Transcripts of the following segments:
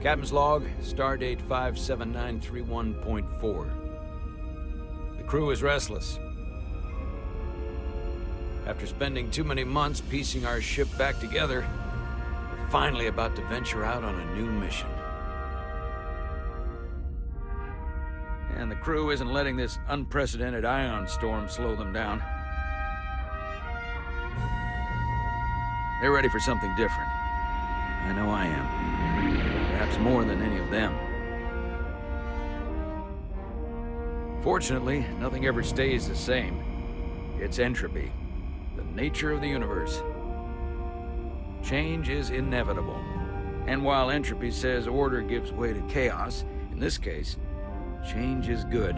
Captain's log, stardate 57931.4. The crew is restless. After spending too many months piecing our ship back together, we're finally about to venture out on a new mission. And the crew isn't letting this unprecedented ion storm slow them down. They're ready for something different. I know I am. Perhaps more than any of them. Fortunately, nothing ever stays the same. It's entropy, the nature of the universe. Change is inevitable. And while entropy says order gives way to chaos, in this case, change is good.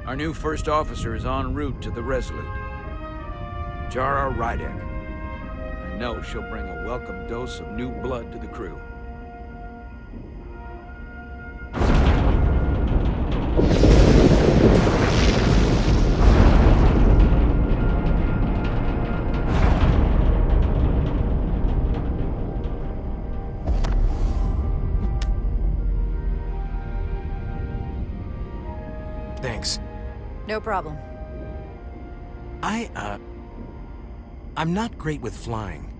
Our new first officer is en route to the Resolute. Jara Rydek. I know she'll bring a welcome dose of new blood to the crew. Thanks. No problem. I'm not great with flying.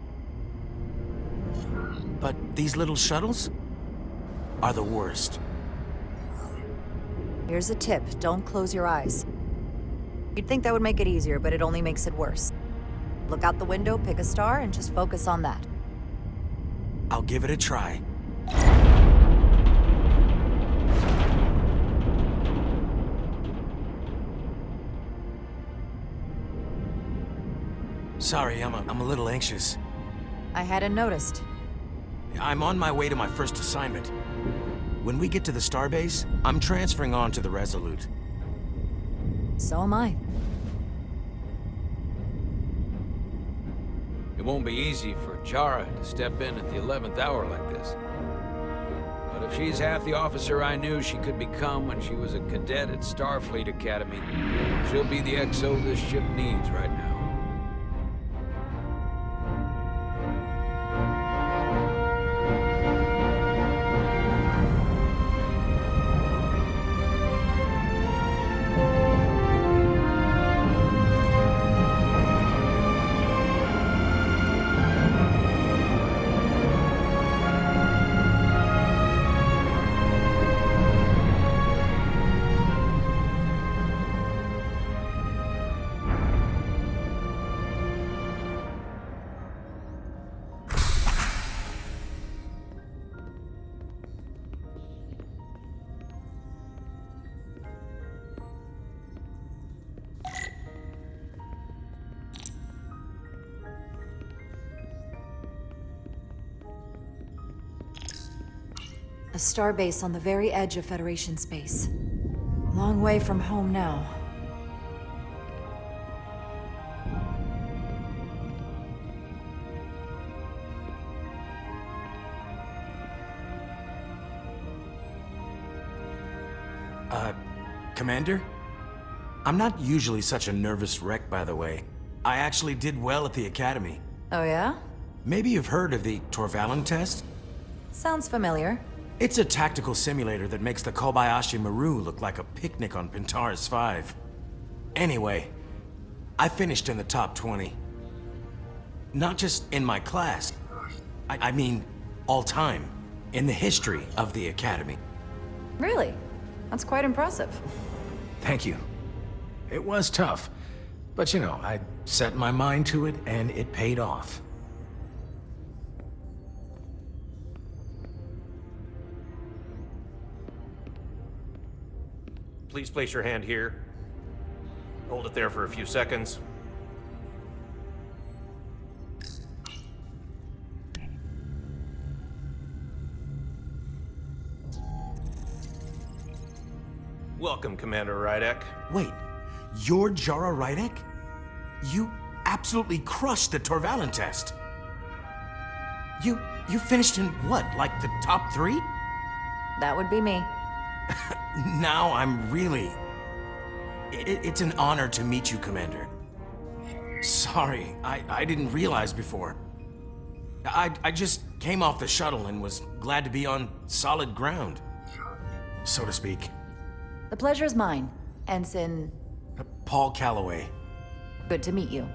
But these little shuttles are the worst. Here's a tip. Don't close your eyes. You'd think that would make it easier, but it only makes it worse. Look out the window, pick a star, and just focus on that. I'll give it a try. Sorry, I'm a little anxious. I hadn't noticed. I'm on my way to my first assignment. When we get to the starbase, I'm transferring on to the Resolute. So am I. It won't be easy for Jara to step in at the 11th hour like this. But if she's half the officer I knew she could become when she was a cadet at Starfleet Academy, she'll be the XO this ship needs right now. A starbase on the very edge of Federation space. Long way from home now. Commander? I'm not usually such a nervous wreck, by the way. I actually did well at the Academy. Oh yeah? Maybe you've heard of the Torvalin test? Sounds familiar. It's a tactical simulator that makes the Kobayashi Maru look like a picnic on Pintaris 5. Anyway, I finished in the top 20. Not just in my class. I mean, all time. In the history of the Academy. Really? That's quite impressive. Thank you. It was tough, but you know, I set my mind to it and it paid off. Please place your hand here. Hold it there for a few seconds. Welcome, Commander Rydek. Wait, you're Jara Rydek? You absolutely crushed the Torvalin test. You finished in what, like the top 3? That would be me. Now I'm really... It's an honor to meet you, Commander. Sorry, I didn't realize before. I just came off the shuttle and was glad to be on solid ground, so to speak. The pleasure's mine, Ensign. Paul Calloway. Good to meet you.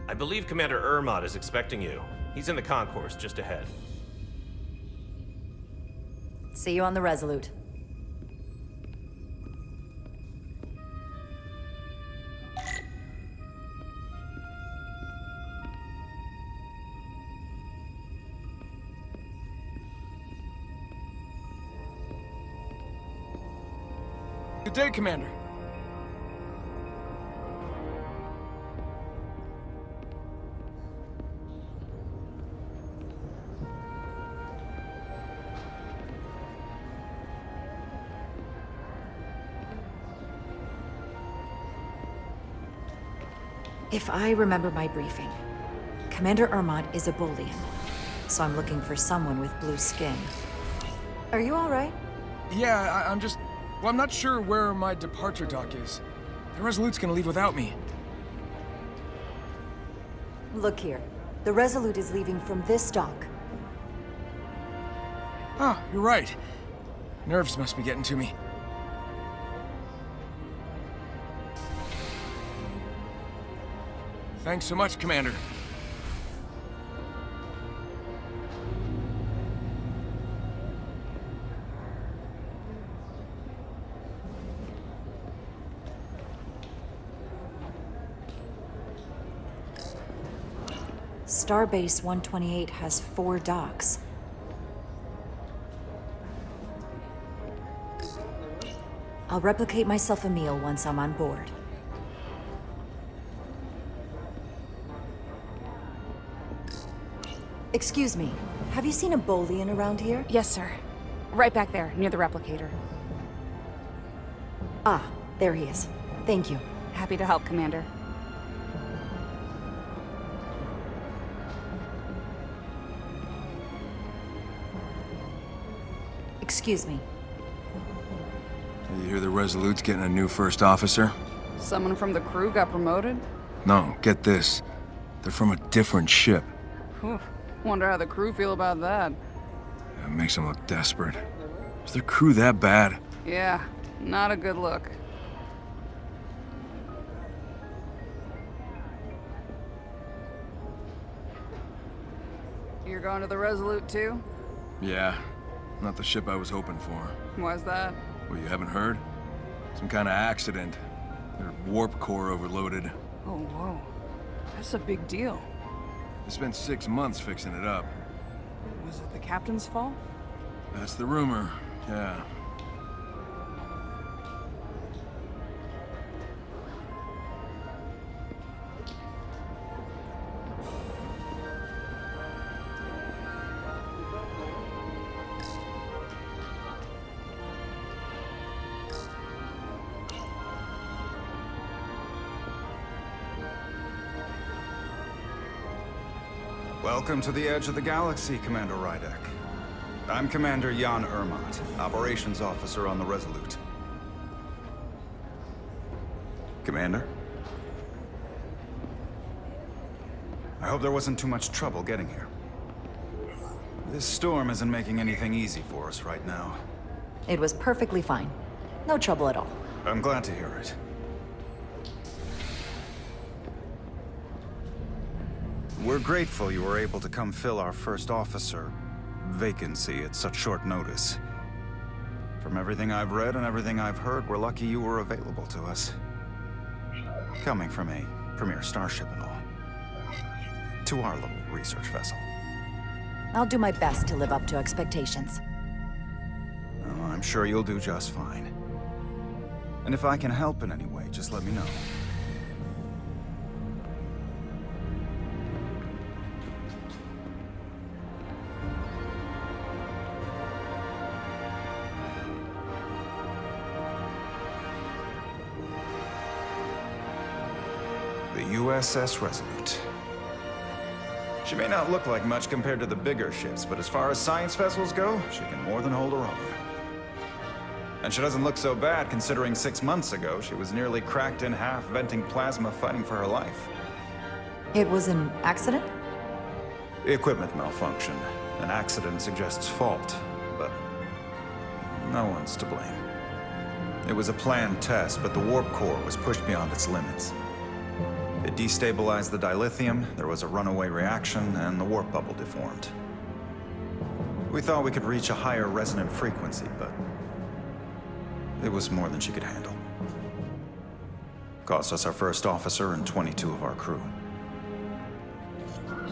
I believe Commander Ermot is expecting you. He's in the concourse just ahead. See you on the Resolute. Good day, Commander. If I remember my briefing, Commander Ermot is a Bolian, so I'm looking for someone with blue skin. Are you all right? Yeah, I'm just... Well, I'm not sure where my departure dock is. The Resolute's gonna leave without me. Look here. The Resolute is leaving from this dock. Oh, you're right. Nerves must be getting to me. Thanks so much, Commander. Starbase 128 has 4 docks. I'll replicate myself a meal once I'm on board. Excuse me, have you seen a Bolian around here? Yes, sir. Right back there, near the replicator. Ah, there he is. Thank you. Happy to help, Commander. Excuse me. You hear the Resolute's getting a new first officer? Someone from the crew got promoted? No, get this. They're from a different ship. Whew. Wonder how the crew feel about that. It makes them look desperate. Is their crew that bad? Yeah, not a good look. You're going to the Resolute too? Yeah, not the ship I was hoping for. Why's that? Well, you haven't heard? Some kind of accident. Their warp core overloaded. Oh, whoa. That's a big deal. They spent 6 months fixing it up. Was it the captain's fault? That's the rumor, yeah. Welcome to the edge of the galaxy, Commander Rydek. I'm Commander Jan Ermot, Operations Officer on the Resolute. Commander? I hope there wasn't too much trouble getting here. This storm isn't making anything easy for us right now. It was perfectly fine. No trouble at all. I'm glad to hear it. We're grateful you were able to come fill our first officer vacancy at such short notice. From everything I've read and everything I've heard, we're lucky you were available to us. Coming from a premier starship and all. To our little research vessel. I'll do my best to live up to expectations. Oh, I'm sure you'll do just fine. And if I can help in any way, just let me know. The USS Resolute. She may not look like much compared to the bigger ships, but as far as science vessels go, she can more than hold her own. And she doesn't look so bad considering 6 months ago she was nearly cracked in half venting plasma fighting for her life. It was an accident? Equipment malfunction. An accident suggests fault, but no one's to blame. It was a planned test, but the warp core was pushed beyond its limits. It destabilized the dilithium, there was a runaway reaction, and the warp bubble deformed. We thought we could reach a higher resonant frequency, but it was more than she could handle. Cost us our first officer and 22 of our crew.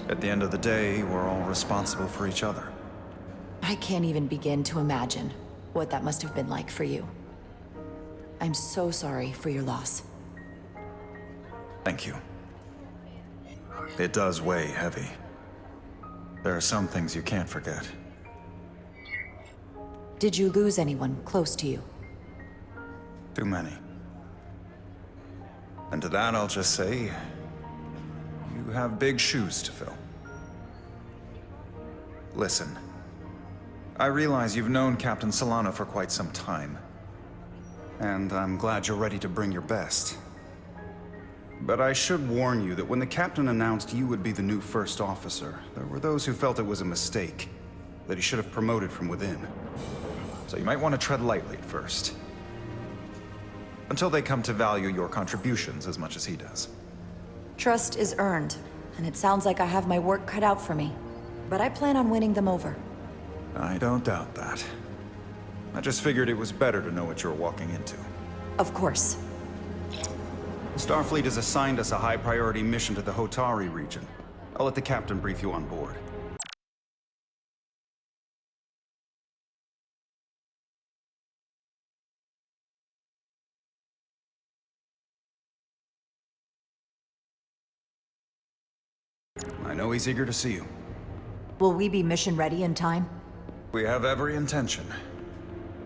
At the end of the day, we're all responsible for each other. I can't even begin to imagine what that must have been like for you. I'm so sorry for your loss. Thank you. It does weigh heavy. There are some things you can't forget. Did you lose anyone close to you? Too many. And to that I'll just say, you have big shoes to fill. Listen, I realize you've known Captain Solano for quite some time. And I'm glad you're ready to bring your best. But I should warn you that when the captain announced you would be the new first officer, there were those who felt it was a mistake, that he should have promoted from within. So you might want to tread lightly at first. Until they come to value your contributions as much as he does. Trust is earned, and it sounds like I have my work cut out for me. But I plan on winning them over. I don't doubt that. I just figured it was better to know what you're walking into. Of course. Starfleet has assigned us a high-priority mission to the Hotari region. I'll let the captain brief you on board. I know he's eager to see you. Will we be mission ready in time? We have every intention.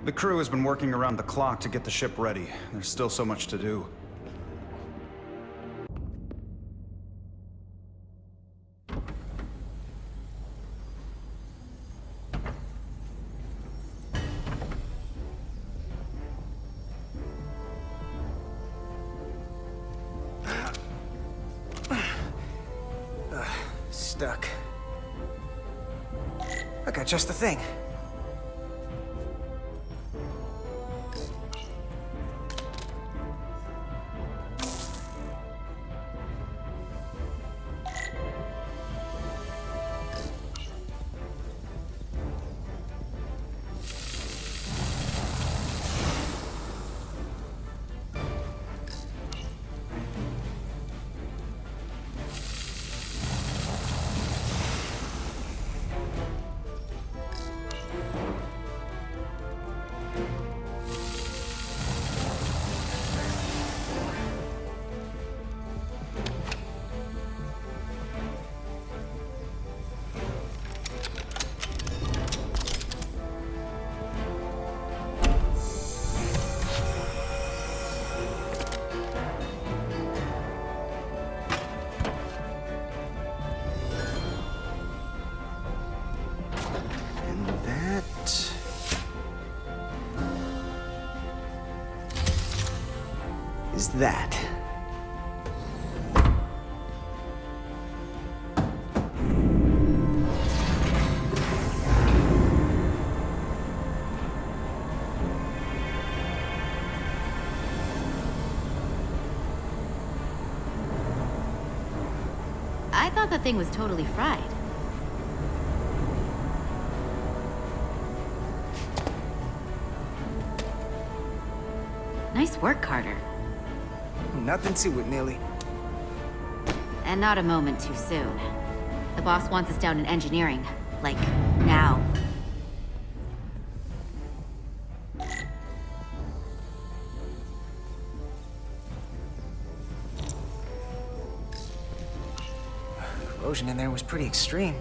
The crew has been working around the clock to get the ship ready. There's still so much to do. Stuck. I got just the thing. Is that. I thought that thing was totally fried. Nice work, Carter. Nothing to it, Millie. And not a moment too soon. The boss wants us down in engineering. Like, now. Corrosion in there was pretty extreme.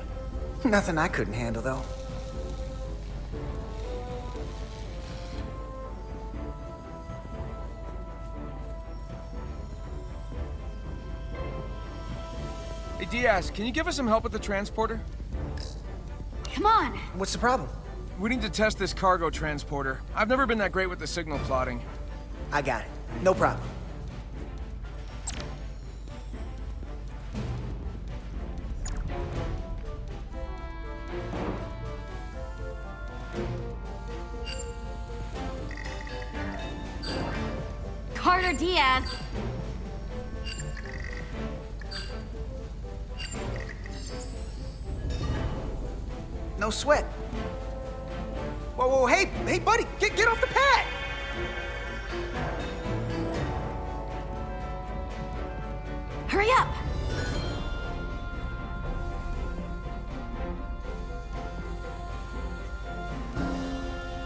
Nothing I couldn't handle, though. Hey, Diaz, can you give us some help with the transporter? Come on! What's the problem? we need to test this cargo transporter. I've never been that great with the signal plotting. I got it. No problem. Carter Diaz! No sweat. Whoa, whoa, hey, buddy, get off the pad! Hurry up!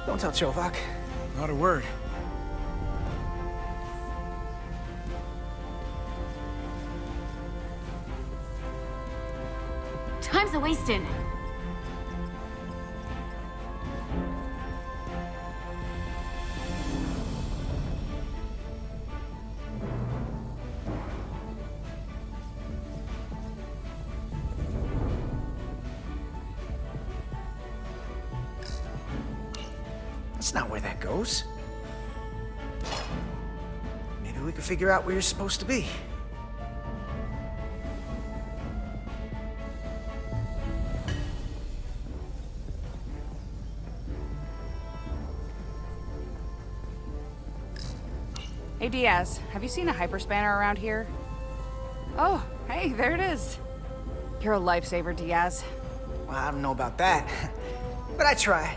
Don't tell Chovak. Not a word. Time's a-wasting. That's not where that goes. Maybe we can figure out where you're supposed to be. Hey, Diaz, have you seen a hyperspanner around here? Oh, hey, there it is. You're a lifesaver, Diaz. Well, I don't know about that, but I try.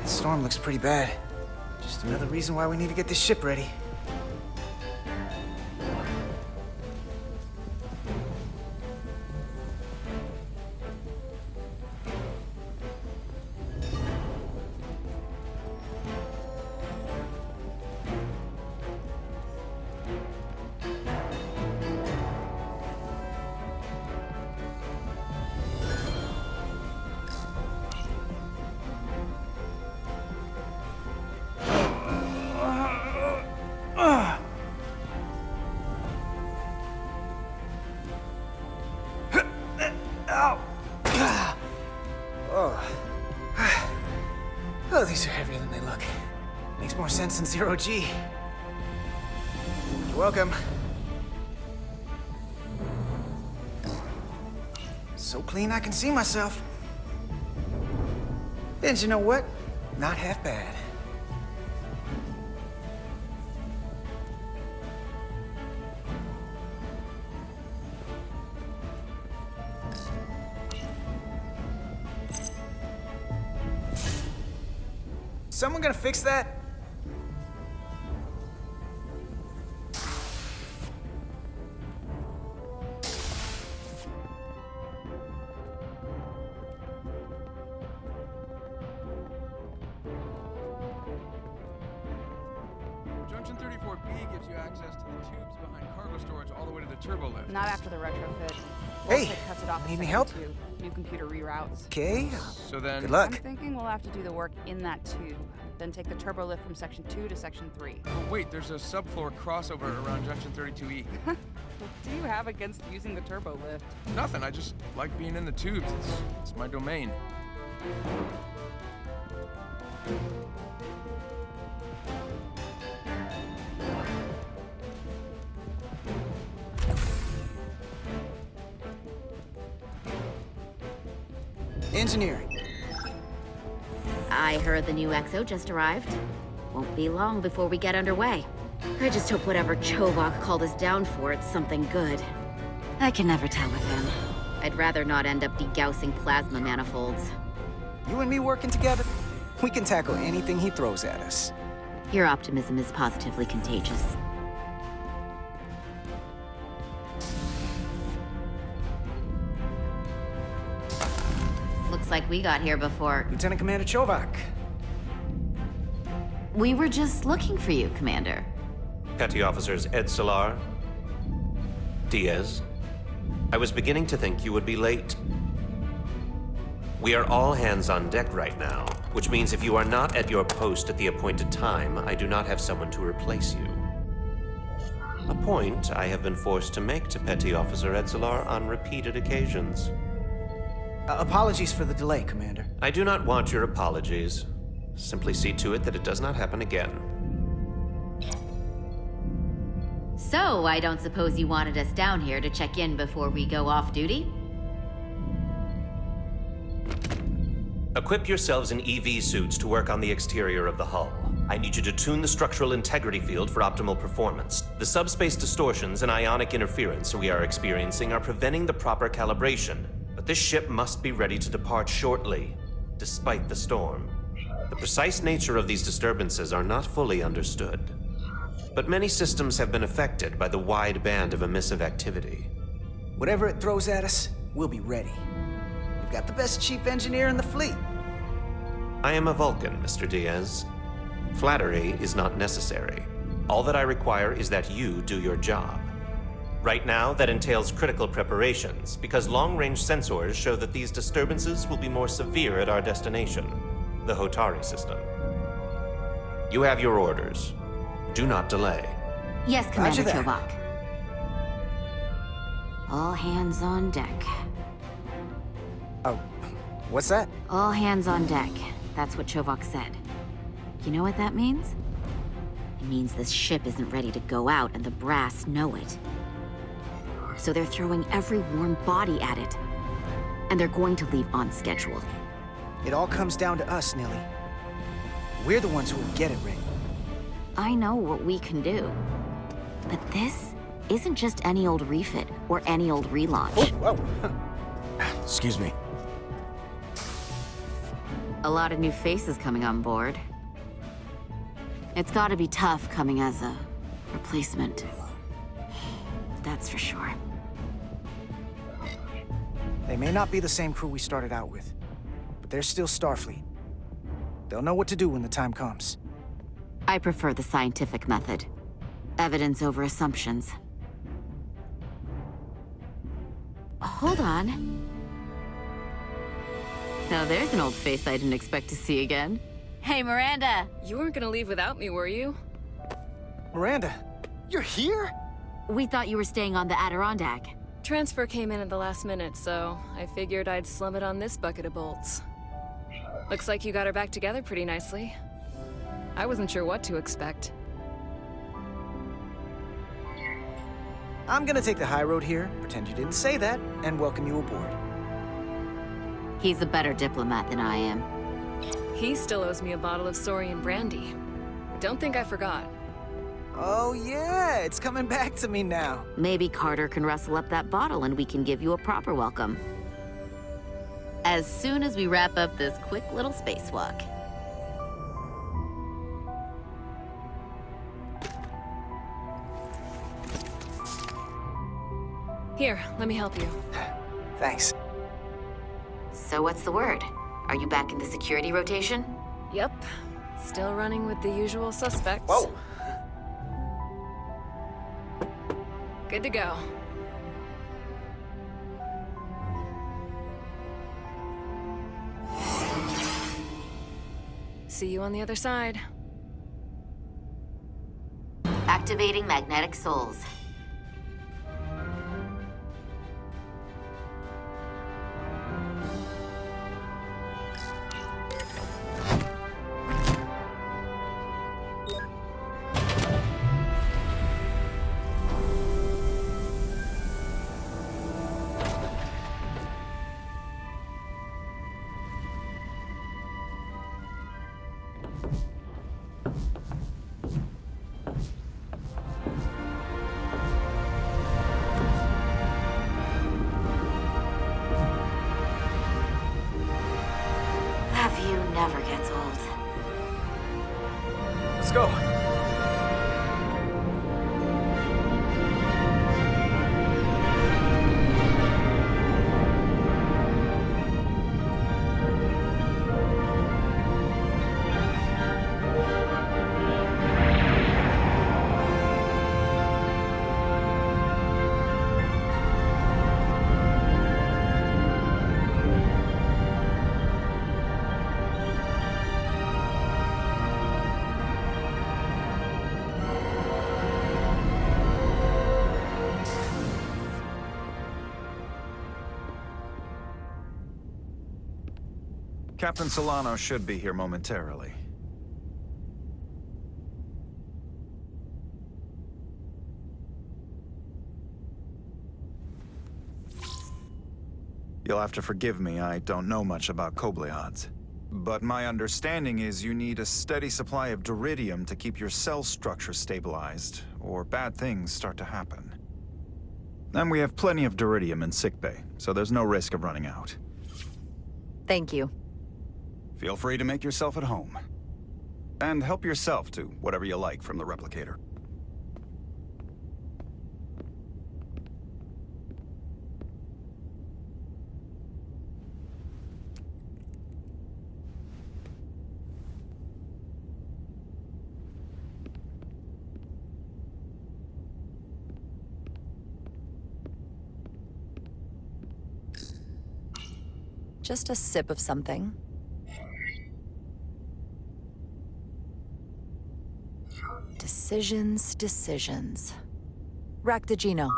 The storm looks pretty bad. Just another reason why we need to get this ship ready. Oh, these are heavier than they look. Makes more sense than zero G. You're welcome. So clean I can see myself. And you know what? Not half bad. Someone gonna fix that? Junction 34B gives you access to the tubes behind cargo storage all the way to the turbo lift. Not after the retrofit. Hey, Cuts it off at need any second help? 2. New computer reroutes. Okay. So then... Good I'm luck. thinking we'll have to do the work in that tube, then take the turbo lift from section 2 to section 3. Oh, wait, there's a subfloor crossover around Junction 32E. What do you have against using the turbo lift? Nothing, I just like being in the tubes. It's my domain. Engineering. I heard the new XO just arrived. Won't be long before we get underway. I just hope whatever Chovak called us down for, it's something good. I can never tell with him. I'd rather not end up degaussing plasma manifolds. You and me working together, we can tackle anything he throws at us. Your optimism is positively contagious. Looks like we got here before. Lieutenant Commander Chovak. We were just looking for you, Commander. Petty Officers Edselar, Diaz. I was beginning to think you would be late. We are all hands on deck right now, which means if you are not at your post at the appointed time, I do not have someone to replace you. A point I have been forced to make to Petty Officer Edselar on repeated occasions. Apologies for the delay, Commander. I do not want your apologies. Simply see to it that it does not happen again. So, I don't suppose you wanted us down here to check in before we go off duty? Equip yourselves in EV suits to work on the exterior of the hull. I need you to tune the structural integrity field for optimal performance. The subspace distortions and ionic interference we are experiencing are preventing the proper calibration. But this ship must be ready to depart shortly, despite the storm. The precise nature of these disturbances are not fully understood. But many systems have been affected by the wide band of emissive activity. Whatever it throws at us, we'll be ready. We've got the best chief engineer in the fleet. I am a Vulcan, Mr. Diaz. Flattery is not necessary. All that I require is that you do your job. Right now, that entails critical preparations, because long-range sensors show that these disturbances will be more severe at our destination, the Hotari system. You have your orders. Do not delay. Yes, Commander Roger that. Chobak. All hands on deck. Oh, what's that? All hands on deck. That's what Chobak said. You know what that means? It means this ship isn't ready to go out and the brass know it. So they're throwing every warm body at it. And they're going to leave on schedule. It all comes down to us, Nilly. We're the ones who will get it ready. I know what we can do. But this isn't just any old refit or any old relaunch. Whoa. Excuse me. A lot of new faces coming on board. It's gotta be tough coming as a replacement. That's for sure. They may not be the same crew we started out with, but they're still Starfleet. They'll know what to do when the time comes. I prefer the scientific method. Evidence over assumptions. Hold on. Now there's an old face I didn't expect to see again. Hey, Miranda! You weren't gonna leave without me, were you? Miranda, you're here? We thought you were staying on the Adirondack. Transfer came in at the last minute, so I figured I'd slum it on this bucket of bolts. Looks like you got her back together pretty nicely. I wasn't sure what to expect. I'm gonna take the high road here, pretend you didn't say that, and welcome you aboard. He's a better diplomat than I am. He still owes me a bottle of Saurian brandy. Don't think I forgot. Oh yeah, it's coming back to me now. Maybe Carter can rustle up that bottle and we can give you a proper welcome. As soon as we wrap up this quick little spacewalk. Here, let me help you. Thanks. So what's the word? Are you back in the security rotation? Yep. Still running with the usual suspects. Whoa! Good to go. See you on the other side. Activating magnetic souls. That view never gets old. Let's go. Captain Solano should be here momentarily. You'll have to forgive me, I don't know much about Kobleods. But my understanding is you need a steady supply of duridium to keep your cell structure stabilized, or bad things start to happen. And we have plenty of duridium in sickbay, so there's no risk of running out. Thank you. Feel free to make yourself at home. And help yourself to whatever you like from the replicator. Just a sip of something. Decisions, decisions. Rack the Geno.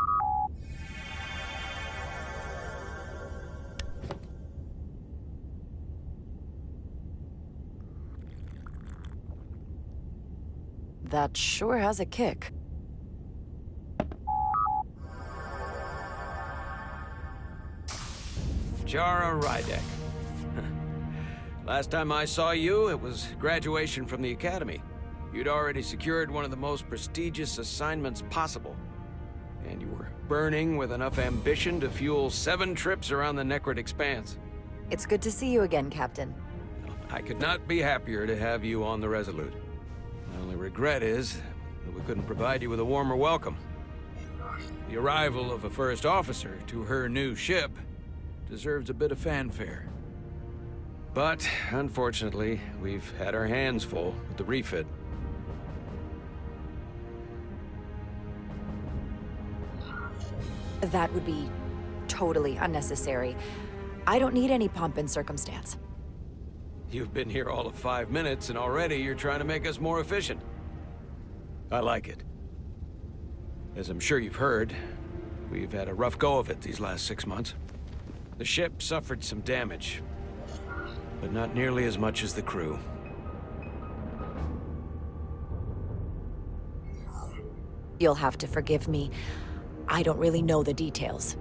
That sure has a kick. Jara Rydek. Last time I saw you, it was graduation from the Academy. You'd already secured one of the most prestigious assignments possible. And you were burning with enough ambition to fuel 7 trips around the Necrid Expanse. It's good to see you again, Captain. I could not be happier to have you on the Resolute. My only regret is that we couldn't provide you with a warmer welcome. The arrival of a first officer to her new ship deserves a bit of fanfare. But, unfortunately, we've had our hands full with the refit. That would be totally unnecessary. I don't need any pomp and circumstance. You've been here all of 5 minutes, and already you're trying to make us more efficient. I like it. As I'm sure you've heard, we've had a rough go of it these last 6 months. The ship suffered some damage, but not nearly as much as the crew. You'll have to forgive me. I don't really know the details.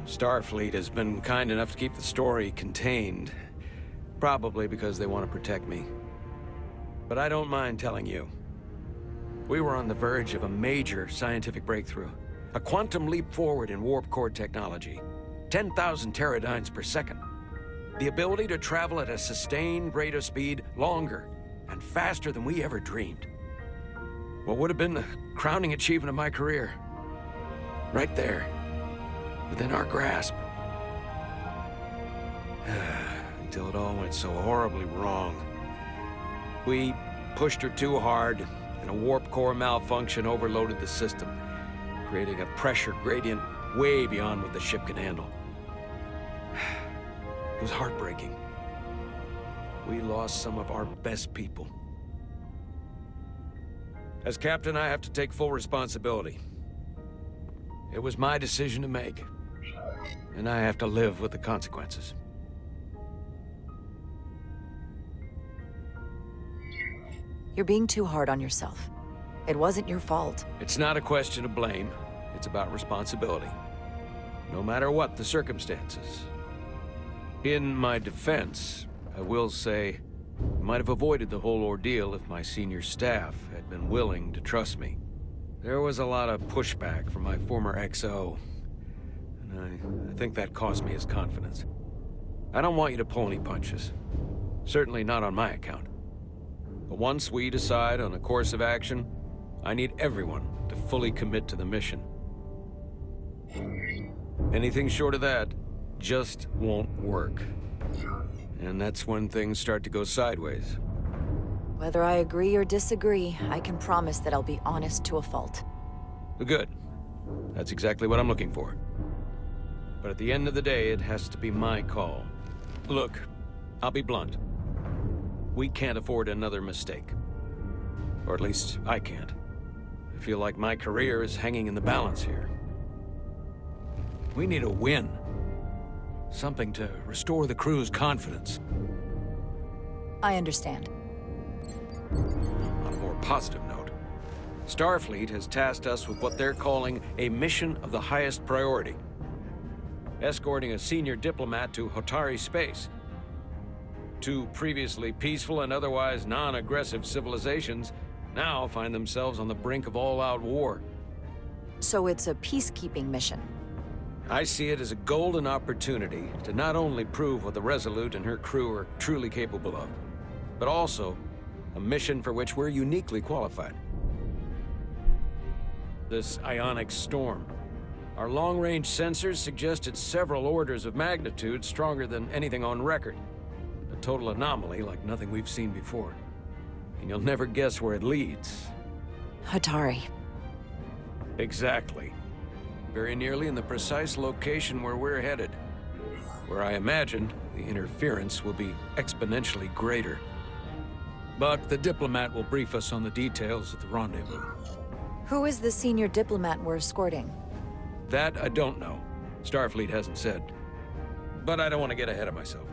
Starfleet has been kind enough to keep the story contained, probably because they want to protect me. But I don't mind telling you. We were on the verge of a major scientific breakthrough. A quantum leap forward in warp core technology. 10,000 teradynes per second. The ability to travel at a sustained rate of speed longer and faster than we ever dreamed. What would have been the crowning achievement of my career. Right there, within our grasp. Until it all went so horribly wrong. We pushed her too hard, and a warp core malfunction overloaded the system, creating a pressure gradient way beyond what the ship can handle. It was heartbreaking. We lost some of our best people. As captain, I have to take full responsibility. It was my decision to make, and I have to live with the consequences. You're being too hard on yourself. It wasn't your fault. It's not a question of blame. It's about responsibility. No matter what the circumstances. In my defense, I will say, I might have avoided the whole ordeal if my senior staff had been willing to trust me. There was a lot of pushback from my former XO, and I think that cost me his confidence. I don't want you to pull any punches. Certainly not on my account. But once we decide on a course of action, I need everyone to fully commit to the mission. Anything short of that just won't work. And that's when things start to go sideways. Whether I agree or disagree, I can promise that I'll be honest to a fault. Good. That's exactly what I'm looking for. But at the end of the day, it has to be my call. Look, I'll be blunt. We can't afford another mistake. Or at least, I can't. I feel like my career is hanging in the balance here. We need a win. Something to restore the crew's confidence. I understand. On a more positive note, Starfleet has tasked us with what they're calling a mission of the highest priority. Escorting a senior diplomat to Hotari space. Two previously peaceful and otherwise non-aggressive civilizations now find themselves on the brink of all-out war. So it's a peacekeeping mission. I see it as a golden opportunity to not only prove what the Resolute and her crew are truly capable of, but also a mission for which we're uniquely qualified. This ionic storm. Our long-range sensors suggest it's several orders of magnitude stronger than anything on record. A total anomaly like nothing we've seen before. And you'll never guess where it leads. Hotari. Exactly. Very nearly in the precise location where we're headed. Where I imagine the interference will be exponentially greater. But the diplomat will brief us on the details at the rendezvous. Who is the senior diplomat we're escorting? That I don't know. Starfleet hasn't said. But I don't want to get ahead of myself.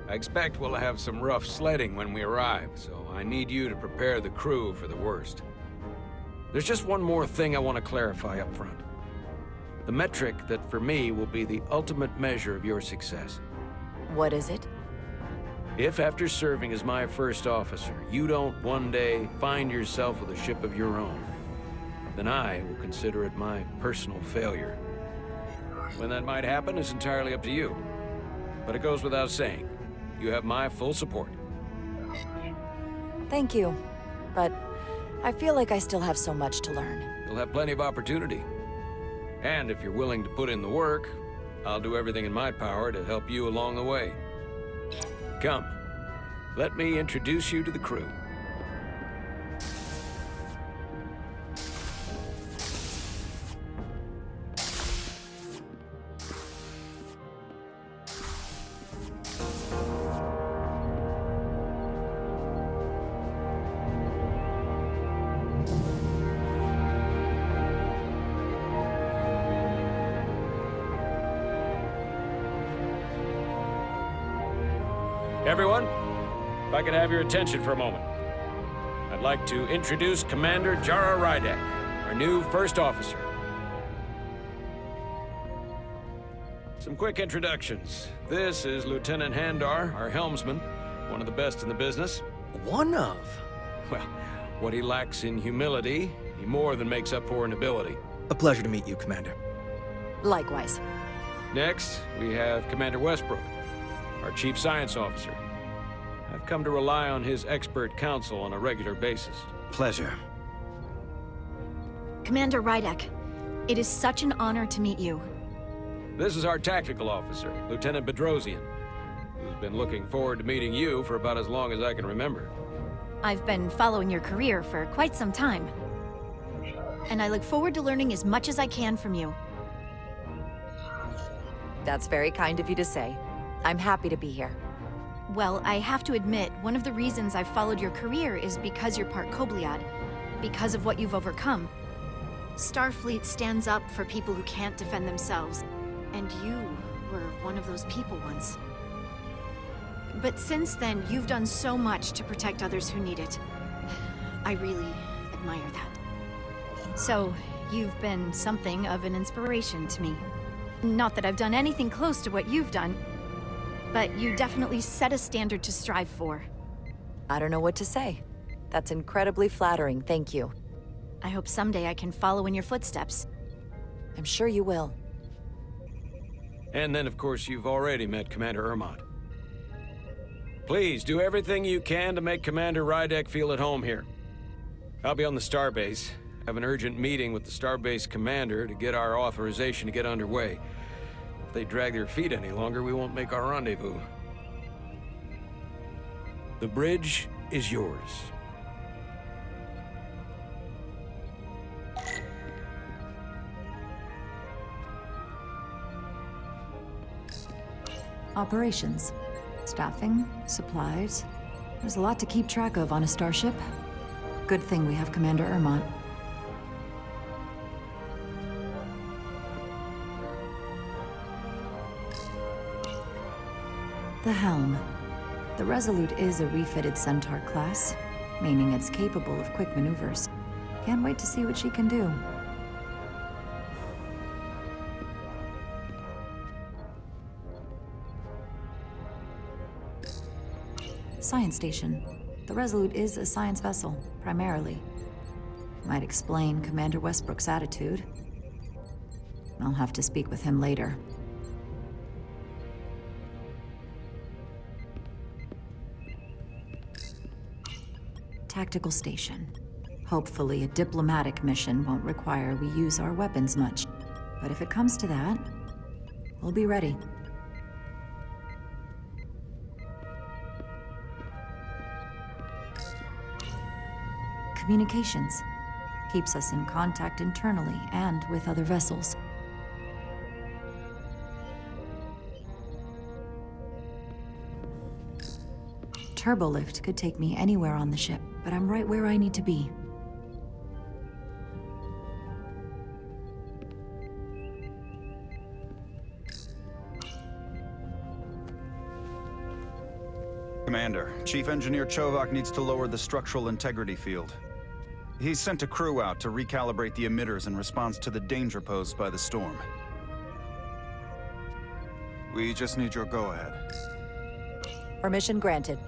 I expect we'll have some rough sledding when we arrive, so I need you to prepare the crew for the worst. There's just one more thing I want to clarify up front. The metric that for me will be the ultimate measure of your success. What is it? If after serving as my first officer, you don't one day find yourself with a ship of your own, then I will consider it my personal failure. When that might happen is entirely up to you. But it goes without saying, you have my full support. Thank you. But I feel like I still have so much to learn. You'll have plenty of opportunity. And if you're willing to put in the work, I'll do everything in my power to help you along the way. Come, let me introduce you to the crew. Everyone, if I could have your attention for a moment. I'd like to introduce Commander Jara Rydek, our new first officer. Some quick introductions. This is Lieutenant Handar, our helmsman, one of the best in the business. One of? Well, what he lacks in humility, he more than makes up for in ability. A pleasure to meet you, Commander. Likewise. Next, we have Commander Westbrook, our Chief Science Officer. I've come to rely on his expert counsel on a regular basis. Pleasure. Commander Rydek, it is such an honor to meet you. This is our Tactical Officer, Lieutenant Bedrosian, who's been looking forward to meeting you for about as long as I can remember. I've been following your career for quite some time. And I look forward to learning as much as I can from you. That's very kind of you to say. I'm happy to be here. Well, I have to admit, one of the reasons I've followed your career is because you're part Kobliad, because of what you've overcome. Starfleet stands up for people who can't defend themselves, and you were one of those people once. But since then, you've done so much to protect others who need it. I really admire that. So, you've been something of an inspiration to me. Not that I've done anything close to what you've done, but you definitely set a standard to strive for. I don't know what to say. That's incredibly flattering, thank you. I hope someday I can follow in your footsteps. I'm sure you will. And then, of course, you've already met Commander Ermont. Please, do everything you can to make Commander Rydek feel at home here. I'll be on the starbase. Have an urgent meeting with the starbase commander to get our authorization to get underway. If they drag their feet any longer, we won't make our rendezvous. The bridge is yours. Operations. Staffing, supplies. There's a lot to keep track of on a starship. Good thing we have Commander Ermont. The helm. The Resolute is a refitted Centaur class, meaning it's capable of quick maneuvers. Can't wait to see what she can do. Science station. The Resolute is a science vessel, primarily. Might explain Commander Westbrook's attitude. I'll have to speak with him later. Tactical station. Hopefully a diplomatic mission won't require we use our weapons much. But if it comes to that, we'll be ready. Communications. Keeps us in contact internally and with other vessels. Turbolift could take me anywhere on the ship, but I'm right where I need to be. Commander, Chief Engineer Chovak needs to lower the structural integrity field. He's sent a crew out to recalibrate the emitters in response to the danger posed by the storm. We just need your go-ahead. Permission granted.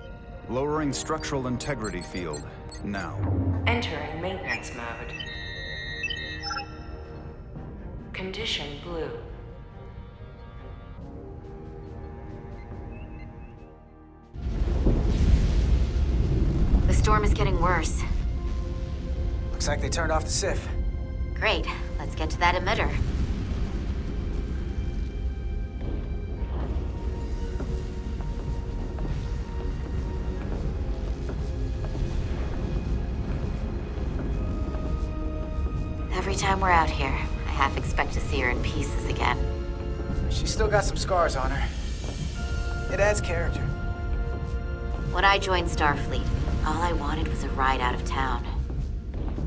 Lowering structural integrity field, now. Entering maintenance mode. Condition blue. The storm is getting worse. Looks like they turned off the SIF. Great. Let's get to that emitter. Every time we're out here, I half expect to see her in pieces again. She's still got some scars on her. It adds character. When I joined Starfleet, all I wanted was a ride out of town.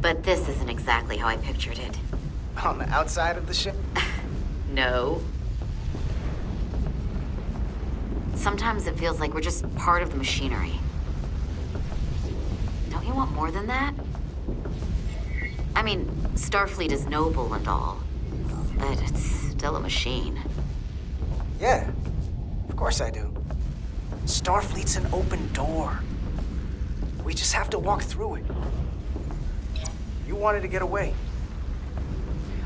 But this isn't exactly how I pictured it. On the outside of the ship? No. Sometimes it feels like we're just part of the machinery. Don't you want more than that? I mean, Starfleet is noble and all, but it's still a machine. Yeah, of course I do. Starfleet's an open door. We just have to walk through it. You wanted to get away.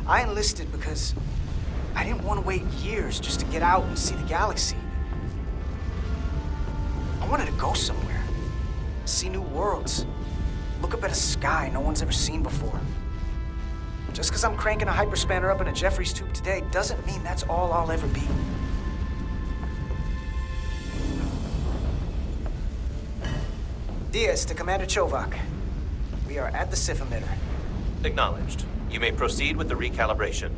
I enlisted because I didn't want to wait years just to get out and see the galaxy. I wanted to go somewhere, see new worlds, look up at a sky no one's ever seen before. Just because I'm cranking a hyperspanner up in a Jeffries tube today doesn't mean that's all I'll ever be. Diaz to Commander Chovak. We are at the SIF emitter. Acknowledged. You may proceed with the recalibration.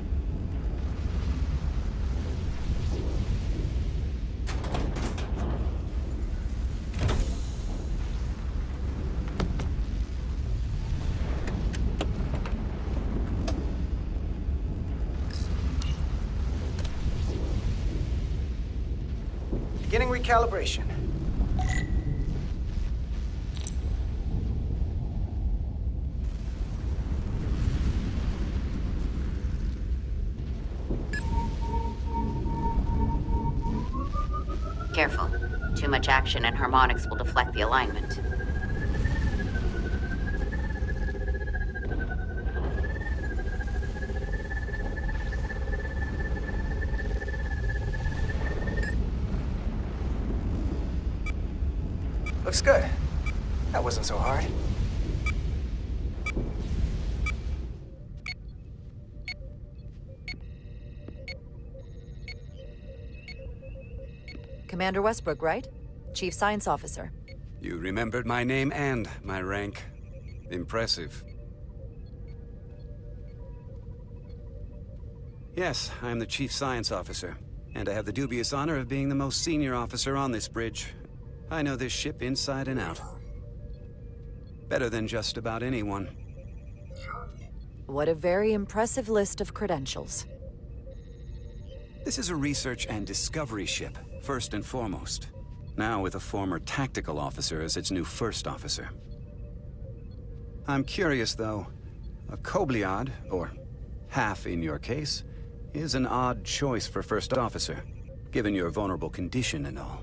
Beginning recalibration. Careful. Too much action and harmonics will deflect the alignment. Looks good. That wasn't so hard. Commander Westbrook, right? Chief Science Officer. You remembered my name and my rank. Impressive. Yes, I am the Chief Science Officer, and I have the dubious honor of being the most senior officer on this bridge. I know this ship inside and out. Better than just about anyone. What a very impressive list of credentials. This is a research and discovery ship, first and foremost. now with a former tactical officer as its new first officer. I'm curious, though. A Kobliad, or half in your case, is an odd choice for first officer, given your vulnerable condition and all.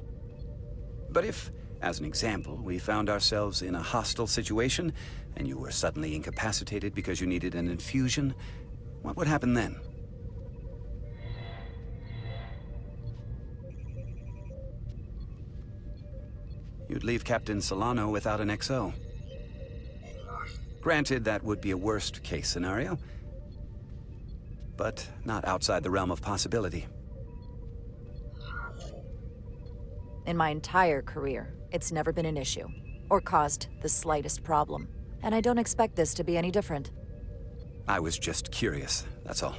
But if, as an example, we found ourselves in a hostile situation, and you were suddenly incapacitated because you needed an infusion, what would happen then? You'd leave Captain Solano without an XO. Granted, that would be a worst-case scenario, but not outside the realm of possibility. In my entire career, it's never been an issue, or caused the slightest problem. And I don't expect this to be any different. I was just curious, that's all.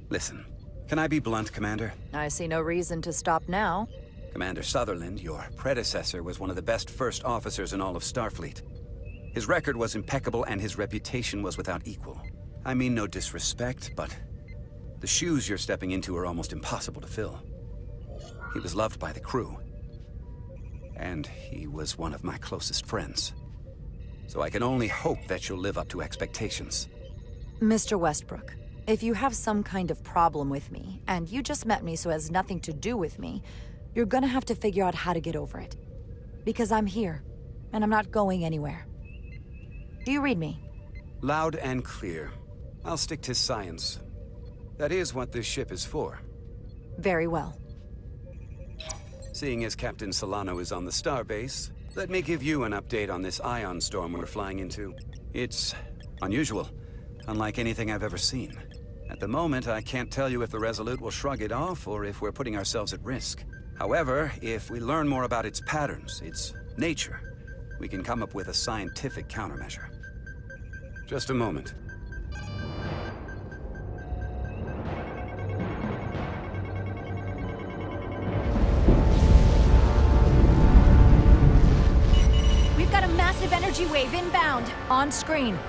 Listen, can I be blunt, Commander? I see no reason to stop now. Commander Sutherland, your predecessor, was one of the best first officers in all of Starfleet. His record was impeccable and his reputation was without equal. I mean no disrespect, but the shoes you're stepping into are almost impossible to fill. He was loved by the crew, and he was one of my closest friends. So I can only hope that you'll live up to expectations. Mr. Westbrook, if you have some kind of problem with me, and you just met me so it has nothing to do with me, you're gonna have to figure out how to get over it. Because I'm here, and I'm not going anywhere. Do you read me? Loud and clear. I'll stick to science. That is what this ship is for. Very well. Seeing as Captain Solano is on the starbase, let me give you an update on this ion storm we're flying into. It's unusual, unlike anything I've ever seen. At the moment, I can't tell you if the Resolute will shrug it off or if we're putting ourselves at risk. However, if we learn more about its patterns, its nature, we can come up with a scientific countermeasure. Just a moment. We've got a massive energy wave inbound. On screen.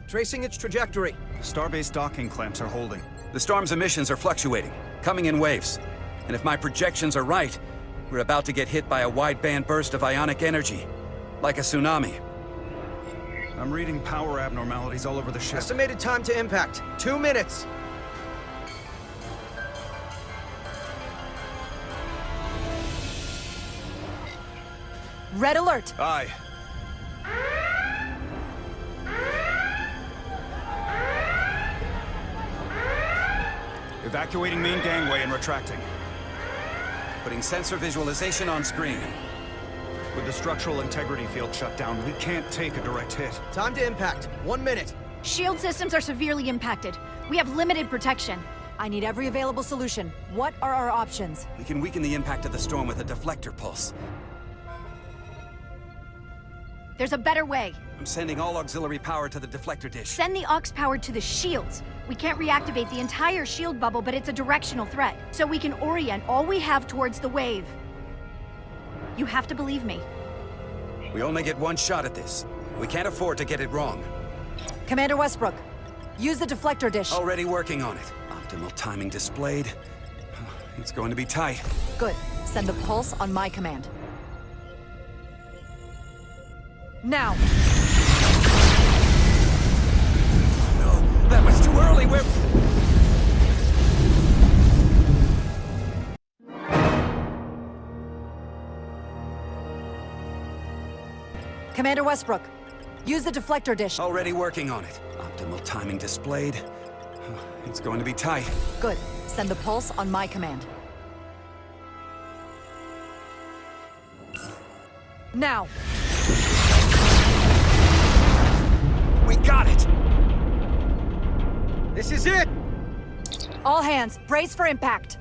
Tracing its trajectory. Starbase docking clamps are holding. The storm's emissions are fluctuating, coming in waves. And if my projections are right, we're about to get hit by a wideband burst of ionic energy, like a tsunami. I'm reading power abnormalities all over the ship. Estimated time to impact, 2 minutes. Red alert! Aye. Evacuating main gangway and retracting. Putting sensor visualization on screen. With the structural integrity field shut down, we can't take a direct hit. Time to impact, 1 minute. Shield systems are severely impacted. We have limited protection. I need every available solution. What are our options? We can weaken the impact of the storm with a deflector pulse. There's a better way. I'm sending all auxiliary power to the deflector dish. Send the aux power to the shields. We can't reactivate the entire shield bubble, but it's a directional threat. So we can orient all we have towards the wave. You have to believe me. We only get one shot at this. We can't afford to get it wrong. Commander Westbrook, use the deflector dish. Already working on it. Optimal timing displayed. It's going to be tight. Good. Send the pulse on my command. Now! No, that was too early. We're... Commander Westbrook, use the deflector dish. Already working on it. Optimal timing displayed. It's going to be tight. Good. Send the pulse on my command. Now! We got it! This is it! All hands, brace for impact.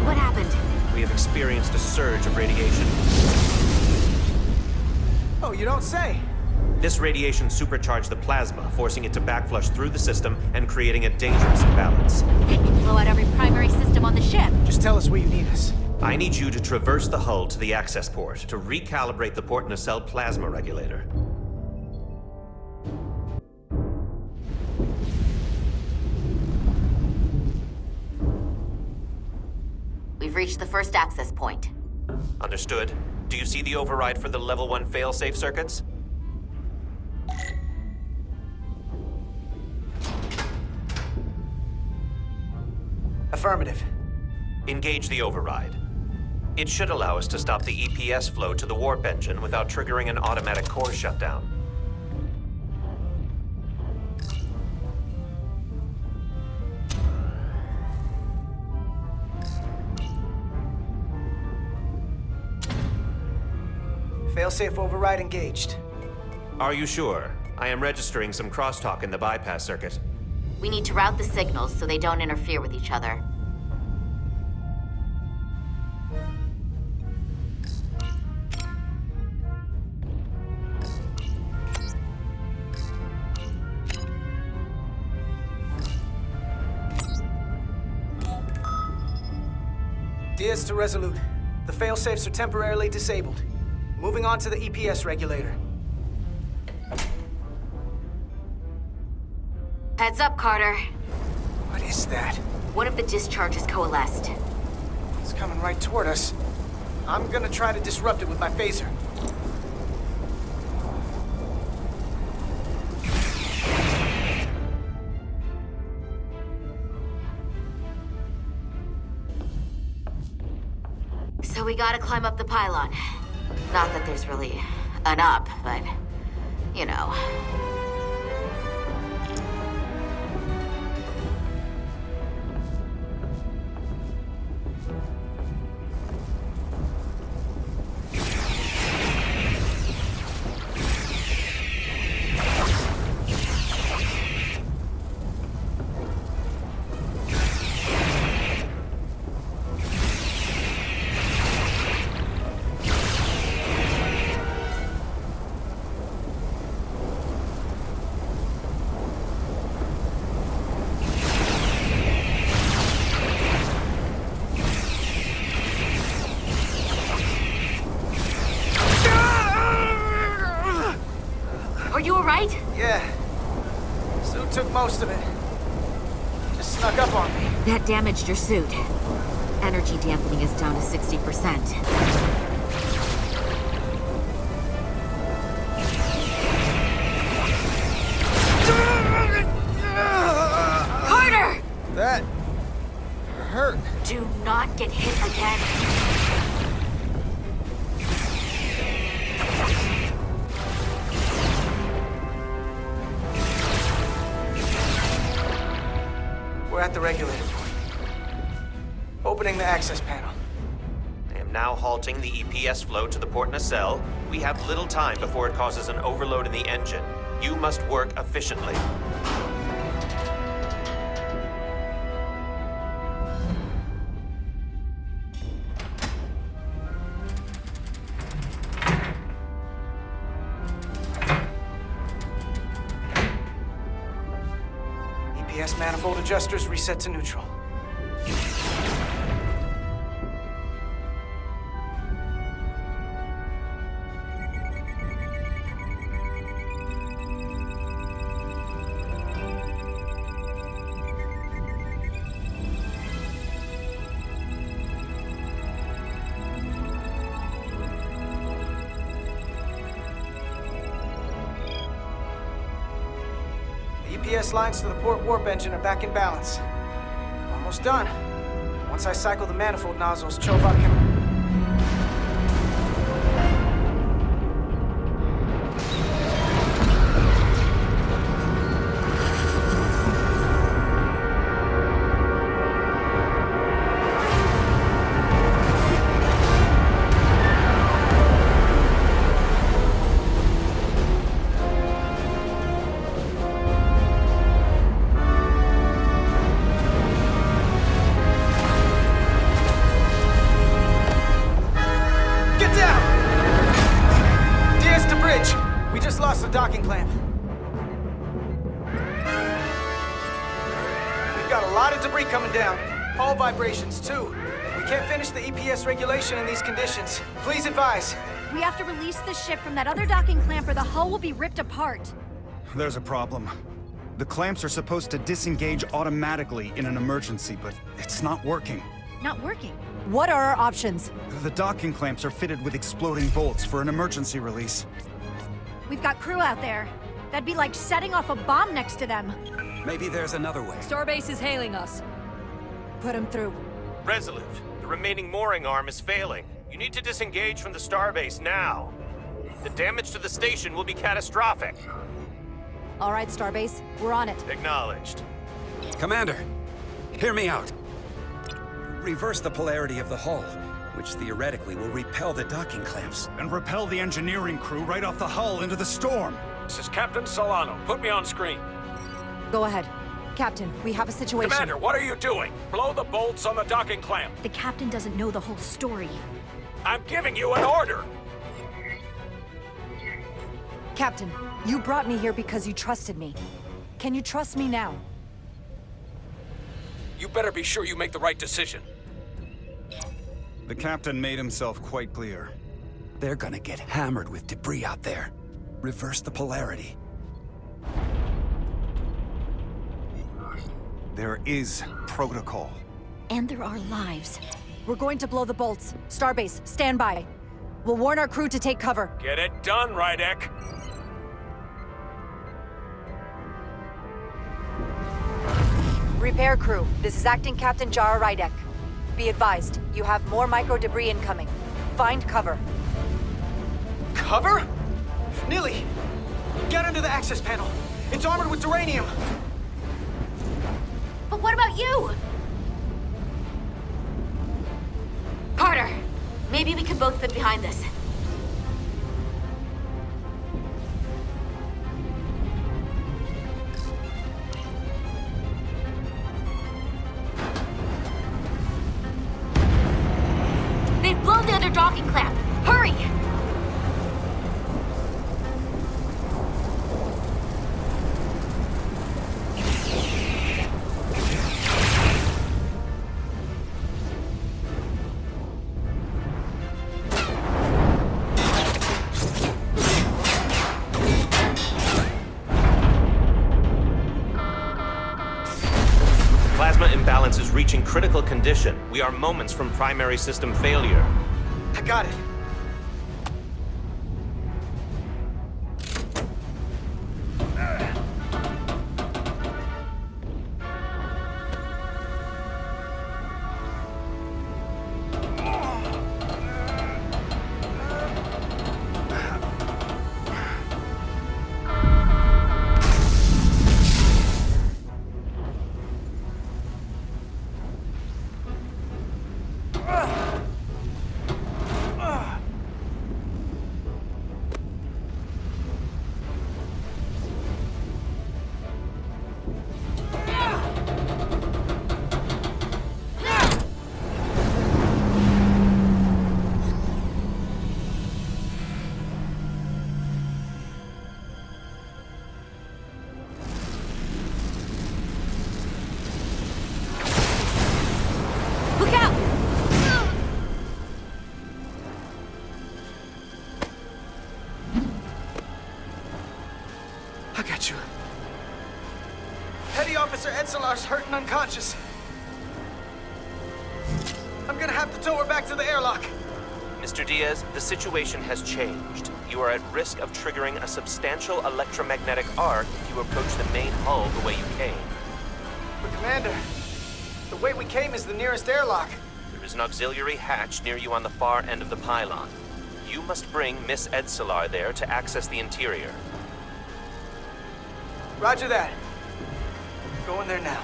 What happened? We have experienced a surge of radiation. Oh, you don't say. This radiation supercharged the plasma, forcing it to backflush through the system and creating a dangerous imbalance. And you blow out every primary system on the ship. Just tell us where you need us. I need you to traverse the hull to the access port to recalibrate the port nacelle plasma regulator. We've reached the first access point. Understood. Do you see the override for the level 1 failsafe circuits? Affirmative. Engage the override. It should allow us to stop the EPS flow to the warp engine without triggering an automatic core shutdown. Failsafe override engaged. Are you sure? I am registering some crosstalk in the bypass circuit. We need to route the signals so they don't interfere with each other. Diaz to Resolute. The failsafes are temporarily disabled. Moving on to the EPS regulator. Heads up, Carter. What is that? One of the discharges coalesced. It's coming right toward us. I'm gonna try to disrupt it with my phaser. So we gotta climb up the pylon. Not that there's really an up, but, you know. Are you alright? Yeah. Suit took most of it. Just snuck up on me. That damaged your suit. Energy dampening is down to 60%. Carter! That hurt. Do not get hit again. We're at the regulator point. Opening the access panel. I am now halting the EPS flow to the port nacelle. We have little time before it causes an overload in the engine. You must work efficiently. EPS manifold adjusters reset to neutral. EPS lines to the port warp engine are back in balance. Almost done. Once I cycle the manifold nozzles, Chovak can... docking clamp. We've got a lot of debris coming down. Hull vibrations, too. We can't finish the EPS regulation in these conditions. Please advise. We have to release the ship from that other docking clamp or the hull will be ripped apart. There's a problem. The clamps are supposed to disengage automatically in an emergency, but it's not working. Not working. What are our options? The docking clamps are fitted with exploding bolts for an emergency release. We've got crew out there. That'd be like setting off a bomb next to them. Maybe there's another way. Starbase is hailing us. Put him through. Resolute, the remaining mooring arm is failing. You need to disengage from the starbase now. The damage to the station will be catastrophic. All right, Starbase, we're on it. Acknowledged. Commander, hear me out. Reverse the polarity of the hull, which theoretically will repel the docking clamps. And repel the engineering crew right off the hull into the storm. This is Captain Solano. Put me on screen. Go ahead. Captain, we have a situation. Commander, what are you doing? Blow the bolts on the docking clamp. The captain doesn't know the whole story. I'm giving you an order. Captain, you brought me here because you trusted me. Can you trust me now? You better be sure you make the right decision. The captain made himself quite clear. They're gonna get hammered with debris out there. Reverse the polarity. There is protocol. And there are lives. We're going to blow the bolts. Starbase, stand by. We'll warn our crew to take cover. Get it done, Rydek. Repair crew, this is Acting Captain Jara Rydek. Be advised, you have more micro debris incoming. Find cover. Cover? Nilly, get under the access panel. It's armored with duranium. But what about you? Carter, maybe we could both fit behind this. They've blown the other docking clamp. Hurry! Plasma imbalance is reaching critical condition. We are moments from primary system failure. I got it. I got you. Petty Officer Edselar's hurt and unconscious. I'm gonna have to tow her back to the airlock. Mr. Diaz, the situation has changed. You are at risk of triggering a substantial electromagnetic arc if you approach the main hull the way you came. But Commander, the way we came is the nearest airlock. There is an auxiliary hatch near you on the far end of the pylon. You must bring Miss Edselar there to access the interior. Roger that. Go in there now.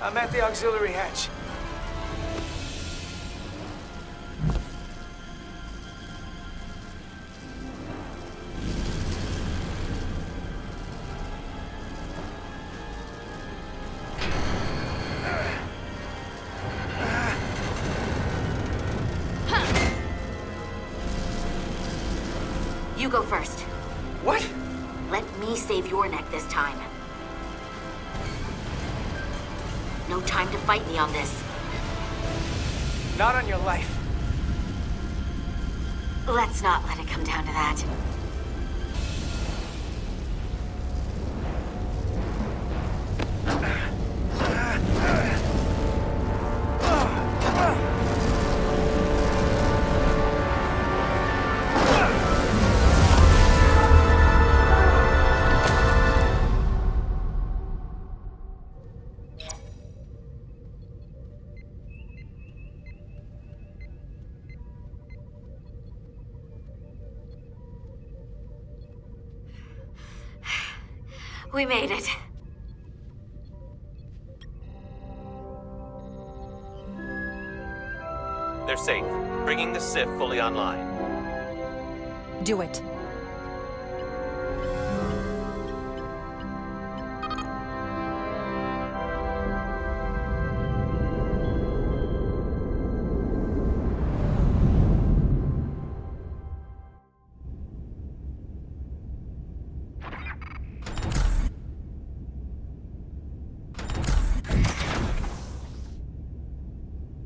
I'm at the auxiliary hatch. You go first. What? Let me save your neck this time. No time to fight me on this. Not on your life. Let's not let it come down to that. We made it. They're safe. Bringing the SIF fully online. Do it.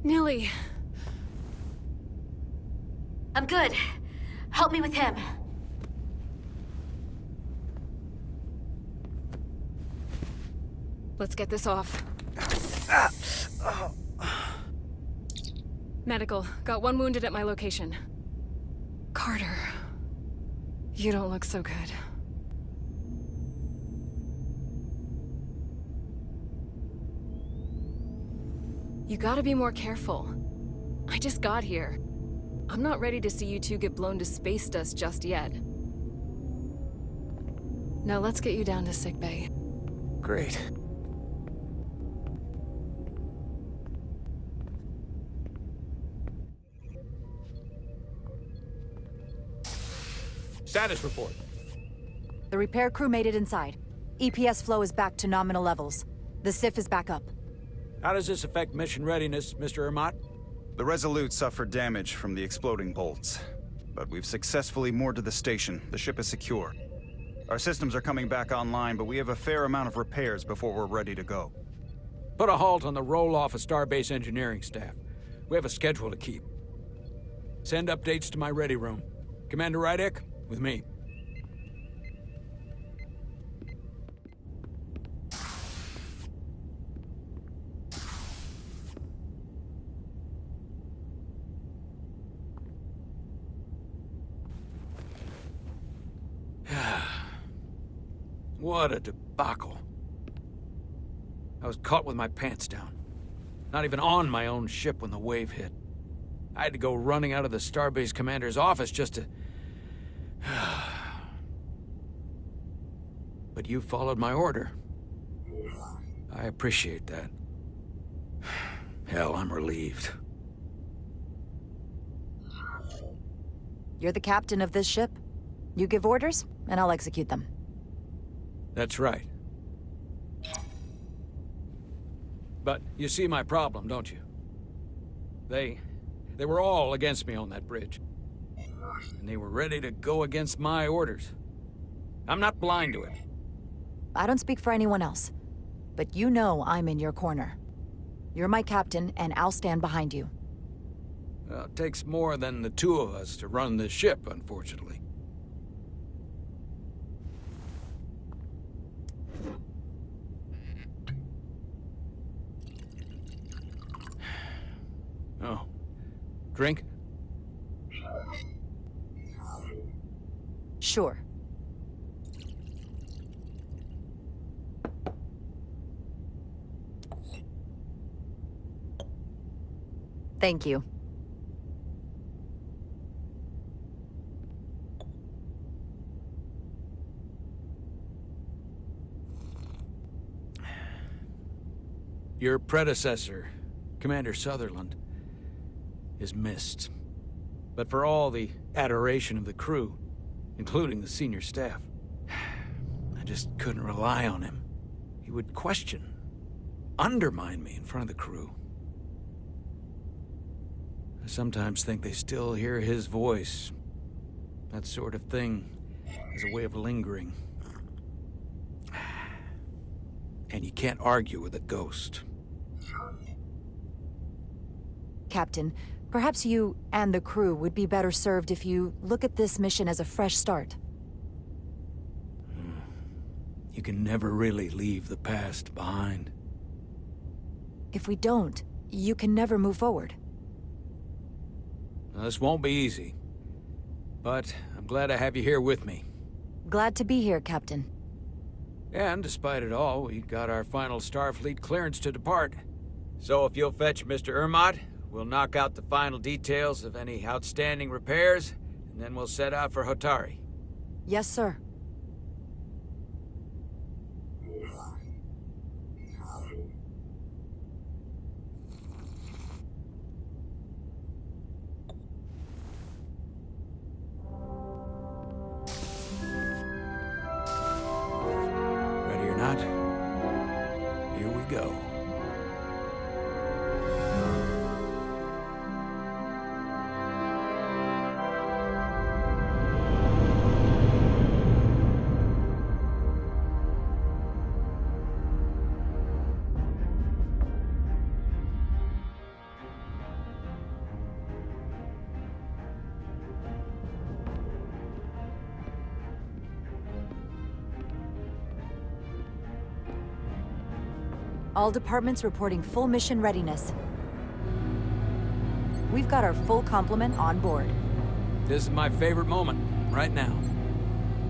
Nilly. I'm good. Help me with him. Let's get this off. Medical. Got one wounded at my location. Carter. You don't look so good. You gotta be more careful. I just got here. I'm not ready to see you two get blown to space dust just yet. Now let's get you down to sickbay. Great. Status report. The repair crew made it inside. EPS flow is back to nominal levels. The SIF is back up. How does this affect mission readiness, Mr. Ermott? The Resolute suffered damage from the exploding bolts, but we've successfully moored to the station. The ship is secure. Our systems are coming back online, but we have a fair amount of repairs before we're ready to go. Put a halt on the roll-off of Starbase engineering staff. We have a schedule to keep. Send updates to my ready room. Commander Rydek, with me. What a debacle. I was caught with my pants down. Not even on my own ship when the wave hit. I had to go running out of the Starbase commander's office just to... But you followed my order. I appreciate that. Hell, I'm relieved. You're the captain of this ship. You give orders, and I'll execute them. That's right. But you see my problem, don't you? They were all against me on that bridge. And they were ready to go against my orders. I'm not blind to it. I don't speak for anyone else. But you know I'm in your corner. You're my captain, and I'll stand behind you. Well, it takes more than the two of us to run this ship, unfortunately. Oh. Drink? Sure. Thank you. Your predecessor, Commander Sutherland, is missed. But for all the adoration of the crew, including the senior staff, I just couldn't rely on him. He would question, undermine me in front of the crew. I sometimes think they still hear his voice That sort of thing has a way of lingering. And you can't argue with a ghost. Captain, perhaps you and the crew would be better served if you look at this mission as a fresh start. You can never really leave the past behind. If we don't, you can never move forward. Now, this won't be easy, but I'm glad I have you here with me. Glad to be here, Captain. And despite it all, we got our final Starfleet clearance to depart. So if you'll fetch Mr. Ermot, we'll knock out the final details of any outstanding repairs, and then we'll set out for Hotari. Yes, sir. Ready or not, here we go. All departments reporting full mission readiness. We've got our full complement on board. This is my favorite moment, right now.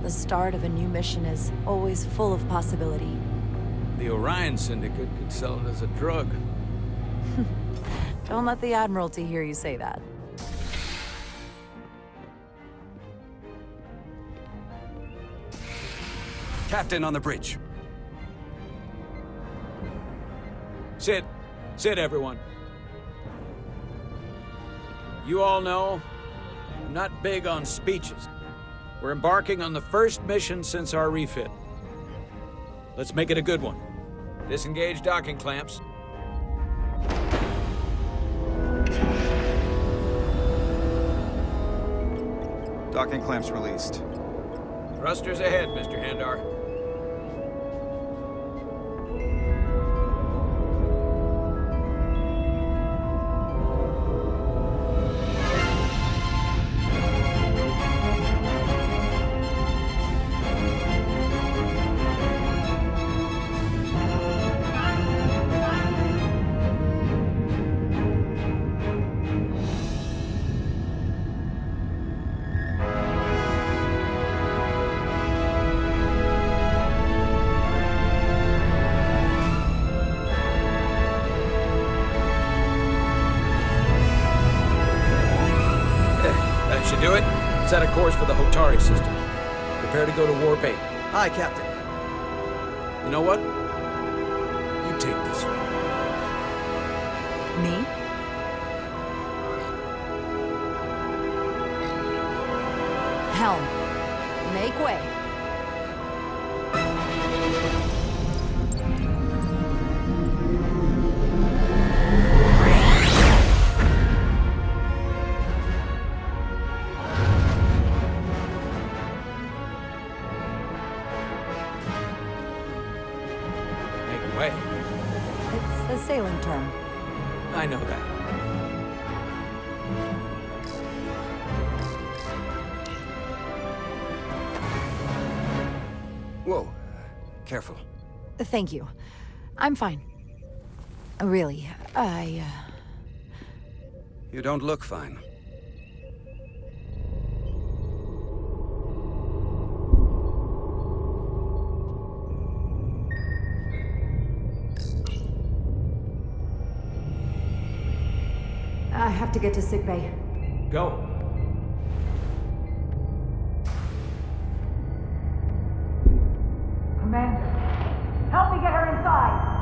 The start of a new mission is always full of possibility. The Orion Syndicate could sell it as a drug. Don't let the Admiralty hear you say that. Captain on the bridge. Sit. Sit, everyone. You all know, I'm not big on speeches. We're embarking on the first mission since our refit. Let's make it a good one. Disengage docking clamps. Docking clamps released. Thrusters ahead, Mr. Handar. Should do it. Set a course for the Hotari system. Prepare to go to Warp 8. Aye, Captain. You know what? You take this one. Me? Helm. Make way. Way. It's a sailing term. I know that. Whoa. Careful. Thank you. I'm fine. Really, You don't look fine. I have to get to sickbay. Go. Commander, help me get her inside!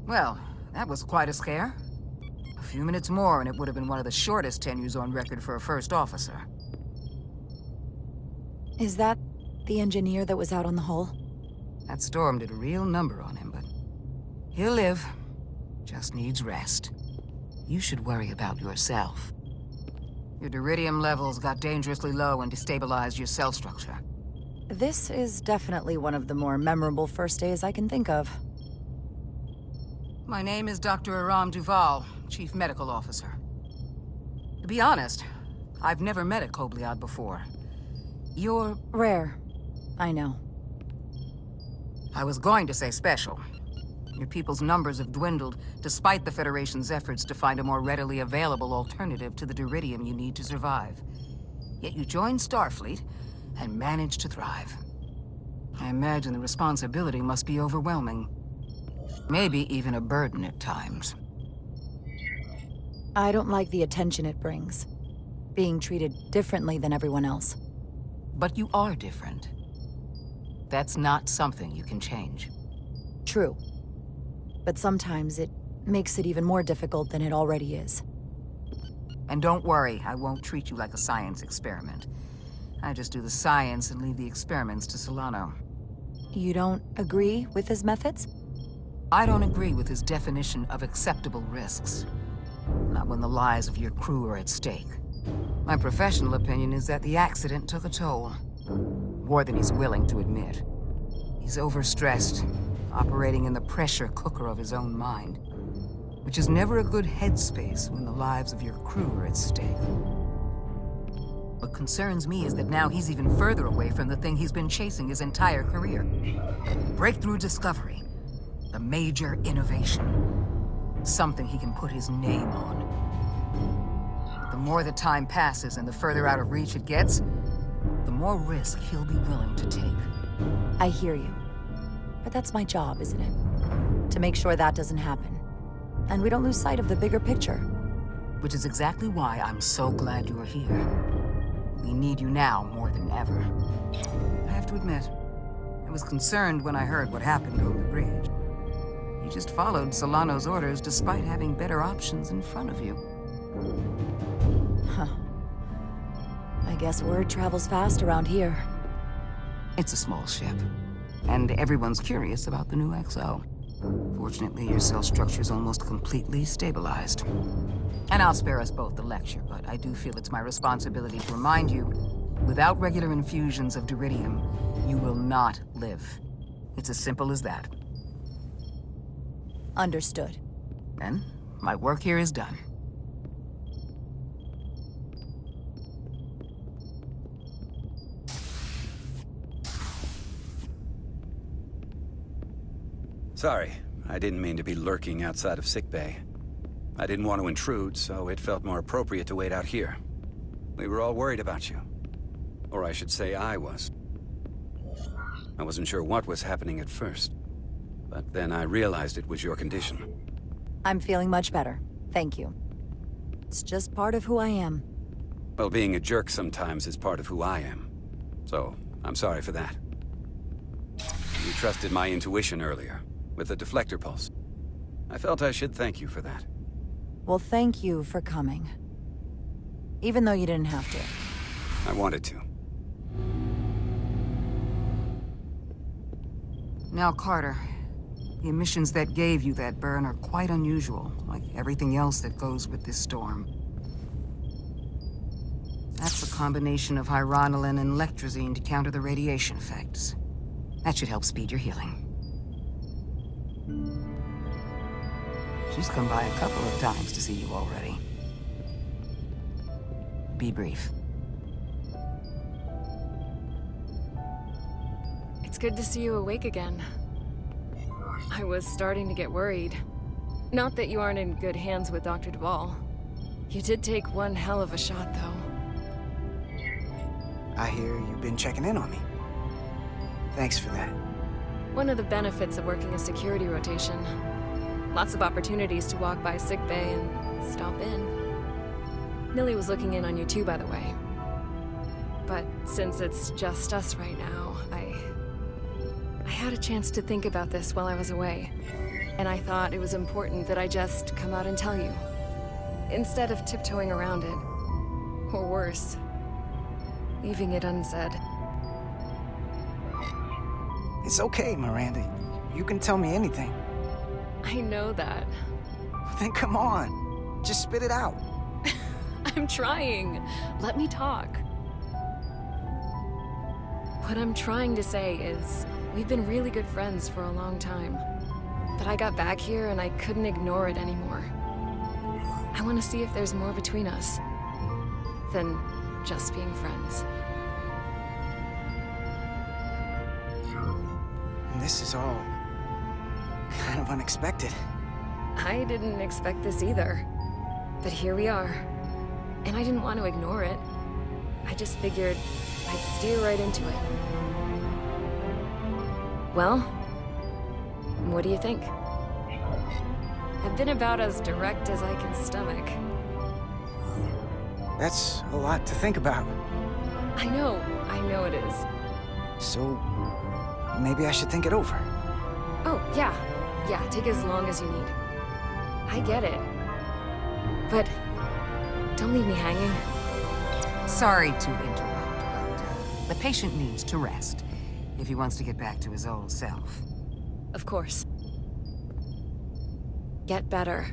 Well, That was quite a scare. A few minutes more and it would have been one of the shortest tenures on record for a first officer. Is that the engineer that was out on the hull? That storm did a real number on him, but he'll live. Just needs rest. You should worry about yourself. Your Diridium levels got dangerously low and destabilized your cell structure. This is definitely one of the more memorable first days I can think of. My name is Dr. Aram Duval, Chief Medical Officer. To be honest, I've never met a Kobliad before. You're... rare. I know. I was going to say special. Your people's numbers have dwindled, despite the Federation's efforts to find a more readily available alternative to the Diridium you need to survive. Yet you joined Starfleet, and managed to thrive. I imagine the responsibility must be overwhelming. Maybe even a burden at times. I don't like the attention it brings. Being treated differently than everyone else. But you are different. That's not something you can change. True. But sometimes it makes it even more difficult than it already is. And don't worry, I won't treat you like a science experiment. I just do the science and leave the experiments to Solano. You don't agree with his methods? I don't agree with his definition of acceptable risks. Not when the lives of your crew are at stake. My professional opinion is that the accident took a toll. More than he's willing to admit. He's overstressed, operating in the pressure cooker of his own mind. Which is never a good headspace when the lives of your crew are at stake. What concerns me is that now he's even further away from the thing he's been chasing his entire career. Breakthrough discovery. The major innovation. Something he can put his name on. The more the time passes and the further out of reach it gets, the more risk he'll be willing to take. I hear you. But that's my job, isn't it? To make sure that doesn't happen. And we don't lose sight of the bigger picture. Which is exactly why I'm so glad you're here. We need you now more than ever. I have to admit, I was concerned when I heard what happened over the bridge. You just followed Solano's orders despite having better options in front of you. Huh. I guess word travels fast around here. It's a small ship, and everyone's curious about the new XO. Fortunately, your cell structure's almost completely stabilized. And I'll spare us both the lecture, but I do feel it's my responsibility to remind you, without regular infusions of Diridium, you will not live. It's as simple as that. Understood. Then, my work here is done. Sorry, I didn't mean to be lurking outside of sickbay. I didn't want to intrude, so it felt more appropriate to wait out here. We were all worried about you. Or I should say I was. I wasn't sure what was happening at first. But then I realized it was your condition. I'm feeling much better. Thank you. It's just part of who I am. Well, being a jerk sometimes is part of who I am. So, I'm sorry for that. You trusted my intuition earlier, with the deflector pulse. I felt I should thank you for that. Well, thank you for coming. Even though you didn't have to. I wanted to. Now, Carter, the emissions that gave you that burn are quite unusual, like everything else that goes with this storm. That's a combination of hyronolin and lectrazine to counter the radiation effects. That should help speed your healing. She's come by a couple of times to see you already. Be brief. It's good to see you awake again. I was starting to get worried. Not that you aren't in good hands with Dr. Duval. You did take one hell of a shot, though. I hear you've been checking in on me. Thanks for that. One of the benefits of working a security rotation. Lots of opportunities to walk by sickbay and stop in. Millie was looking in on you too, by the way. But since it's just us right now, I had a chance to think about this while I was away. And I thought it was important that I just come out and tell you, instead of tiptoeing around it. Or worse, leaving it unsaid. It's okay, Miranda. You can tell me anything. I know that. Then come on. Just spit it out. I'm trying. Let me talk. What I'm trying to say is, we've been really good friends for a long time. But I got back here and I couldn't ignore it anymore. I want to see if there's more between us than just being friends. This is all kind of unexpected. I didn't expect this either. But here we are. And I didn't want to ignore it. I just figured I'd steer right into it. Well, what do you think? I've been about as direct as I can stomach. That's a lot to think about. I know it is. So, maybe I should think it over. Oh, yeah, take as long as you need. I get it. But don't leave me hanging. Sorry to interrupt, but the patient needs to rest if he wants to get back to his old self. Of course. Get better.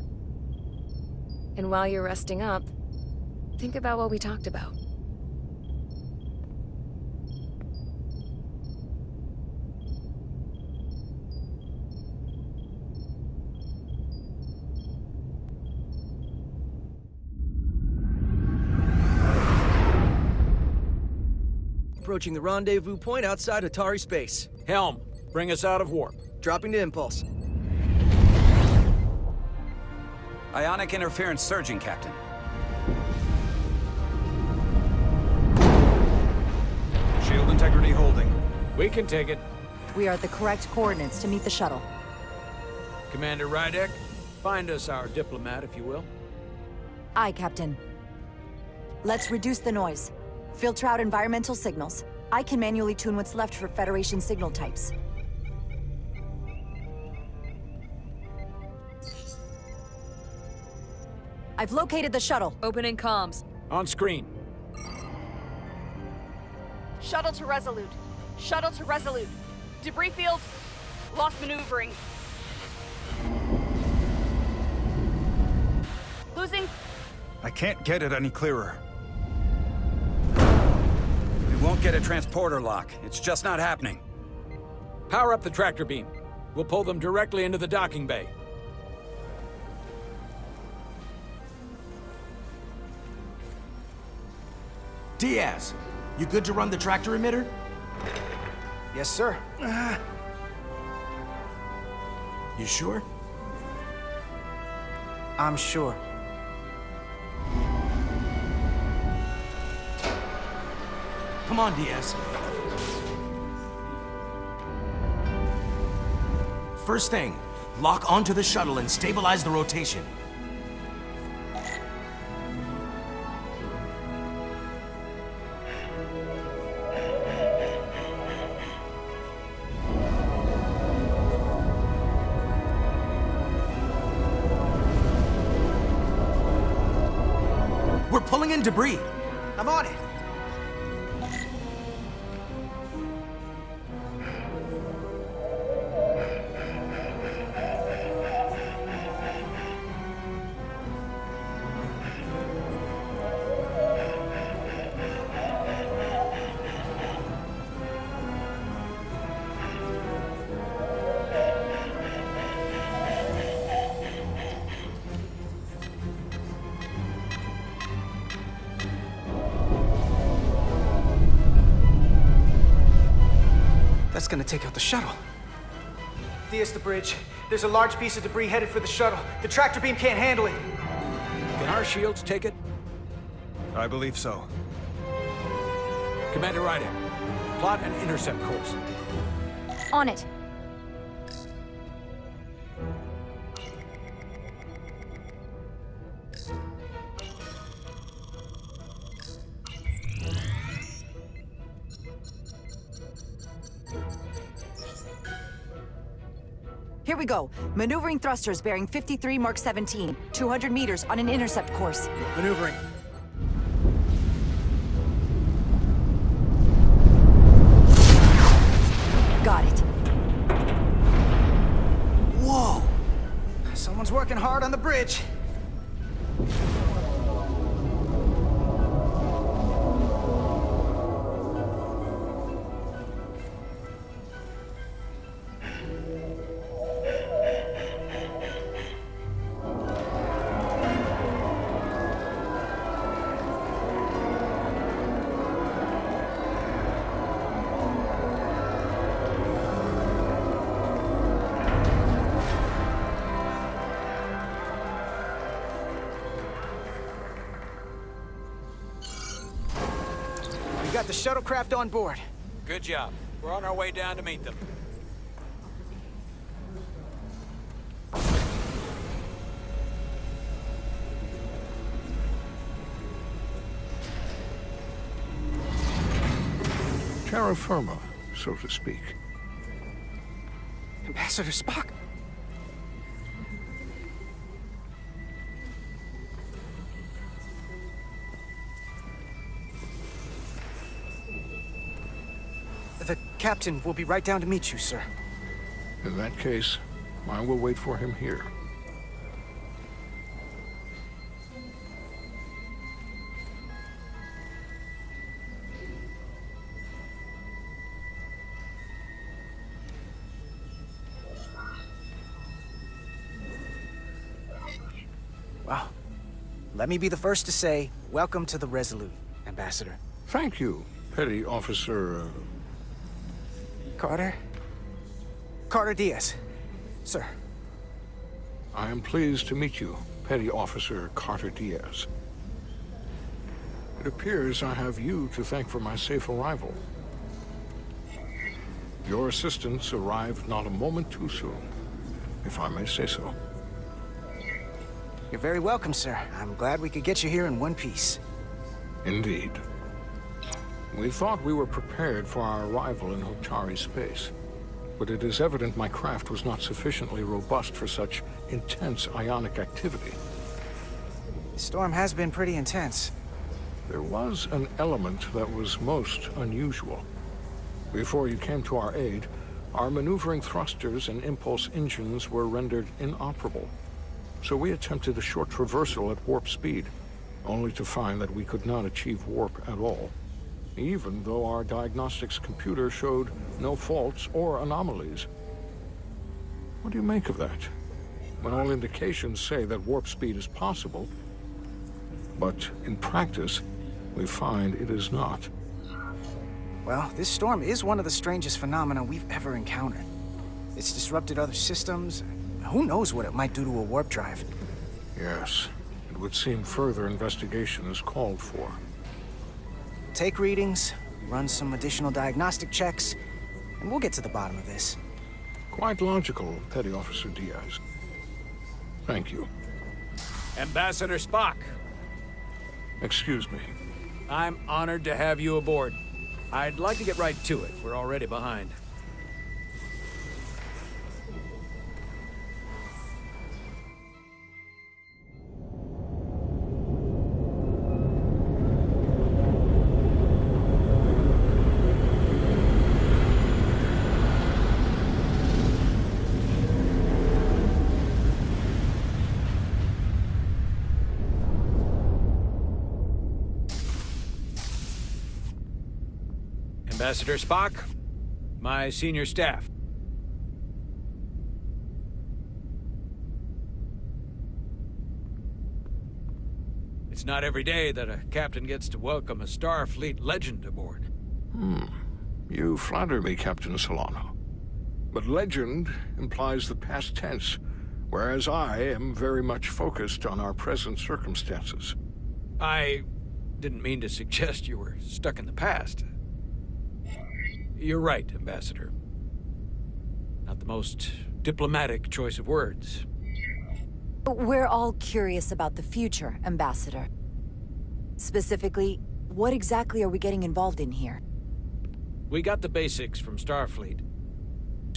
And while you're resting up, think about what we talked about. Approaching the rendezvous point outside Atari space. Helm, bring us out of warp. Dropping to impulse. Ionic interference surging, Captain. Shield integrity holding. We can take it. We are at the correct coordinates to meet the shuttle. Commander Rydek, find us our diplomat, if you will. Aye, Captain. Let's reduce the noise. Filter out environmental signals. I can manually tune what's left for Federation signal types. I've located the shuttle. Opening comms. On screen. Shuttle to Resolute. Shuttle to Resolute. Debris field. Lost maneuvering. Losing. I can't get it any clearer. We won't get a transporter lock. It's just not happening. Power up the tractor beam. We'll pull them directly into the docking bay. Diaz, you good to run the tractor emitter? Yes, sir. You sure? I'm sure. Come on, Diaz. First thing, lock onto the shuttle and stabilize the rotation. We're pulling in debris. I'm on it. That's gonna take out the shuttle. Diaz, the bridge. There's a large piece of debris headed for the shuttle. The tractor beam can't handle it. Can our shields take it? I believe so. Commander Rydek, plot an intercept course. On it. Here we go. Maneuvering thrusters bearing 53 Mark 17. 200 meters on an intercept course. Maneuvering. Got it. Whoa! Someone's working hard on the bridge. We got the shuttlecraft on board. Good job. We're on our way down to meet them. Terra firma, so to speak. Ambassador Spock. The captain will be right down to meet you, sir. In that case, I will wait for him here. Well, let me be the first to say, welcome to the Resolute, Ambassador. Thank you, Petty Officer... Carter? Carter Diaz. Sir. I am pleased to meet you, Petty Officer Carter Diaz. It appears I have you to thank for my safe arrival. Your assistance arrived not a moment too soon, if I may say so. You're very welcome, sir. I'm glad we could get you here in one piece. Indeed. We thought we were prepared for our arrival in Hotari space, but it is evident my craft was not sufficiently robust for such intense ionic activity. The storm has been pretty intense. There was an element that was most unusual. Before you came to our aid, our maneuvering thrusters and impulse engines were rendered inoperable. So we attempted a short traversal at warp speed, only to find that we could not achieve warp at all, even though our diagnostics computer showed no faults or anomalies. What do you make of that? When all indications say that warp speed is possible, but in practice, we find it is not. Well, this storm is one of the strangest phenomena we've ever encountered. It's disrupted other systems. Who knows what it might do to a warp drive? Yes, it would seem further investigation is called for. Take readings, run some additional diagnostic checks, and we'll get to the bottom of this. Quite logical, Petty Officer Diaz. Thank you. Ambassador Spock. Excuse me. I'm honored to have you aboard. I'd like to get right to it. We're already behind. Ambassador Spock, my senior staff. It's not every day that a captain gets to welcome a Starfleet legend aboard. You flatter me, Captain Solano. But legend implies the past tense, whereas I am very much focused on our present circumstances. I didn't mean to suggest you were stuck in the past. You're right, Ambassador. Not the most diplomatic choice of words. We're all curious about the future, Ambassador. Specifically, what exactly are we getting involved in here? We got the basics from Starfleet.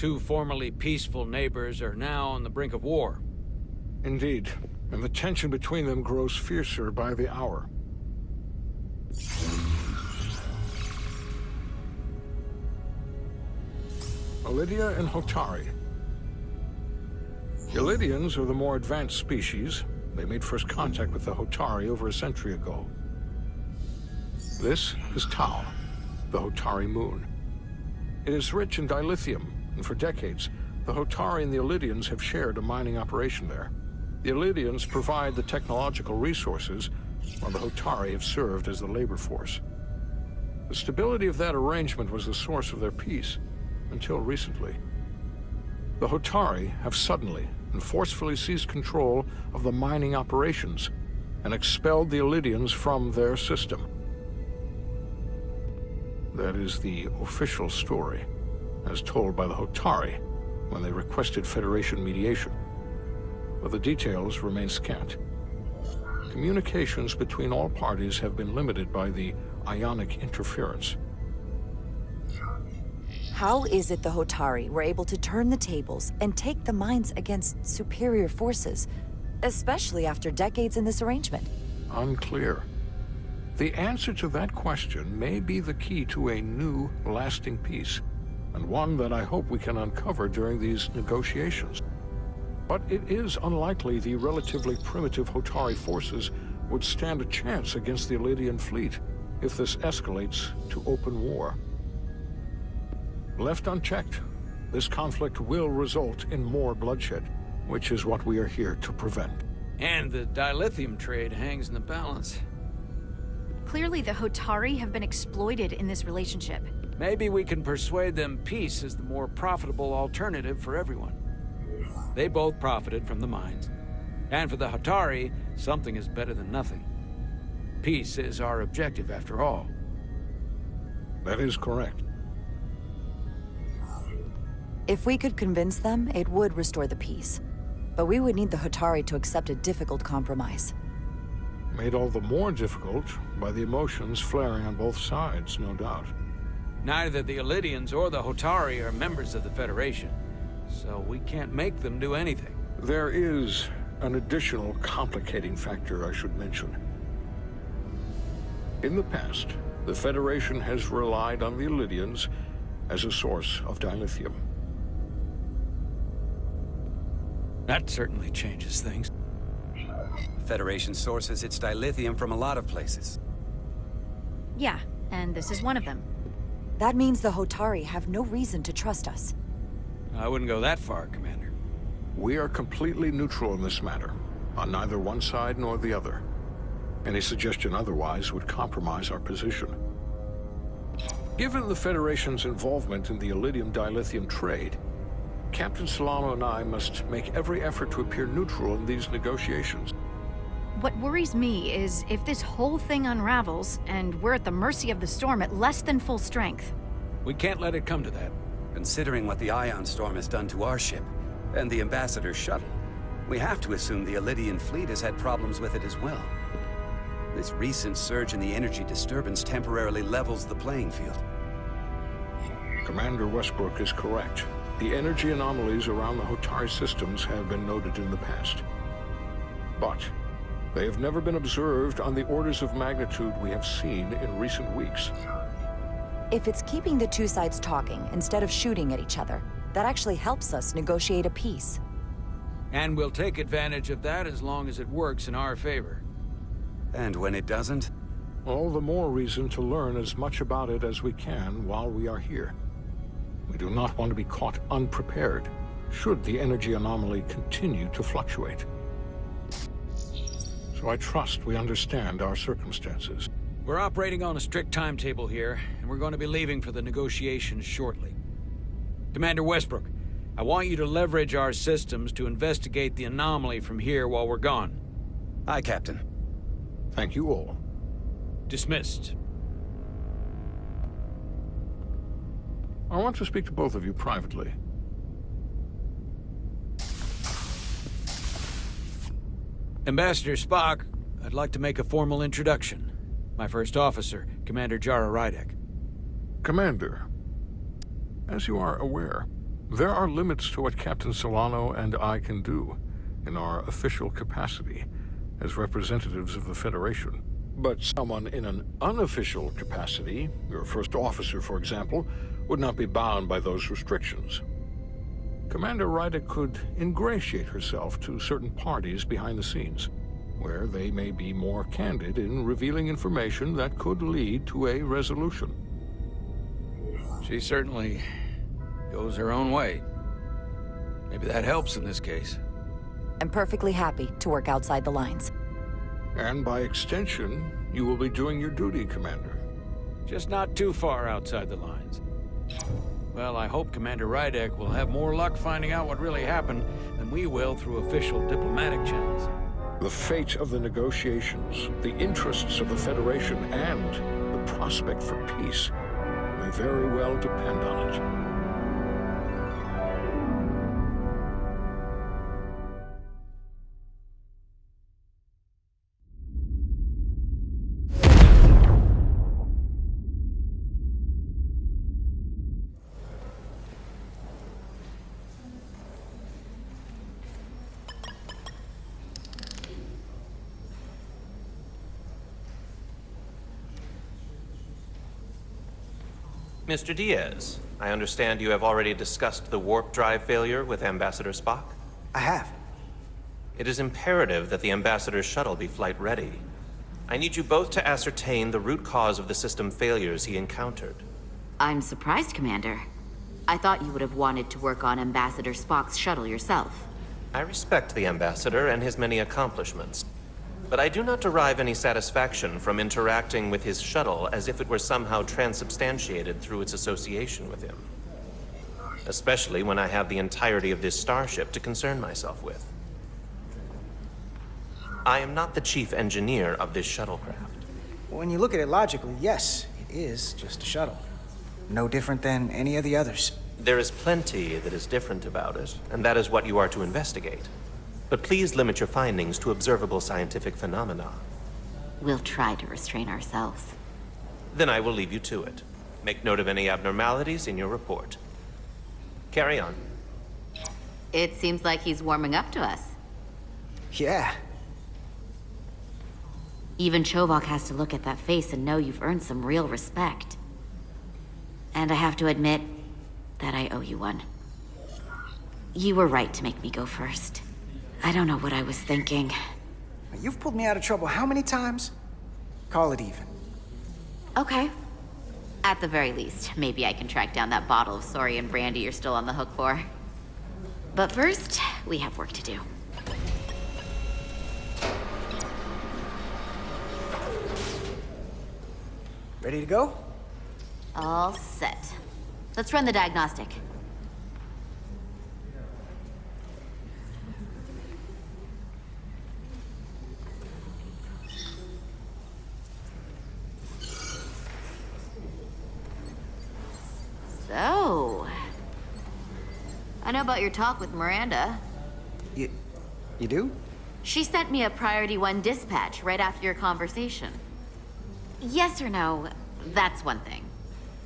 Two formerly peaceful neighbors are now on the brink of war. Indeed, and the tension between them grows fiercer by the hour. Ilidia and Hotari. Ilidians are the more advanced species. They made first contact with the Hotari over a century ago. This is Tau, the Hotari moon. It is rich in dilithium, and for decades, the Hotari and the Ilidians have shared a mining operation there. The Ilidians provide the technological resources, while the Hotari have served as the labor force. The stability of that arrangement was the source of their peace, until recently. The Hotari have suddenly and forcefully seized control of the mining operations and expelled the Ilidians from their system. That is the official story, as told by the Hotari when they requested Federation mediation. But the details remain scant. Communications between all parties have been limited by the ionic interference. How is it the Hotari were able to turn the tables and take the mines against superior forces, especially after decades in this arrangement? Unclear. The answer to that question may be the key to a new, lasting peace, and one that I hope we can uncover during these negotiations. But it is unlikely the relatively primitive Hotari forces would stand a chance against the Ilidian fleet if this escalates to open war. Left unchecked, this conflict will result in more bloodshed, which is what we are here to prevent. And the dilithium trade hangs in the balance. Clearly, the Hotari have been exploited in this relationship. Maybe we can persuade them peace is the more profitable alternative for everyone. They both profited from the mines. And for the Hotari, something is better than nothing. Peace is our objective, after all. That is correct. If we could convince them, it would restore the peace. But we would need the Hotari to accept a difficult compromise. Made all the more difficult by the emotions flaring on both sides, no doubt. Neither the Ilidians or the Hotari are members of the Federation, so we can't make them do anything. There is an additional complicating factor I should mention. In the past, the Federation has relied on the Ilidians as a source of dilithium. That certainly changes things. Federation sources its dilithium from a lot of places. Yeah, and this is one of them. That means the Hotari have no reason to trust us. I wouldn't go that far, Commander. We are completely neutral in this matter, on neither one side nor the other. Any suggestion otherwise would compromise our position. Given the Federation's involvement in the Ilidium dilithium trade, Captain Solano and I must make every effort to appear neutral in these negotiations. What worries me is if this whole thing unravels, and we're at the mercy of the storm at less than full strength. We can't let it come to that. Considering what the Ion Storm has done to our ship, and the Ambassador's shuttle, we have to assume the Ilidian fleet has had problems with it as well. This recent surge in the energy disturbance temporarily levels the playing field. Commander Westbrook is correct. The energy anomalies around the Hotari systems have been noted in the past. But they have never been observed on the orders of magnitude we have seen in recent weeks. If it's keeping the two sides talking instead of shooting at each other, that actually helps us negotiate a peace. And we'll take advantage of that as long as it works in our favor. And when it doesn't? All the more reason to learn as much about it as we can while we are here. We do not want to be caught unprepared, should the energy anomaly continue to fluctuate. So I trust we understand our circumstances. We're operating on a strict timetable here, and we're going to be leaving for the negotiations shortly. Commander Westbrook, I want you to leverage our systems to investigate the anomaly from here while we're gone. Aye, Captain. Thank you all. Dismissed. I want to speak to both of you privately. Ambassador Spock, I'd like to make a formal introduction. My first officer, Commander Jara Rydek. Commander, as you are aware, There are limits to what Captain Solano and I can do in our official capacity as representatives of the Federation. But someone in an unofficial capacity, your first officer, for example, would not be bound by those restrictions. Commander Ryder could ingratiate herself to certain parties behind the scenes, where they may be more candid in revealing information that could lead to a resolution. She certainly goes her own way. Maybe that helps in this case. I'm perfectly happy to work outside the lines. And by extension, you will be doing your duty, Commander. Just not too far outside the lines. Well, I hope Commander Rydek will have more luck finding out what really happened than we will through official diplomatic channels. The fate of the negotiations, the interests of the Federation, and the prospect for peace may very well depend on it. Mr. Diaz, I understand you have already discussed the warp drive failure with Ambassador Spock? I have. It is imperative that the Ambassador's shuttle be flight ready. I need you both to ascertain the root cause of the system failures he encountered. I'm surprised, Commander. I thought you would have wanted to work on Ambassador Spock's shuttle yourself. I respect the Ambassador and his many accomplishments, but I do not derive any satisfaction from interacting with his shuttle as if it were somehow transubstantiated through its association with him. Especially when I have the entirety of this starship to concern myself with. I am not the chief engineer of this shuttlecraft. When you look at it logically, yes, it is just a shuttle. No different than any of the others. There is plenty that is different about it, and that is what you are to investigate. But please limit your findings to observable scientific phenomena. We'll try to restrain ourselves. Then I will leave you to it. Make note of any abnormalities in your report. Carry on. It seems like he's warming up to us. Yeah. Even Chovok has to look at that face and know you've earned some real respect. And I have to admit that I owe you one. You were right to make me go first. I don't know what I was thinking. You've pulled me out of trouble how many times? Call it even. Okay. At the very least, maybe I can track down that bottle of Saurian brandy you're still on the hook for. But first, we have work to do. Ready to go? All set. Let's run the diagnostic. So, I know about your talk with Miranda. You do? She sent me a Priority 1 dispatch right after your conversation. Yes or no, that's one thing.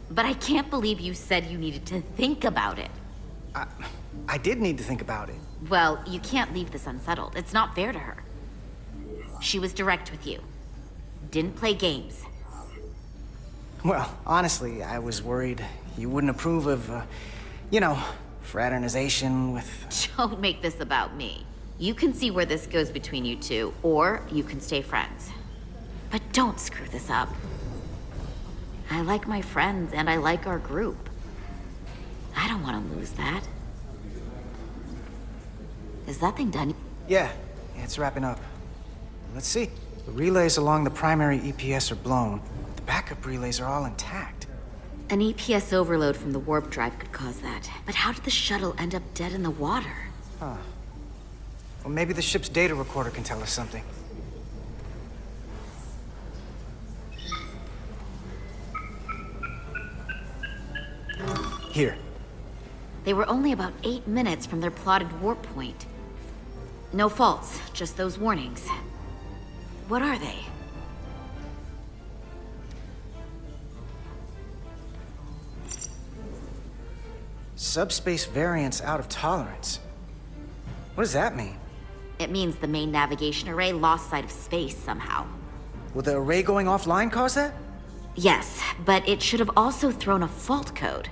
But I can't believe you said you needed to think about it. I did need to think about it. Well, you can't leave this unsettled. It's not fair to her. She was direct with you. Didn't play games. Well, honestly, I was worried you wouldn't approve of, fraternization with... Don't make this about me. You can see where this goes between you two, or you can stay friends. But don't screw this up. I like my friends, and I like our group. I don't want to lose that. Is that thing done? Yeah, it's wrapping up. Let's see. The relays along the primary EPS are blown. The backup relays are all intact. An EPS overload from the warp drive could cause that. But how did the shuttle end up dead in the water? Huh. Well, maybe the ship's data recorder can tell us something. Here. They were only about 8 minutes from their plotted warp point. No faults, just those warnings. What are they? Subspace variance out of tolerance. What does that mean? It means the main navigation array lost sight of space somehow. Will the array going offline cause that? Yes, but it should have also thrown a fault code.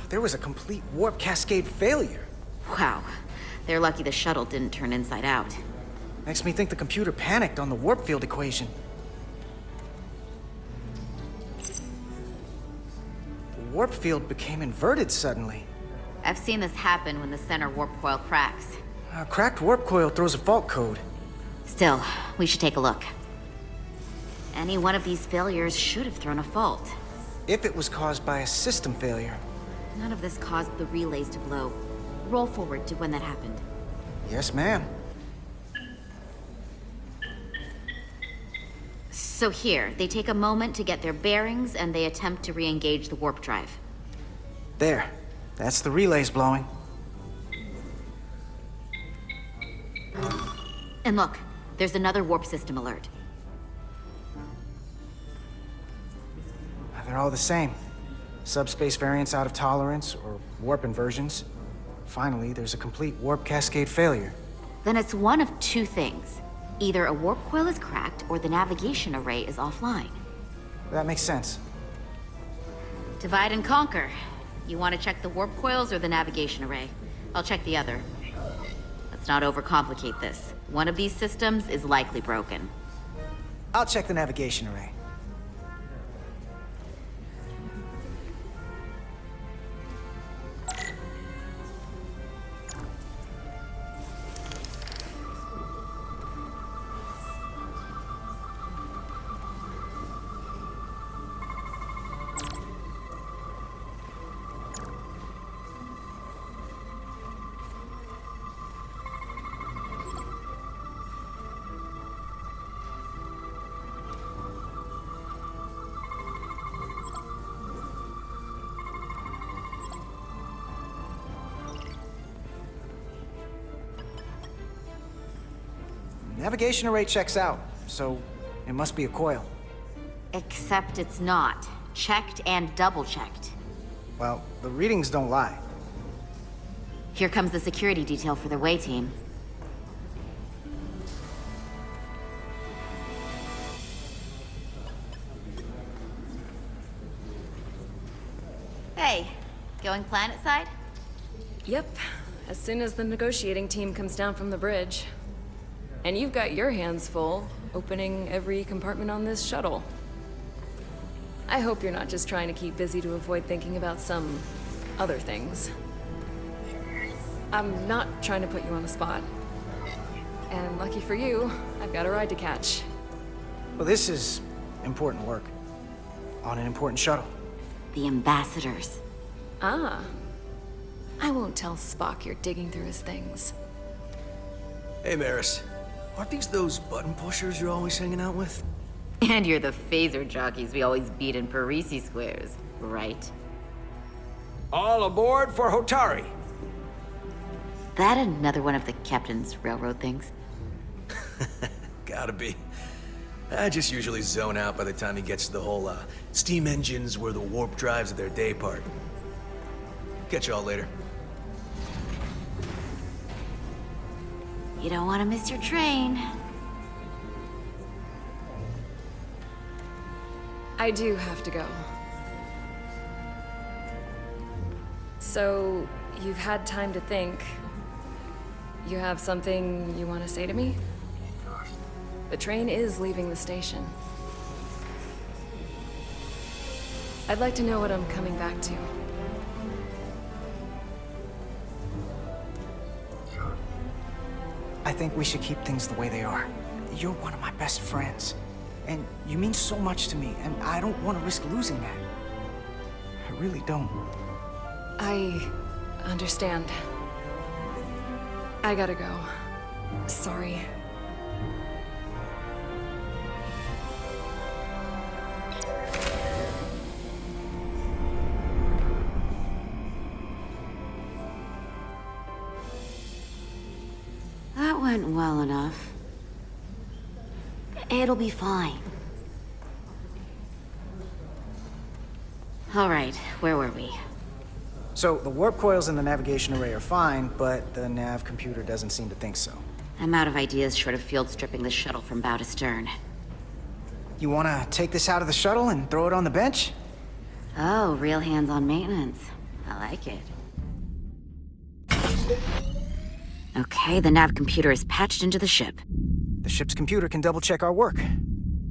There was a complete warp cascade failure. Wow. They're lucky the shuttle didn't turn inside out. Makes me think the computer panicked on the warp field equation. The warp field became inverted suddenly. I've seen this happen when the center warp coil cracks. A cracked warp coil throws a fault code. Still, we should take a look. Any one of these failures should have thrown a fault. If it was caused by a system failure. None of this caused the relays to blow. Roll forward to when that happened. Yes, ma'am. So here, they take a moment to get their bearings and they attempt to re-engage the warp drive. There. That's the relays blowing. And look, there's another warp system alert. They're all the same. Subspace variance out of tolerance, or warp inversions. Finally, there's a complete warp cascade failure. Then it's one of two things. Either a warp coil is cracked, or the navigation array is offline. That makes sense. Divide and conquer. You want to check the warp coils or the navigation array? I'll check the other. Let's not overcomplicate this. One of these systems is likely broken. I'll check the navigation array. Navigation array checks out, so it must be a coil. Except it's not. Checked and double-checked. Well, the readings don't lie. Here comes the security detail for the way team. Hey, going planet side? Yep, as soon as the negotiating team comes down from the bridge. And you've got your hands full, opening every compartment on this shuttle. I hope you're not just trying to keep busy to avoid thinking about some other things. I'm not trying to put you on the spot. And lucky for you, I've got a ride to catch. Well, this is important work. On an important shuttle. The ambassadors. Ah. I won't tell Spock you're digging through his things. Hey, Maris. Aren't these those button pushers you're always hanging out with? And you're the phaser jockeys we always beat in Parisi squares, right? All aboard for Hotari. That another one of the captain's railroad things? Gotta be. I just usually zone out by the time he gets to the whole, steam engines were the warp drives of their day part. Catch y'all later. You don't want to miss your train. I do have to go. So, you've had time to think. You have something you want to say to me? The train is leaving the station. I'd like to know what I'm coming back to. I think we should keep things the way they are. You're one of my best friends. And you mean so much to me, and I don't want to risk losing that. I really don't. I understand. I gotta go. Sorry. That went well enough. It'll be fine. All right, where were we? So, the warp coils in the navigation array are fine, but the nav computer doesn't seem to think so. I'm out of ideas short of field stripping the shuttle from bow to stern. You wanna take this out of the shuttle and throw it on the bench? Oh, real hands-on maintenance. I like it. Okay, the nav computer is patched into the ship. The ship's computer can double-check our work.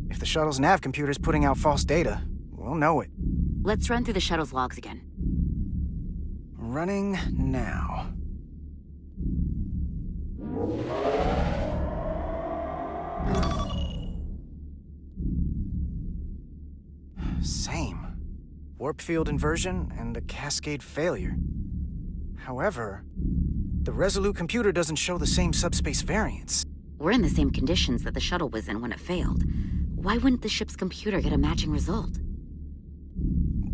If the shuttle's nav computer is putting out false data, we'll know it. Let's run through the shuttle's logs again. Running now. Same. Warp field inversion and a cascade failure. However, the Resolute computer doesn't show the same subspace variance. We're in the same conditions that the shuttle was in when it failed. Why wouldn't the ship's computer get a matching result?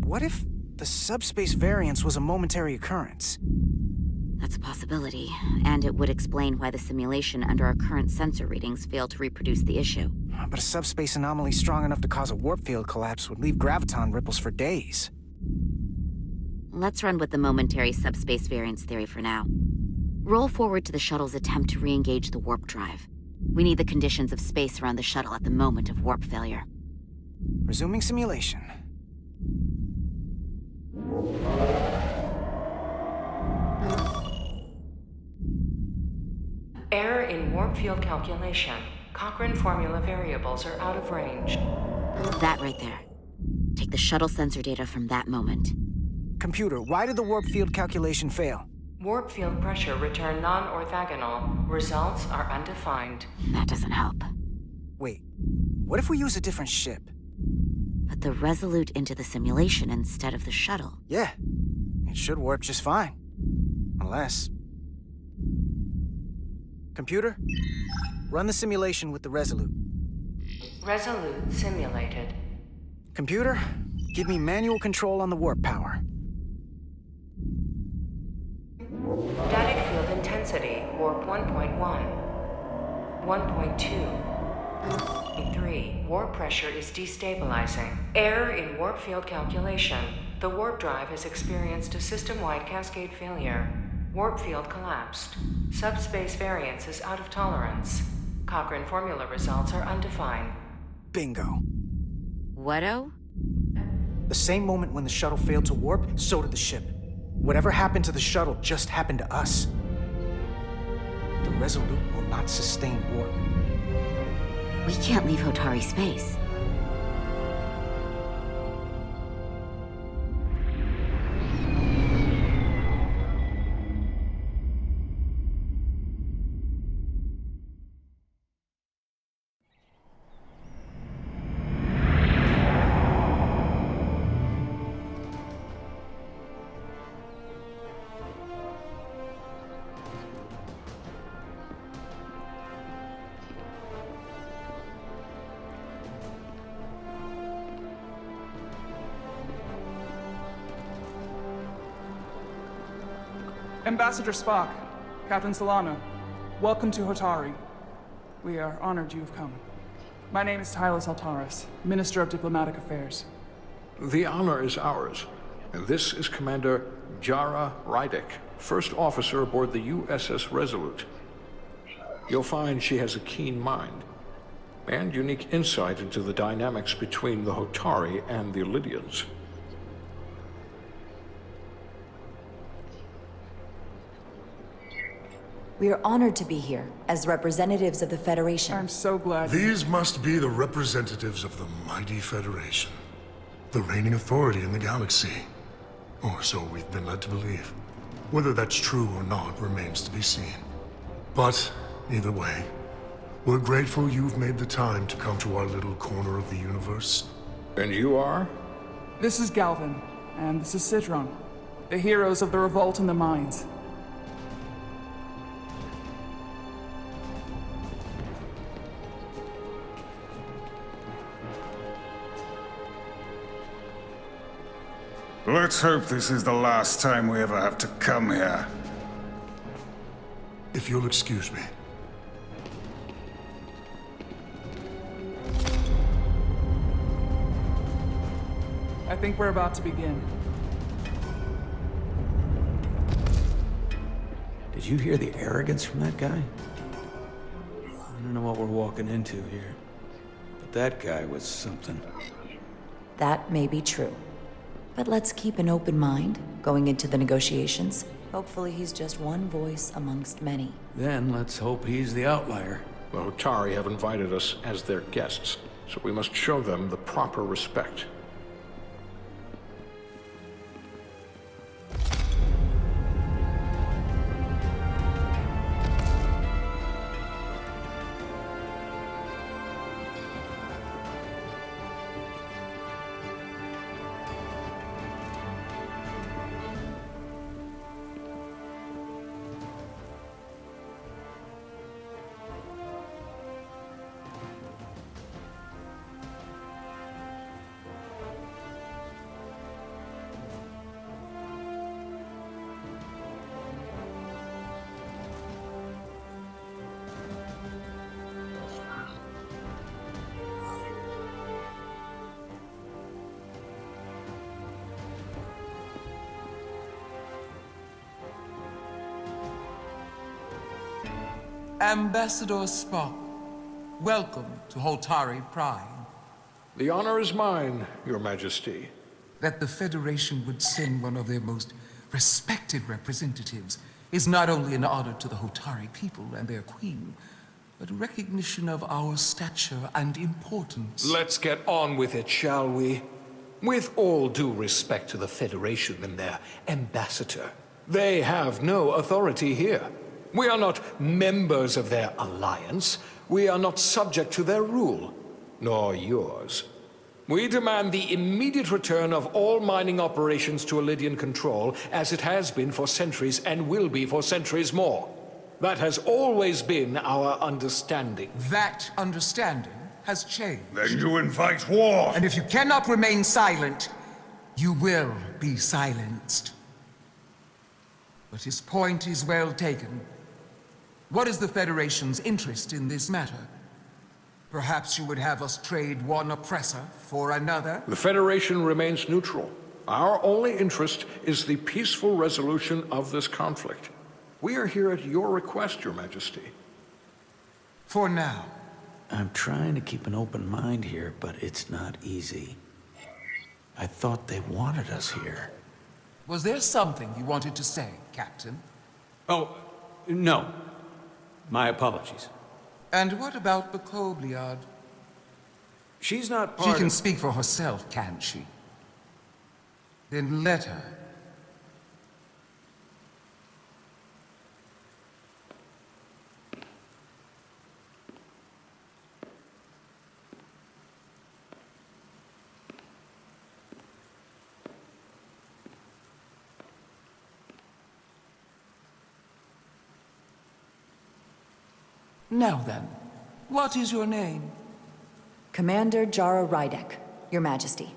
What if the subspace variance was a momentary occurrence? That's a possibility, and it would explain why the simulation under our current sensor readings failed to reproduce the issue. But a subspace anomaly strong enough to cause a warp field collapse would leave graviton ripples for days. Let's run with the momentary subspace variance theory for now. Roll forward to the shuttle's attempt to re-engage the warp drive. We need the conditions of space around the shuttle at the moment of warp failure. Resuming simulation. Error in warp field calculation. Cochrane formula variables are out of range. That right there. Take the shuttle sensor data from that moment. Computer, why did the warp field calculation fail? Warp field pressure returned non-orthogonal. Results are undefined. That doesn't help. Wait, what if we use a different ship? Put the Resolute into the simulation instead of the shuttle. Yeah, it should warp just fine. Unless... Computer, run the simulation with the Resolute. Resolute simulated. Computer, give me manual control on the warp power. Static field intensity, warp 1.1. 1.2. 3. Warp pressure is destabilizing. Error in warp field calculation. The warp drive has experienced a system-wide cascade failure. Warp field collapsed. Subspace variance is out of tolerance. Cochrane formula results are undefined. Bingo. What-o? The same moment when the shuttle failed to warp, so did the ship. Whatever happened to the shuttle just happened to us. The Resolute will not sustain warp. We can't leave Hotari space. Ambassador Spock, Captain Solana, welcome to Hotari. We are honored you have come. My name is Tylos Altaris, Minister of Diplomatic Affairs. The honor is ours. And this is Commander Jara Rydick, first officer aboard the USS Resolute. You'll find she has a keen mind and unique insight into the dynamics between the Hotari and the Lydians. We are honored to be here as representatives of the Federation. I'm so glad. These must be the representatives of the mighty Federation, the reigning authority in the galaxy. Or so we've been led to believe. Whether that's true or not remains to be seen. But, either way, we're grateful you've made the time to come to our little corner of the universe. And you are? This is Galvin, and this is Citron, the heroes of the revolt in the mines. Let's hope this is the last time we ever have to come here. If you'll excuse me. I think we're about to begin. Did you hear the arrogance from that guy? I don't know what we're walking into here, but that guy was something. That may be true. But let's keep an open mind going into the negotiations. Hopefully he's just one voice amongst many. Then let's hope he's the outlier. The Hotari have invited us as their guests, so we must show them the proper respect. Ambassador Spock, welcome to Hotari Prime. The honor is mine, Your Majesty. That the Federation would send one of their most respected representatives is not only an honor to the Hotari people and their queen, but a recognition of our stature and importance. Let's get on with it, shall we? With all due respect to the Federation and their ambassador, they have no authority here. We are not members of their alliance. We are not subject to their rule, nor yours. We demand the immediate return of all mining operations to Elydian control, as it has been for centuries and will be for centuries more. That has always been our understanding. That understanding has changed. Then you invite war! And if you cannot remain silent, you will be silenced. But his point is well taken. What is the Federation's interest in this matter? Perhaps you would have us trade one oppressor for another? The Federation remains neutral. Our only interest is the peaceful resolution of this conflict. We are here at your request, Your Majesty. For now. I'm trying to keep an open mind here, but it's not easy. I thought they wanted us here. Was there something you wanted to say, Captain? Oh, no. My apologies. And what about the Kobliad? She's not part She can speak for herself, can't she? Then let her. Now then, what is your name? Commander Jara Rydek, Your Majesty.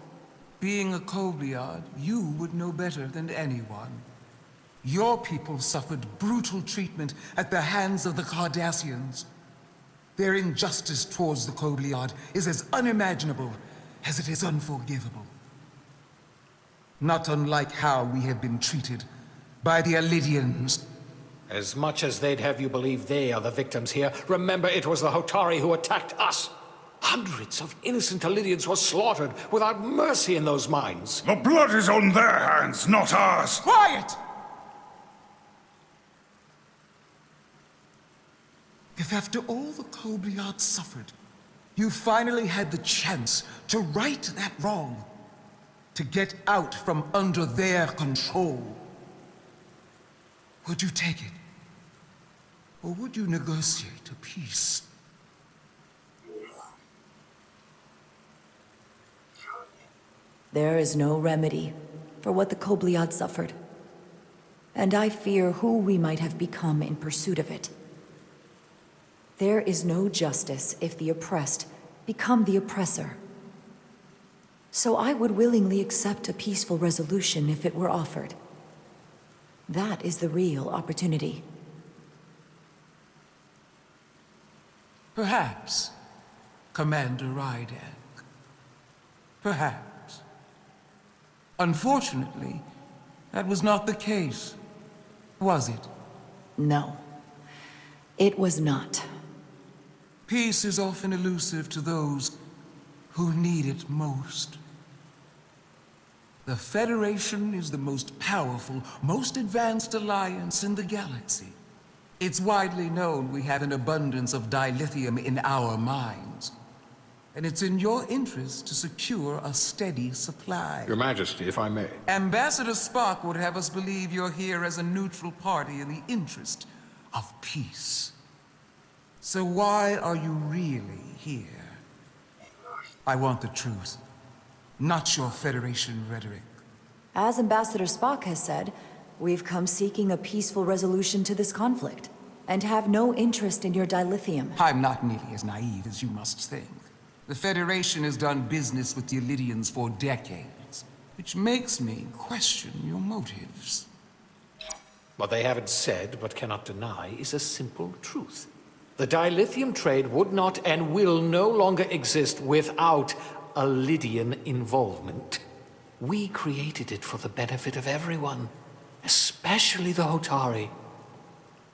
Being a Kobliad, you would know better than anyone. Your people suffered brutal treatment at the hands of the Cardassians. Their injustice towards the Kobliad is as unimaginable as it is unforgivable. Not unlike how we have been treated by the Elydians. As much as they'd have you believe they are the victims here, remember it was the Hotari who attacked us. Hundreds of innocent Elydians were slaughtered without mercy in those mines. The blood is on their hands, not ours! Quiet! If after all the Kobliad suffered, you finally had the chance to right that wrong, to get out from under their control, would you take it? Or would you negotiate a peace? There is no remedy for what the Kobliad suffered. And I fear who we might have become in pursuit of it. There is no justice if the oppressed become the oppressor. So I would willingly accept a peaceful resolution if it were offered. That is the real opportunity. Perhaps, Commander Rydek. Perhaps. Unfortunately, that was not the case, was it? No, it was not. Peace is often elusive to those who need it most. The Federation is the most powerful, most advanced alliance in the galaxy. It's widely known we have an abundance of dilithium in our mines. And it's in your interest to secure a steady supply. Your Majesty, if I may. Ambassador Spock would have us believe you're here as a neutral party in the interest of peace. So why are you really here? I want the truth, not your Federation rhetoric. As Ambassador Spock has said, we've come seeking a peaceful resolution to this conflict, and have no interest in your dilithium. I'm not nearly as naive as you must think. The Federation has done business with the Illyrians for decades, which makes me question your motives. What they haven't said, but cannot deny, is a simple truth. The dilithium trade would not and will no longer exist without Illyrian involvement. We created it for the benefit of everyone, especially the Hotari.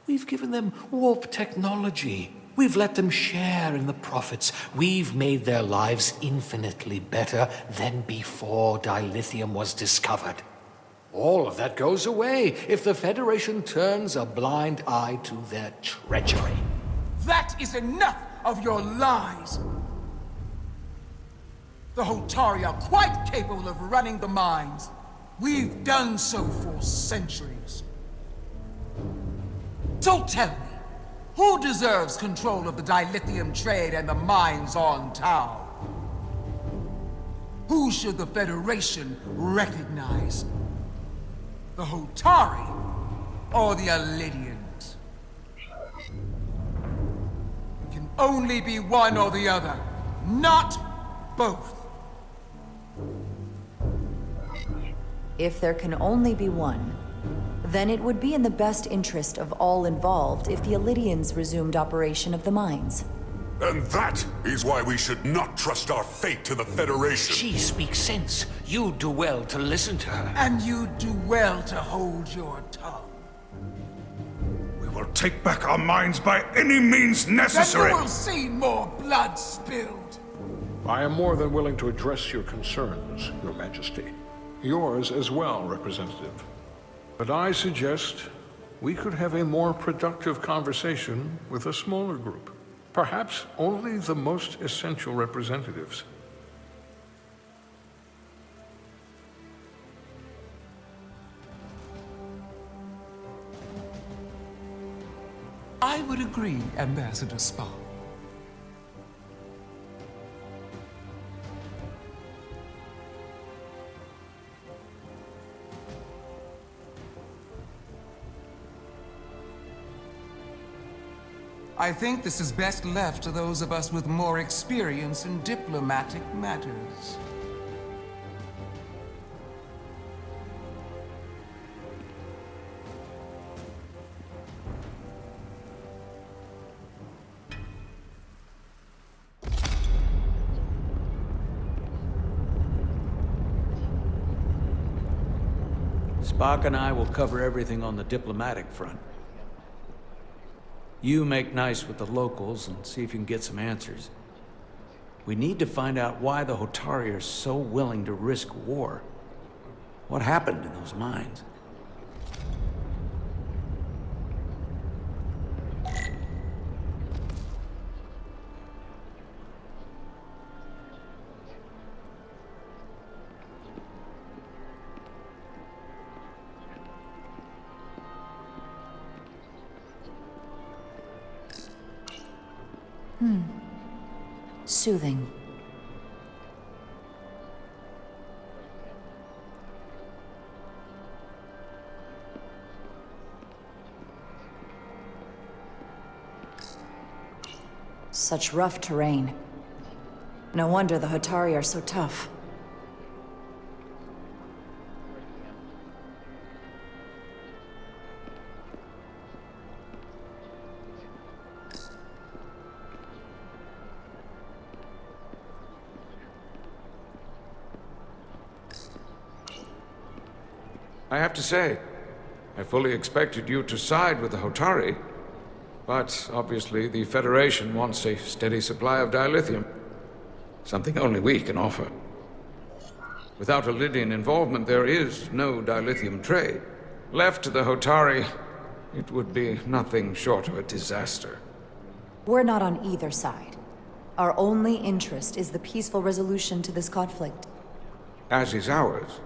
We've given them warp technology. We've let them share in the profits. We've made their lives infinitely better than before dilithium was discovered. All of that goes away if the Federation turns a blind eye to their treachery. That is enough of your lies! The Hotari are quite capable of running the mines. We've done so for centuries. So tell me, who deserves control of the dilithium trade and the mines on Tau? Who should the Federation recognize? The Hotari or the Illyrians? It can only be one or the other, not both. If there can only be one, then it would be in the best interest of all involved if the Illyrians resumed operation of the mines. And that is why we should not trust our fate to the Federation. She speaks sense. You do well to listen to her. And you do well to hold your tongue. We will take back our minds by any means necessary. Then you will see more blood spilled. I am more than willing to address your concerns, Your Majesty. Yours as well, Representative. But I suggest we could have a more productive conversation with a smaller group. Perhaps only the most essential representatives. I would agree, Ambassador Spock. I think this is best left to those of us with more experience in diplomatic matters. Spock and I will cover everything on the diplomatic front. You make nice with the locals and see if you can get some answers. We need to find out why the Hotari are so willing to risk war. What happened in those mines? Soothing. Such rough terrain. No wonder the Hotari are so tough. I have to say, I fully expected you to side with the Hotari, but obviously the Federation wants a steady supply of dilithium. Something only we can offer. Without Lydian involvement, there is no dilithium trade. Left to the Hotari, it would be nothing short of a disaster. We're not on either side. Our only interest is the peaceful resolution to this conflict. As is ours.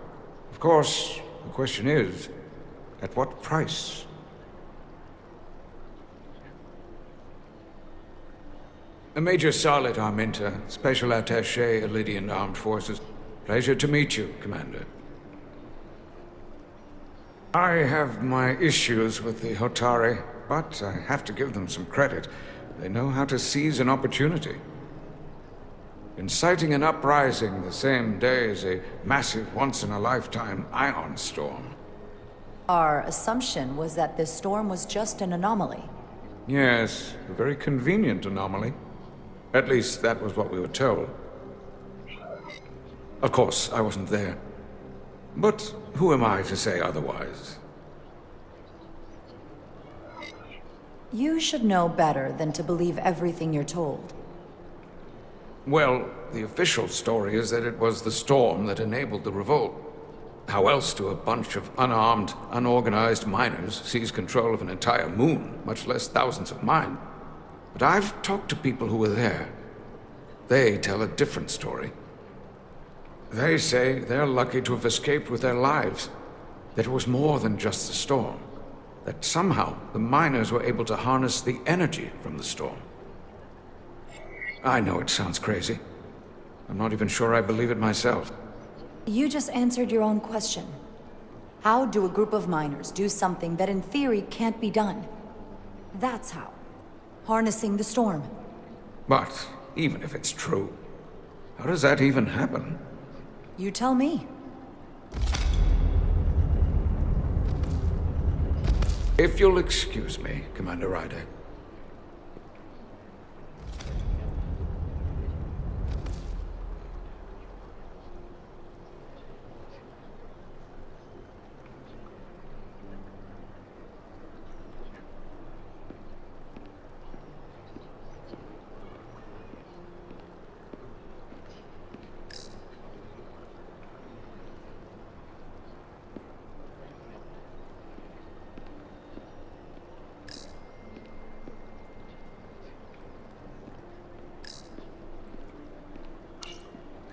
Of course, the question is, at what price? Major Salit Arminta, Special Attaché, Lydian Armed Forces. Pleasure to meet you, Commander. I have my issues with the Hotari, but I have to give them some credit. They know how to seize an opportunity. Inciting an uprising the same day as a massive, once-in-a-lifetime ion storm. Our assumption was that this storm was just an anomaly. Yes, a very convenient anomaly. At least, that was what we were told. Of course, I wasn't there. But who am I to say otherwise? You should know better than to believe everything you're told. Well, the official story is that it was the storm that enabled the revolt. How else do a bunch of unarmed, unorganized miners seize control of an entire moon, much less thousands of mine? But I've talked to people who were there. They tell a different story. They say they're lucky to have escaped with their lives. That it was more than just the storm. That somehow the miners were able to harness the energy from the storm. I know it sounds crazy. I'm not even sure I believe it myself. You just answered your own question. How do a group of miners do something that in theory can't be done? That's how. Harnessing the storm. But even if it's true, how does that even happen? You tell me. If you'll excuse me, Commander Ryder.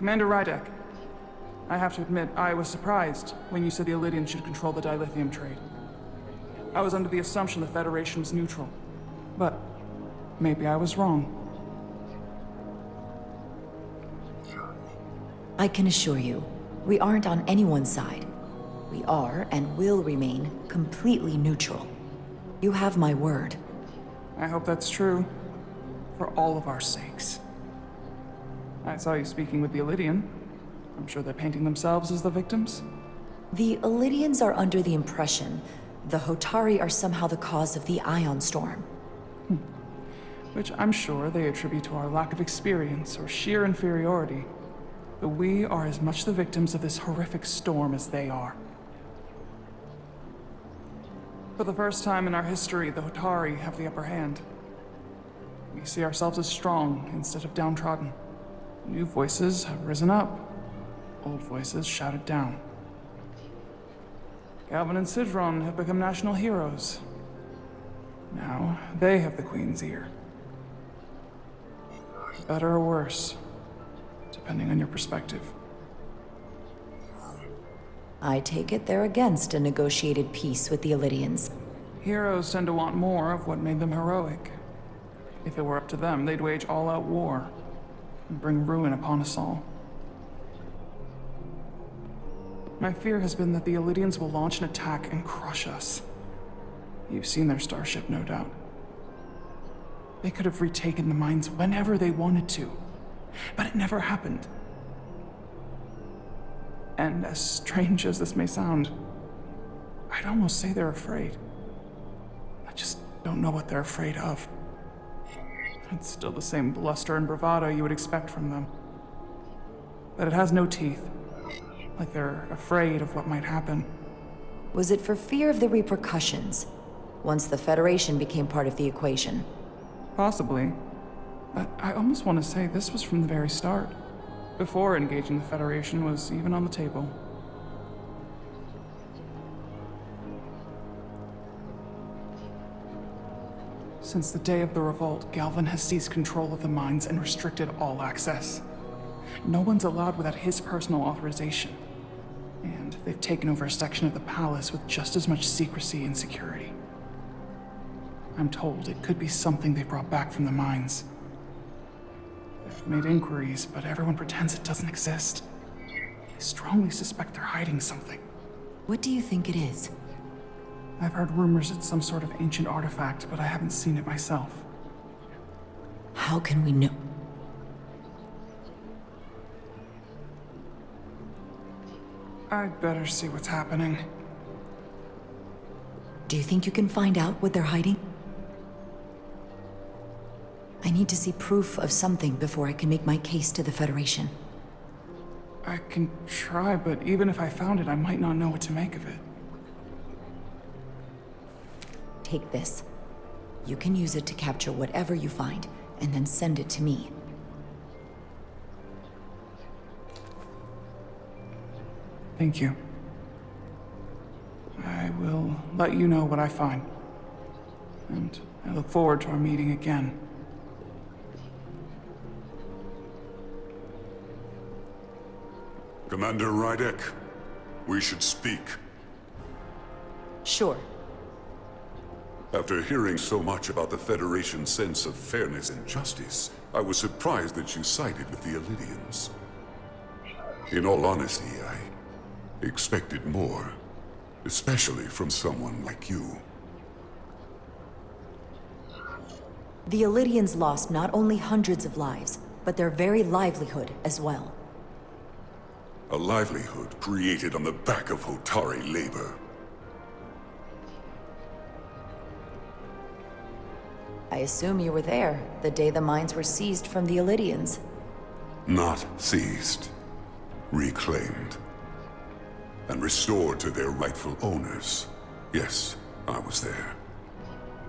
Commander Rydek, I have to admit, I was surprised when you said the Illidians should control the dilithium trade. I was under the assumption the Federation was neutral, but maybe I was wrong. I can assure you, we aren't on anyone's side. We are, and will remain, completely neutral. You have my word. I hope that's true, for all of our sakes. I saw you speaking with the Illidian. I'm sure they're painting themselves as the victims. The Illidians are under the impression the Hotari are somehow the cause of the ion storm. Which I'm sure they attribute to our lack of experience or sheer inferiority. But we are as much the victims of this horrific storm as they are. For the first time in our history, the Hotari have the upper hand. We see ourselves as strong instead of downtrodden. New voices have risen up. Old voices shouted down. Galvin and Sidron have become national heroes. Now, they have the Queen's ear. Better or worse, depending on your perspective. I take it they're against a negotiated peace with the Illidians. Heroes tend to want more of what made them heroic. If it were up to them, they'd wage all-out war and bring ruin upon us all. My fear has been that the Illidians will launch an attack and crush us. You've seen their starship, no doubt. They could have retaken the mines whenever they wanted to, but it never happened. And as strange as this may sound, I'd almost say they're afraid. I just don't know what they're afraid of. It's still the same bluster and bravado you would expect from them. But it has no teeth. Like they're afraid of what might happen. Was it for fear of the repercussions, once the Federation became part of the equation? Possibly. But I almost want to say this was from the very start, before engaging the Federation was even on the table. Since the day of the revolt, Galvin has seized control of the mines and restricted all access. No one's allowed without his personal authorization. And they've taken over a section of the palace with just as much secrecy and security. I'm told it could be something they brought back from the mines. They've made inquiries, but everyone pretends it doesn't exist. I strongly suspect they're hiding something. What do you think it is? I've heard rumors it's some sort of ancient artifact, but I haven't seen it myself. How can we know? I'd better see what's happening. Do you think you can find out what they're hiding? I need to see proof of something before I can make my case to the Federation. I can try, but even if I found it, I might not know what to make of it. Take this. You can use it to capture whatever you find, and then send it to me. Thank you. I will let you know what I find. And I look forward to our meeting again. Commander Rydek, we should speak. Sure. After hearing so much about the Federation's sense of fairness and justice, I was surprised that you sided with the Illydians. In all honesty, I expected more, especially from someone like you. The Illydians lost not only hundreds of lives, but their very livelihood as well. A livelihood created on the back of Hotari labor. I assume you were there the day the mines were seized from the Illydians. Not seized. Reclaimed. And restored to their rightful owners. Yes, I was there.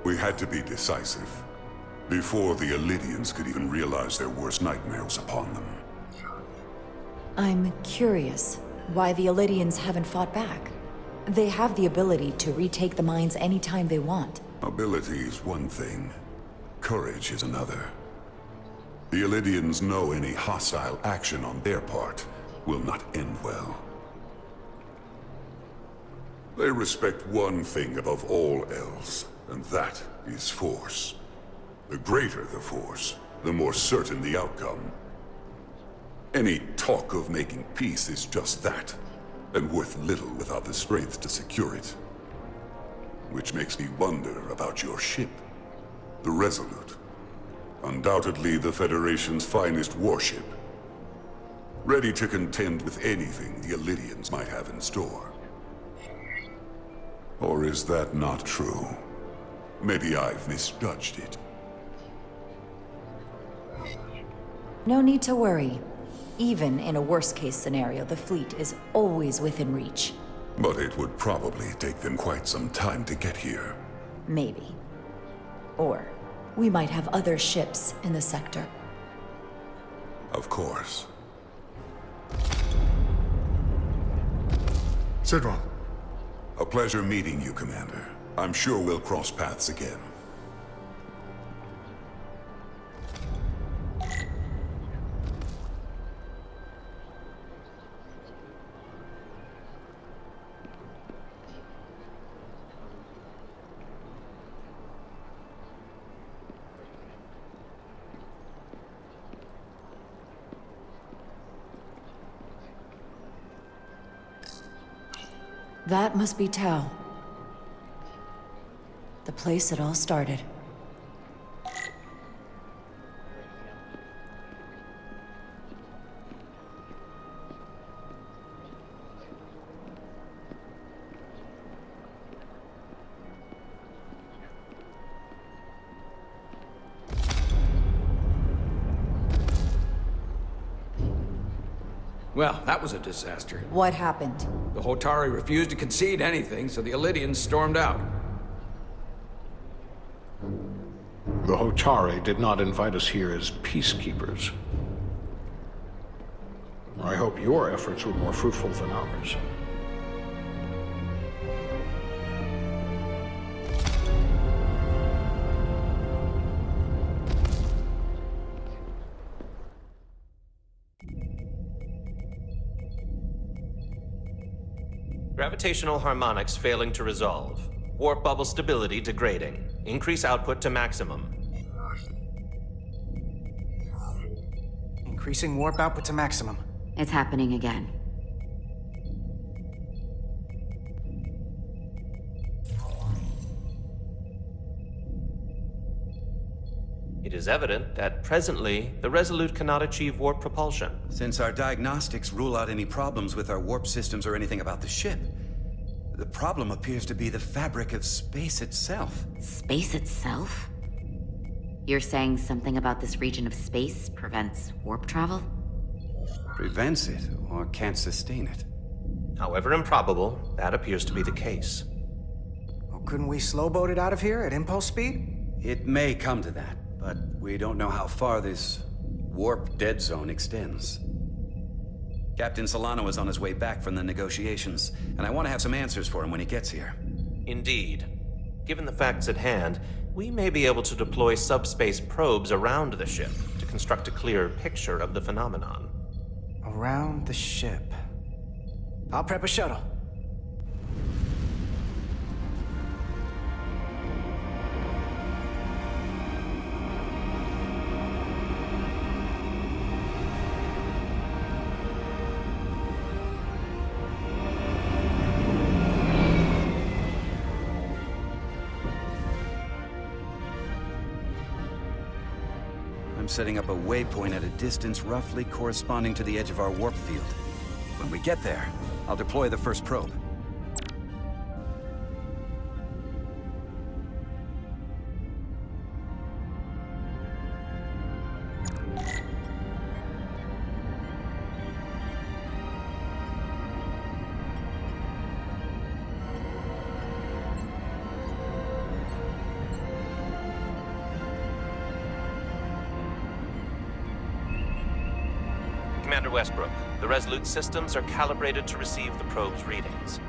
We had to be decisive, before the Illydians could even realize their worst nightmares upon them. I'm curious why the Illydians haven't fought back. They have the ability to retake the mines anytime they want. Ability is one thing. Courage is another. The Illydians know any hostile action on their part will not end well. They respect one thing above all else, and that is force. The greater the force, the more certain the outcome. Any talk of making peace is just that, and worth little without the strength to secure it. Which makes me wonder about your ship, the Resolute. Undoubtedly the Federation's finest warship. Ready to contend with anything the Illydians might have in store. Or is that not true? Maybe I've misjudged it. No need to worry. Even in a worst-case scenario, the fleet is always within reach. But it would probably take them quite some time to get here. Maybe. Or we might have other ships in the sector. Of course. Sidron. A pleasure meeting you, Commander. I'm sure we'll cross paths again. That must be Tau. The place it all started. Well, that was a disaster. What happened? The Hotari refused to concede anything, so the Elydians stormed out. The Hotari did not invite us here as peacekeepers. I hope your efforts were more fruitful than ours. Gravitational harmonics failing to resolve. Warp bubble stability degrading. Increase output to maximum. Increasing warp output to maximum. It's happening again. It is evident that presently, the Resolute cannot achieve warp propulsion. Since our diagnostics rule out any problems with our warp systems or anything about the ship, the problem appears to be the fabric of space itself. Space itself? You're saying something about this region of space prevents warp travel? Prevents it, or can't sustain it. However improbable, that appears to be the case. Well, couldn't we slow-boat it out of here at impulse speed? It may come to that, but we don't know how far this warp dead zone extends. Captain Solano is on his way back from the negotiations, and I want to have some answers for him when he gets here. Indeed. Given the facts at hand, we may be able to deploy subspace probes around the ship to construct a clearer picture of the phenomenon. Around the ship. I'll prep a shuttle. I'm setting up a waypoint at a distance roughly corresponding to the edge of our warp field. When we get there, I'll deploy the first probe. Commander Westbrook, the Resolute systems are calibrated to receive the probe's readings.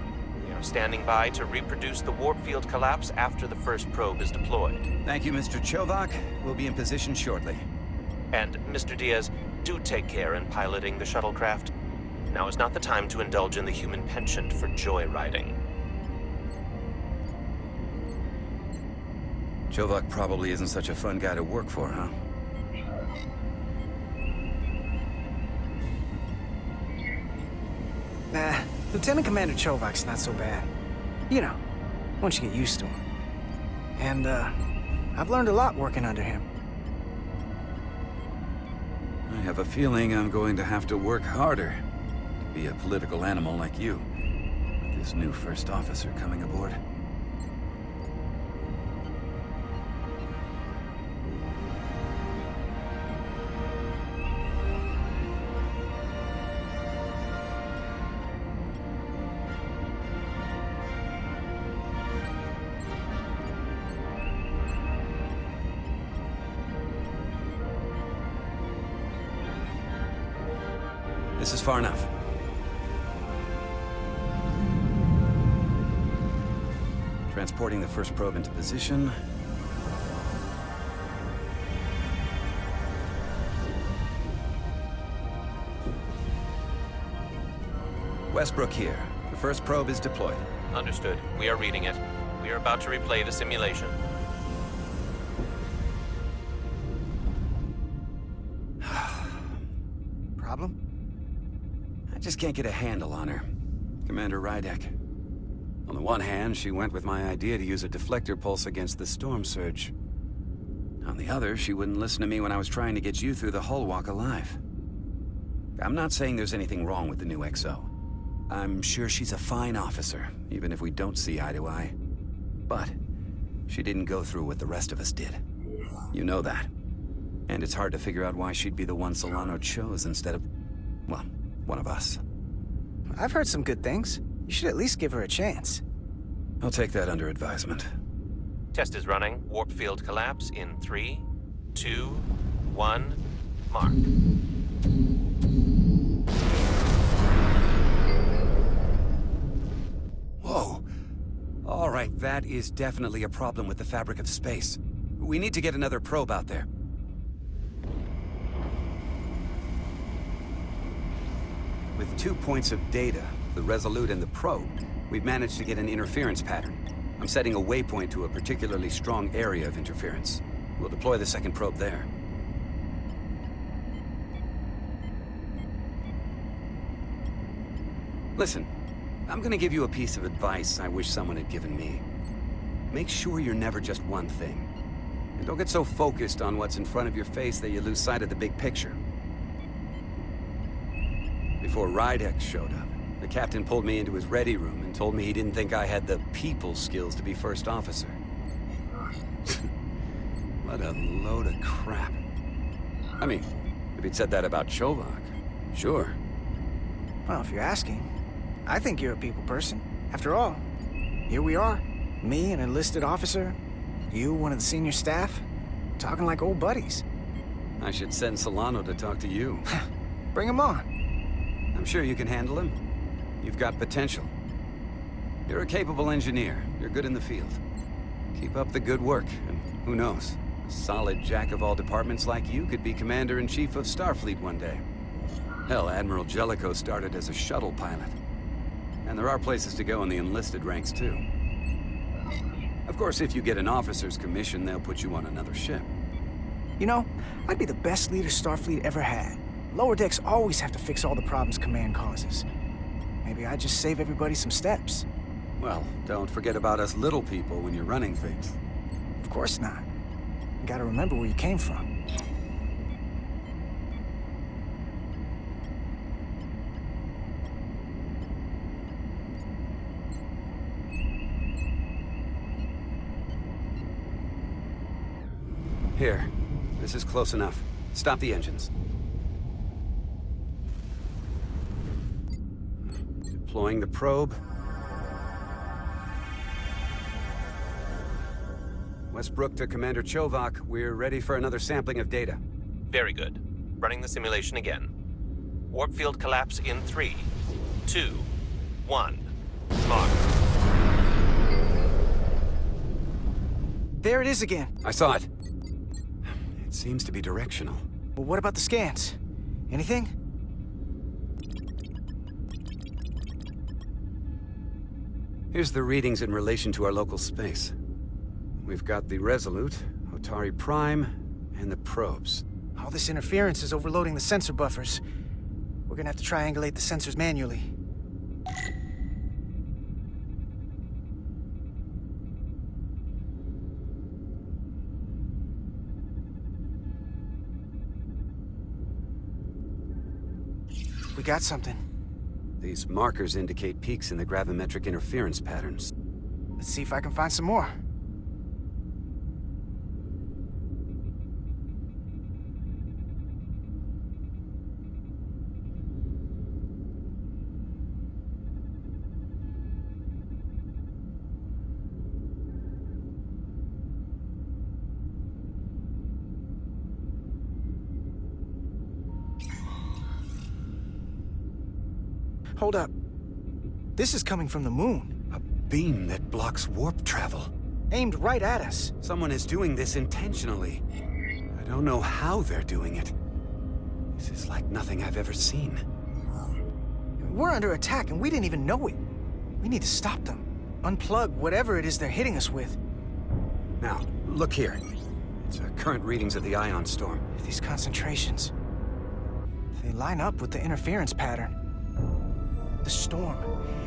We are standing by to reproduce the warp field collapse after the first probe is deployed. Thank you, Mr. Chovak. We'll be in position shortly. And, Mr. Diaz, do take care in piloting the shuttlecraft. Now is not the time to indulge in the human penchant for joyriding. Chovak probably isn't such a fun guy to work for, huh? Nah, Lieutenant Commander Chovak's not so bad. You know, once you get used to him. And, I've learned a lot working under him. I have a feeling I'm going to have to work harder to be a political animal like you, with this new first officer coming aboard. This is far enough. Transporting the first probe into position. Westbrook here. The first probe is deployed. Understood. We are reading it. We are about to replay the simulation. Problem? I just can't get a handle on her. Commander Rydek. On the one hand, she went with my idea to use a deflector pulse against the storm surge. On the other, she wouldn't listen to me when I was trying to get you through the hull walk alive. I'm not saying there's anything wrong with the new XO. I'm sure she's a fine officer, even if we don't see eye to eye. But she didn't go through what the rest of us did. You know that. And it's hard to figure out why she'd be the one Solano chose instead of, well, one of us. I've heard some good things. You should at least give her a chance. I'll take that under advisement. Test is running. Warp field collapse in 3, 2, 1, mark. Whoa. All right, that is definitely a problem with the fabric of space. We need to get another probe out there. With 2 points of data, the Resolute and the probe, we've managed to get an interference pattern. I'm setting a waypoint to a particularly strong area of interference. We'll deploy the second probe there. Listen, I'm gonna give you a piece of advice I wish someone had given me. Make sure you're never just one thing. And don't get so focused on what's in front of your face that you lose sight of the big picture. Before Rydex showed up, the captain pulled me into his ready room and told me he didn't think I had the people skills to be first officer. What a load of crap. I mean, if he'd said that about Chobak, sure. Well, if you're asking, I think you're a people person. After all, here we are. Me, an enlisted officer. You, one of the senior staff. Talking like old buddies. I should send Solano to talk to you. Bring him on. I'm sure you can handle him. You've got potential. You're a capable engineer. You're good in the field. Keep up the good work, and who knows? A solid jack of all departments like you could be Commander-in-Chief of Starfleet one day. Hell, Admiral Jellicoe started as a shuttle pilot. And there are places to go in the enlisted ranks, too. Of course, if you get an officer's commission, they'll put you on another ship. You know, I'd be the best leader Starfleet ever had. Lower decks always have to fix all the problems Command causes. Maybe I'd just save everybody some steps. Well, don't forget about us little people when you're running things. Of course not. You gotta remember where you came from. Here. This is close enough. Stop the engines. Deploying the probe. Westbrook to Commander Chobak. We're ready for another sampling of data. Very good. Running the simulation again. Warp field collapse in 3, 2, 1, mark. There it is again. I saw it. It seems to be directional. Well, what about the scans? Anything? Here's the readings in relation to our local space. We've got the Resolute, Otari Prime, and the probes. All this interference is overloading the sensor buffers. We're gonna have to triangulate the sensors manually. We got something. These markers indicate peaks in the gravimetric interference patterns. Let's see if I can find some more. Hold up. This is coming from the moon. A beam that blocks warp travel. Aimed right at us. Someone is doing this intentionally. I don't know how they're doing it. This is like nothing I've ever seen. We're under attack and we didn't even know it. We need to stop them. Unplug whatever it is they're hitting us with. Now, look here. It's current readings of the ion storm. These concentrations. They line up with the interference pattern. The storm,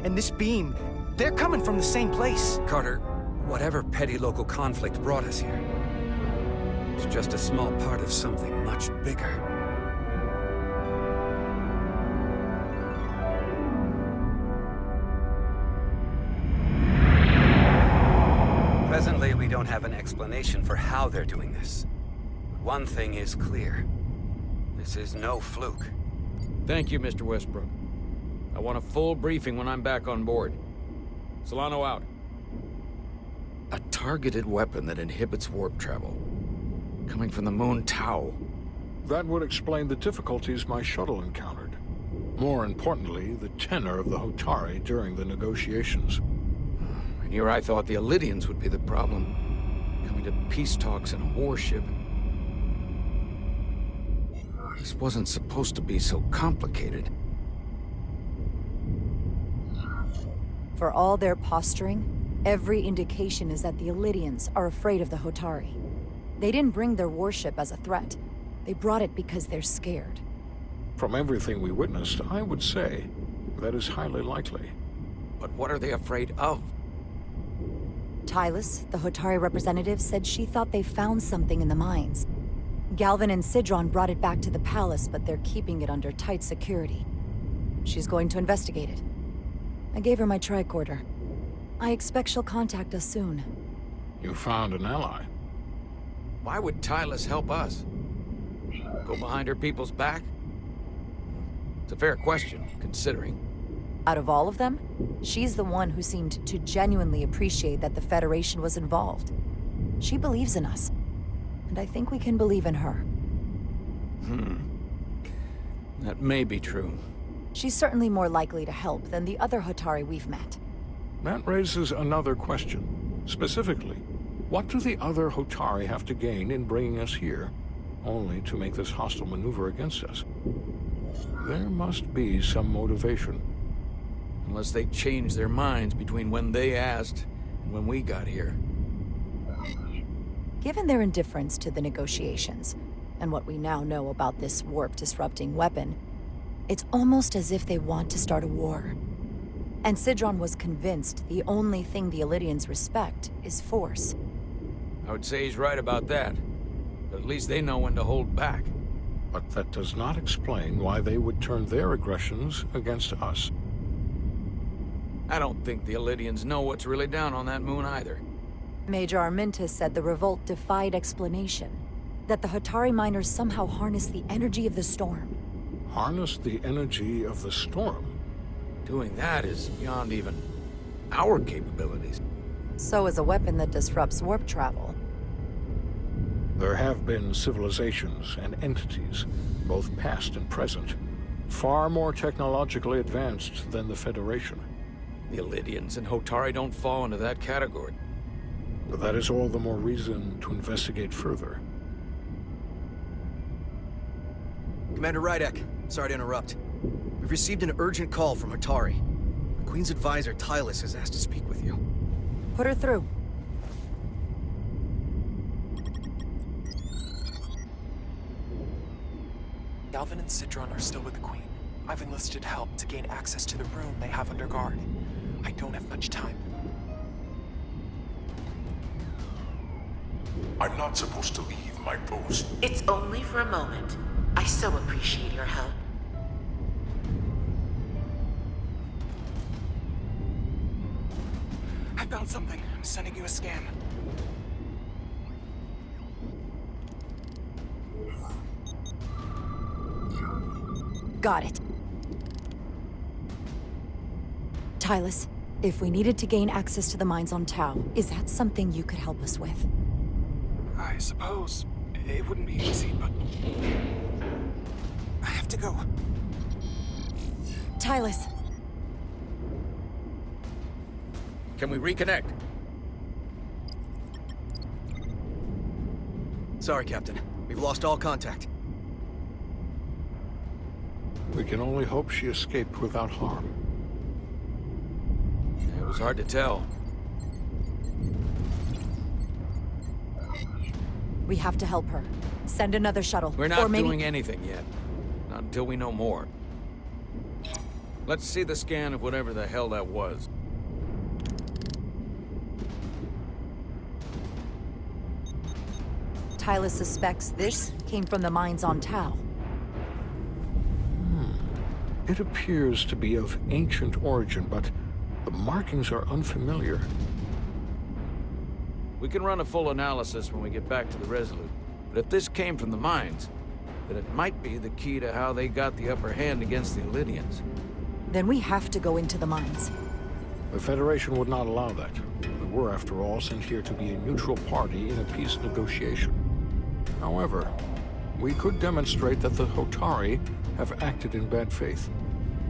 and this beam, they're coming from the same place. Carter, whatever petty local conflict brought us here, it's just a small part of something much bigger. Presently, we don't have an explanation for how they're doing this. But one thing is clear. This is no fluke. Thank you, Mr. Westbrook. I want a full briefing when I'm back on board. Solano out. A targeted weapon that inhibits warp travel. Coming from the moon Tau. That would explain the difficulties my shuttle encountered. More importantly, the tenor of the Hotari during the negotiations. And here I thought the Elydians would be the problem. Coming to peace talks in a warship. This wasn't supposed to be so complicated. For all their posturing, every indication is that the Elydians are afraid of the Hotari. They didn't bring their warship as a threat. They brought it because they're scared. From everything we witnessed, I would say that is highly likely. But what are they afraid of? Tylus, the Hotari representative, said she thought they found something in the mines. Galvin and Sidron brought it back to the palace, but they're keeping it under tight security. She's going to investigate it. I gave her my tricorder. I expect she'll contact us soon. You found an ally. Why would Tylus help us? Go behind her people's back? It's a fair question, considering. Out of all of them, she's the one who seemed to genuinely appreciate that the Federation was involved. She believes in us, and I think we can believe in her. That may be true. She's certainly more likely to help than the other Hotari we've met. That raises another question. Specifically, what do the other Hotari have to gain in bringing us here, only to make this hostile maneuver against us? There must be some motivation. Unless they changed their minds between when they asked and when we got here. Given their indifference to the negotiations, and what we now know about this warp-disrupting weapon, it's almost as if they want to start a war. And Sidron was convinced the only thing the Elydians respect is force. I would say he's right about that. But at least they know when to hold back. But that does not explain why they would turn their aggressions against us. I don't think the Elydians know what's really down on that moon either. Major Armintas said the revolt defied explanation. That the Hotari miners somehow harnessed the energy of the storm. Harness the energy of the storm? Doing that is beyond even our capabilities. So is a weapon that disrupts warp travel. There have been civilizations and entities, both past and present, far more technologically advanced than the Federation. The Elydians and Hotari don't fall into that category. But that is all the more reason to investigate further. Commander Rydek, sorry to interrupt. We've received an urgent call from Hotari. The Queen's advisor, Tylus, has asked to speak with you. Put her through. Galvin and Sidron are still with the Queen. I've enlisted help to gain access to the room they have under guard. I don't have much time. I'm not supposed to leave my post. It's only for a moment. I so appreciate your help. I found something. I'm sending you a scan. Got it. Tylus, if we needed to gain access to the mines on Tau, is that something you could help us with? I suppose it wouldn't be easy, but I have to go. Tylus. Can we reconnect? Sorry, Captain. We've lost all contact. We can only hope she escaped without harm. It was hard to tell. We have to help her. Send another shuttle. We're not or maybe... doing anything yet. Not until we know more. Let's see the scan of whatever the hell that was. Tylus suspects this came from the mines on Tau. It appears to be of ancient origin, but the markings are unfamiliar. We can run a full analysis when we get back to the Resolute. But if this came from the mines, but it might be the key to how they got the upper hand against the Illydians. Then we have to go into the mines. The Federation would not allow that. We were, after all, sent here to be a neutral party in a peace negotiation. However, we could demonstrate that the Hotari have acted in bad faith,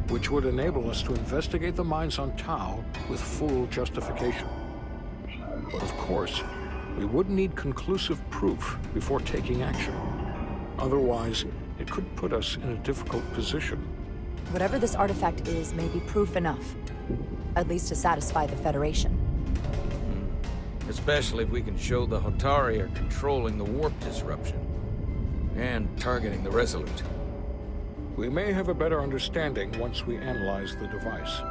which would enable us to investigate the mines on Tau with full justification. But of course, we would need conclusive proof before taking action. Otherwise, it could put us in a difficult position. Whatever this artifact is may be proof enough. At least to satisfy the Federation. Especially if we can show the Hotari are controlling the warp disruption. And targeting the Resolute. We may have a better understanding once we analyze the device.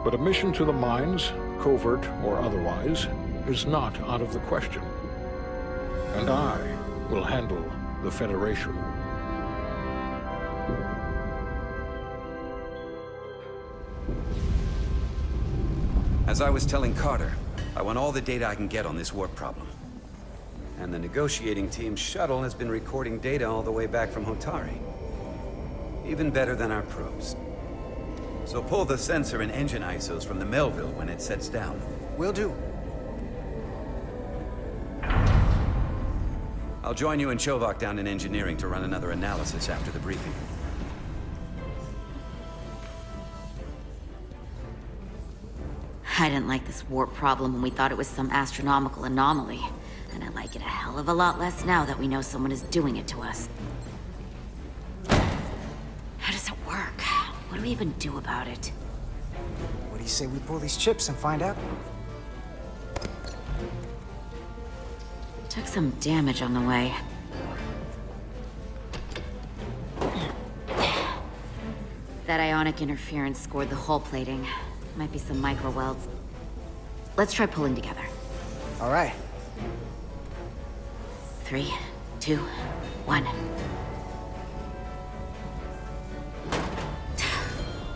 But a mission to the mines, covert or otherwise, is not out of the question. And I will handle the Federation. As I was telling Carter, I want all the data I can get on this warp problem. And the negotiating team's shuttle has been recording data all the way back from Hotari. Even better than our probes. So pull the sensor and engine ISOs from the Melville when it sets down. Will do. I'll join you and Chovak down in engineering to run another analysis after the briefing. I didn't like this warp problem when we thought it was some astronomical anomaly. And I like it a hell of a lot less now that we know someone is doing it to us. How does it work? What do we even do about it? What do you say we pull these chips and find out? Took some damage on the way. That ionic interference scored the hull plating. Might be some micro welds. Let's try pulling together. All right. 3, 2, 1.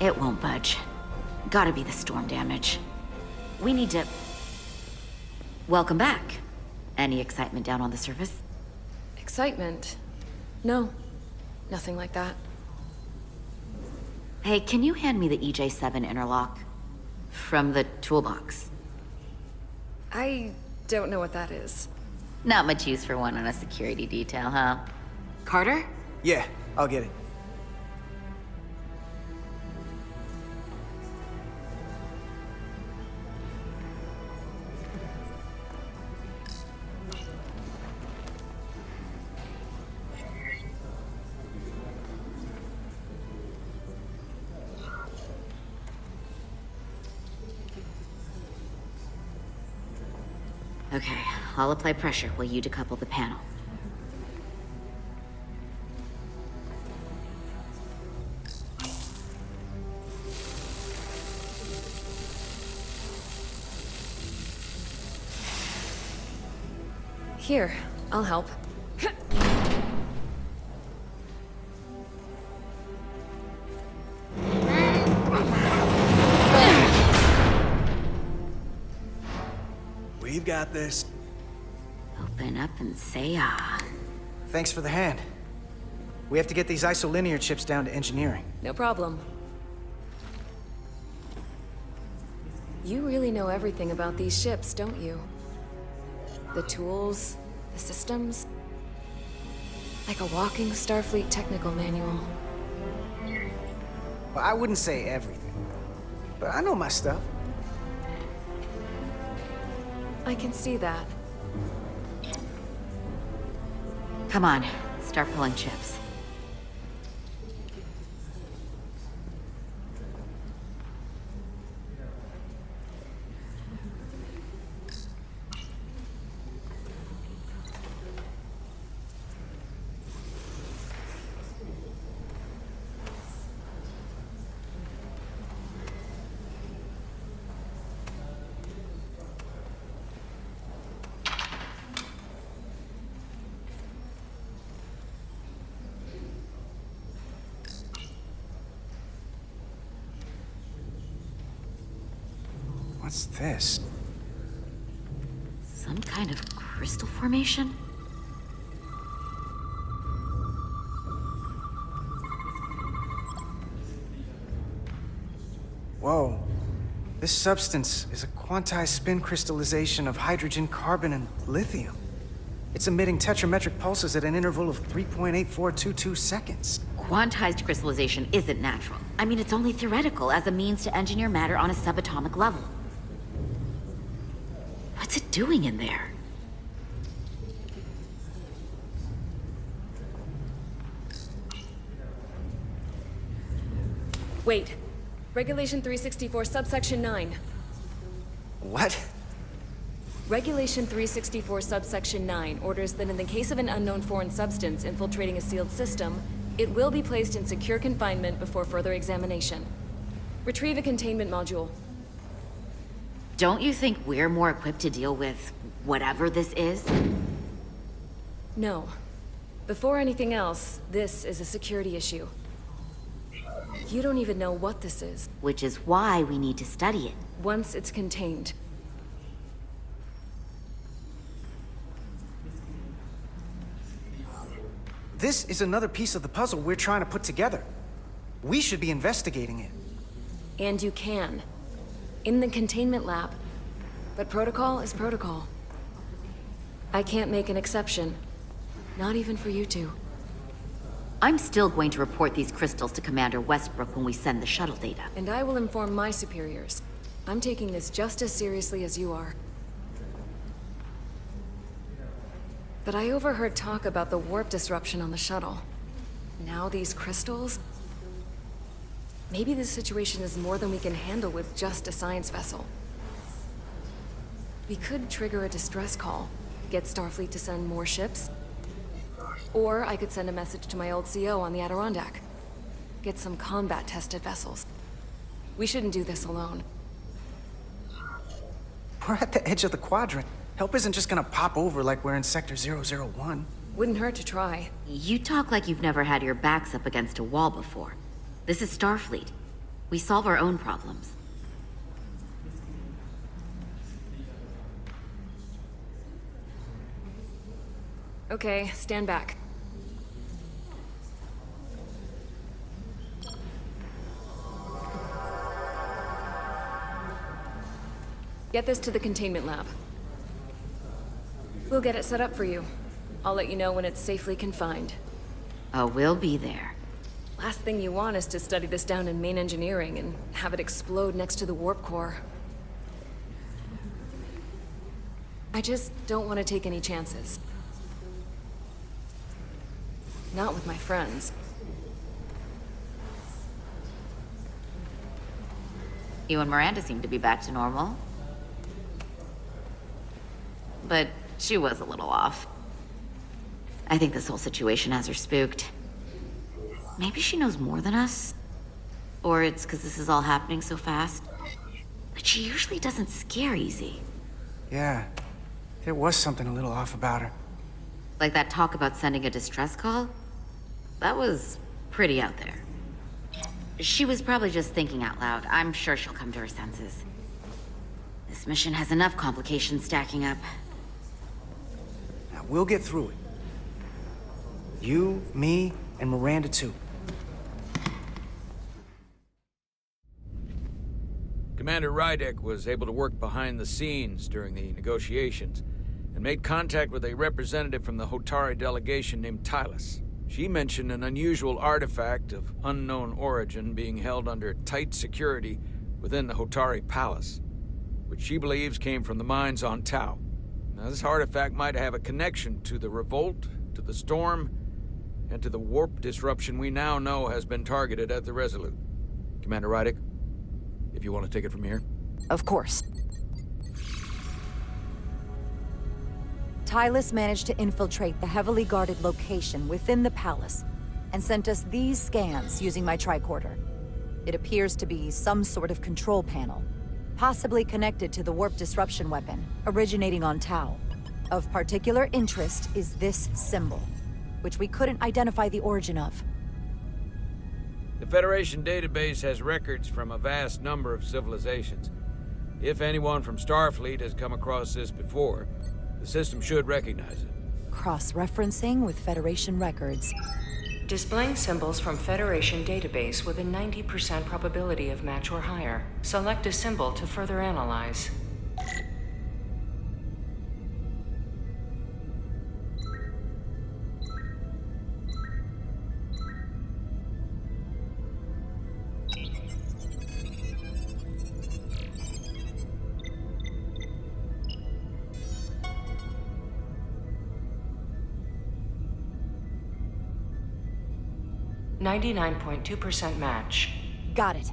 It won't budge. Gotta be the storm damage. We need to... Welcome back. Any excitement down on the surface? Excitement? No. Nothing like that. Hey, can you hand me the EJ7 interlock? From the toolbox. I don't know what that is. Not much use for one on a security detail, huh? Carter? Yeah, I'll get it. Okay, I'll apply pressure while you decouple the panel. Here, I'll help. We've got this. Open up and say ah. Thanks for the hand. We have to get these isolinear chips down to engineering. No problem. You really know everything about these ships, don't you? The tools, the systems. Like a walking Starfleet technical manual. Well, I wouldn't say everything, but I know my stuff. I can see that. Come on, start pulling chips. What's this? Some kind of crystal formation? Whoa. This substance is a quantized spin crystallization of hydrogen, carbon, and lithium. It's emitting tetrametric pulses at an interval of 3.8422 seconds. Quantized crystallization isn't natural. I mean, it's only theoretical as a means to engineer matter on a subatomic level. What's it doing in there? Wait. Regulation 364, subsection 9. What? Regulation 364, subsection 9 orders that in the case of an unknown foreign substance infiltrating a sealed system, it will be placed in secure confinement before further examination. Retrieve a containment module. Don't you think we're more equipped to deal with whatever this is? No. Before anything else, this is a security issue. You don't even know what this is. Which is why we need to study it. Once it's contained. This is another piece of the puzzle we're trying to put together. We should be investigating it. And you can. In the containment lab. But protocol is protocol. I can't make an exception. Not even for you two. I'm still going to report these crystals to Commander Westbrook when we send the shuttle data. And I will inform my superiors. I'm taking this just as seriously as you are. But I overheard talk about the warp disruption on the shuttle. Now these crystals? Maybe this situation is more than we can handle with just a science vessel. We could trigger a distress call, get Starfleet to send more ships. Or I could send a message to my old CO on the Adirondack. Get some combat-tested vessels. We shouldn't do this alone. We're at the edge of the quadrant. Help isn't just gonna pop over like we're in Sector 001. Wouldn't hurt to try. You talk like you've never had your backs up against a wall before. This is Starfleet. We solve our own problems. Okay, stand back. Get this to the containment lab. We'll get it set up for you. I'll let you know when it's safely confined. Oh, we'll be there. Last thing you want is to study this down in main engineering and have it explode next to the warp core. I just don't want to take any chances. Not with my friends. You and Miranda seem to be back to normal. But she was a little off. I think this whole situation has her spooked. Maybe she knows more than us? Or it's because this is all happening so fast. But she usually doesn't scare easy. Yeah, there was something a little off about her. Like that talk about sending a distress call? That was pretty out there. She was probably just thinking out loud. I'm sure she'll come to her senses. This mission has enough complications stacking up. Now, we'll get through it. You, me, and Miranda too. Commander Rydek was able to work behind the scenes during the negotiations and made contact with a representative from the Hotari delegation named Tylus. She mentioned an unusual artifact of unknown origin being held under tight security within the Hotari Palace, which she believes came from the mines on Tau. Now, this artifact might have a connection to the revolt, to the storm, and to the warp disruption we now know has been targeted at the Resolute. Commander Rydek, if you want to take it from here. Of course. Tylus managed to infiltrate the heavily guarded location within the palace and sent us these scans using my tricorder. It appears to be some sort of control panel, possibly connected to the warp disruption weapon originating on Tau. Of particular interest is this symbol, which we couldn't identify the origin of. The Federation database has records from a vast number of civilizations. If anyone from Starfleet has come across this before, the system should recognize it. Cross-referencing with Federation records. Displaying symbols from Federation database with a 90% probability of match or higher. Select a symbol to further analyze. .2% match. Got it.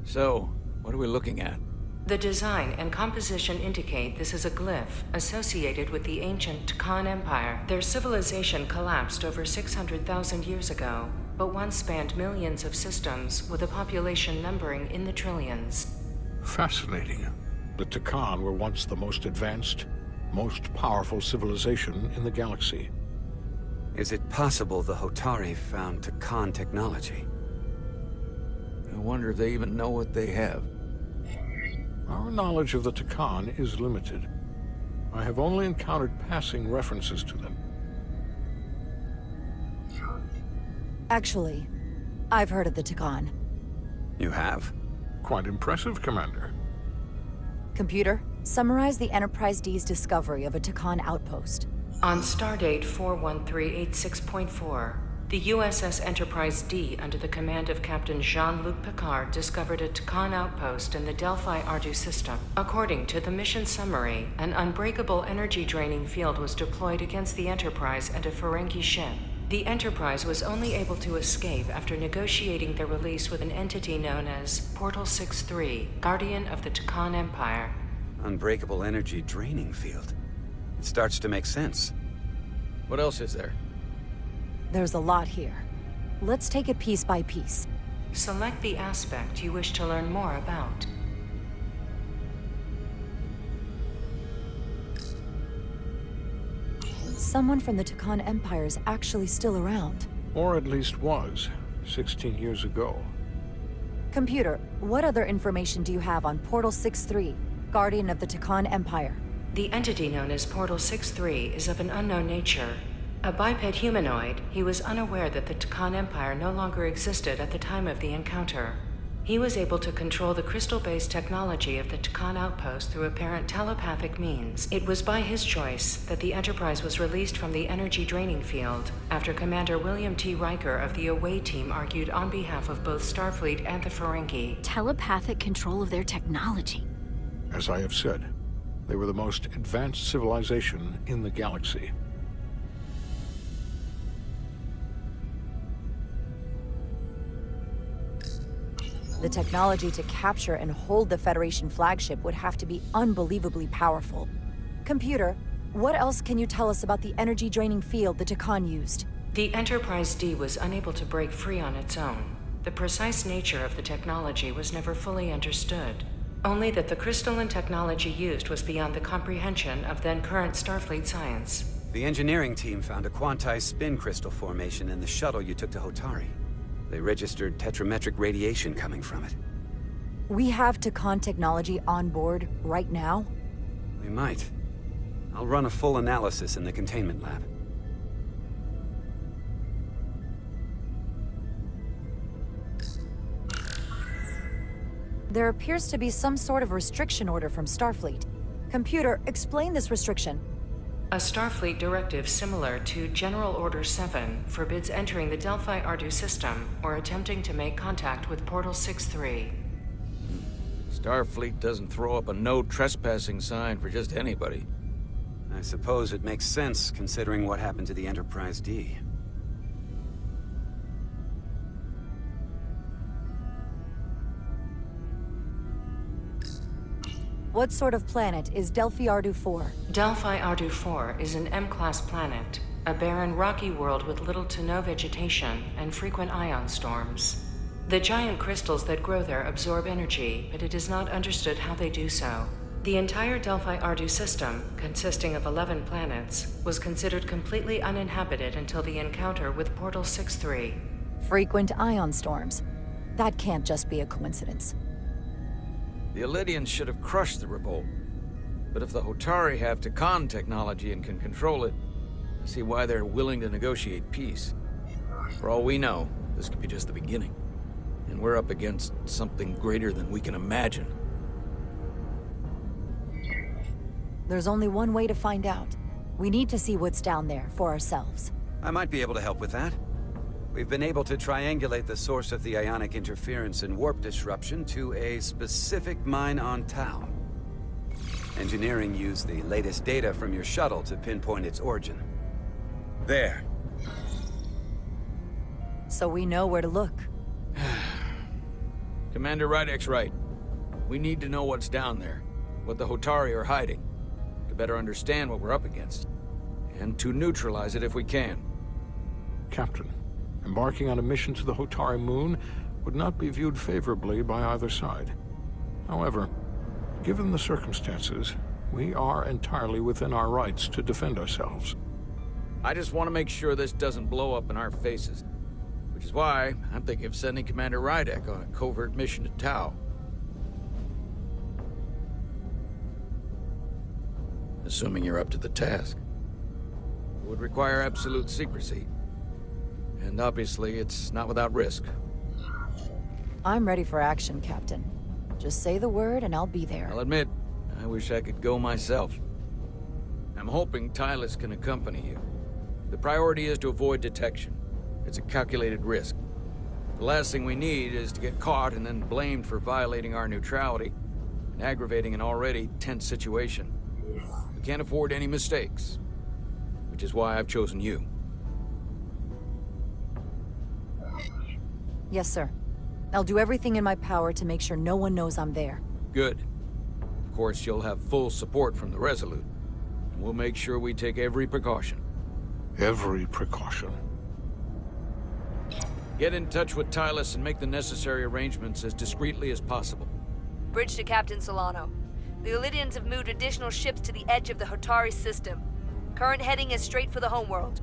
So, what are we looking at? The design and composition indicate this is a glyph associated with the ancient Khan Empire. Their civilization collapsed over 600,000 years ago, but once spanned millions of systems with a population numbering in the trillions. Fascinating. The Chicony were once the most advanced, most powerful civilization in the galaxy. Is it possible the Hotari found Chicony technology? I wonder if they even know what they have. Our knowledge of the Chicony is limited. I have only encountered passing references to them. Actually, I've heard of the Chicony. You have? Quite impressive, Commander. Computer, summarize the Enterprise D's discovery of a Chicony outpost. On stardate 41386.4, the USS Enterprise D, under the command of Captain Jean-Luc Picard, discovered a Chicony outpost in the Delphi Ardu system. According to the mission summary, an unbreakable energy-draining field was deployed against the Enterprise and a Ferengi ship. The Enterprise was only able to escape after negotiating their release with an entity known as Portal 6-3, Guardian of the Chicony Empire. Unbreakable energy draining field. It starts to make sense. What else is there? There's a lot here. Let's take it piece by piece. Select the aspect you wish to learn more about. Someone from the Chicony Empire is actually still around. Or at least was, 16 years ago. Computer, what other information do you have on Portal 6-3, Guardian of the Chicony Empire? The entity known as Portal 6-3 is of an unknown nature. A biped humanoid, he was unaware that the Chicony Empire no longer existed at the time of the encounter. He was able to control the crystal-based technology of the Chicony outpost through apparent telepathic means. It was by his choice that the Enterprise was released from the energy draining field after Commander William T. Riker of the Away Team argued on behalf of both Starfleet and the Ferengi. Telepathic control of their technology. As I have said, they were the most advanced civilization in the galaxy. The technology to capture and hold the Federation flagship would have to be unbelievably powerful. Computer, what else can you tell us about the energy-draining field the Chicony used? The Enterprise D was unable to break free on its own. The precise nature of the technology was never fully understood. Only that the crystalline technology used was beyond the comprehension of then-current Starfleet science. The engineering team found a quantized spin crystal formation in the shuttle you took to Hotari. They registered tetrametric radiation coming from it. We have Chicony technology on board right now? We might. I'll run a full analysis in the containment lab. There appears to be some sort of restriction order from Starfleet. Computer, explain this restriction. A Starfleet directive similar to General Order 7 forbids entering the Delphi Ardu system or attempting to make contact with Portal 6-3. Starfleet doesn't throw up a no trespassing sign for just anybody. I suppose it makes sense considering what happened to the Enterprise D. What sort of planet is Delphi Ardu 4? Delphi Ardu 4 is an M-class planet, a barren rocky world with little to no vegetation and frequent ion storms. The giant crystals that grow there absorb energy, but it is not understood how they do so. The entire Delphi Ardu system, consisting of 11 planets, was considered completely uninhabited until the encounter with Portal 6-3. Frequent ion storms. That can't just be a coincidence. The Elydians should have crushed the revolt. But if the Hotari have Takan technology and can control it, I see why they're willing to negotiate peace. For all we know, this could be just the beginning. And we're up against something greater than we can imagine. There's only one way to find out. We need to see what's down there for ourselves. I might be able to help with that. We've been able to triangulate the source of the ionic interference and warp disruption to a specific mine on Tau. Engineering used the latest data from your shuttle to pinpoint its origin. There. So we know where to look. Commander Rydek's right. We need to know what's down there, what the Hotari are hiding, to better understand what we're up against, and to neutralize it if we can. Captain, embarking on a mission to the Hotari moon would not be viewed favorably by either side. However, given the circumstances, we are entirely within our rights to defend ourselves. I just want to make sure this doesn't blow up in our faces. Which is why I'm thinking of sending Commander Rydek on a covert mission to Tau. Assuming you're up to the task. It would require absolute secrecy. And obviously, it's not without risk. I'm ready for action, Captain. Just say the word and I'll be there. I'll admit, I wish I could go myself. I'm hoping Tylus can accompany you. The priority is to avoid detection. It's a calculated risk. The last thing we need is to get caught and then blamed for violating our neutrality and aggravating an already tense situation. We can't afford any mistakes, which is why I've chosen you. Yes, sir. I'll do everything in my power to make sure no one knows I'm there. Good. Of course, you'll have full support from the Resolute, and we'll make sure we take every precaution. Every precaution. Get in touch with Tylus and make the necessary arrangements as discreetly as possible. Bridge to Captain Solano. The Illidians have moved additional ships to the edge of the Hotari system. Current heading is straight for the homeworld.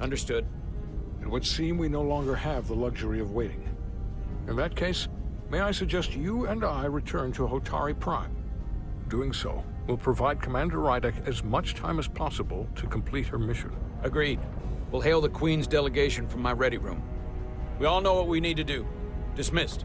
Understood. It would seem we no longer have the luxury of waiting. In that case, may I suggest you and I return to Hotari Prime? Doing so will provide Commander Rydek as much time as possible to complete her mission. Agreed. We'll hail the Queen's delegation from my ready room. We all know what we need to do. Dismissed.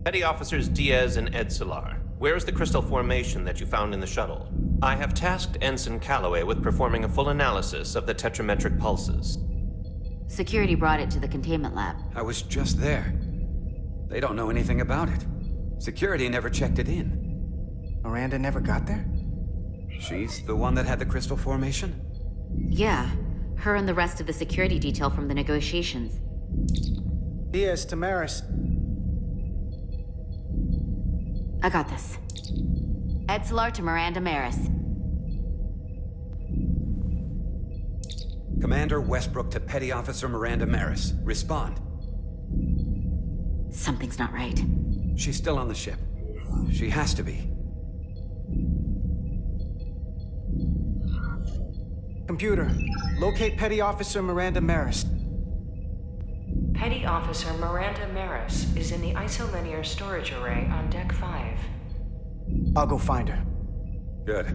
Petty Officers Diaz and Edsolar, where is the crystal formation that you found in the shuttle? I have tasked Ensign Calloway with performing a full analysis of the tetrametric pulses. Security brought it to the containment lab. I was just there. They don't know anything about it. Security never checked it in. Miranda never got there? She's the one that had the crystal formation? Yeah, her and the rest of the security detail from the negotiations. Diaz, Tamaris. I got this. Edsolar to Miranda Maris. Commander Westbrook to Petty Officer Miranda Maris. Respond. Something's not right. She's still on the ship. She has to be. Computer, locate Petty Officer Miranda Maris. Petty Officer Miranda Maris is in the isolinear storage array on Deck 5. I'll go find her. Good.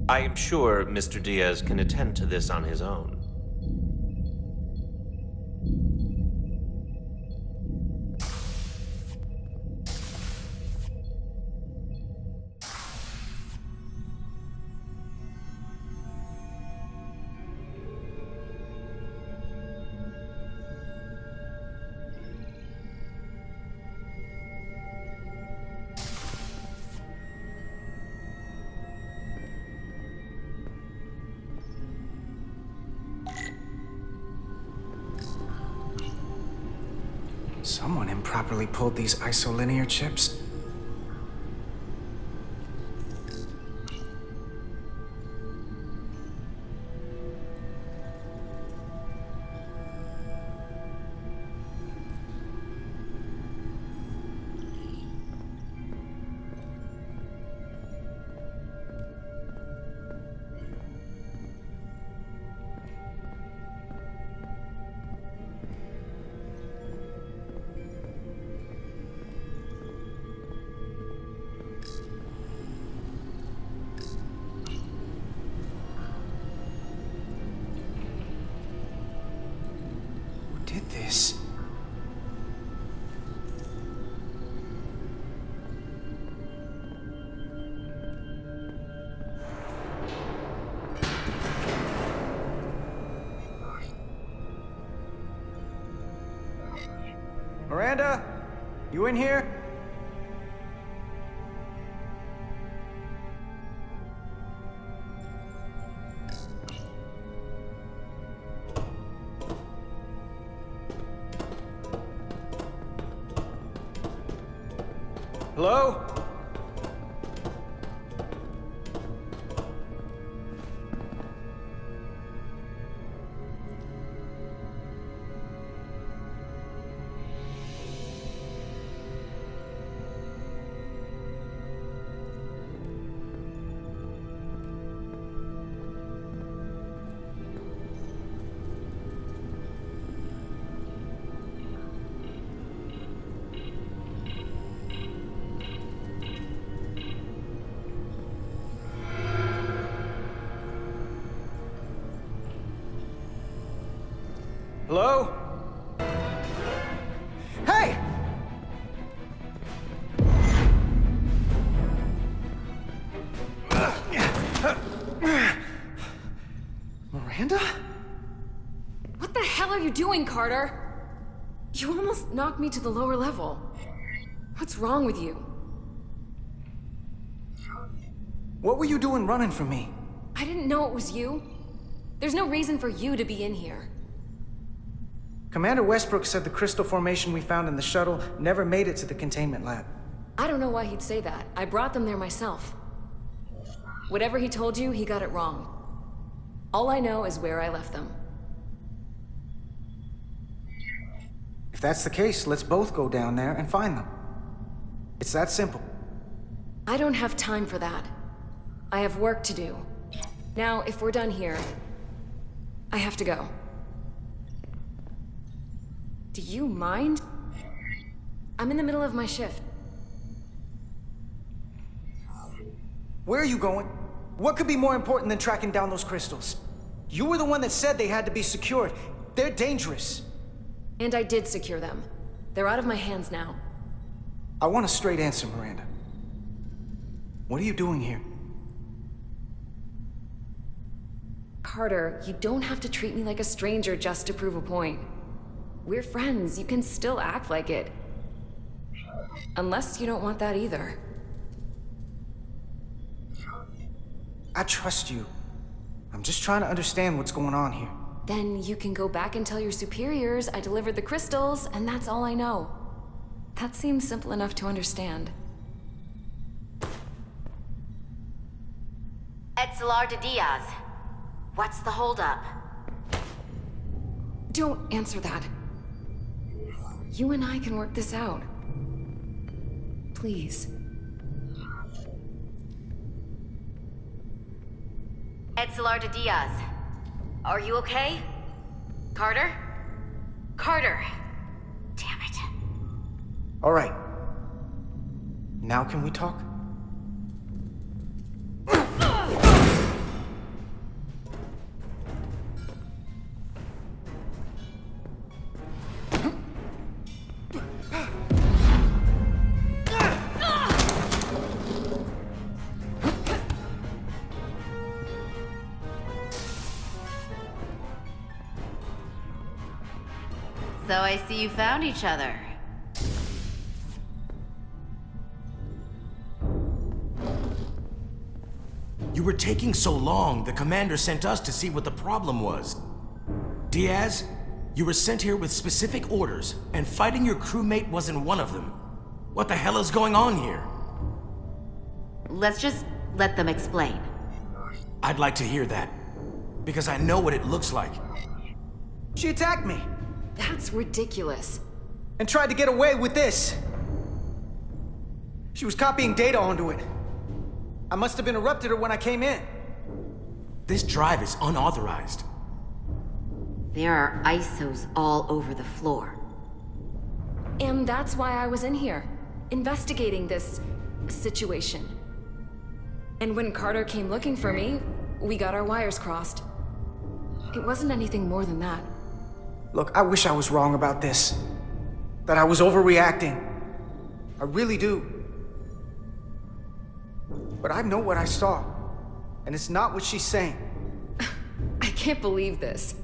I am sure Mr. Diaz can attend to this on his own. Someone improperly pulled these isolinear chips. this. Miranda? You in here? Hello? Hello? Hey! Miranda? What the hell are you doing, Carter? You almost knocked me to the lower level. What's wrong with you? What were you doing running from me? I didn't know it was you. There's no reason for you to be in here. Commander Westbrook said the crystal formation we found in the shuttle never made it to the containment lab. I don't know why he'd say that. I brought them there myself. Whatever he told you, he got it wrong. All I know is where I left them. If that's the case, let's both go down there and find them. It's that simple. I don't have time for that. I have work to do. Now, if we're done here, I have to go. Do you mind? I'm in the middle of my shift. Where are you going? What could be more important than tracking down those crystals? You were the one that said they had to be secured. They're dangerous. And I did secure them. They're out of my hands now. I want a straight answer, Miranda. What are you doing here? Carter, you don't have to treat me like a stranger just to prove a point. We're friends. You can still act like it. Unless you don't want that either. I trust you. I'm just trying to understand what's going on here. Then you can go back and tell your superiors I delivered the crystals, and that's all I know. That seems simple enough to understand. Etzelar de Diaz. What's the holdup? Don't answer that. You and I can work this out. Please. Etzelar de Diaz. Are you okay? Carter? Carter! Damn it. All right. Now can we talk? So I see you found each other. You were taking so long, the commander sent us to see what the problem was. Diaz, you were sent here with specific orders, and fighting your crewmate wasn't one of them. What the hell is going on here? Let's just let them explain. I'd like to hear that, because I know what it looks like. She attacked me. That's ridiculous. And tried to get away with this. She was copying data onto it. I must have interrupted her when I came in. This drive is unauthorized. There are ISOs all over the floor. And that's why I was in here, investigating this situation. And when Carter came looking for me, we got our wires crossed. It wasn't anything more than that. Look, I wish I was wrong about this. That I was overreacting. I really do. But I know what I saw. And it's not what she's saying. I can't believe this.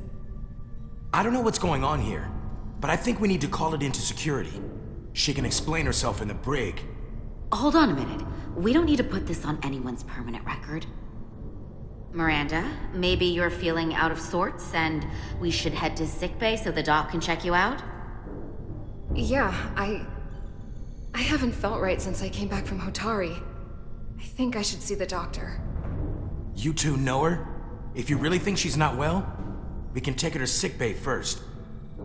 I don't know what's going on here, but I think we need to call it into security. She can explain herself in the brig. Hold on a minute. We don't need to put this on anyone's permanent record. Miranda, maybe you're feeling out of sorts and we should head to sickbay so the doc can check you out? Yeah, I haven't felt right since I came back from Hotari. I think I should see the doctor. You two know her? If you really think she's not well, we can take her to sickbay first.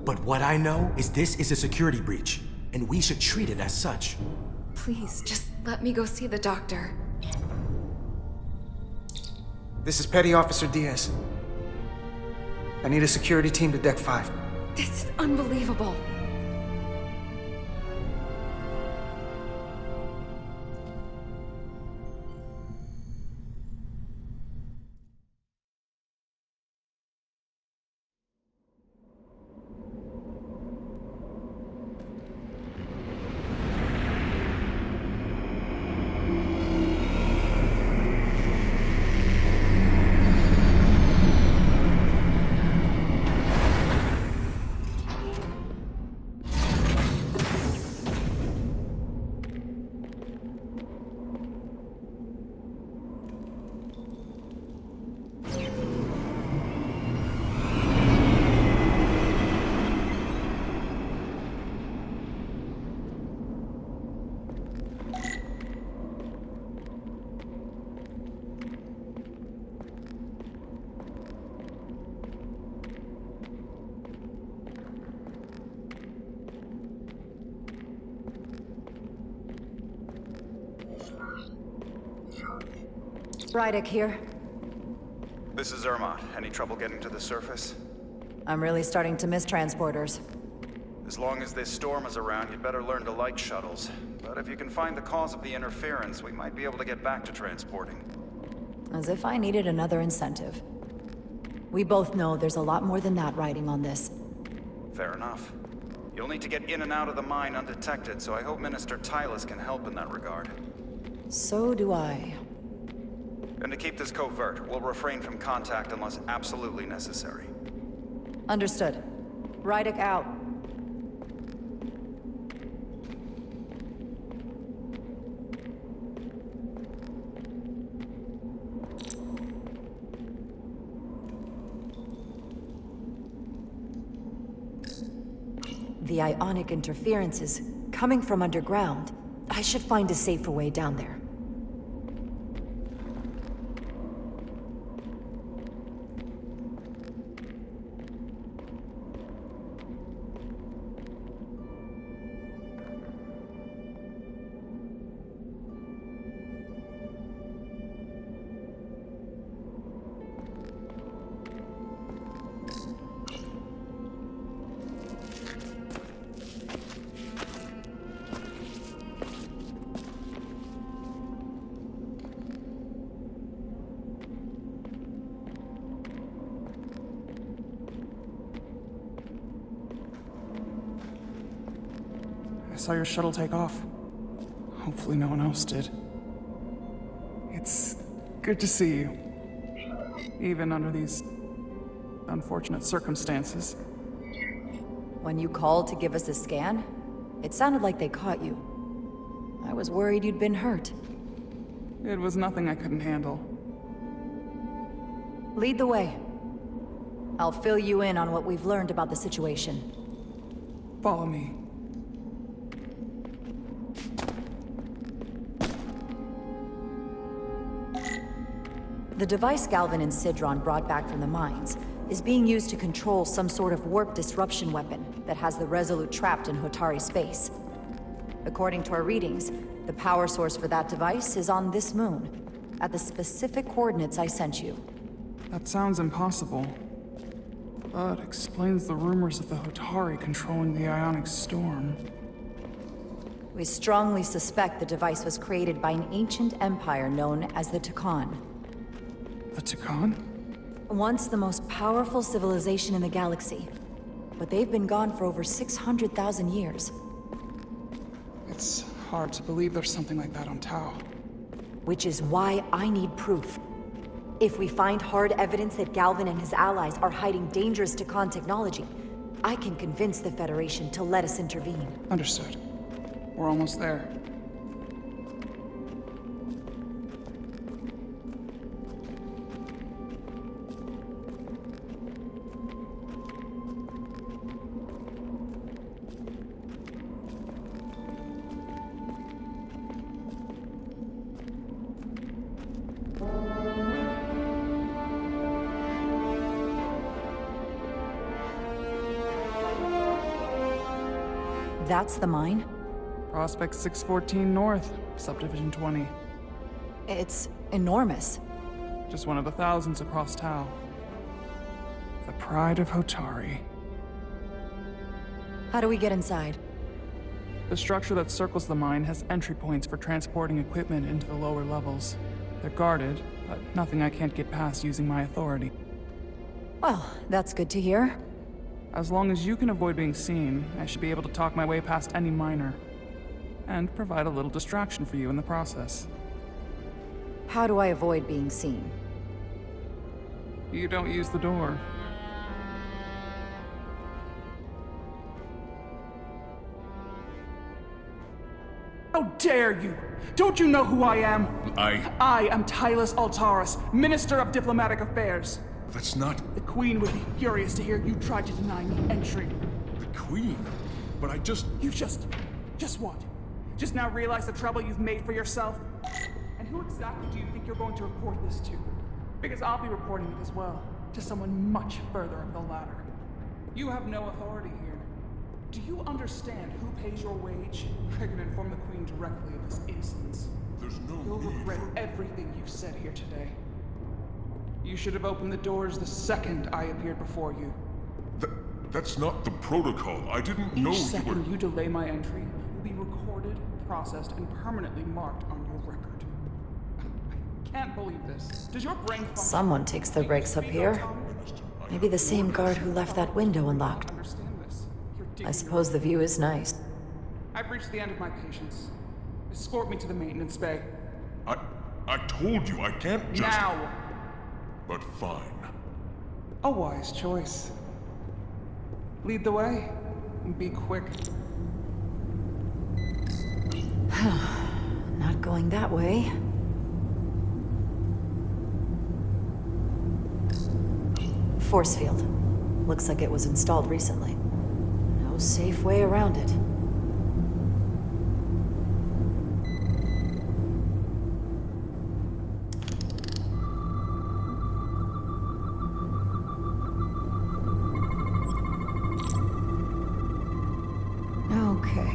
But what I know is this is a security breach, and we should treat it as such. Please, just let me go see the doctor. This is Petty Officer Diaz. I need a security team to Deck 5. This is unbelievable. Rydick here. This is Irma. Any trouble getting to the surface? I'm really starting to miss transporters. As long as this storm is around, you'd better learn to like shuttles. But if you can find the cause of the interference, we might be able to get back to transporting. As if I needed another incentive. We both know there's a lot more than that riding on this. Fair enough. You'll need to get in and out of the mine undetected, so I hope Minister Tylus can help in that regard. So do I. And to keep this covert, we'll refrain from contact unless absolutely necessary. Understood. Rydick out. The ionic interference is coming from underground. I should find a safer way down there. I saw your shuttle take off. Hopefully no one else did. It's good to see you. Even under these unfortunate circumstances. When you called to give us a scan, it sounded like they caught you. I was worried you'd been hurt. It was nothing I couldn't handle. Lead the way. I'll fill you in on what we've learned about the situation. Follow me. The device Galvin and Sidron brought back from the mines is being used to control some sort of warp disruption weapon that has the Resolute trapped in Hotari space. According to our readings, the power source for that device is on this moon, at the specific coordinates I sent you. That sounds impossible, but explains the rumors of the Hotari controlling the ionic storm. We strongly suspect the device was created by an ancient empire known as the Chicony. The Chicony? Once the most powerful civilization in the galaxy. but they've been gone for over 600,000 years. It's hard to believe there's something like that on Tau. Which is why I need proof. If we find hard evidence that Galvin and his allies are hiding dangerous Takan technology, I can convince the Federation to let us intervene. Understood. We're almost there. That's the mine? Prospect 614 North, Subdivision 20. It's enormous. Just one of the thousands across Tau. The pride of Hotari. How do we get inside? The structure that circles the mine has entry points for transporting equipment into the lower levels. They're guarded, but nothing I can't get past using my authority. Well, that's good to hear. As long as you can avoid being seen, I should be able to talk my way past any miner. And provide a little distraction for you in the process. How do I avoid being seen? You don't use the door. How dare you! Don't you know who I am? I am Tylus Altaris, Minister of Diplomatic Affairs. That's not... The Queen would be furious to hear you tried to deny me entry. the Queen. But I just... You just what? Just now realize the trouble you've made for yourself? And who exactly do you think you're going to report this to? Because I'll be reporting it as well, to someone much further up the ladder. You have no authority here. Do you understand who pays your wage? I can inform the Queen directly of this instance. There's no You'll regret everything you've said here today. You should have opened the doors the second I appeared before you. That's not the protocol. I didn't know Each you were... second you delay my entry will be recorded, processed, and permanently marked on your record. I can't believe this. Does your brain function... Someone takes their breaks up here. Maybe the same guard who left that window unlocked. I suppose the view is nice. I've reached the end of my patience. Escort me to the maintenance bay. I told you I can't just... Now! But fine. A wise choice. Lead the way, and be quick. Not going that way. Force field. Looks like it was installed recently. No safe way around it. Okay.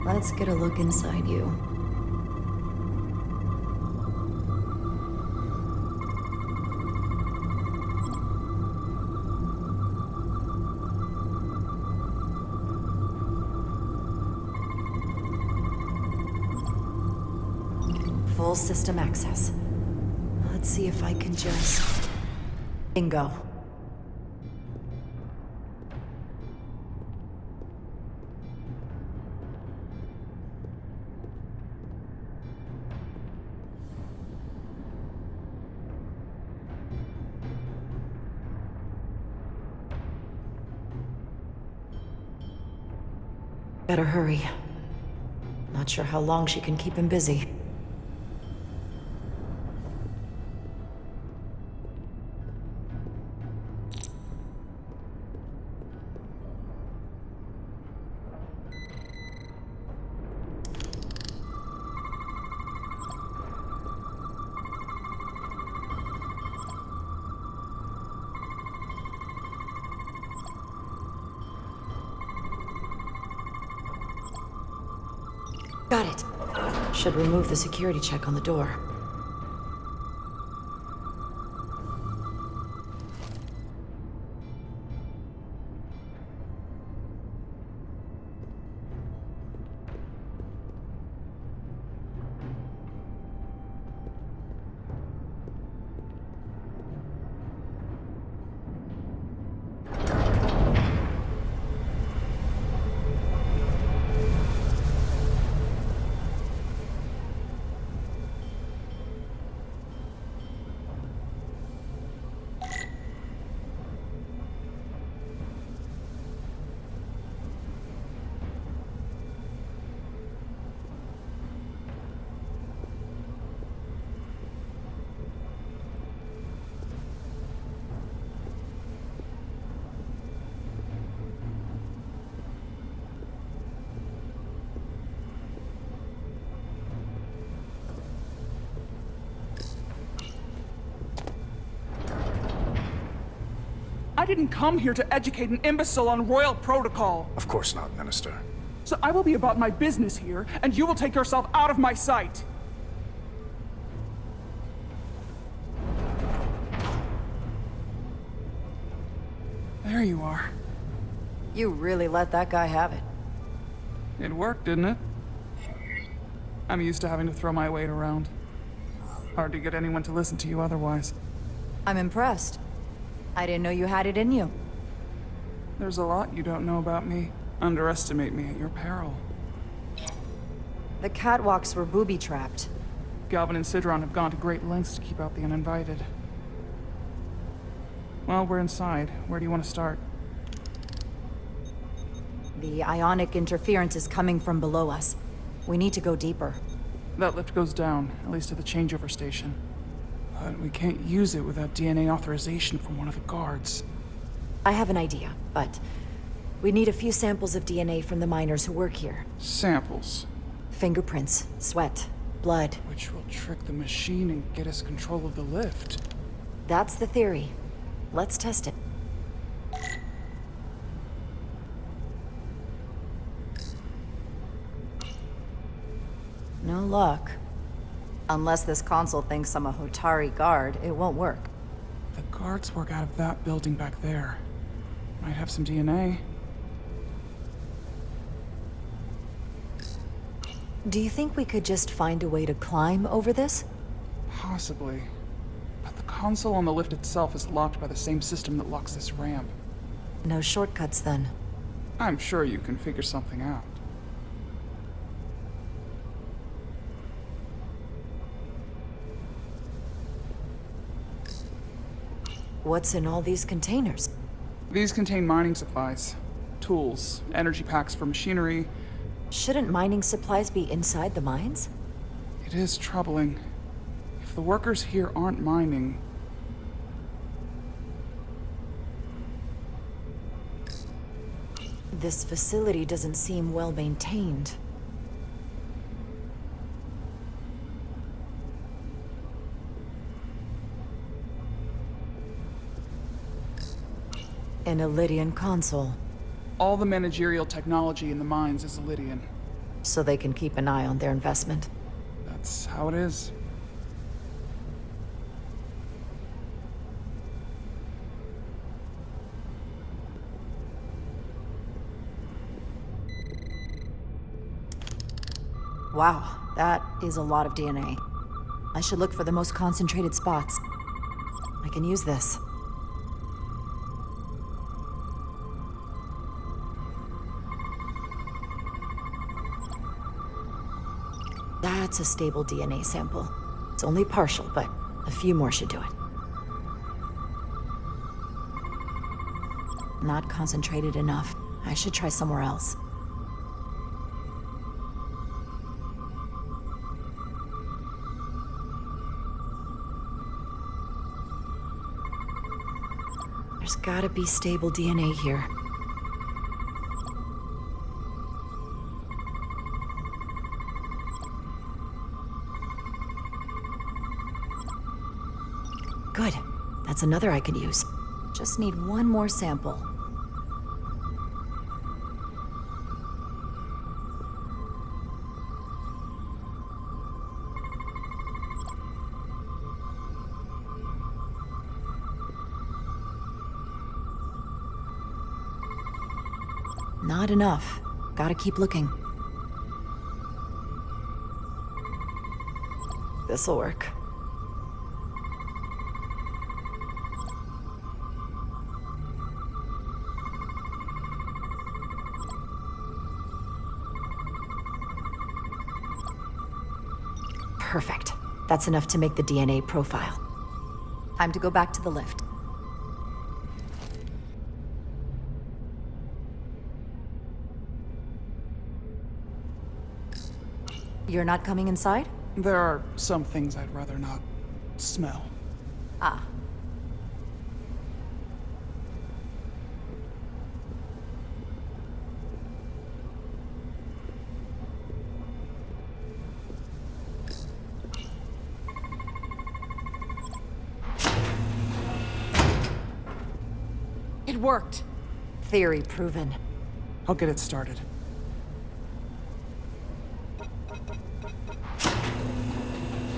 Let's get a look inside you. Full system access. Let's see if I can just... Bingo. Better hurry. Not sure how long she can keep him busy. Got it. Should remove the security check on the door. didn't come here to educate an imbecile on royal protocol. Of course not, Minister. So I will be about my business here, and you will take yourself out of my sight. There you are. You really let that guy have it. It worked, didn't it? I'm used to having to throw my weight around. Hard to get anyone to listen to you otherwise. I'm impressed. I didn't know you had it in you. There's a lot you don't know about me. Underestimate me at your peril. The catwalks were booby-trapped. Galvin and Sidron have gone to great lengths to keep out the uninvited. Well, we're inside. Where do you want to start? The ionic interference is coming from below us. We need to go deeper. That lift goes down, at least to the changeover station. But we can't use it without DNA authorization from one of the guards. I have an idea, but we need a few samples of DNA from the miners who work here. Samples? Fingerprints, sweat, blood. Which will trick the machine and get us control of the lift. That's the theory. Let's test it. No luck. Unless this console thinks I'm a Hotari guard, it won't work. The guards work out of that building back there. Might have some DNA. Do you think we could just find a way to climb over this? Possibly. But the console on the lift itself is locked by the same system that locks this ramp. No shortcuts, then. I'm sure you can figure something out. What's in all these containers? These contain mining supplies, tools, energy packs for machinery. Shouldn't mining supplies be inside the mines? It is troubling. If the workers here aren't mining... This facility doesn't seem well maintained. An Elydian console. All the managerial technology in the mines is Elydian. So they can keep an eye on their investment. That's how it is. Wow, that is a lot of DNA. I should look for the most concentrated spots. I can use this. That's a stable DNA sample. It's only partial, but a few more should do it. Not concentrated enough. I should try somewhere else. There's gotta be stable DNA here. Good. That's another I could use. Just need one more sample. Not enough. Gotta keep looking. This'll work. Perfect. That's enough to make the DNA profile. Time to go back to the lift. You're not coming inside? There are some things I'd rather not smell. Ah. worked. Theory proven. I'll get it started.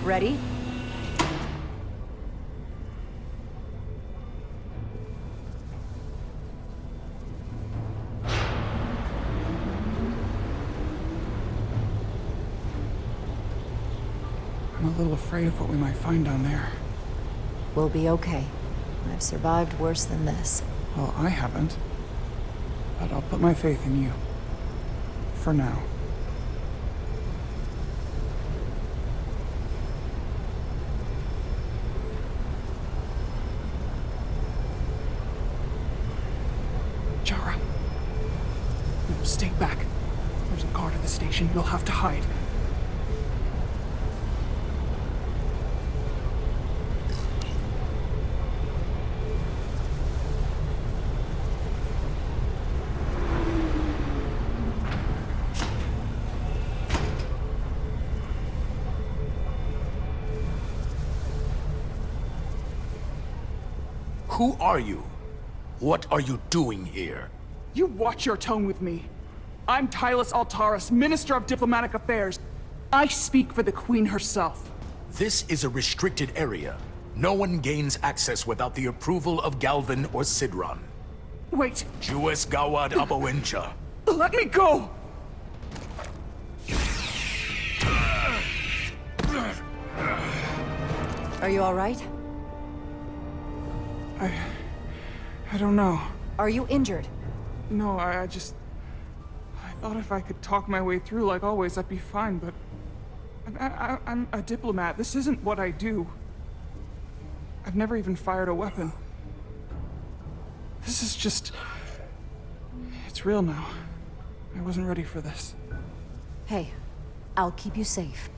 Ready? I'm a little afraid of what we might find down there. We'll be okay. I've survived worse than this. Well, I haven't. But I'll put my faith in you. For now. Jara. No, stay back. There's a guard at the station. You'll have to hide. Who are you? What are you doing here? You watch your tone with me. I'm Tylus Altaris, Minister of Diplomatic Affairs. I speak for the Queen herself. This is a restricted area. No one gains access without the approval of Galvin or Sidron. Wait. Jues Gawad Abawincha. Let me go! Are you all right? I don't know. Are you injured? No, I thought if I could talk my way through like always, I'd be fine, but... I'm a diplomat. This isn't what I do. I've never even fired a weapon. This is just... It's real now. I wasn't ready for this. Hey, I'll keep you safe.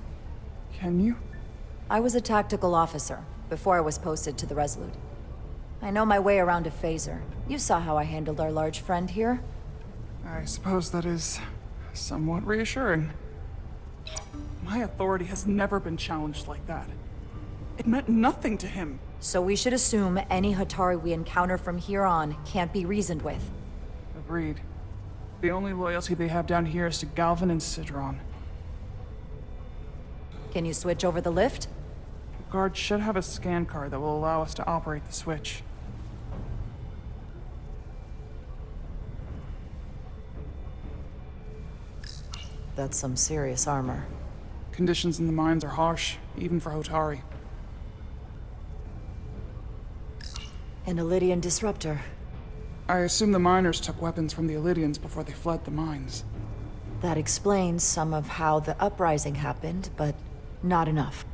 Can you? I was a tactical officer before I was posted to the Resolute. I know my way around a phaser. You saw how I handled our large friend here. I suppose that is somewhat reassuring. My authority has never been challenged like that. It meant nothing to him. So we should assume any Hatari we encounter from here on can't be reasoned with. Agreed. The only loyalty they have down here is to Galvin and Sidron. Can you switch over the lift? The guard should have a scan card that will allow us to operate the switch. That's some serious armor. Conditions in the mines are harsh, even for Hotari. An Illydian disruptor. I assume the miners took weapons from the Illydians before they fled the mines. That explains some of how the uprising happened, but not enough.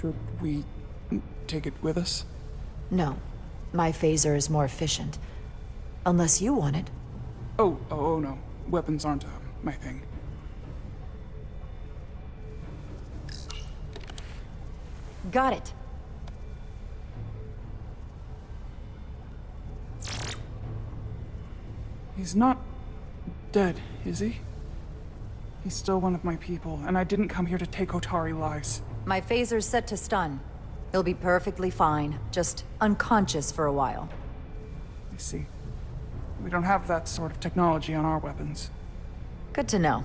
Should we take it with us? No. My phaser is more efficient. Unless you want it. Oh no. Weapons aren't my thing. Got it. He's not dead, is he? He's still one of my people, and I didn't come here to take Hotari lives. My phaser's set to stun. He'll be perfectly fine, just unconscious for a while. I see. We don't have that sort of technology on our weapons. Good to know.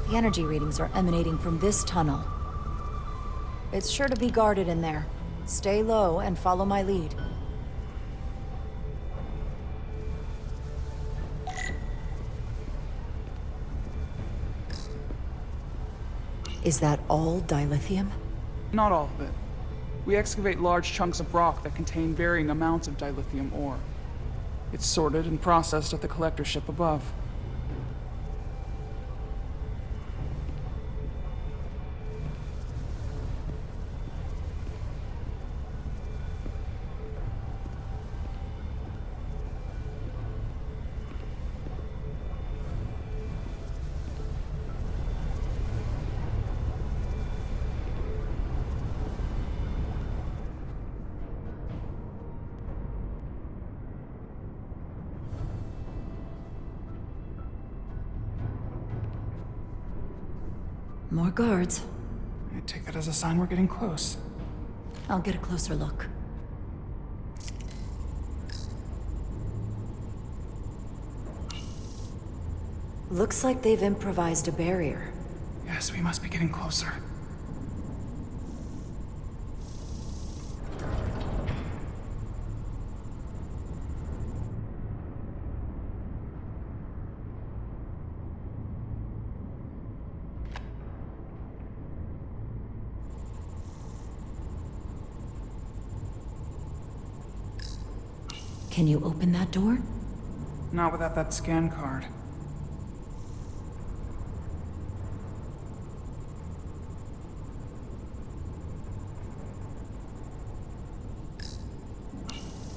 The energy readings are emanating from this tunnel. It's sure to be guarded in there. Stay low and follow my lead. Is that all dilithium? Not all of it. We excavate large chunks of rock that contain varying amounts of dilithium ore. It's sorted and processed at the collector ship above. More guards. I take that as a sign we're getting close. I'll get a closer look. Looks like they've improvised a barrier. Yes, we must be getting closer. Can you open that door? Not without that scan card.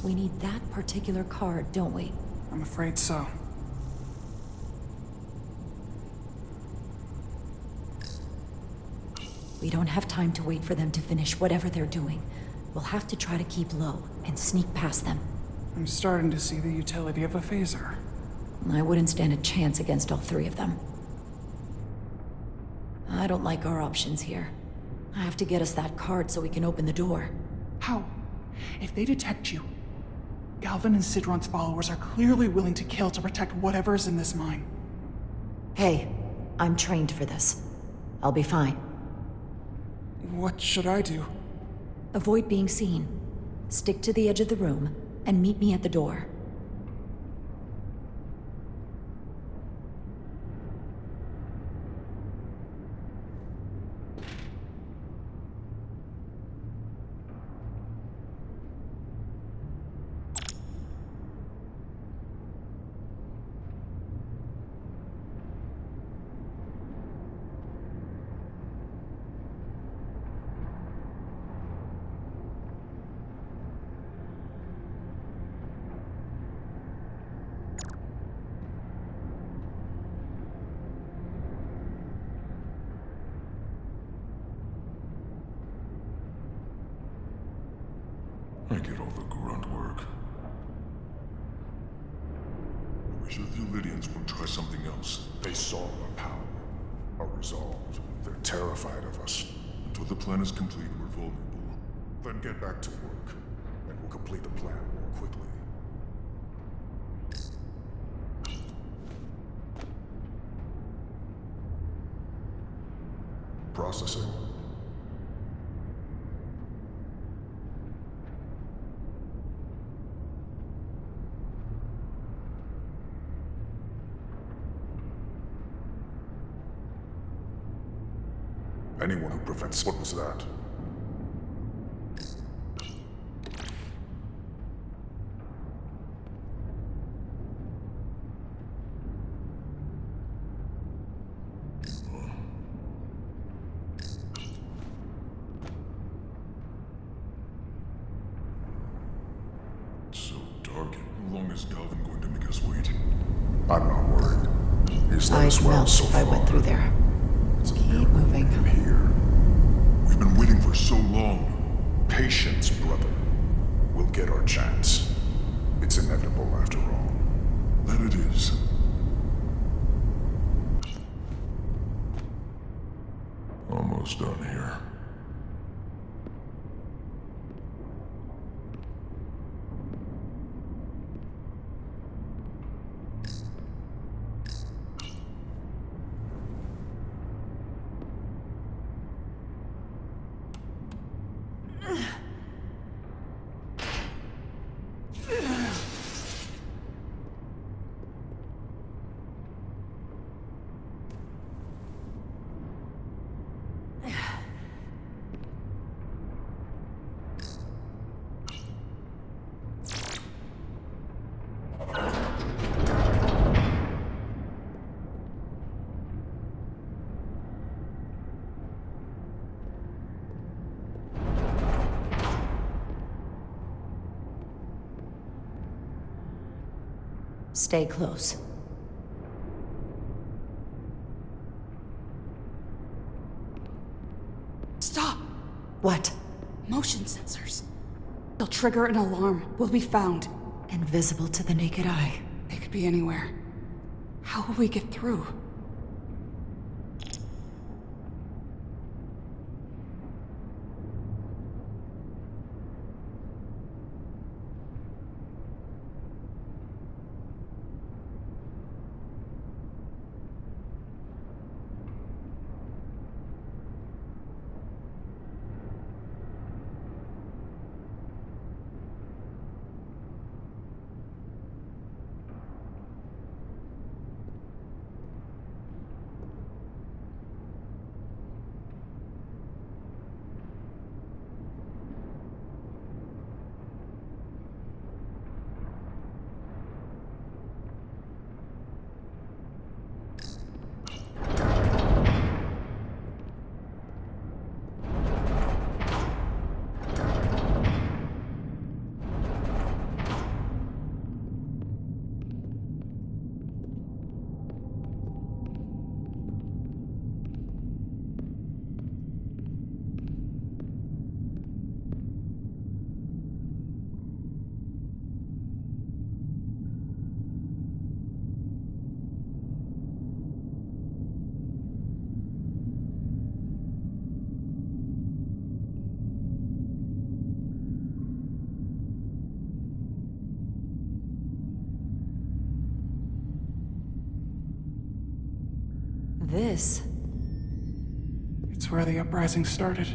We need that particular card, don't we? I'm afraid so. We don't have time to wait for them to finish whatever they're doing. We'll have to try to keep low and sneak past them. I'm starting to see the utility of a phaser. I wouldn't stand a chance against all three of them. I don't like our options here. I have to get us that card so we can open the door. How? If they detect you, Galvin and Sidron's followers are clearly willing to kill to protect whatever's in this mine. Hey, I'm trained for this. I'll be fine. What should I do? Avoid being seen. Stick to the edge of the room, and meet me at the door. I get all the grunt work. I wish the Lydians would try something else. They saw our power, our resolve. They're terrified of us. Until the plan is complete, we're vulnerable. Then get back to work, and we'll complete the plan more quickly. Processing. Anyone who prevents... What was that? It's so dark. How long is Galvin going to make us wait? I'm not worried. He's let us well so far. I went through there. Keep moving. Here. We've been waiting for so long. Patience, brother. We'll get our chance. It's inevitable after all. That it is. Almost done here. Stay close. Stop! What? Motion sensors. They'll trigger an alarm. We'll be found. Invisible to the naked eye. They could be anywhere. How will we get through? This? It's where the uprising started.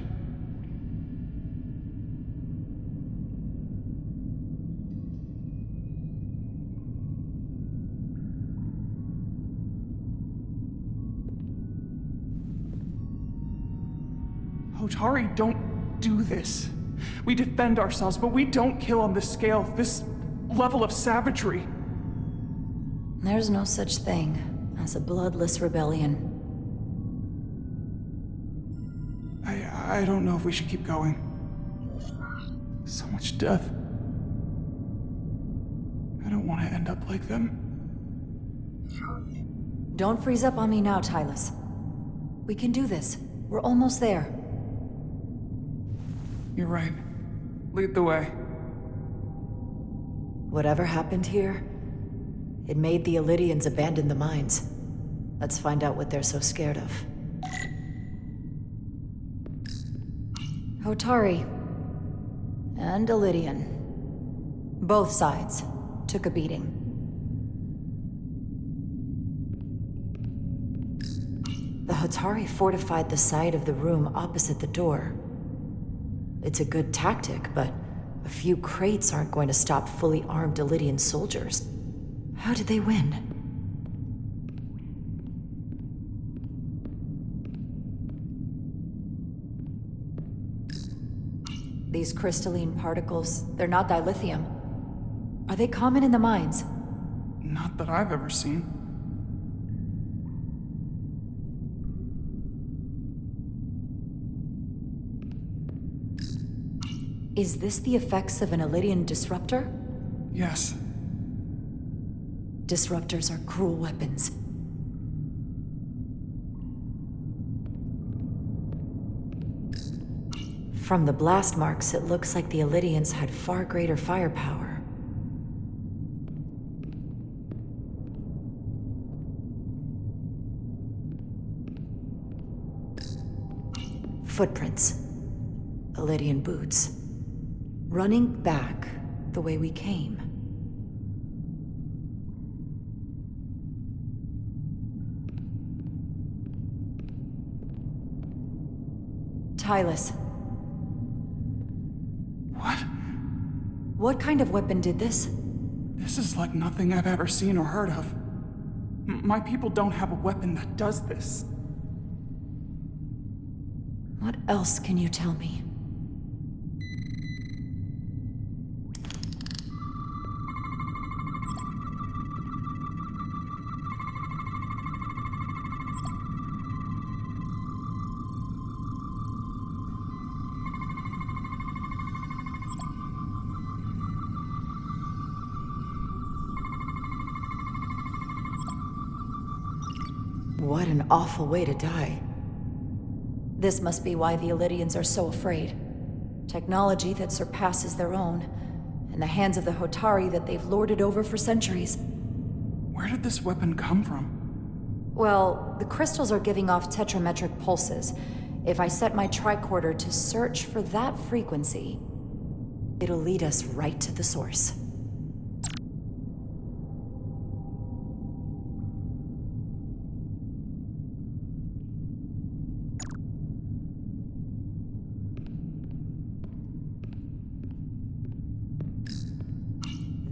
Hotari don't do this. We defend ourselves, but we don't kill on this scale, this level of savagery. There's no such thing as a bloodless rebellion. I don't know if we should keep going. So much death. I don't want to end up like them. Don't freeze up on me now, Tylus. We can do this. We're almost there. You're right. Lead the way. Whatever happened here, it made the Illidians abandon the mines. Let's find out what they're so scared of. Hotari and Illidian. Both sides took a beating. The Hotari fortified the side of the room opposite the door. It's a good tactic, but a few crates aren't going to stop fully armed Illidian soldiers. How did they win? These crystalline particles, they're not dilithium. Are they common in the mines? Not that I've ever seen. Is this the effects of an Illidian disruptor? Yes. Disruptors are cruel weapons. From the blast marks, it looks like the Illidians had far greater firepower. Footprints. Illidian boots. Running back the way we came. Tylus. What? What kind of weapon did this? This is like nothing I've ever seen or heard of. My people don't have a weapon that does this. What else can you tell me? What an awful way to die. This must be why the Illidians are so afraid. Technology that surpasses their own, in the hands of the Hotari that they've lorded over for centuries. Where did this weapon come from? Well, the crystals are giving off tetrametric pulses. If I set my tricorder to search for that frequency, it'll lead us right to the source.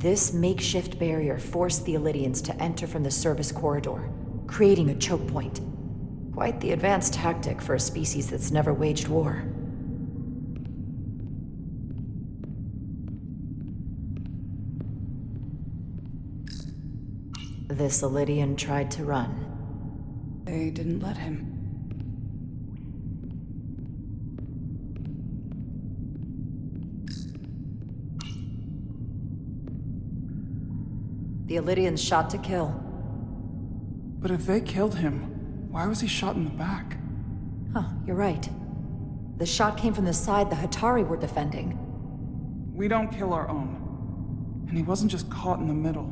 This makeshift barrier forced the Illidians to enter from the service corridor, creating a choke point. Quite the advanced tactic for a species that's never waged war. This Illidian tried to run. They didn't let him. The Illidians shot to kill. But if they killed him, why was he shot in the back? Huh, you're right. The shot came from the side the Hotari were defending. We don't kill our own. And he wasn't just caught in the middle.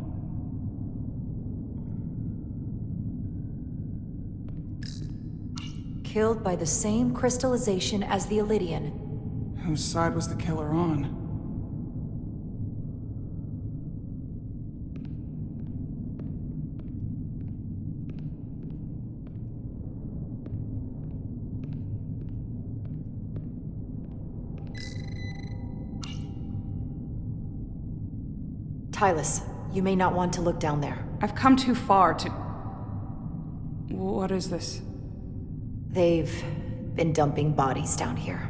Killed by the same crystallization as the Illidian. Whose side was the killer on? Tylis, you may not want to look down there. I've come too far to... What is this? They've been dumping bodies down here.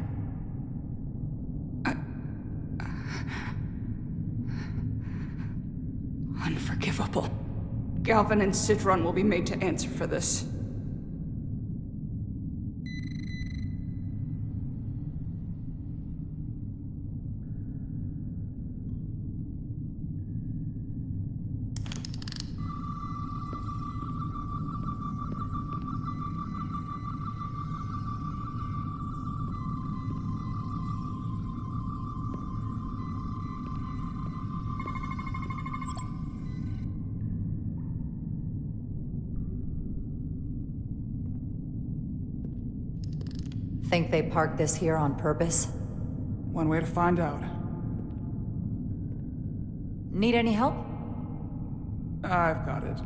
Unforgivable. Galvin and Sidron will be made to answer for this. Think they parked this here on purpose? One way to find out. Need any help? I've got it.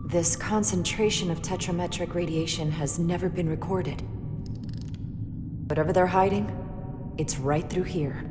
This concentration of tetrametric radiation has never been recorded. Whatever they're hiding, it's right through here.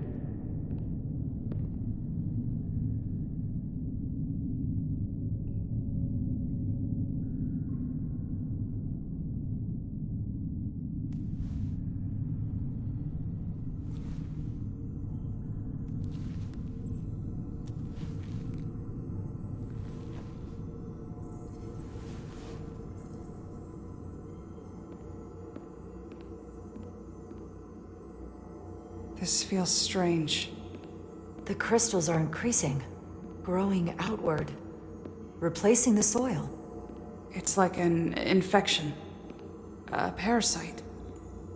This feels strange. The crystals are increasing, growing outward, replacing the soil. It's like an infection. A parasite.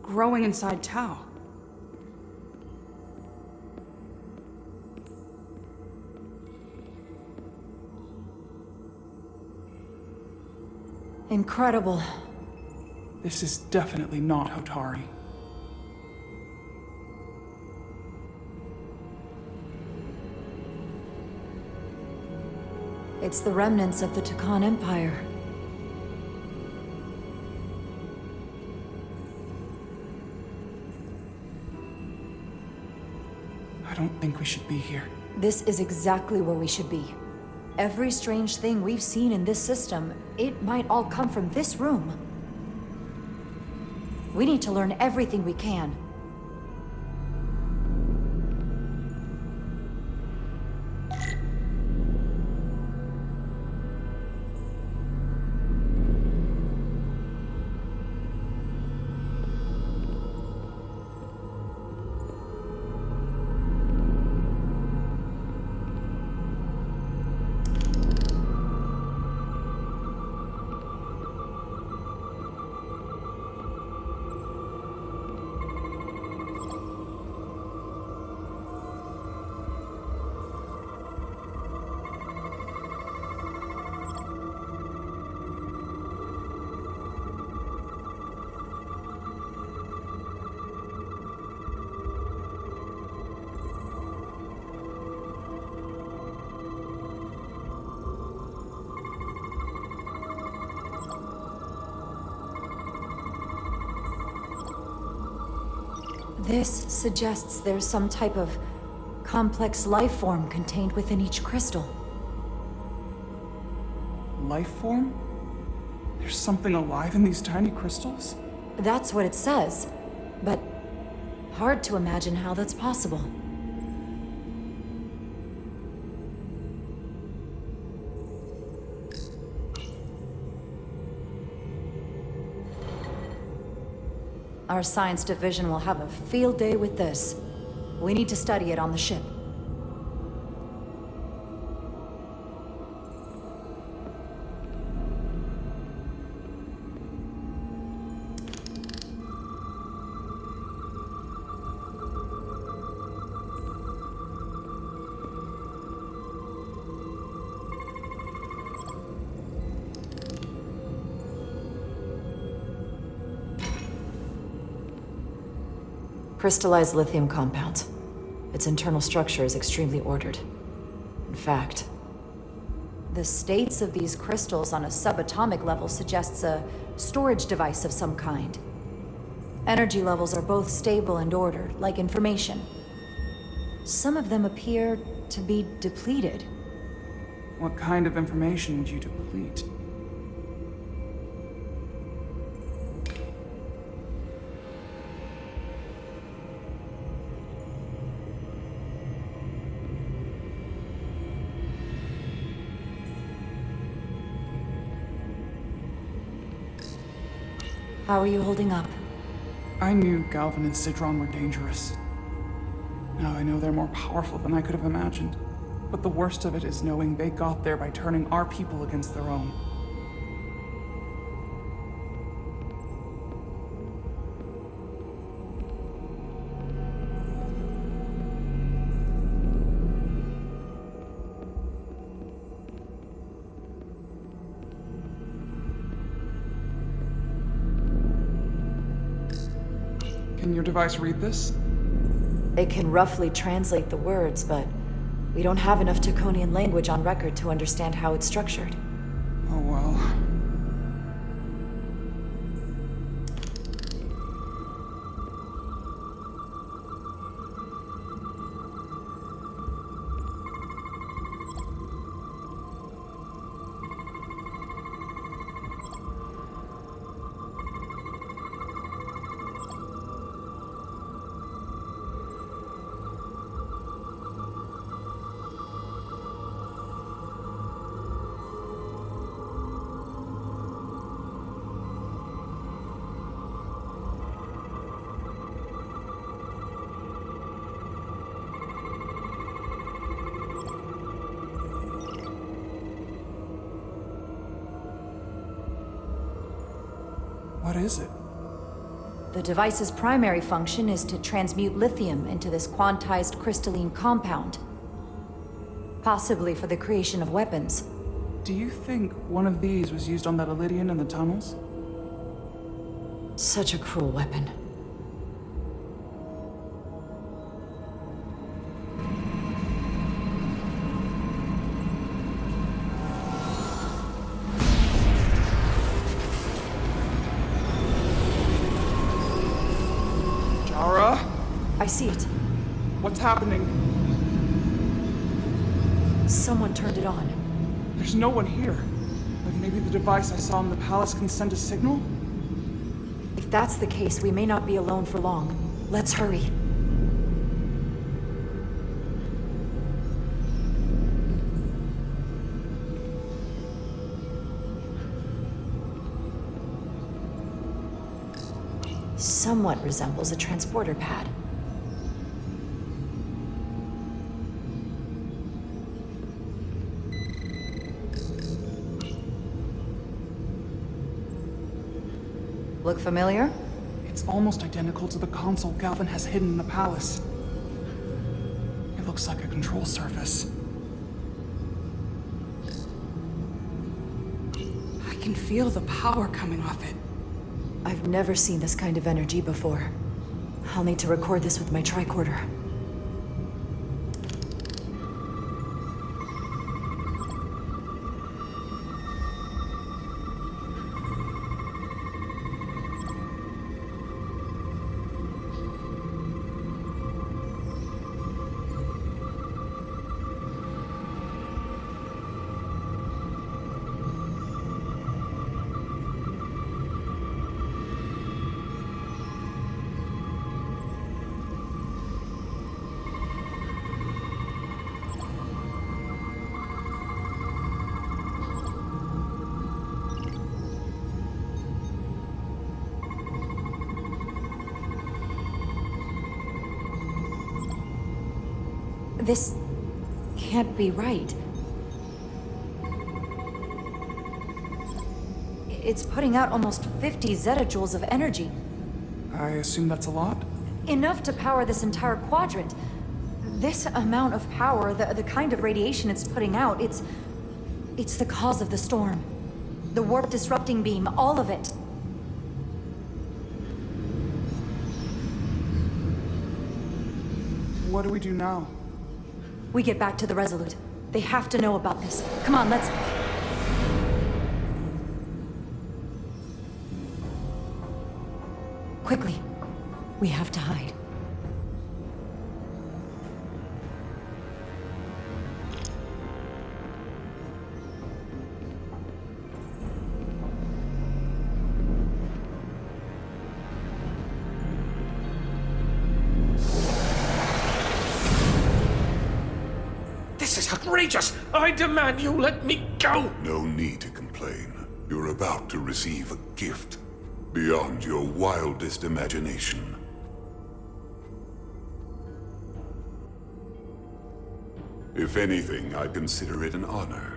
Growing inside Tau. Incredible. This is definitely not Hotari. It's the remnants of the Tucan Empire. I don't think we should be here. This is exactly where we should be. Every strange thing we've seen in this system, it might all come from this room. We need to learn everything we can. This suggests there's some type of complex life form contained within each crystal. Life form? There's something alive in these tiny crystals? That's what it says, but hard to imagine how that's possible. Our science division will have a field day with this. We need to study it on the ship. Crystallized lithium compound. Its internal structure is extremely ordered. In fact, the states of these crystals on a subatomic level suggests a storage device of some kind. Energy levels are both stable and ordered, like information. Some of them appear to be depleted. What kind of information would you deplete? How are you holding up? I knew Galvin and Sidron were dangerous. Now I know they're more powerful than I could have imagined. But the worst of it is knowing they got there by turning our people against their own. Can your device read this? It can roughly translate the words, but we don't have enough Chiconian language on record to understand how it's structured. Oh well. What is it? The device's primary function is to transmute lithium into this quantized crystalline compound. Possibly for the creation of weapons. Do you think one of these was used on that Ilidian in the tunnels? Such a cruel weapon. I see it. What's happening? Someone turned it on. There's no one here. But maybe the device I saw in the palace can send a signal? If that's the case, we may not be alone for long. Let's hurry. Somewhat resembles a transporter pad. Look familiar? It's almost identical to the console Galvin has hidden in the palace. It looks like a control surface. I can feel the power coming off it. I've never seen this kind of energy before. I'll need to record this with my tricorder. This can't be right. It's putting out almost 50 zettajoules of energy. I assume that's a lot? Enough to power this entire quadrant. This amount of power, the kind of radiation it's putting out, it's the cause of the storm. The warp disrupting beam, all of it. What do we do now? We get back to the Resolute. They have to know about this. Come on, let's... Quickly. We have to hide. This is outrageous! I demand you let me go! No need to complain. You're about to receive a gift beyond your wildest imagination. If anything, I consider it an honor.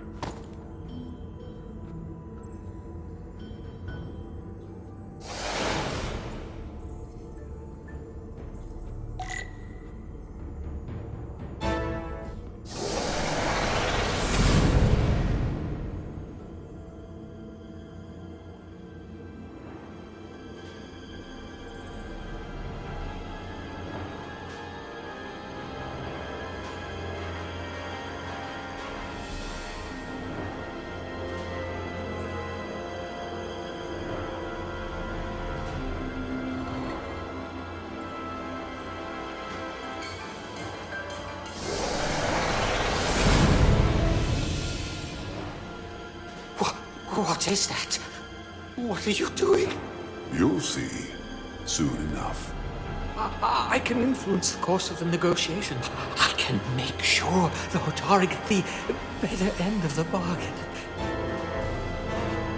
What is that? What are you doing? You'll see soon enough. I can influence the course of the negotiation. I can make sure the Hotari get the better end of the bargain.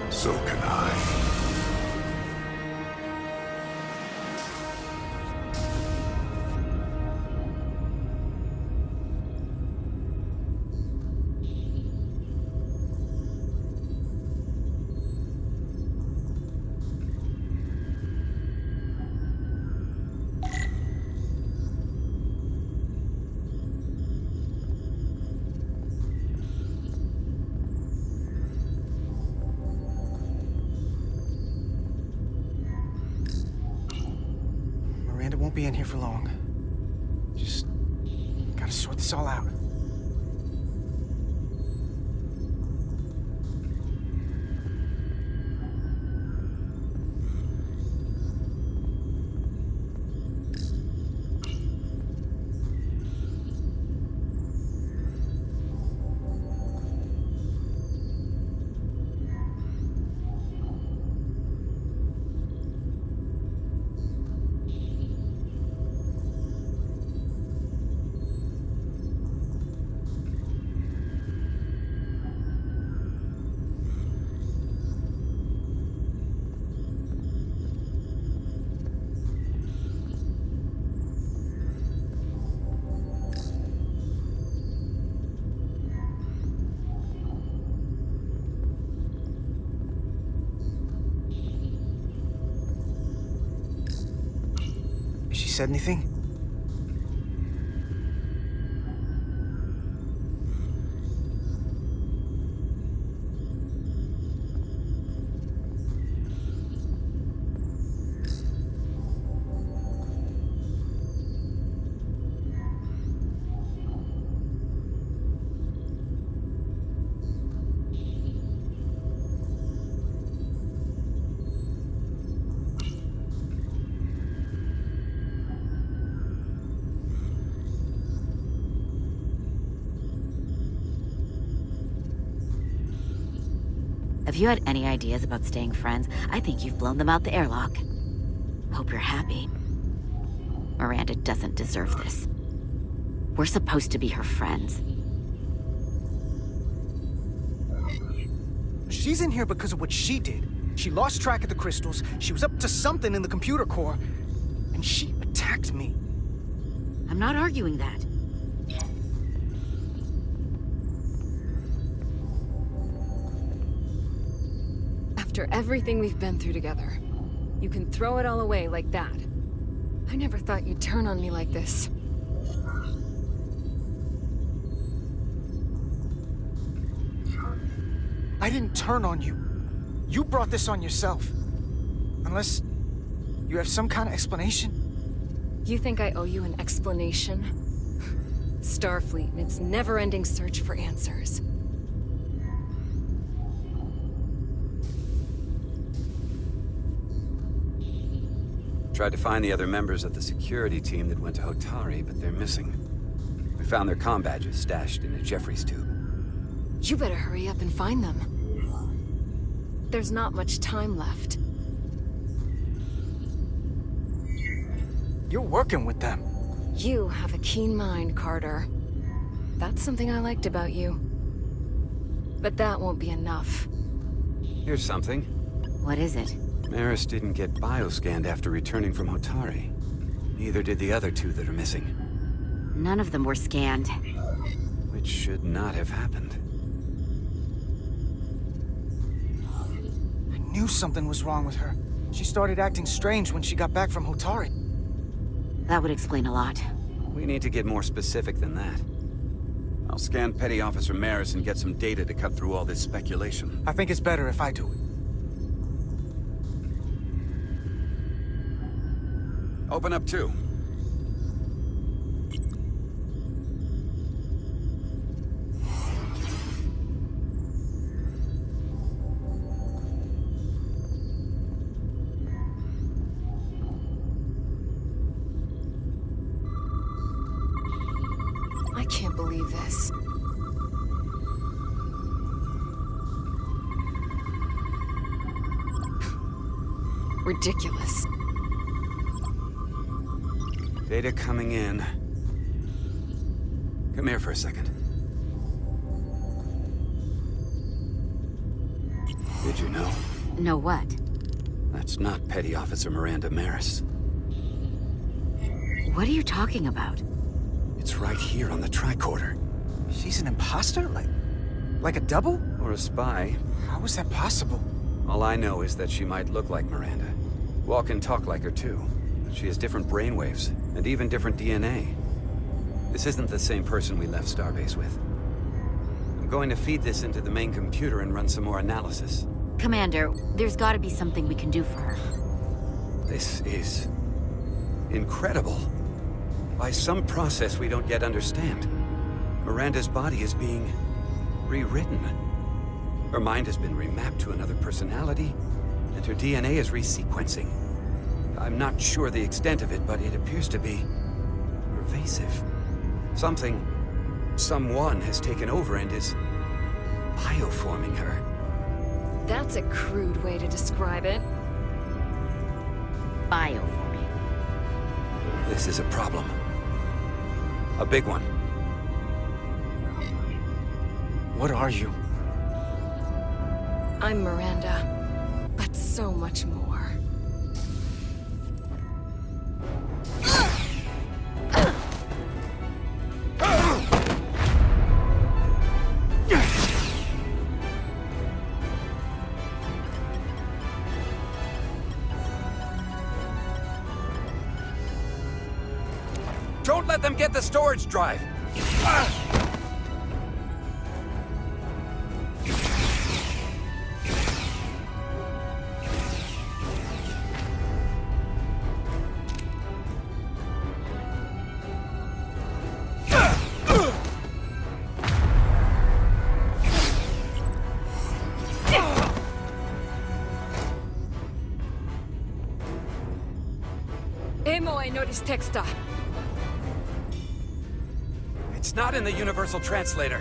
So can I. Miranda won't be in here for long. Just gotta sort this all out. She said anything? Have you had any ideas about staying friends? I think you've blown them out the airlock. Hope you're happy. Miranda doesn't deserve this. We're supposed to be her friends. She's in here because of what she did. She lost track of the crystals, she was up to something in the computer core, and she attacked me. I'm not arguing that. After everything we've been through together, you can throw it all away like that. I never thought you'd turn on me like this. I didn't turn on you. You brought this on yourself. Unless you have some kind of explanation. You think I owe you an explanation? Starfleet and its never-ending search for answers. Tried to find the other members of the security team that went to Hotari, but they're missing. We found their comm badges stashed in a Jeffries tube. You better hurry up and find them. There's not much time left. You're working with them. You have a keen mind, Carter. That's something I liked about you. But that won't be enough. Here's something. What is it? Maris didn't get bioscanned after returning from Hotari. Neither did the other two that are missing. None of them were scanned. Which should not have happened. I knew something was wrong with her. She started acting strange when she got back from Hotari. That would explain a lot. We need to get more specific than that. I'll scan Petty Officer Maris and get some data to cut through all this speculation. I think it's better if I do it. Open up too. I can't believe this. Ridiculous. Data coming in. Come here for a second. Did you know? Know what? That's not Petty Officer Miranda Maris. What are you talking about? It's right here on the tricorder. She's an imposter? Like a double? Or a spy. How is that possible? All I know is that she might look like Miranda. Walk and talk like her too. She has different brainwaves, and even different DNA. This isn't the same person we left Starbase with. I'm going to feed this into the main computer and run some more analysis. Commander, there's gotta be something we can do for her. This is incredible. By some process we don't yet understand, Miranda's body is being rewritten. Her mind has been remapped to another personality, and her DNA is resequencing. I'm not sure the extent of it, but it appears to be pervasive. Someone has taken over and is bioforming her. That's a crude way to describe it. Bioforming. This is a problem. A big one. What are you? I'm Miranda, but so much more. Don't let them get the storage drive! Texta. It's not in the universal translator.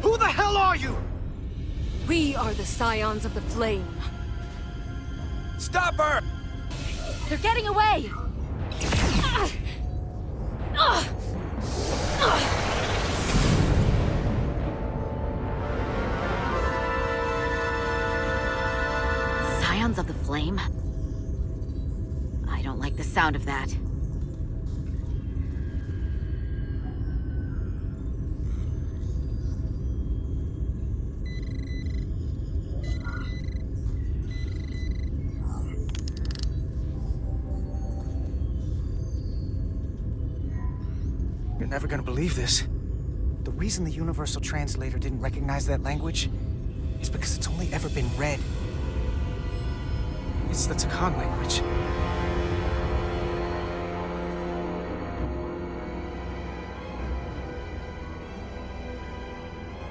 Who the hell are you? We are the Scions of the Flame. Stop her! They're getting away! Scions of the Flame? I don't like the sound of that. You're never gonna believe this. The reason the Universal Translator didn't recognize that language is because it's only ever been read. It's the Takan language.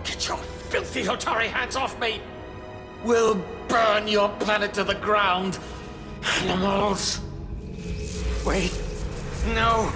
Get your filthy Hotari hands off me! We'll burn your planet to the ground! Animals! Wait, no!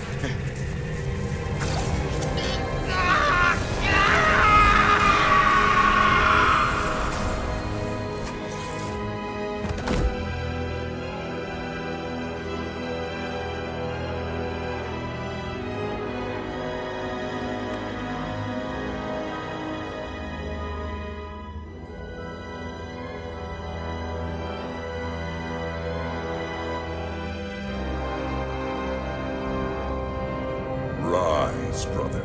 Rise, brother.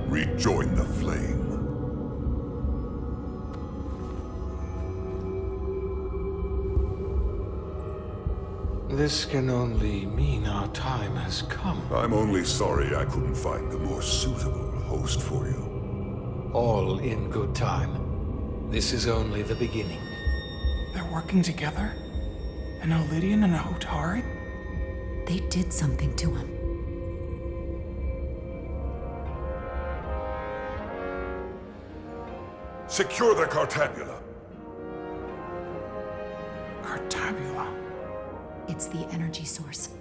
Rejoin the flame. This can only mean our time has come. I'm only sorry I couldn't find the more suitable host for you. All in good time. This is only the beginning. They're working together? An Elidian and a Hotari? They did something to him. Secure the Cartabula. Cartabula? It's the energy source.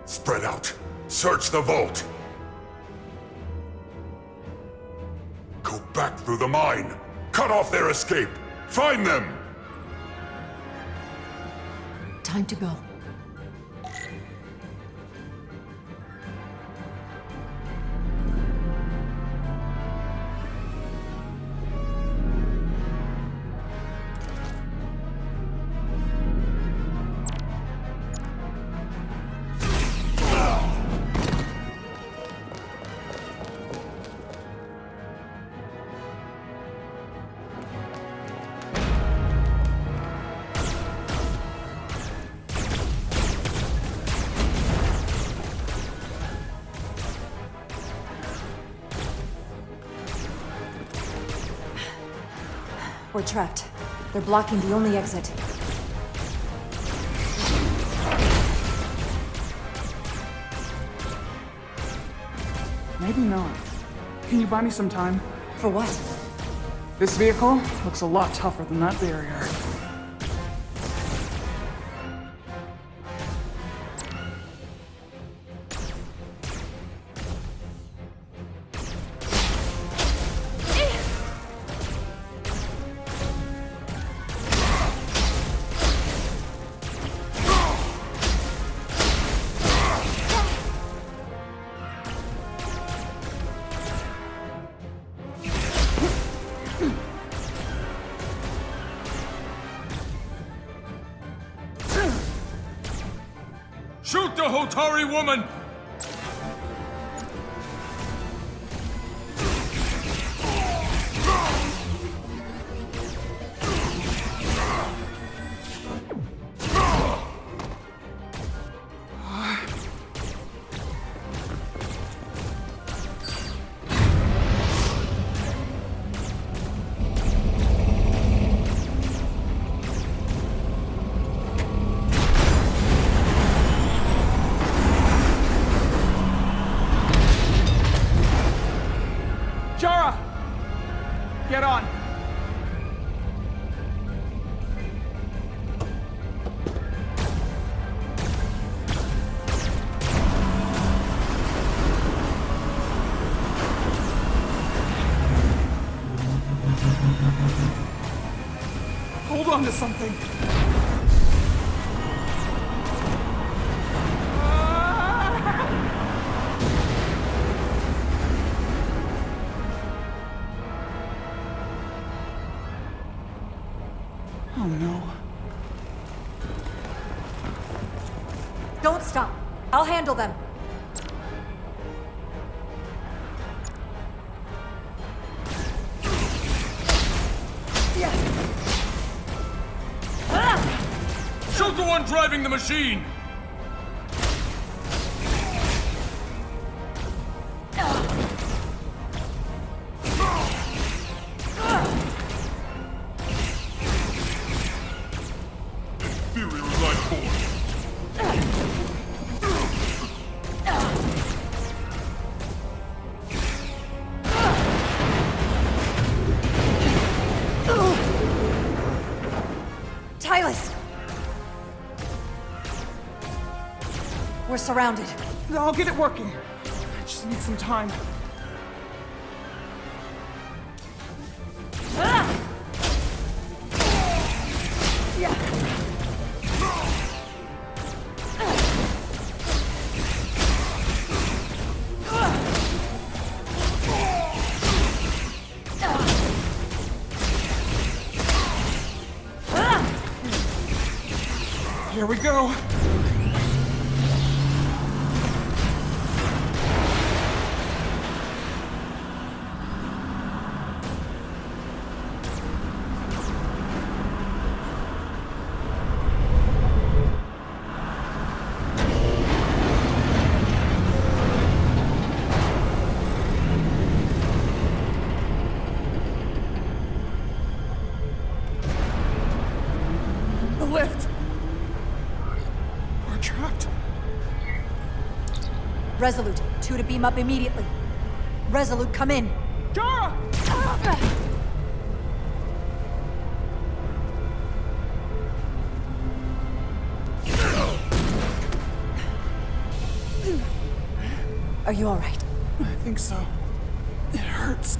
Spread out. Search the vault. Go back through the mine. Cut off their escape. Find them. Time to go. We're trapped. They're blocking the only exit. Maybe not. Can you buy me some time? For what? This vehicle looks a lot tougher than that barrier. Shoot the Hotari woman! Get on! Hold on to something! Oh no. Don't stop. I'll handle them. Shoot the one driving the machine! surrounded. I'll get it working. I just need some time. Here we go. The lift. We're trapped. Resolute, 2 to beam up immediately. Resolute, come in. Jara! Are you all right? I think so. It hurts.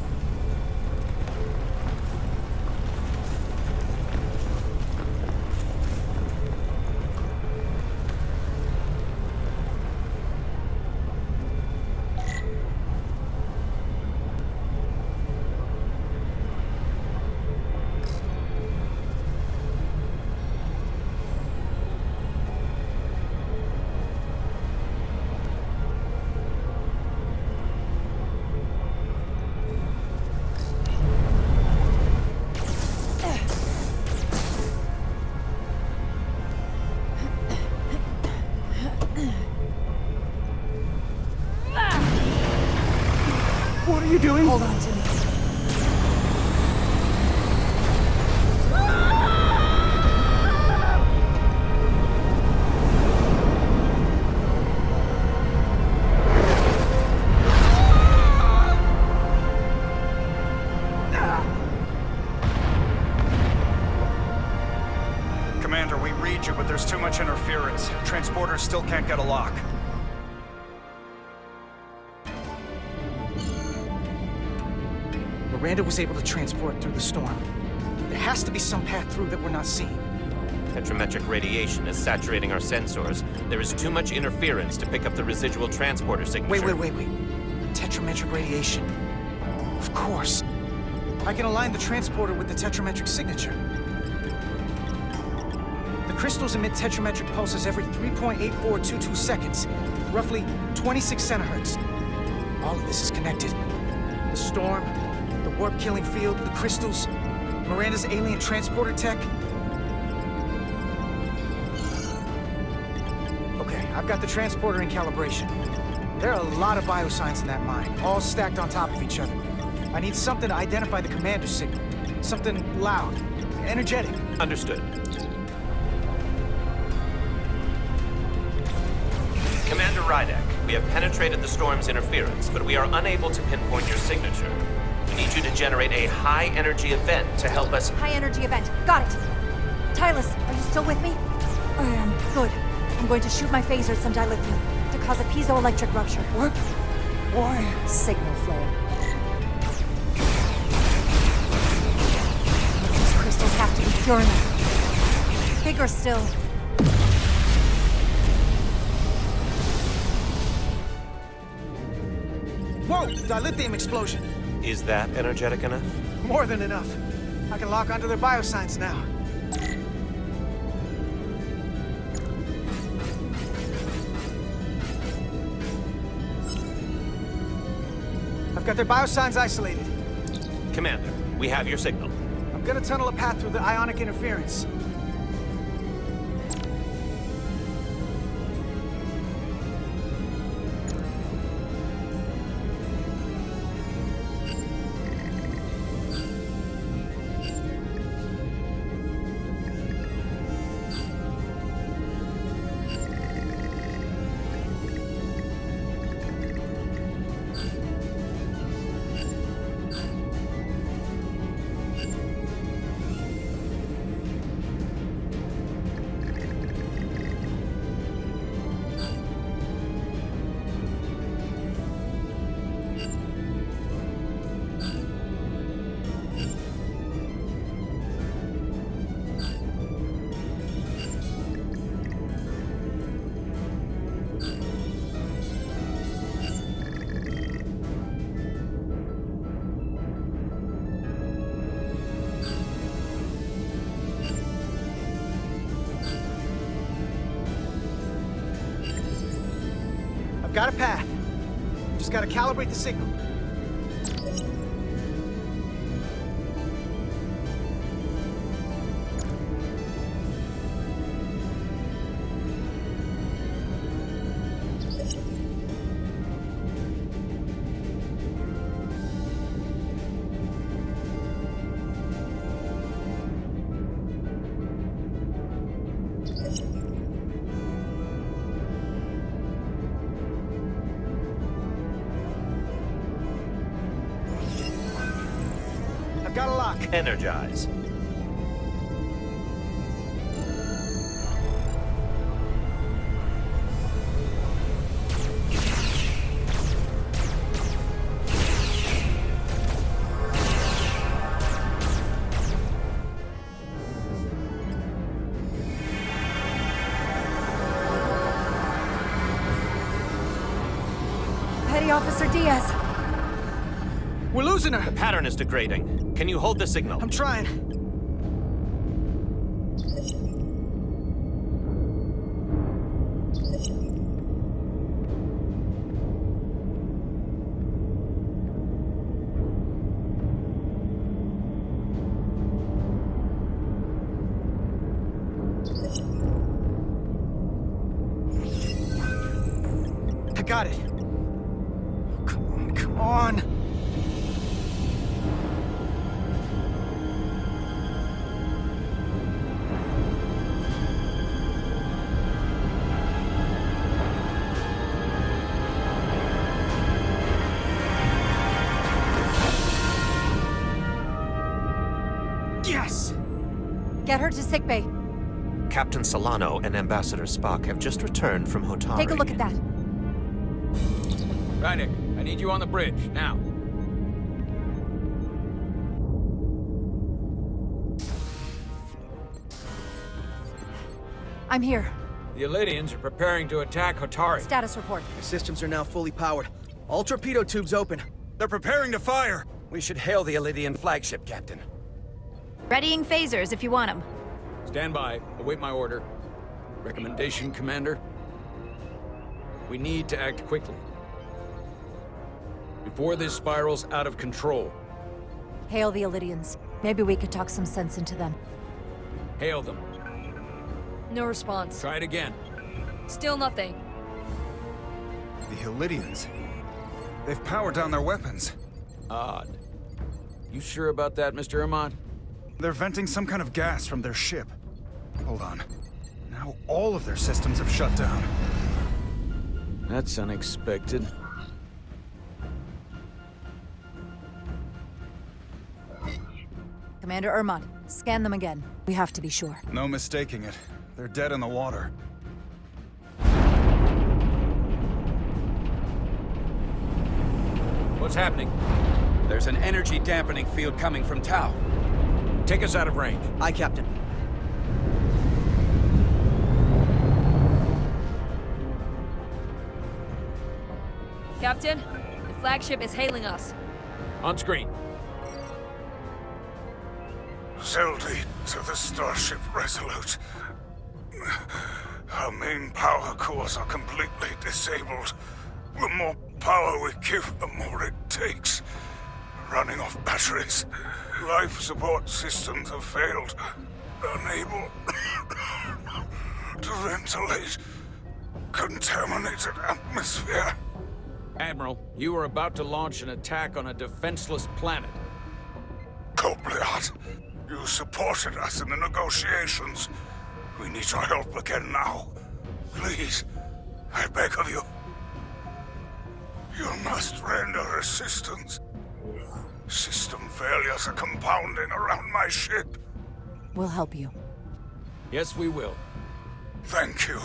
What are you doing? Hold on to me. Commander, we read you, but there's too much interference. Transporters still can't get a lock. Miranda was able to transport through the storm. There has to be some path through that we're not seeing. Tetrametric radiation is saturating our sensors. There is too much interference to pick up the residual transporter signature. Wait. Tetrametric radiation. Of course. I can align the transporter with the tetrametric signature. The crystals emit tetrametric pulses every 3.8422 seconds, roughly 26 centihertz. All of this is connected. The storm, the warp-killing field, the crystals, Miranda's alien transporter tech. Okay, I've got the transporter in calibration. There are a lot of biosigns in that mine, all stacked on top of each other. I need something to identify the commander signal. Something loud, energetic. Understood. Commander Rydek, we have penetrated the storm's interference, but we are unable to pinpoint your signature. We need you to generate a high-energy event to help us... High-energy event. Got it. Tylus, are you still with me? I am. Good. I'm going to shoot my phaser at some dilithium to cause a piezoelectric rupture. What? Why? Signal flow. These crystals have to be pure enough. Bigger still. Whoa! Dilithium explosion! Is that energetic enough? More than enough. I can lock onto their biosigns now. I've got their biosigns isolated. Commander, we have your signal. I'm gonna tunnel a path through the ionic interference. Got a path. Just gotta calibrate the signal. Got a lock. Energize. Petty Officer Diaz. We're losing her. The pattern is degrading. Can you hold the signal? I'm trying. I got it. Come on, come on. Yes! Get her to sickbay. Captain Solano and Ambassador Spock have just returned from Hotari. Take a look at that. Rydick, I need you on the bridge, now. I'm here. The Elydians are preparing to attack Hotari. Status report. Our systems are now fully powered. All torpedo tubes open. They're preparing to fire. We should hail the Elydian flagship, Captain. Readying phasers if you want them. Stand by. Await my order. Recommendation, Commander? We need to act quickly. Before this spirals out of control. Hail the Elydians. Maybe we could talk some sense into them. Hail them. No response. Try it again. Still nothing. The Elydians. They've powered down their weapons. Odd. You sure about that, Mr. Armand? They're venting some kind of gas from their ship. Hold on. Now all of their systems have shut down. That's unexpected. Commander Ermont, scan them again. We have to be sure. No mistaking it. They're dead in the water. What's happening? There's an energy dampening field coming from Tau. Take us out of range. Aye, Captain. Captain, the flagship is hailing us. On screen. Zeldy to the Starship Resolute. Our main power cores are completely disabled. The more power we give, the more it takes. Running off batteries. Life support systems have failed. Unable to ventilate. Contaminated atmosphere. Admiral, you are about to launch an attack on a defenseless planet. Cobliard, you supported us in the negotiations. We need your help again now. Please, I beg of you. You must render assistance. System failures are compounding around my ship. We'll help you. Yes, we will. Thank you.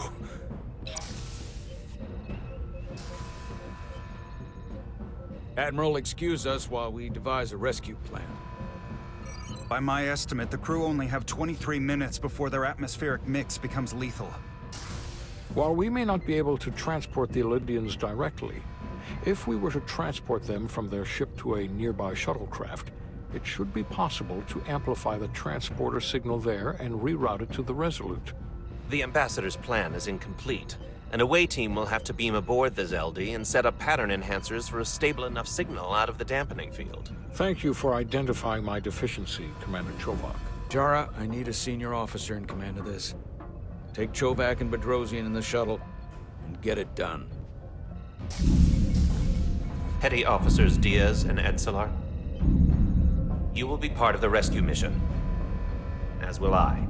Admiral, excuse us while we devise a rescue plan. By my estimate, the crew only have 23 minutes before their atmospheric mix becomes lethal. While we may not be able to transport the Elydians directly, if we were to transport them from their ship to a nearby shuttlecraft, it should be possible to amplify the transporter signal there and reroute it to the Resolute. The Ambassador's plan is incomplete. An away team will have to beam aboard the Zeldy and set up pattern enhancers for a stable enough signal out of the dampening field. Thank you for identifying my deficiency, Commander Chovak. Jara, I need a senior officer in command of this. Take Chovak and Bedrosian in the shuttle, and get it done. Petty Officers Diaz and Edselar, you will be part of the rescue mission. As will I.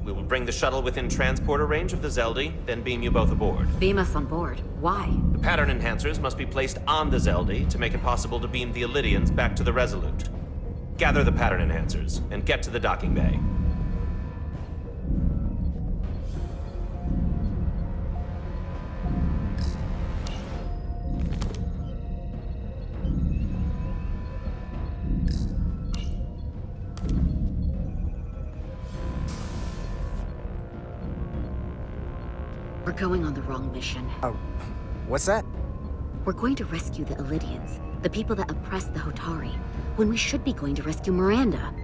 We will bring the shuttle within transporter range of the Zeldy, then beam you both aboard. Beam us on board. Why? The pattern enhancers must be placed on the Zeldy to make it possible to beam the Illydians back to the Resolute. Gather the pattern enhancers, and get to the docking bay. We're going on the wrong mission. What's that? We're going to rescue the Illydians, the people that oppress the Hotari, when we should be going to rescue Miranda.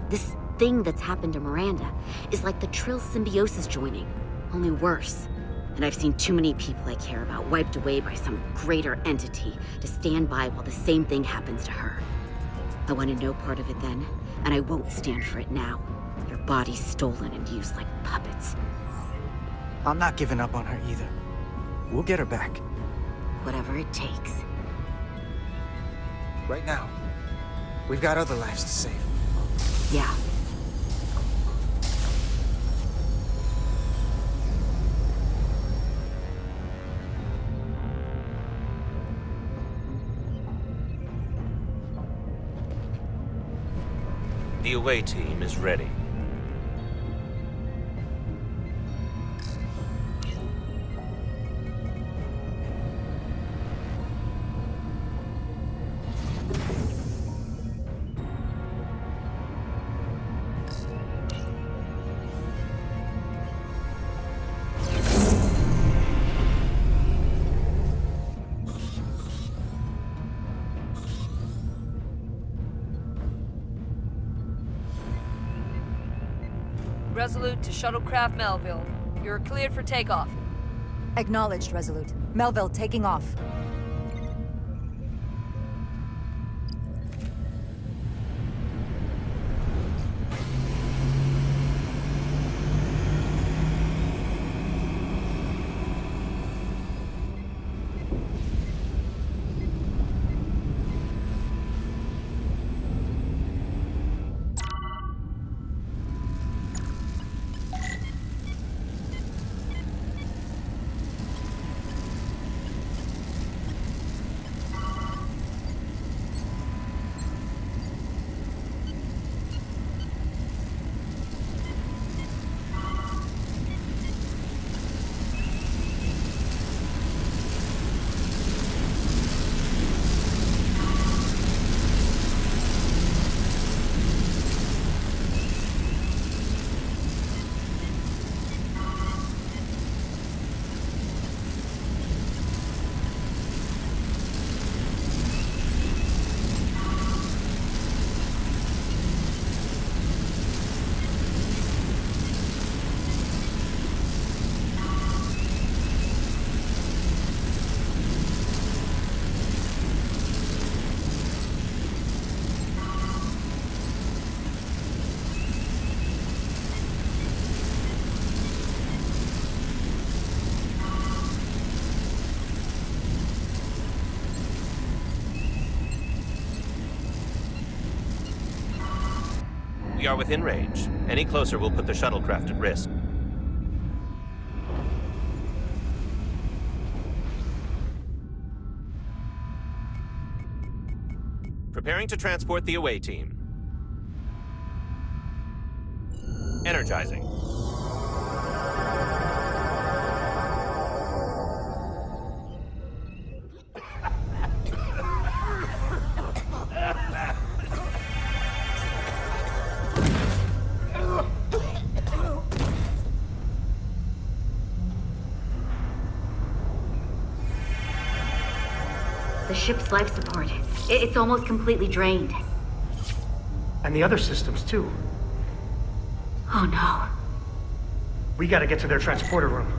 This thing that's happened to Miranda is like the Trill symbiosis joining, only worse. And I've seen too many people I care about wiped away by some greater entity to stand by while the same thing happens to her. I wanted no part of it then, and I won't stand for it now. Your body's stolen and used like puppets. I'm not giving up on her either. We'll get her back. Whatever it takes. Right now, we've got other lives to save. Yeah. The away team is ready. Resolute to Shuttlecraft Melville. You're cleared for takeoff. Acknowledged, Resolute. Melville, taking off. We are within range. Any closer will put the shuttlecraft at risk. Preparing to transport the away team. Energizing. The ship's life support. It's almost completely drained. And the other systems, too. Oh no. We gotta get to their transporter room.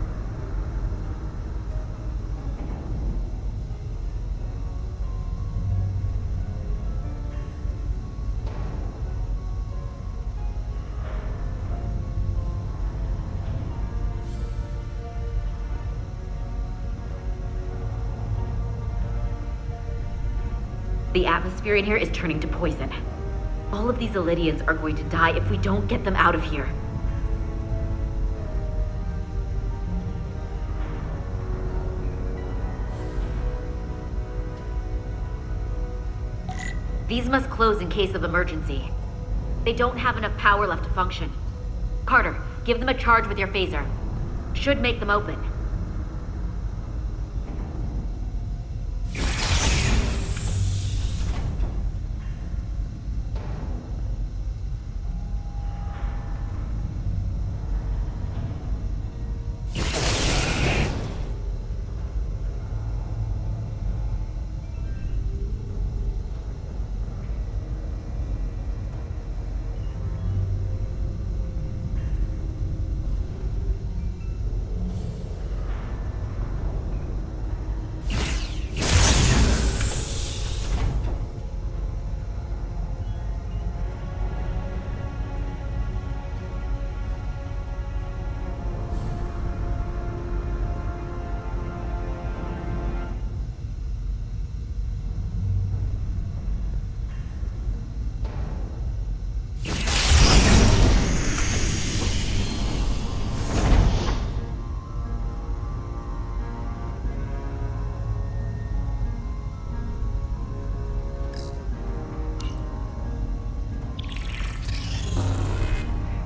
The atmosphere in here is turning to poison. All of these Illidians are going to die if we don't get them out of here. These must close in case of emergency. They don't have enough power left to function. Carter, give them a charge with your phaser. Should make them open.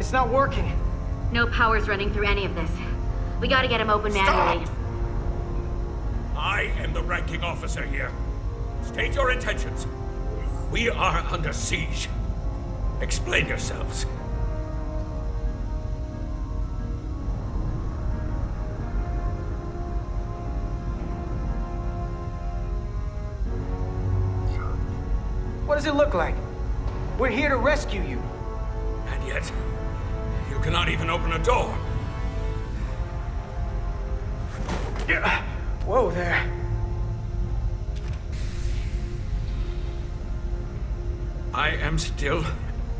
It's not working. No power's running through any of this. We gotta get him open manually. I am the ranking officer here. State your intentions. We are under siege. Explain yourselves. What does it look like? We're here to rescue you. And yet, you cannot even open a door. Whoa there. I am still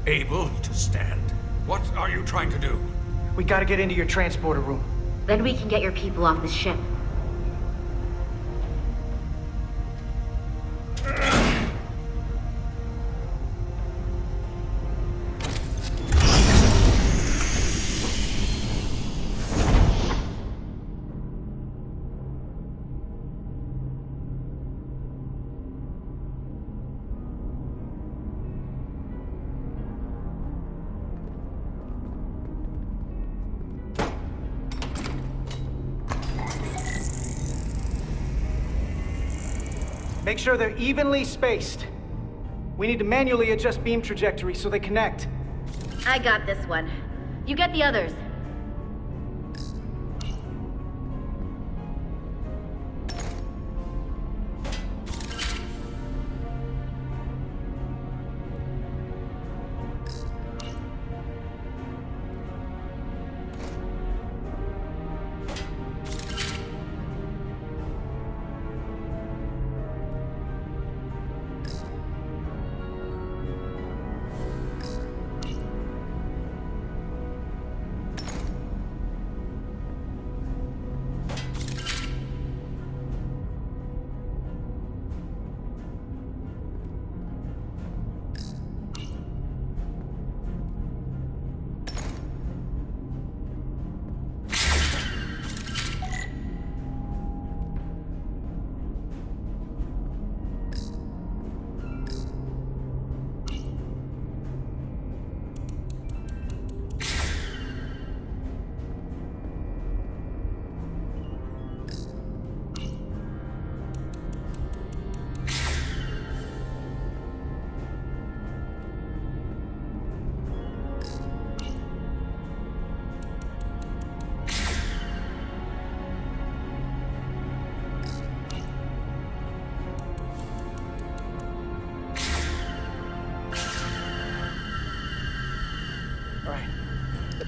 able to stand. What are you trying to do? We gotta get into your transporter room. Then we can get your people off this ship. Make sure they're evenly spaced. We need to manually adjust beam trajectory so they connect. I got this one. You get the others.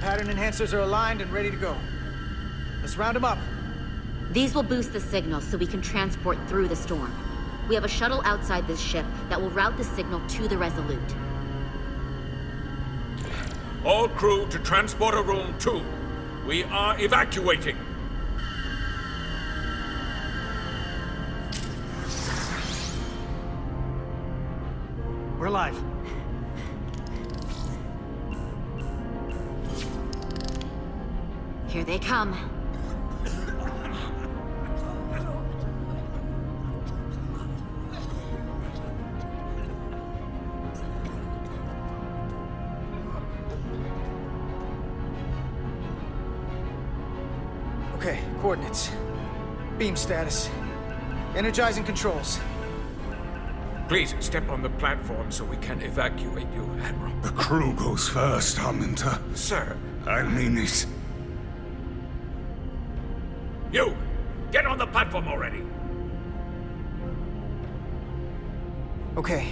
Pattern enhancers are aligned and ready to go. Let's round them up. These will boost the signal so we can transport through the storm. We have a shuttle outside this ship that will route the signal to the Resolute. All crew to Transporter Room 2. We are evacuating. alive. Here they come. Okay, coordinates. Beam status. Energizing controls. Please step on the platform so we can evacuate you, Admiral. The crew goes first, Arminta. Sir. I mean it. You! Get on the platform already! Okay,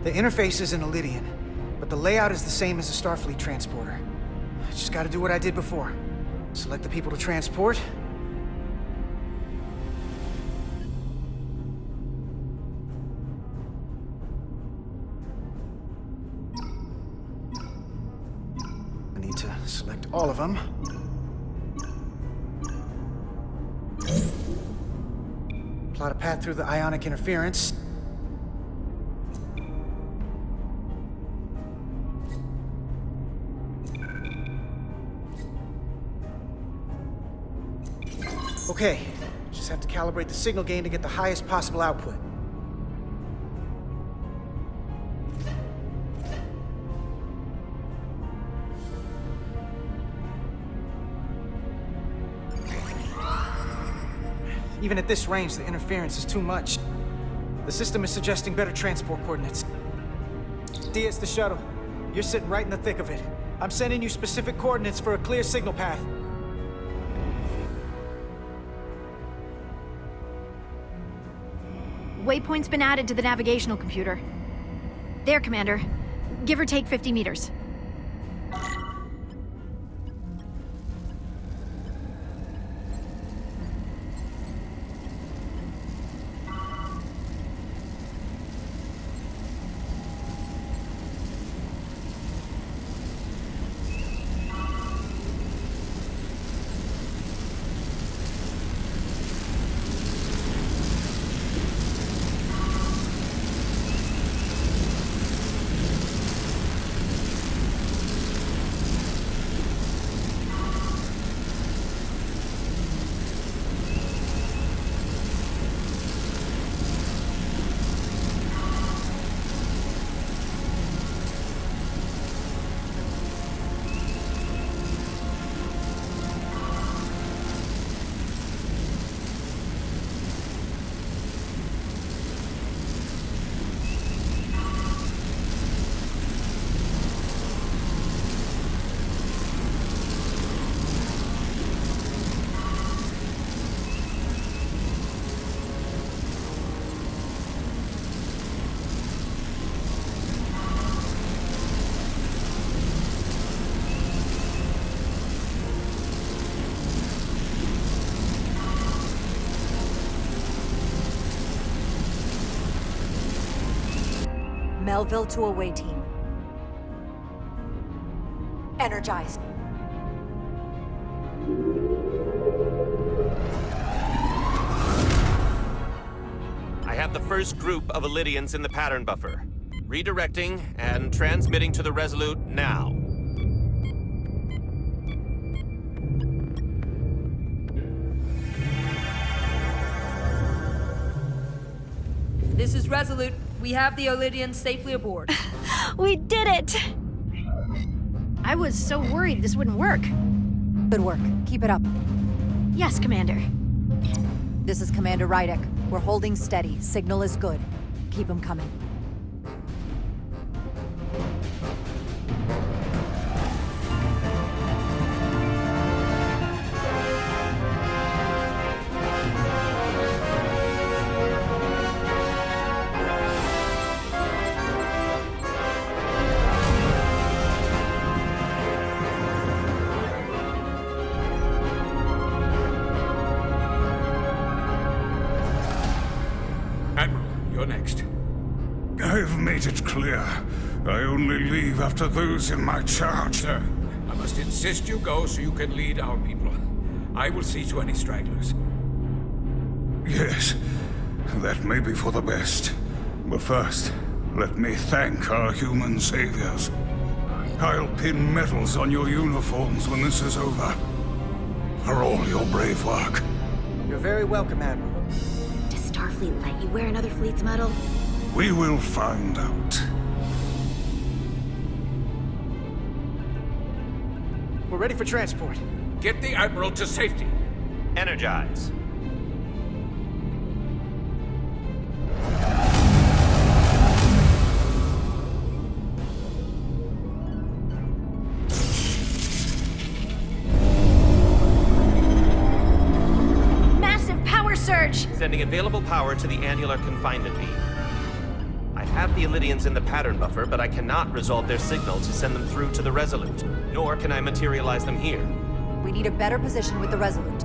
the interface is an Ilidian, but the layout is the same as a Starfleet transporter. I just gotta do what I did before. Select the people to transport. I need to select all of them. Plot a path through the ionic interference. Okay, just have to calibrate the signal gain to get the highest possible output. Even at this range, the interference is too much. The system is suggesting better transport coordinates. D, it's the shuttle. You're sitting right in the thick of it. I'm sending you specific coordinates for a clear signal path. Waypoint's been added to the navigational computer. There, Commander. Give or take 50 meters. Melville to away team. Energized. I have the first group of Ilidians in the pattern buffer. Redirecting and transmitting to the Resolute now. This is Resolute. We have the Ilidians safely aboard. We did it! I was so worried this wouldn't work. Good work. Keep it up. Yes, Commander. This is Commander Rydek. We're holding steady. Signal is good. Keep them coming. Next. I've made it clear. I only leave after those in my charge. Sir, I must insist you go so you can lead our people. I will see to any stragglers. Yes, that may be for the best. But first, Let me thank our human saviors. I'll pin medals on your uniforms when this is over. For all your brave work. You're very welcome, Admiral. Does Starfleet let you wear another fleet's medal? We will find out. We're ready for transport. Get the Admiral to safety. Energize. Massive power surge! Sending available power to the annular confinement beam. I have the Illidians in the pattern buffer, but I cannot resolve their signal to send them through to the Resolute, nor can I materialize them here. We need a better position with the Resolute.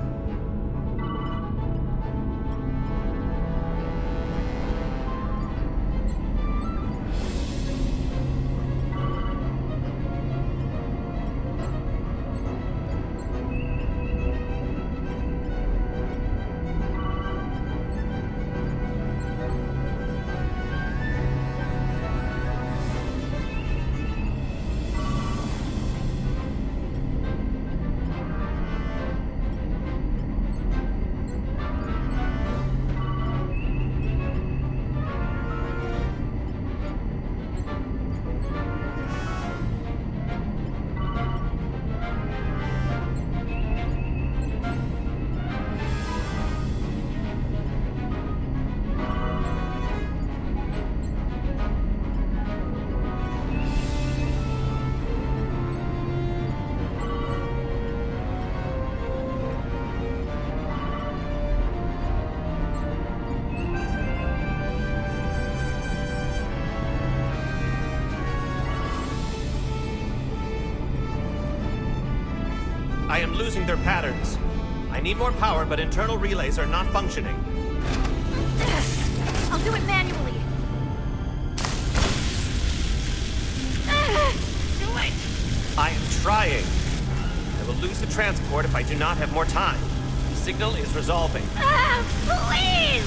I am losing their patterns. I need more power, but internal relays are not functioning. I'll do it manually. Do it! I am trying. I will lose the transport if I do not have more time. The signal is resolving. Please!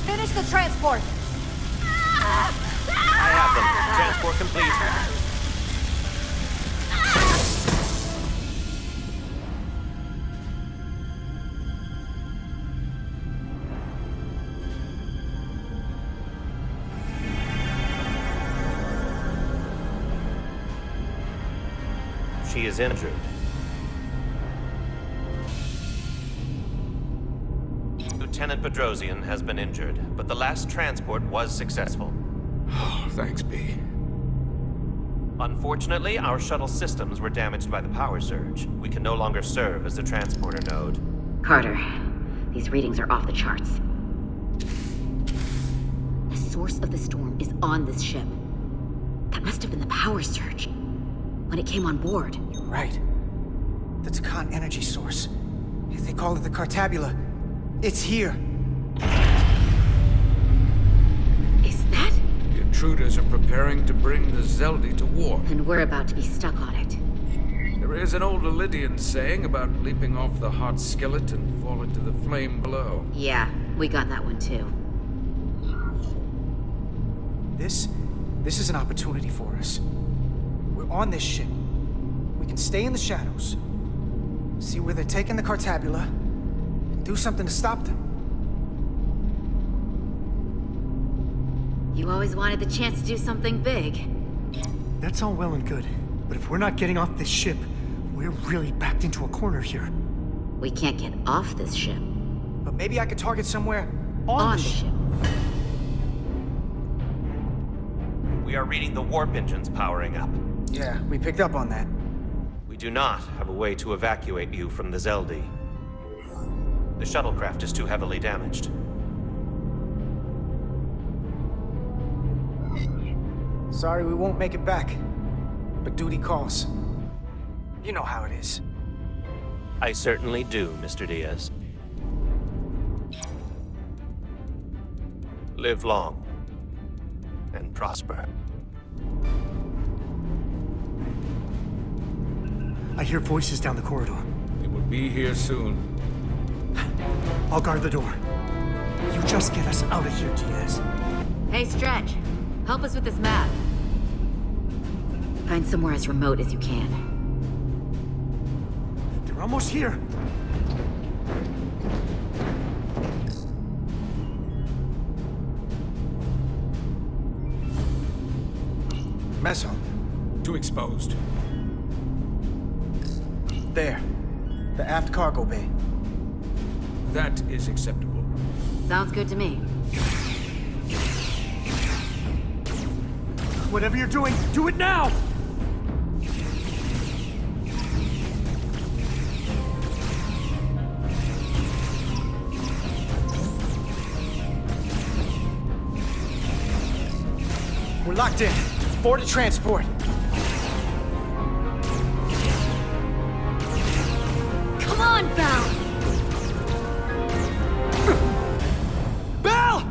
Finish the transport! I have them. Transport complete. She is injured. Lieutenant Bedrosian has been injured, but the last transport was successful. Thanks, B. Unfortunately, our shuttle systems were damaged by the power surge. We can no longer serve as the transporter node. Carter, these readings are off the charts. The source of the storm is on this ship. That must have been the power surge when it came on board. You're right. The Chicony energy source. They call it the Cartabula. It's here. Is that? The intruders are preparing to bring the Zeldi to war. And we're about to be stuck on it. There is an old Illidian saying about leaping off the hot skillet and falling to the flame below. Yeah, we got that one too. This is an opportunity for us. We're on this ship. We can stay in the shadows, see where they're taking the Cartabula, and do something to stop them. You always wanted the chance to do something big. That's all well and good, but if we're not getting off this ship, we're really backed into a corner here. We can't get off this ship. But maybe I could target somewhere on the ship. We are reading the warp engines powering up. Yeah, we picked up on that. We do not have a way to evacuate you from the Zeldi. The shuttlecraft is too heavily damaged. Sorry we won't make it back, but duty calls. You know how it is. I certainly do, Mr. Diaz. Live long and prosper. I hear voices down the corridor. They will be here soon. I'll guard the door. You just get us out of here, Diaz. Hey, Stretch. Help us with this map. Find somewhere as remote as you can. They're almost here. Mess hall. Too exposed. There. The aft cargo bay. That is acceptable. Sounds good to me. Whatever you're doing, do it now! We're locked in. Board to transport. Come on, Val! Bell!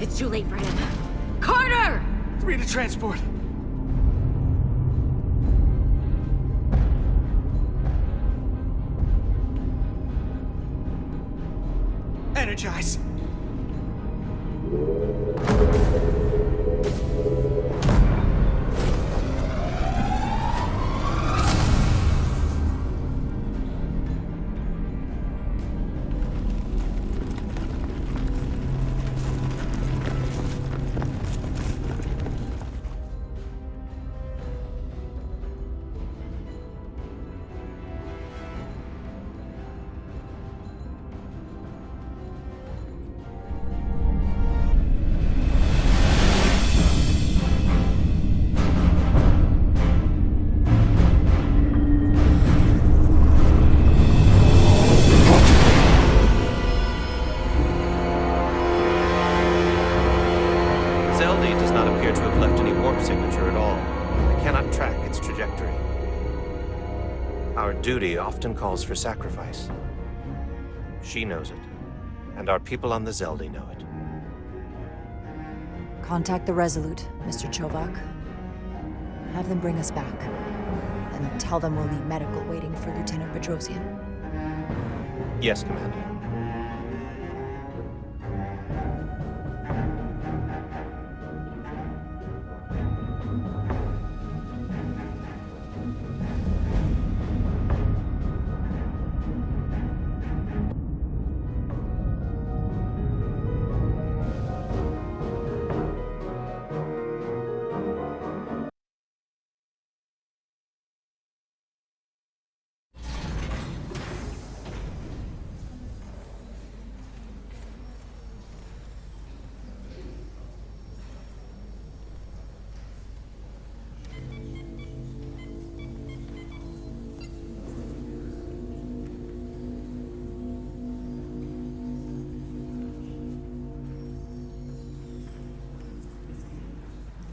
It's too late for him. Carter! 3 to transport. Energize. Duty often calls for sacrifice. She knows it, and our people on the Zelda know it. Contact the Resolute, Mr. Chovak. Have them bring us back. And tell them we'll need medical waiting for Lieutenant Bedrosian. Yes, Commander.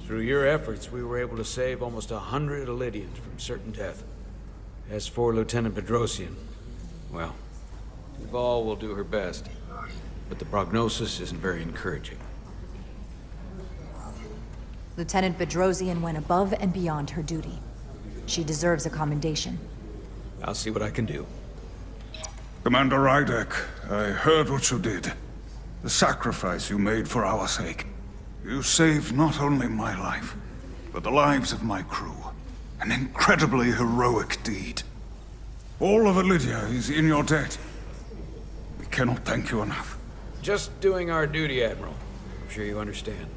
Through your efforts, we were able to save almost 100 Elydians from certain death. As for Lieutenant Bedrosian, well, Duval will do her best, but the prognosis isn't very encouraging. Lieutenant Bedrosian went above and beyond her duty. She deserves a commendation. I'll see what I can do. Commander Rydek, I heard what you did. The sacrifice you made for our sake. You saved not only my life, but the lives of my crew. An incredibly heroic deed. All of Elydia is in your debt. We cannot thank you enough. Just doing our duty, Admiral. I'm sure you understand.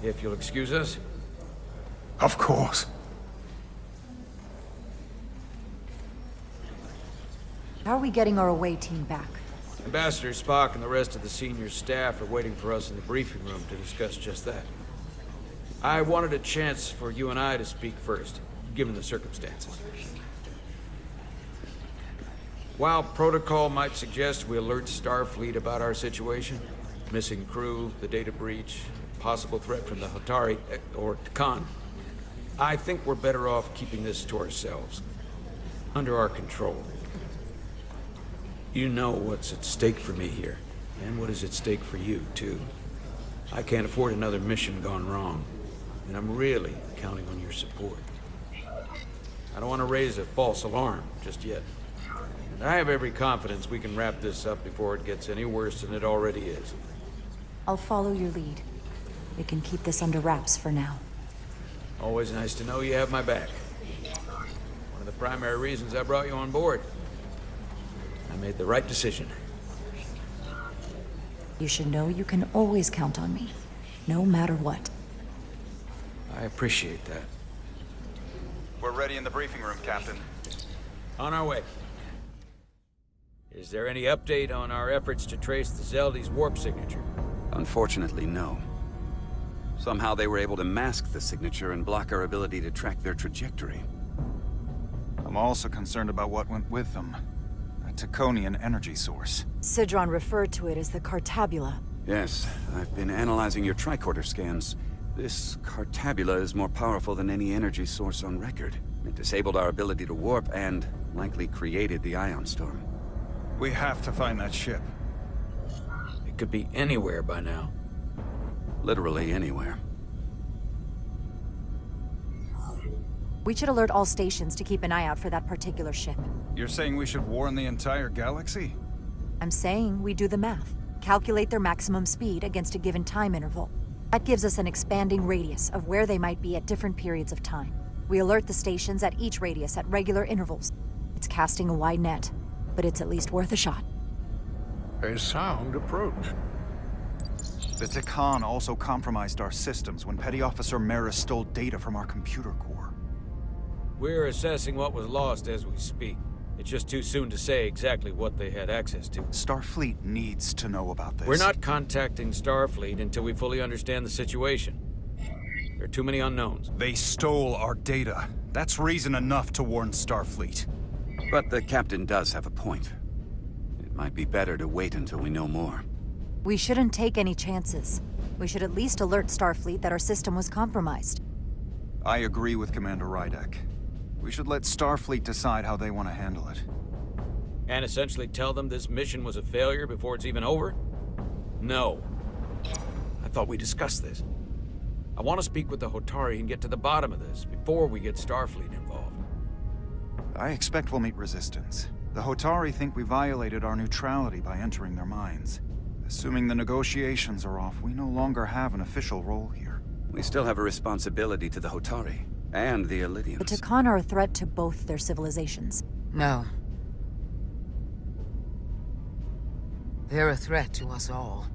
If you'll excuse us. Of course. How are we getting our away team back? Ambassador Spock and the rest of the senior staff are waiting for us in the briefing room to discuss just that. I wanted a chance for you and I to speak first, given the circumstances. While protocol might suggest we alert Starfleet about our situation, missing crew, the data breach, possible threat from the Hatari, or Khan, I think we're better off keeping this to ourselves, under our control. You know what's at stake for me here, and what is at stake for you, too. I can't afford another mission gone wrong. and I'm really counting on your support. I don't want to raise a false alarm just yet. And I have every confidence we can wrap this up before it gets any worse than it already is. I'll follow your lead. We can keep this under wraps for now. Always nice to know you have my back. One of the primary reasons I brought you on board. I made the right decision. You should know you can always count on me, no matter what. I appreciate that. We're ready in the briefing room, Captain. On our way. Is there any update on our efforts to trace the Zeldy's warp signature? Unfortunately, no. Somehow they were able to mask the signature and block our ability to track their trajectory. I'm also concerned about what went with them. A Chiconian energy source. Sidron referred to it as the Cartabula. Yes, I've been analyzing your tricorder scans. This Cartabula is more powerful than any energy source on record. It disabled our ability to warp and likely created the ion storm. We have to find that ship. It could be anywhere by now. Literally anywhere. We should alert all stations to keep an eye out for that particular ship. You're saying we should warn the entire galaxy? I'm saying we do the math. Calculate their maximum speed against a given time interval. That gives us an expanding radius of where they might be at different periods of time. We alert the stations at each radius at regular intervals. It's casting a wide net, but it's at least worth a shot. A sound approach. The Tikan also compromised our systems when Petty Officer Maris stole data from our computer core. We're assessing what was lost as we speak. It's just too soon to say exactly what they had access to. Starfleet needs to know about this. We're not contacting Starfleet until we fully understand the situation. There are too many unknowns. They stole our data. That's reason enough to warn Starfleet. But the captain does have a point. It might be better to wait until we know more. We shouldn't take any chances. We should at least alert Starfleet that our system was compromised. I agree with Commander Rydek. We should let Starfleet decide how they want to handle it. And essentially tell them this mission was a failure before it's even over? No. I thought we discussed this. I want to speak with the Hotari and get to the bottom of this before we get Starfleet involved. I expect we'll meet resistance. The Hotari think we violated our neutrality by entering their minds. Assuming the negotiations are off, we no longer have an official role here. We still have a responsibility to the Hotari and the Elydians. The Tikan are a threat to both their civilizations. No. They're a threat to us all.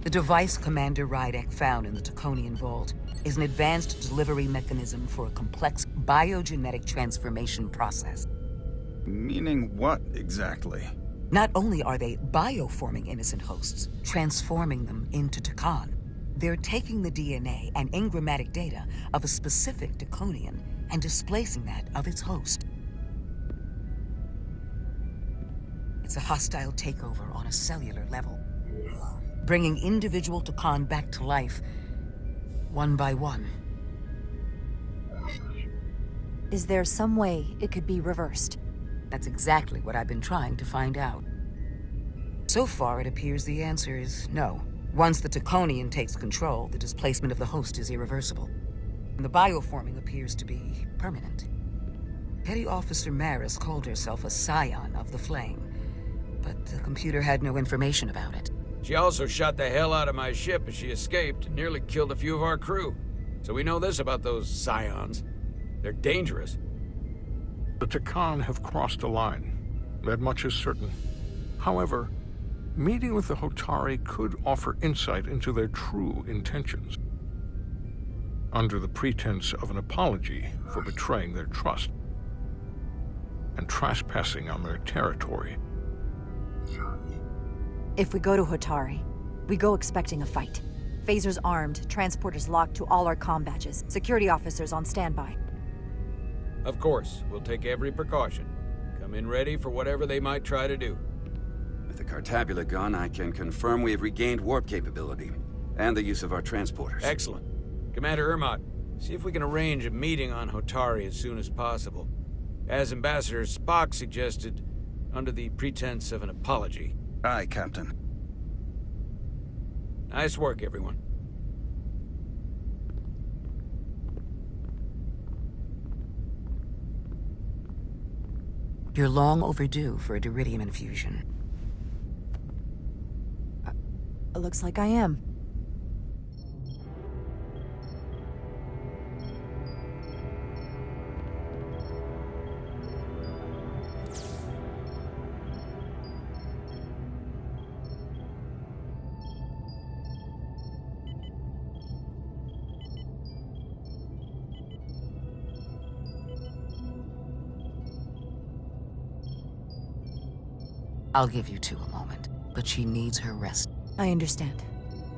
The device Commander Rydek found in the Chiconian vault is an advanced delivery mechanism for a complex biogenetic transformation process. Meaning what, exactly? Not only are they bioforming innocent hosts, transforming them into Tikan, they're taking the DNA and engrammatic data of a specific Chiconian and displacing that of its host. It's a hostile takeover on a cellular level, bringing individual Tikan back to life, one by one. Is there some way it could be reversed? That's exactly what I've been trying to find out. So far, it appears the answer is no. Once the Chiconian takes control, the displacement of the host is irreversible. And the bioforming appears to be permanent. Petty Officer Maris called herself a scion of the flame, but the computer had no information about it. She also shot the hell out of my ship as she escaped and nearly killed a few of our crew. So we know this about those scions. They're dangerous. The Tikan have crossed a line. That much is certain. However, meeting with the Hotari could offer insight into their true intentions. Under the pretense of an apology for betraying their trust and trespassing on their territory. If we go to Hotari, we go expecting a fight. Phasers armed, transporters locked to all our comm badges, security officers on standby. Of course, we'll take every precaution. Come in ready for whatever they might try to do. With the Cartabula gone, I can confirm we have regained warp capability and the use of our transporters. Excellent. Commander Ermot, see if we can arrange a meeting on Hotari as soon as possible. As Ambassador Spock suggested, under the pretense of an apology. Aye, Captain. Nice work, everyone. You're long overdue for a Diridium infusion. It looks like I am. I'll give you two a moment, but she needs her rest. I understand.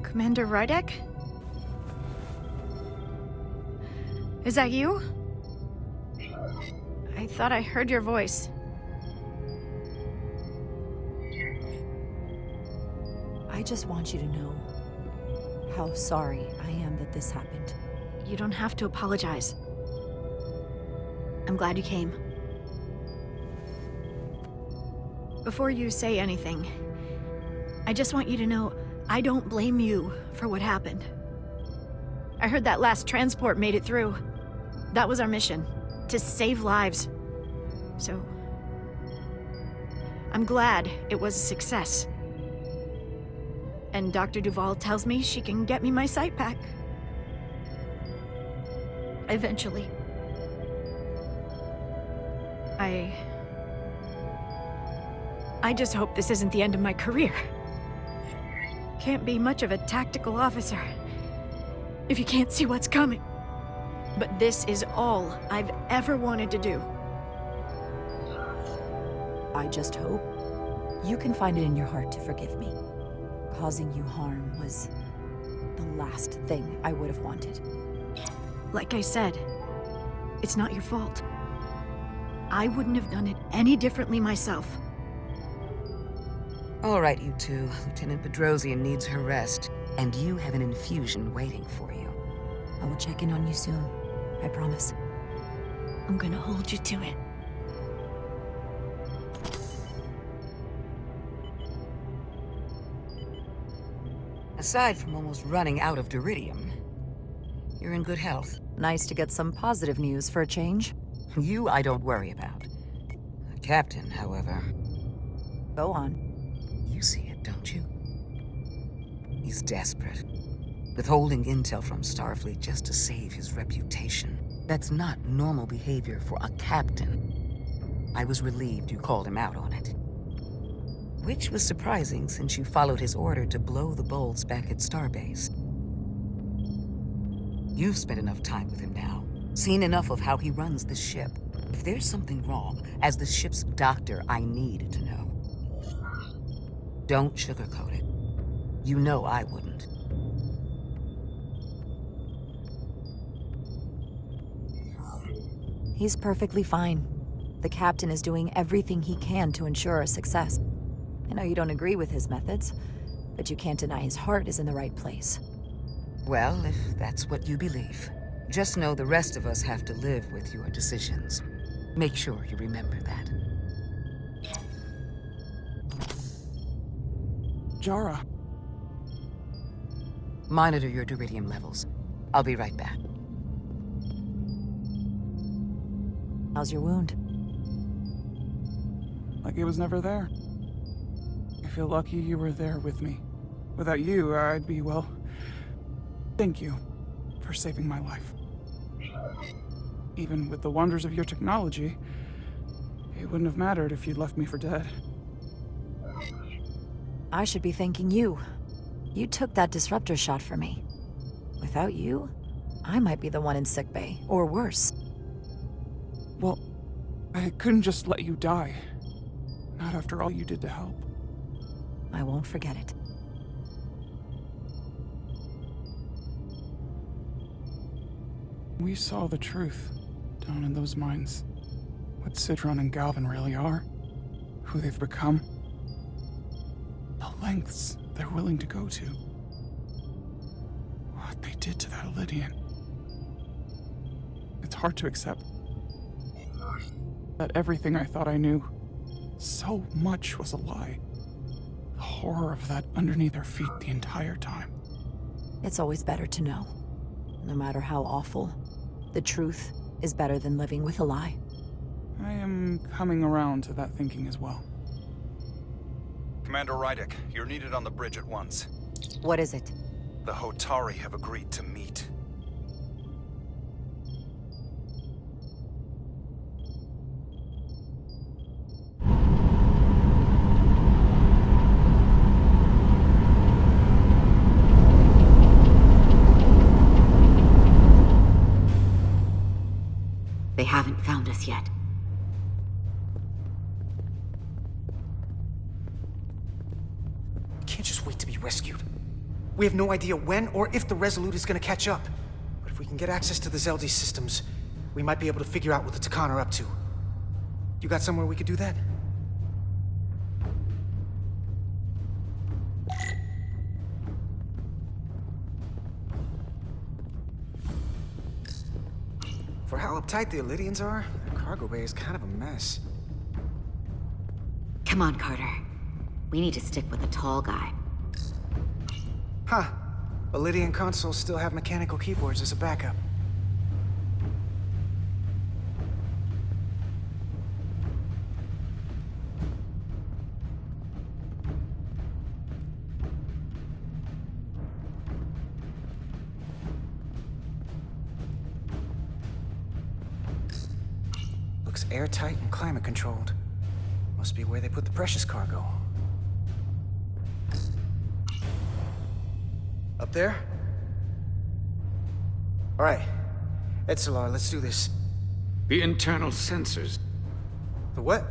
Commander Rydek? Is that you? I thought I heard your voice. I just want you to know how sorry I am that this happened. You don't have to apologize. I'm glad you came. Before you say anything, I just want you to know I don't blame you for what happened. I heard that last transport made it through. That was our mission, to save lives. So, I'm glad it was a success. And Dr. Duval tells me she can get me my sight back. Eventually. I just hope this isn't the end of my career. Can't be much of a tactical officer if you can't see what's coming. But this is all I've ever wanted to do. I just hope you can find it in your heart to forgive me. Causing you harm was the last thing I would have wanted. Like I said, it's not your fault. I wouldn't have done it any differently myself. All right, you two. Lieutenant Bedrosian needs her rest, and you have an infusion waiting for you. I will check in on you soon. I promise. I'm gonna hold you to it. Aside from almost running out of Diridium, you're in good health. Nice to get some positive news for a change. You I don't worry about. The captain, however... Go on. You see it, don't you? He's desperate. Withholding intel from Starfleet just to save his reputation. That's not normal behavior for a captain. I was relieved you called him out on it. Which was surprising since you followed his order to blow the bolts back at Starbase. You've spent enough time with him now. Seen enough of how he runs the ship. If there's something wrong, as the ship's doctor, I need to know. Don't sugarcoat it. You know I wouldn't. He's perfectly fine. The captain is doing everything he can to ensure our success. I know you don't agree with his methods, but you can't deny his heart is in the right place. Well, if that's what you believe, just know the rest of us have to live with your decisions. Make sure you remember that. Jara. Monitor your Diridium levels. I'll be right back. How's your wound? Like it was never there. I feel lucky you were there with me. Without you, I'd be, well... Thank you for saving my life. Even with the wonders of your technology, it wouldn't have mattered if you'd left me for dead. I should be thanking you. You took that disruptor shot for me. Without you, I might be the one in sickbay, or worse. Well, I couldn't just let you die. Not after all you did to help. I won't forget it. We saw the truth down in those mines. What Sidron and Galvin really are. Who they've become. The lengths they're willing to go to. What they did to that Lydian. It's hard to accept that everything I thought I knew, so much was a lie. The horror of that underneath our feet the entire time. It's always better to know. No matter how awful, the truth is better than living with a lie. I am coming around to that thinking as well. Commander Rydek, you're needed on the bridge at once. What is it? The Hotari have agreed to meet. They haven't found us yet. We can't just wait to be rescued. We have no idea when or if the Resolute is gonna catch up. But if we can get access to the Zeldi systems, we might be able to figure out what the Takan are up to. You got somewhere we could do that? For how uptight the Illidians are, their cargo bay is kind of a mess. Come on, Carter. We need to stick with the tall guy. Huh. Illidian consoles still have mechanical keyboards as a backup. Looks airtight and climate controlled. Must be where they put the precious cargo. Up there? All right. Etzelar, let's do this. The internal sensors. The what?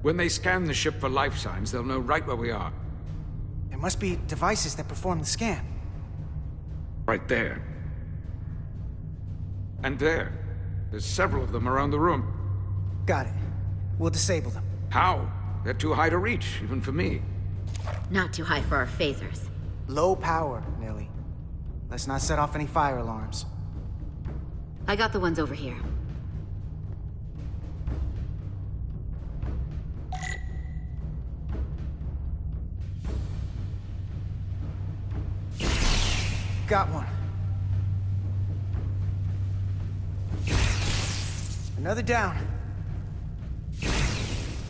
When they scan the ship for life signs, they'll know right where we are. There must be devices that perform the scan. Right there. And there. There's several of them around the room. Got it. We'll disable them. How? They're too high to reach, even for me. Not too high for our phasers. Low power, Nelly. Let's not set off any fire alarms. I got the ones over here. Got one. Another down.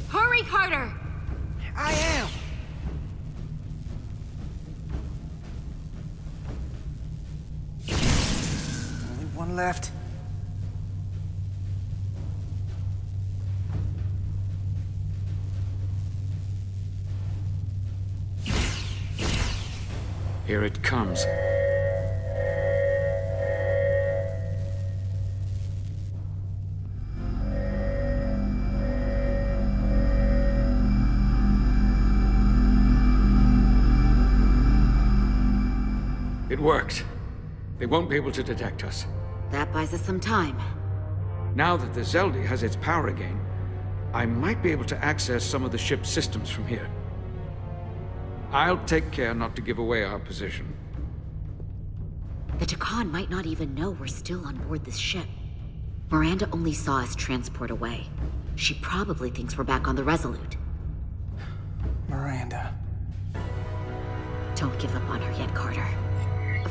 Hurry, Carter! I am! Only one left. Here it comes. It worked. They won't be able to detect us. That buys us some time. Now that the Zeldi has its power again, I might be able to access some of the ship's systems from here. I'll take care not to give away our position. The Takan might not even know we're still on board this ship. Miranda only saw us transport away. She probably thinks we're back on the Resolute. Miranda. Don't give up on her yet, Carter.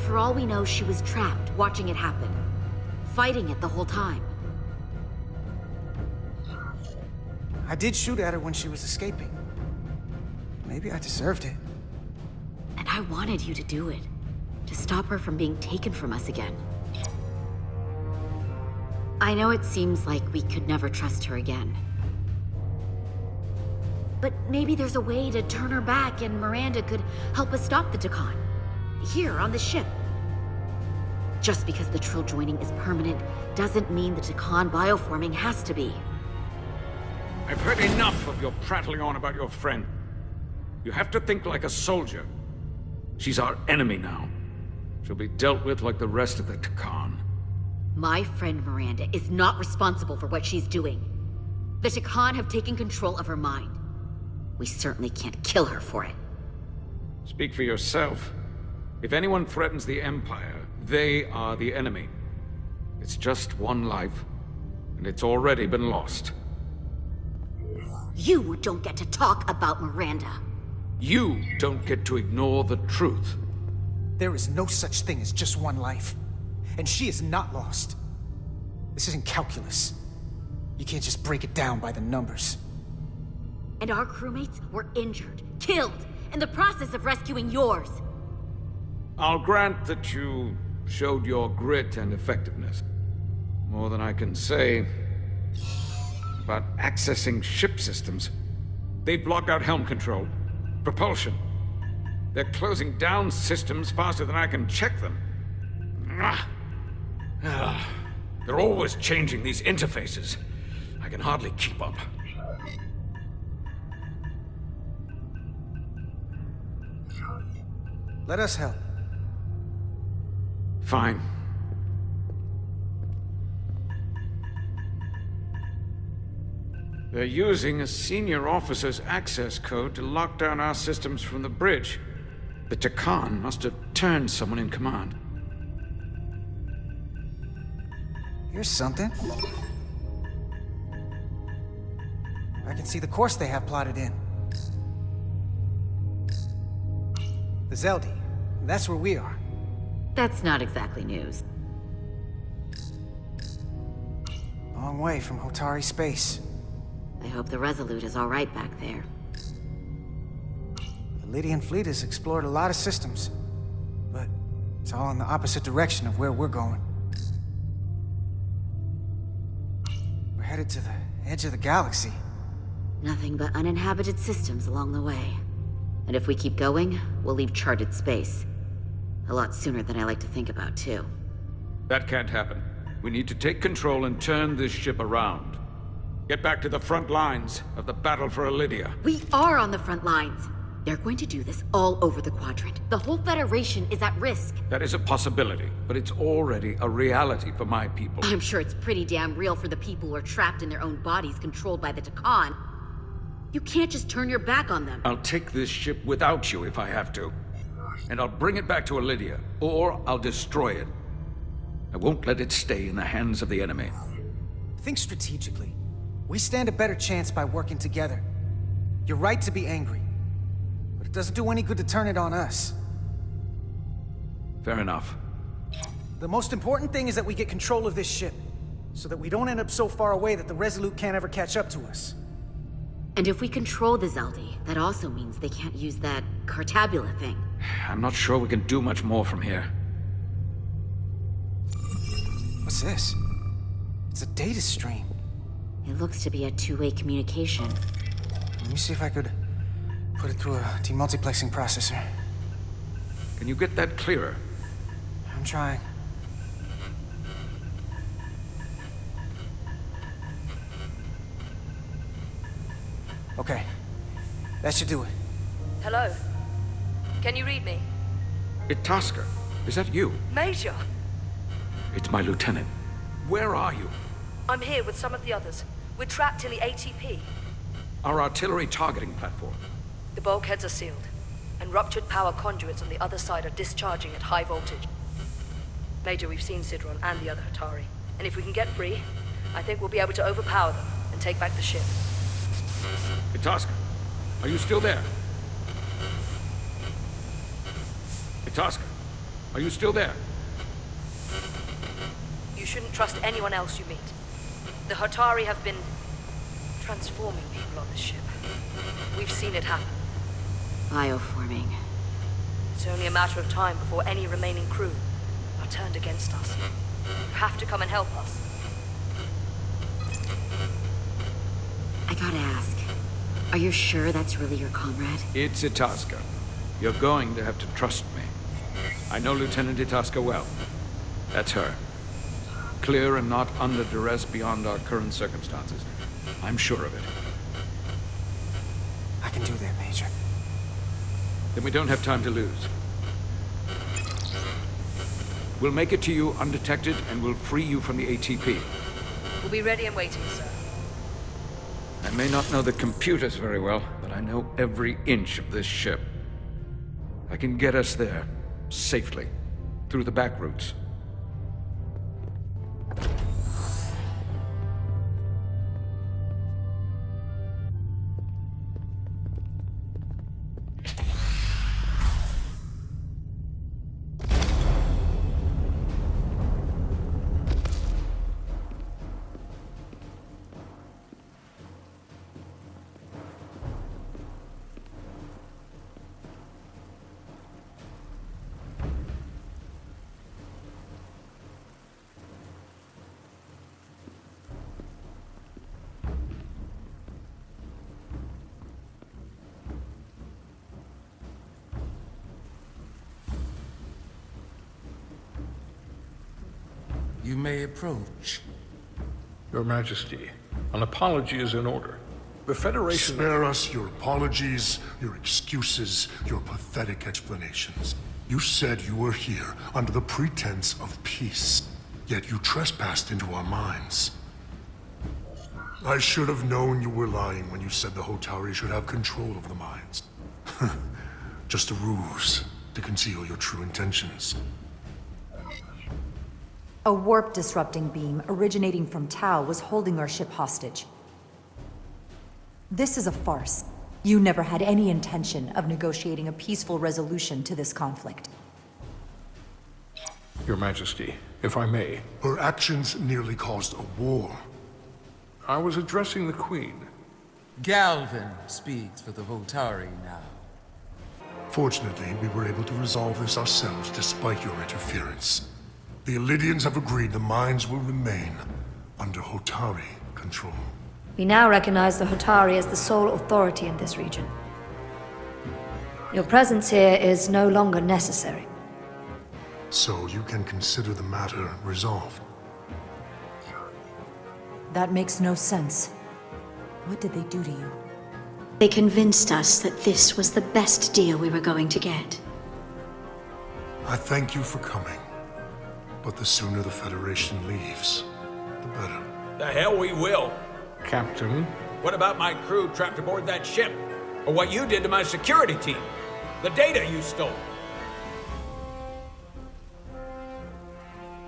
For all we know, she was trapped, watching it happen. Fighting it the whole time. I did shoot at her when she was escaping. Maybe I deserved it. And I wanted you to do it. To stop her from being taken from us again. I know it seems like we could never trust her again. But maybe there's a way to turn her back and Miranda could help us stop the Takan. Here, on the ship. Just because the Trill joining is permanent doesn't mean the Takan bioforming has to be. I've heard enough of your prattling on about your friend. You have to think like a soldier. She's our enemy now. She'll be dealt with like the rest of the Takan. My friend Miranda is not responsible for what she's doing. The Takan have taken control of her mind. We certainly can't kill her for it. Speak for yourself. If anyone threatens the Empire, they are the enemy. It's just one life, and it's already been lost. You don't get to talk about Miranda. You don't get to ignore the truth. There is no such thing as just one life. And she is not lost. This isn't calculus. You can't just break it down by the numbers. And our crewmates were injured, killed, in the process of rescuing yours. I'll grant that you showed your grit and effectiveness. More than I can say about accessing ship systems. They block out helm control, propulsion. They're closing down systems faster than I can check them. They're always changing these interfaces. I can hardly keep up. Let us help. Fine. They're using a senior officer's access code to lock down our systems from the bridge. The Chicony must have turned someone in command. Here's something. I can see the course they have plotted in. The Zeldi. That's where we are. That's not exactly news. Long way from Hotari space. I hope the Resolute is all right back there. The Lydian fleet has explored a lot of systems, but it's all in the opposite direction of where we're going. We're headed to the edge of the galaxy. Nothing but uninhabited systems along the way. And if we keep going, we'll leave charted space. A lot sooner than I like to think about, too. That can't happen. We need to take control and turn this ship around. Get back to the front lines of the battle for Elydia. We are on the front lines. They're going to do this all over the quadrant. The whole Federation is at risk. That is a possibility, but it's already a reality for my people. I'm sure it's pretty damn real for the people who are trapped in their own bodies controlled by the Chicony. You can't just turn your back on them. I'll take this ship without you if I have to. And I'll bring it back to Elydia, or I'll destroy it. I won't let it stay in the hands of the enemy. Think strategically. We stand a better chance by working together. You're right to be angry, but it doesn't do any good to turn it on us. Fair enough. The most important thing is that we get control of this ship, so that we don't end up so far away that the Resolute can't ever catch up to us. And if we control the Zeldi, that also means they can't use that Cartabula thing. I'm not sure we can do much more from here. What's this? It's a data stream. It looks to be a two-way communication. Let me see if I could put it through a demultiplexing processor. Can you get that clearer? I'm trying. Okay. That should do it. Hello? Can you read me? Itasca, is that you? Major! It's my lieutenant. Where are you? I'm here with some of the others. We're trapped in the ATP. Our artillery targeting platform. The bulkheads are sealed, and ruptured power conduits on the other side are discharging at high voltage. Major, we've seen Sidron and the other Hatari, and if we can get free, I think we'll be able to overpower them and take back the ship. Itasca, are you still there? Itasca, are you still there? You shouldn't trust anyone else you meet. The Hatari have been transforming people on this ship. We've seen it happen. Bioforming. It's only a matter of time before any remaining crew are turned against us. You have to come and help us. I gotta ask, are you sure that's really your comrade? It's Itasca. You're going to have to trust me. I know Lieutenant Itasca well. That's her. Clear and not under duress beyond our current circumstances. I'm sure of it. I can do that, Major. Then we don't have time to lose. We'll make it to you undetected, and we'll free you from the ATP. We'll be ready and waiting, sir. I may not know the computers very well, but I know every inch of this ship. I can get us there, safely, through the back routes. You may approach. Your Majesty, an apology is in order. The Federation... Spare us your apologies, your excuses, your pathetic explanations. You said you were here under the pretense of peace, yet you trespassed into our minds. I should have known you were lying when you said the Hotari should have control of the mines. Just a ruse to conceal your true intentions. A warp-disrupting beam originating from Tau was holding our ship hostage. This is a farce. You never had any intention of negotiating a peaceful resolution to this conflict. Your Majesty, if I may. Her actions nearly caused a war. I was addressing the Queen. Galvin speaks for the Hotari now. Fortunately, we were able to resolve this ourselves despite your interference. The Illidians have agreed the mines will remain under Hotari control. We now recognize the Hotari as the sole authority in this region. Your presence here is no longer necessary. So you can consider the matter resolved. That makes no sense. What did they do to you? They convinced us that this was the best deal we were going to get. I thank you for coming. But the sooner the Federation leaves, the better. The hell we will. Captain? What about my crew trapped aboard that ship? Or what you did to my security team? The data you stole?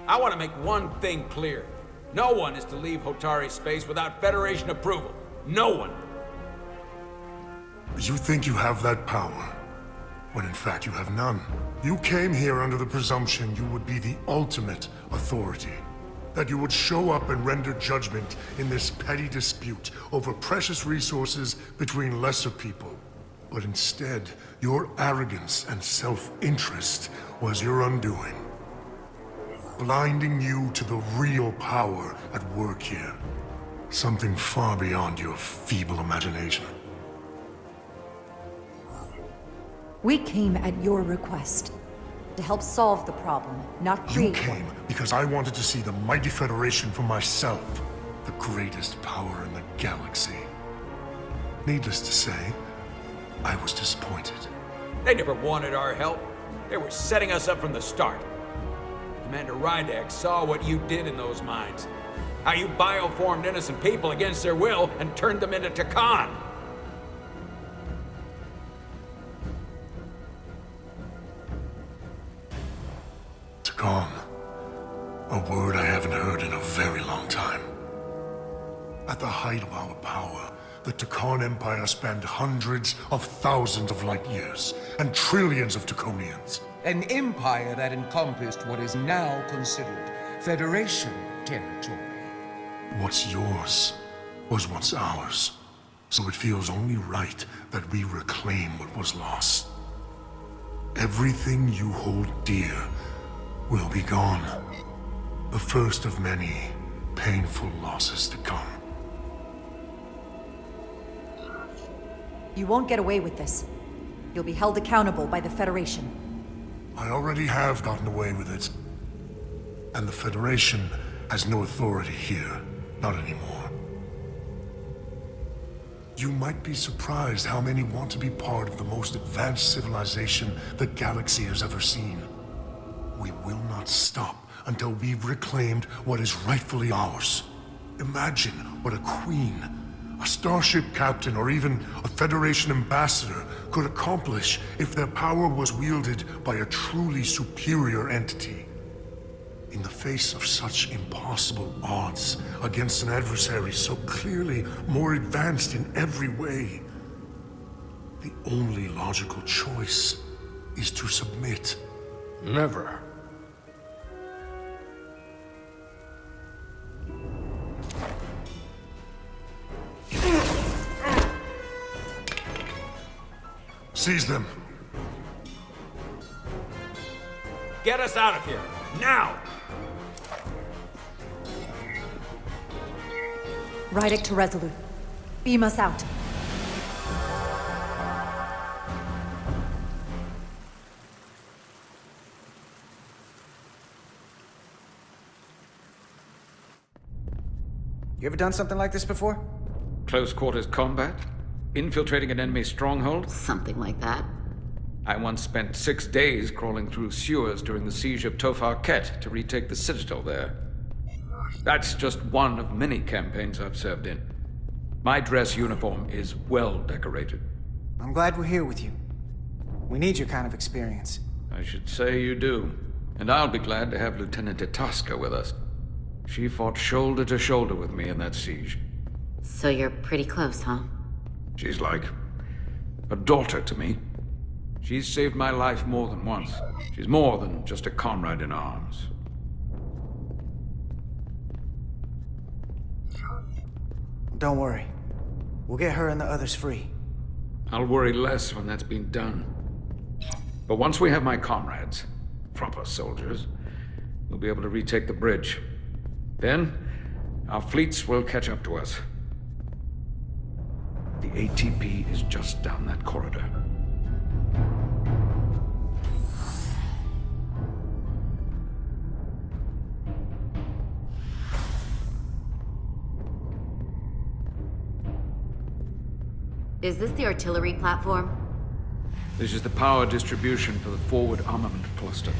I want to make one thing clear. No one is to leave Hotari space without Federation approval. No one. You think you have that power, when in fact you have none. You came here under the presumption you would be the ultimate authority. That you would show up and render judgment in this petty dispute over precious resources between lesser people. But instead, your arrogance and self-interest was your undoing. Blinding you to the real power at work here. Something far beyond your feeble imagination. We came at your request. To help solve the problem, not create You came because I wanted to see the mighty Federation for myself. The greatest power in the galaxy. Needless to say, I was disappointed. They never wanted our help. They were setting us up from the start. Commander Rydek saw what you did in those mines. How you bioformed innocent people against their will and turned them into Takan. Takan. A word I haven't heard in a very long time. At the height of our power, the Takan Empire spanned hundreds of thousands of light years and trillions of Taconians. An empire that encompassed what is now considered Federation territory. What's yours was once ours, so it feels only right that we reclaim what was lost. Everything you hold dear will be gone. The first of many painful losses to come. You won't get away with this. You'll be held accountable by the Federation. I already have gotten away with it. And the Federation has no authority here. Not anymore. You might be surprised how many want to be part of the most advanced civilization the galaxy has ever seen. We will not stop until we've reclaimed what is rightfully ours. Imagine what a queen, a starship captain, or even a Federation ambassador could accomplish if their power was wielded by a truly superior entity. In the face of such impossible odds against an adversary so clearly more advanced in every way, the only logical choice is to submit. Never. Seize them. Get us out of here, now! Rydek to Resolute. Beam us out. You ever done something like this before? Close quarters combat? Infiltrating an enemy stronghold? Something like that. I once spent 6 days crawling through sewers during the siege of Tofar Ket to retake the citadel there. That's just one of many campaigns I've served in. My dress uniform is well decorated. I'm glad we're here with you. We need your kind of experience. I should say you do. And I'll be glad to have Lieutenant Itasca with us. She fought shoulder to shoulder with me in that siege. So you're pretty close, huh? She's like a daughter to me. She's saved my life more than once. She's more than just a comrade in arms. Don't worry. We'll get her and the others free. I'll worry less when that's been done. But once we have my comrades, proper soldiers, we'll be able to retake the bridge. Then, our fleets will catch up to us. The ATP is just down that corridor. Is this the artillery platform? This is the power distribution for the forward armament cluster.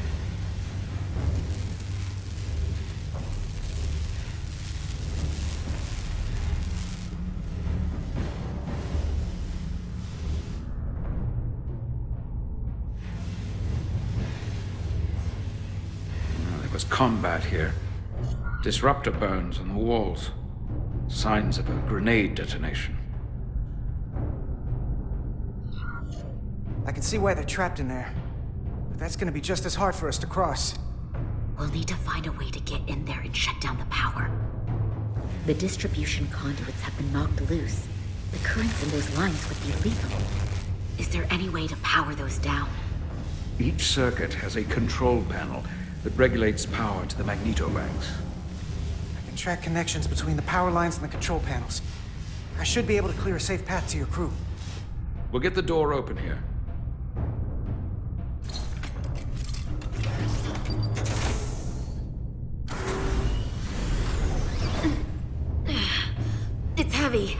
There was combat here. Disruptor burns on the walls. Signs of a grenade detonation. I can see why they're trapped in there. But that's gonna be just as hard for us to cross. We'll need to find a way to get in there and shut down the power. The distribution conduits have been knocked loose. The currents in those lines would be lethal. Is there any way to power those down? Each circuit has a control panel that regulates power to the magnetobanks. I can track connections between the power lines and the control panels. I should be able to clear a safe path to your crew. We'll get the door open here. It's heavy.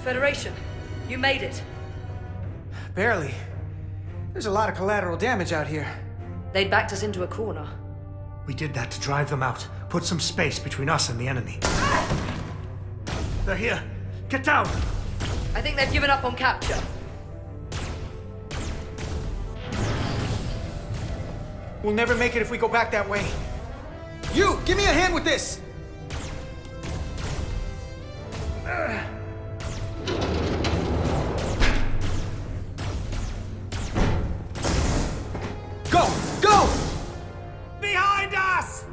Federation, you made it. Barely. There's a lot of collateral damage out here. They backed us into a corner. We did that to drive them out. Put some space between us and the enemy. They're here. Get down! I think they've given up on capture. We'll never make it if we go back that way. You, give me a hand with this! Go! Go! Behind us!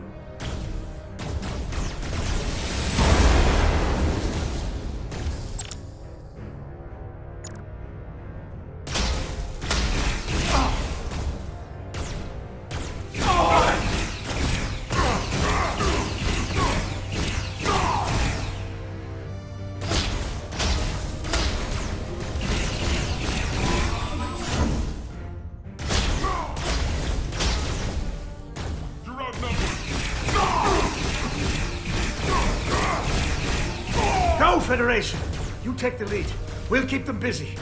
Go, Federation! You take the lead. We'll keep them busy.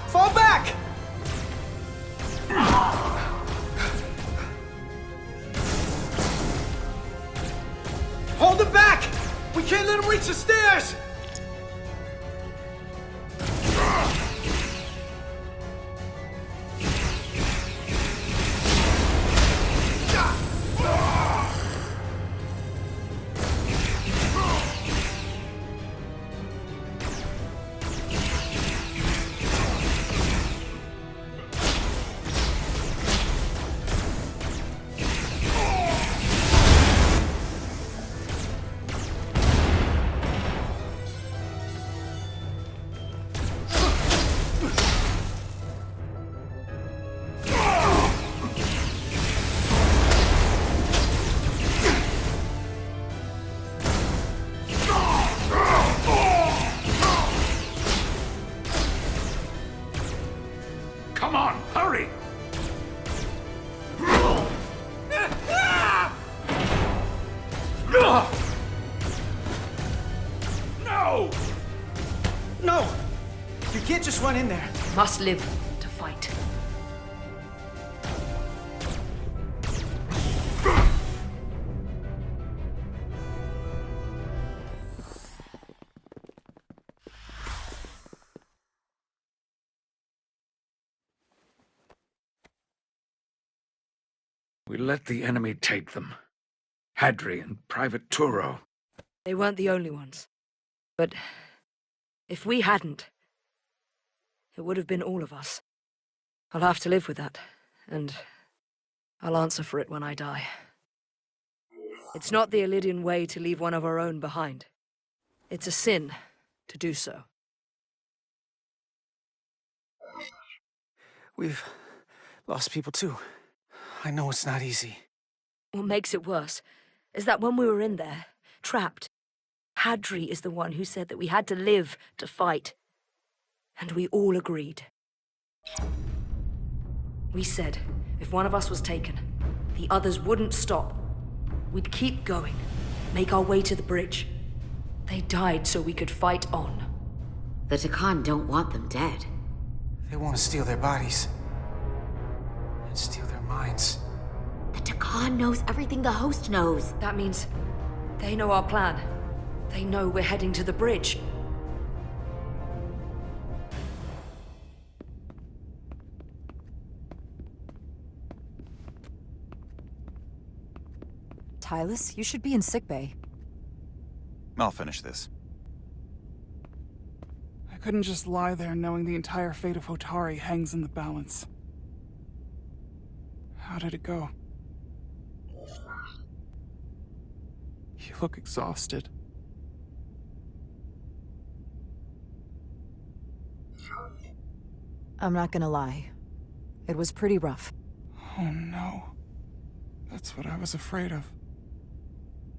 Fall back! Hold them back! We can't let them reach the stairs! Come on, hurry! No! No! You can't just run in there. Must live to fight. We let the enemy take them. Hadri and Private Turo. They weren't the only ones. But if we hadn't, it would have been all of us. I'll have to live with that, and I'll answer for it when I die. It's not the Illidian way to leave one of our own behind. It's a sin to do so. We've lost people too. I know it's not easy. What makes it worse is that when we were in there, trapped, Hadri is the one who said that we had to live to fight. And we all agreed. We said if one of us was taken, the others wouldn't stop. We'd keep going, make our way to the bridge. They died so we could fight on. The Takan don't want them dead. They want to steal their bodies. And steal their minds. The Takan knows everything the host knows. That means they know our plan. They know we're heading to the bridge. Tylus, you should be in sickbay. I'll finish this. I couldn't just lie there knowing the entire fate of Hotari hangs in the balance. How did it go? You look exhausted. I'm not gonna lie. It was pretty rough. Oh no. That's what I was afraid of.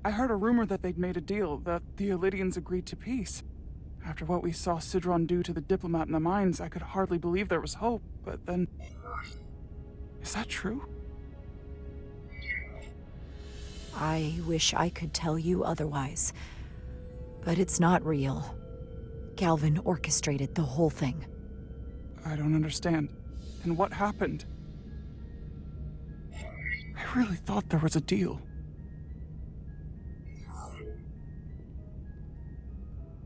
I heard a rumor that they'd made a deal, that the Illidians agreed to peace. After what we saw Sidron do to the diplomat in the mines, I could hardly believe there was hope, but then... Is that true? I wish I could tell you otherwise, but it's not real. Galvin orchestrated the whole thing. I don't understand. And what happened? I really thought there was a deal.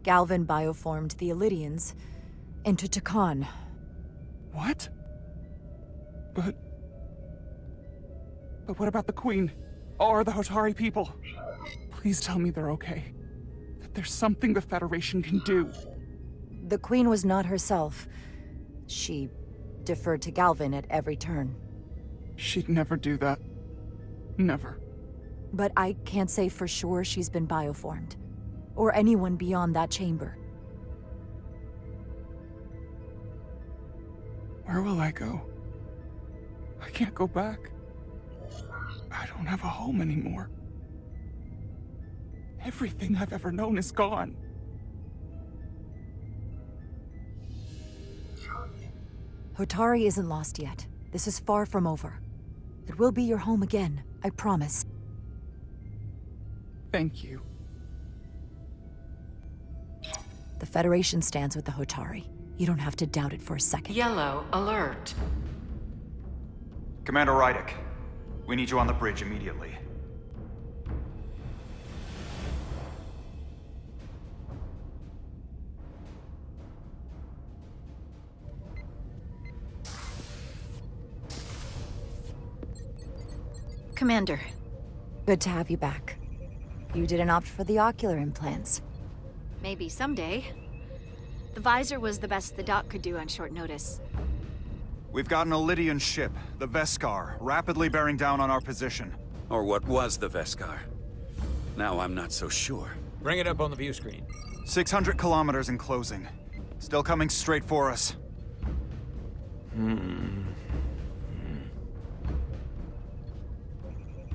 Galvin bioformed the Illidians into Chicony. What? But what about the Queen? Or the Hotari people? Please tell me they're okay. That there's something the Federation can do. The Queen was not herself. She deferred to Galvin at every turn. She'd never do that. Never. But I can't say for sure she's been bioformed. Or anyone beyond that chamber. Where will I go? I can't go back. I don't have a home anymore. Everything I've ever known is gone. Hotari isn't lost yet. This is far from over. It will be your home again, I promise. Thank you. The Federation stands with the Hotari. You don't have to doubt it for a second. Yellow alert. Commander Rydek, we need you on the bridge immediately. Commander. Good to have you back. You didn't opt for the ocular implants. Maybe someday. The visor was the best the doc could do on short notice. We've got an Illidian ship, the Veskar, rapidly bearing down on our position. Or what was the Veskar. Now I'm not so sure. Bring it up on the view screen. 600 kilometers in closing. Still coming straight for us.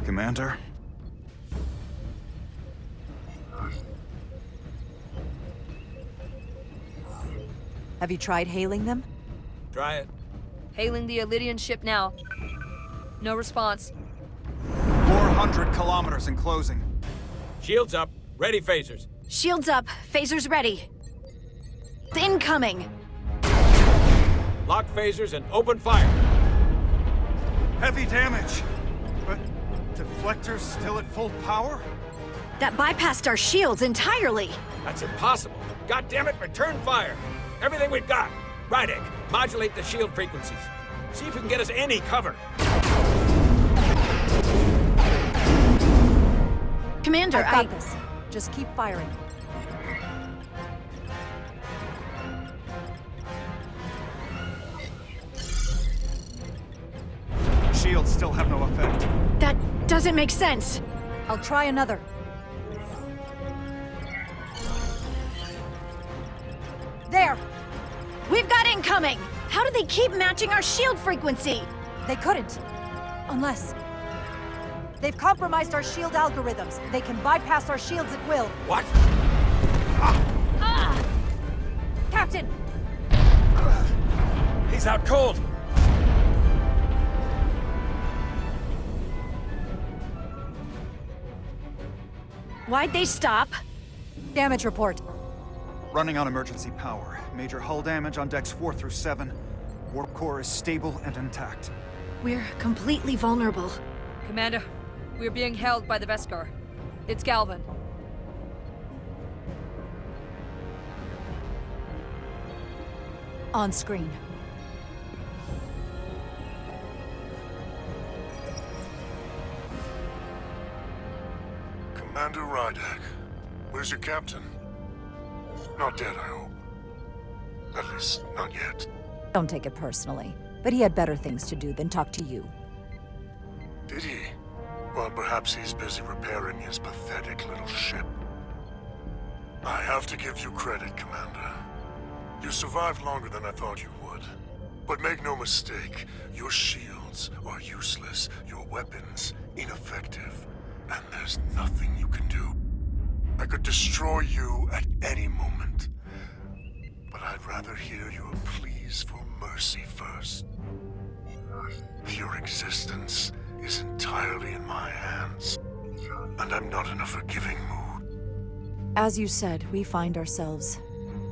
Commander? Have you tried hailing them? Try it. Hailing the Illidian ship now. No response. 400 kilometers in closing. Shields up. Ready phasers. Shields up. Phasers ready. Incoming. Lock phasers and open fire. Heavy damage. But deflectors still at full power? That bypassed our shields entirely. That's impossible. God damn it, return fire. Everything we've got. Rydek, modulate the shield frequencies. See if we can get us any cover. Commander, I've got this. Just keep firing. Shields still have no effect. That doesn't make sense. I'll try another. There! We've got incoming! How do they keep matching our shield frequency? They couldn't. Unless... They've compromised our shield algorithms. They can bypass our shields at will. What? Captain! He's out cold! Why'd they stop? Damage report. Running on emergency power. Major hull damage on decks 4 through 7. Warp core is stable and intact. We're completely vulnerable. Commander, we're being held by the Veskar. It's Galvin. On screen. Commander Rydek, where's your captain? Not dead, I hope. At least, not yet. Don't take it personally, but he had better things to do than talk to you. Did he? Well, perhaps he's busy repairing his pathetic little ship. I have to give you credit, Commander. You survived longer than I thought you would. But make no mistake, your shields are useless, your weapons ineffective, and there's nothing you can do. I could destroy you at any moment. I'd rather hear your pleas for mercy first. Your existence is entirely in my hands, and I'm not in a forgiving mood. As you said, we find ourselves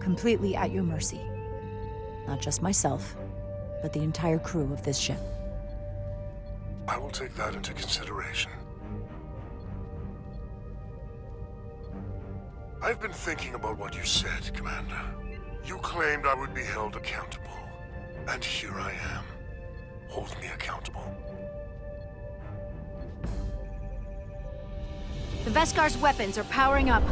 completely at your mercy. Not just myself, but the entire crew of this ship. I will take that into consideration. I've been thinking about what you said, Commander. You claimed I would be held accountable, and here I am. Hold me accountable. The Veskar's weapons are powering up.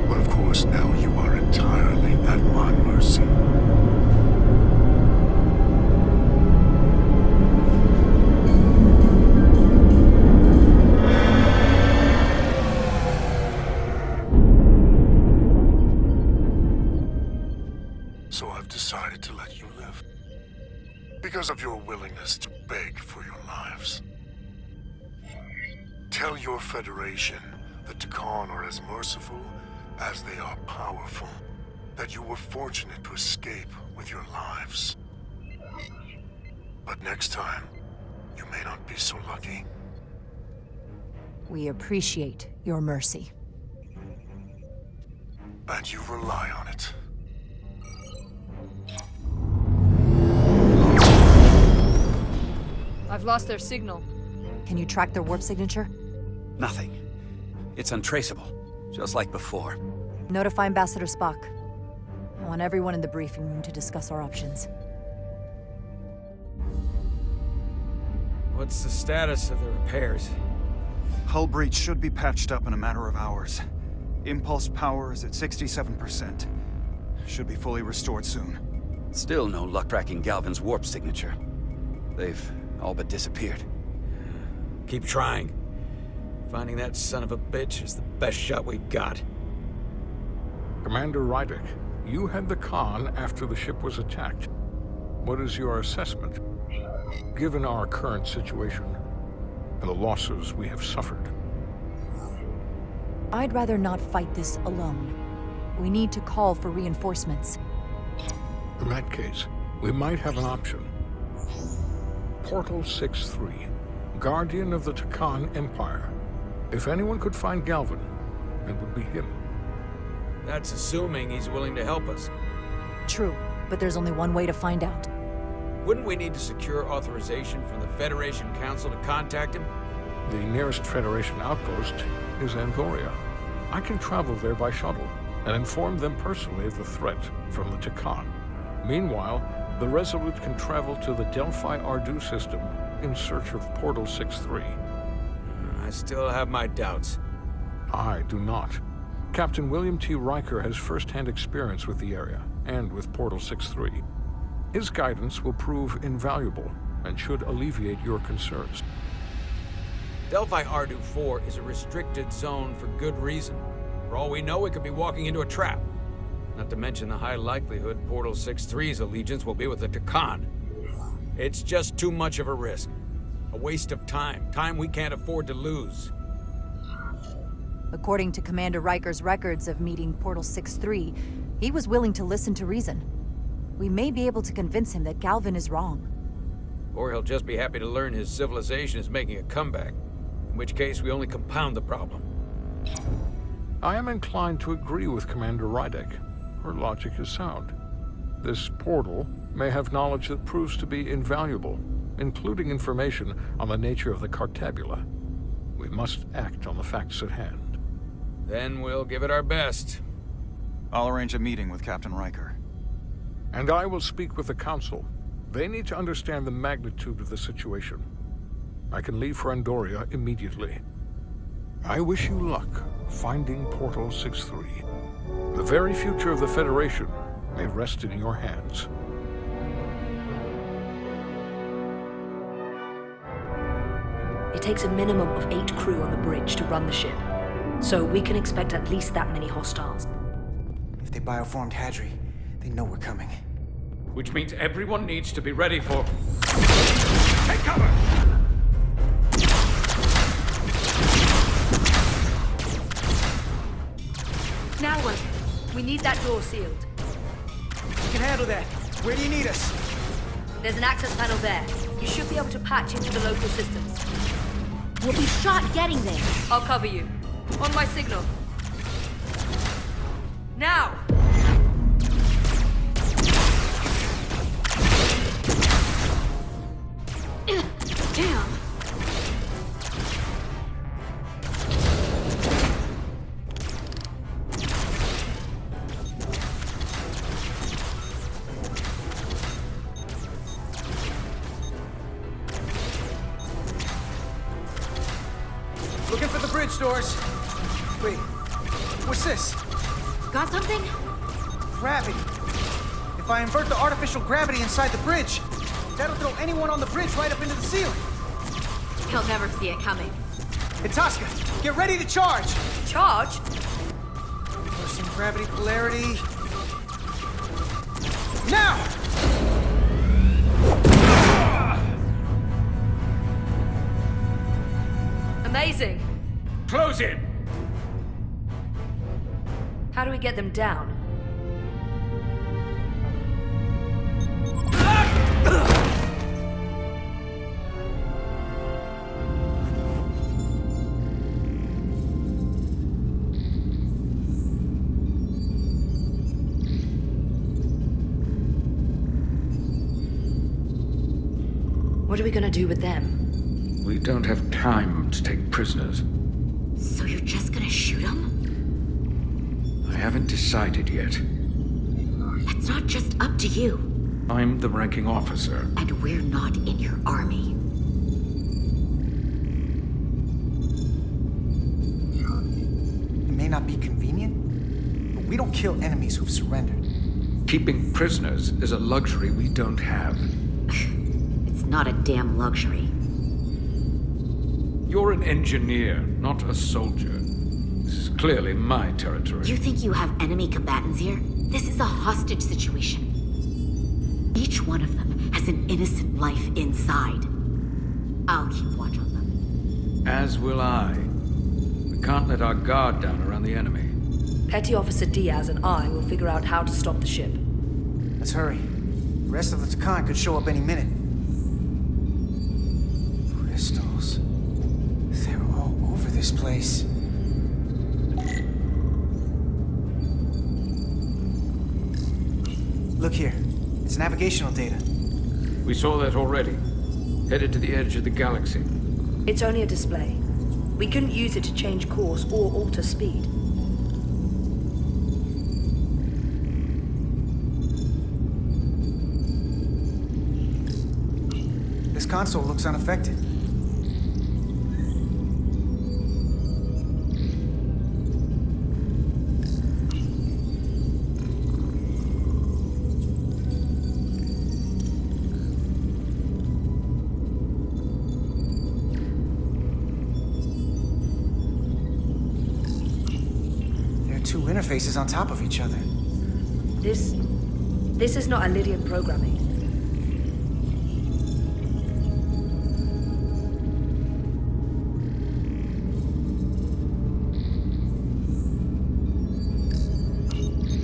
But of course, now you are entirely at my mercy. So I've decided to let you live. Because of your willingness to beg for your lives. Tell your Federation that Chicony are as merciful as they are powerful. That you were fortunate to escape with your lives. But next time, you may not be so lucky. We appreciate your mercy. And you rely on it. I've lost their signal. Can you track their warp signature? Nothing. It's untraceable, just like before. Notify Ambassador Spock. I want everyone in the briefing room to discuss our options. What's the status of the repairs? Hull breach should be patched up in a matter of hours. Impulse power is at 67%. Should be fully restored soon. Still no luck tracking Galvin's warp signature. They've all but disappeared. Keep trying. Finding that son of a bitch is the best shot we've got. Commander Rydek, you had the con after the ship was attacked. What is your assessment, given our current situation and the losses we have suffered? I'd rather not fight this alone. We need to call for reinforcements. In that case, we might have an option. Portal 6-3, Guardian of the Chicony Empire. If anyone could find Galvin, it would be him. That's assuming he's willing to help us. True, but there's only one way to find out. Wouldn't we need to secure authorization from the Federation Council to contact him? The nearest Federation outpost is Anvoria. I can travel there by shuttle and inform them personally of the threat from the Chicony. Meanwhile, the Resolute can travel to the Delphi Ardu system in search of Portal 6-3. I still have my doubts. I do not. Captain William T. Riker has first-hand experience with the area, and with Portal 6-3. His guidance will prove invaluable, and should alleviate your concerns. Delphi Ardu 4 is a restricted zone for good reason. For all we know, we could be walking into a trap. Not to mention the high likelihood Portal 6-3's allegiance will be with the Chicony. It's just too much of a risk. A waste of time. Time we can't afford to lose. According to Commander Riker's records of meeting Portal 6-3, he was willing to listen to reason. We may be able to convince him that Galvin is wrong. Or he'll just be happy to learn his civilization is making a comeback. In which case, we only compound the problem. I am inclined to agree with Commander Rydek. Her logic is sound. This portal may have knowledge that proves to be invaluable, including information on the nature of the Cartabula. We must act on the facts at hand. Then we'll give it our best. I'll arrange a meeting with Captain Riker. And I will speak with the Council. They need to understand the magnitude of the situation. I can leave for Andoria immediately. I wish you luck finding Portal 6-3. The very future of the Federation may rest in your hands. It takes a minimum of 8 crew on the bridge to run the ship. So we can expect at least that many hostiles. If they bioformed Hadri, They know we're coming. Which means everyone needs to be ready for... Take cover! Now what? We need that door sealed. We can handle that. Where do you need us? There's an access panel there. You should be able to patch into the local systems. We'll be shot getting there. I'll cover you. On my signal. Now! Damn. Looking for the bridge doors. Wait, what's this? Got something? Gravity. If I invert the artificial gravity inside the bridge, that'll throw anyone on the bridge right up into the ceiling. He'll never see it coming. Itasca, get ready to charge! Charge? Reversing gravity polarity. Now! Amazing. Close in! How do we get them down? What are we gonna do with them? We don't have time to take prisoners. So you're just gonna shoot him? I haven't decided yet. It's not just up to you. I'm the ranking officer. And we're not in your army. It may not be convenient, but we don't kill enemies who've surrendered. Keeping prisoners is a luxury we don't have. It's not a damn luxury. You're an engineer, not a soldier. This is clearly my territory. You think you have enemy combatants here? This is a hostage situation. Each one of them has an innocent life inside. I'll keep watch on them. As will I. We can't let our guard down around the enemy. Petty Officer Diaz and I will figure out how to stop the ship. Let's hurry. The rest of the Chicony could show up any minute. Crystals. They're all over this place. Look here. It's navigational data. We saw that already. Headed to the edge of the galaxy. It's only a display. We couldn't use it to change course or alter speed. This console looks unaffected. Two interfaces on top of each other. This is not Lydian programming.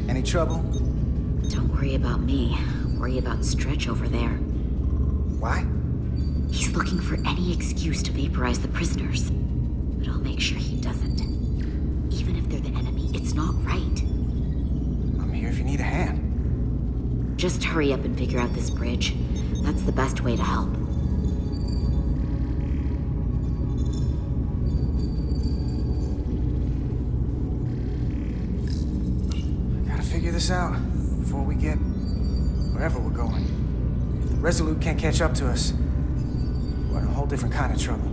Any trouble? Don't worry about me. Worry about Stretch over there. Why? He's looking for any excuse to vaporize the prisoners. But I'll make sure he doesn't. Even if they're the enemy, it's not right. I'm here if you need a hand. Just hurry up and figure out this bridge. That's the best way to help. Gotta figure this out before we get wherever we're going. If the Resolute can't catch up to us, we're in a whole different kind of trouble.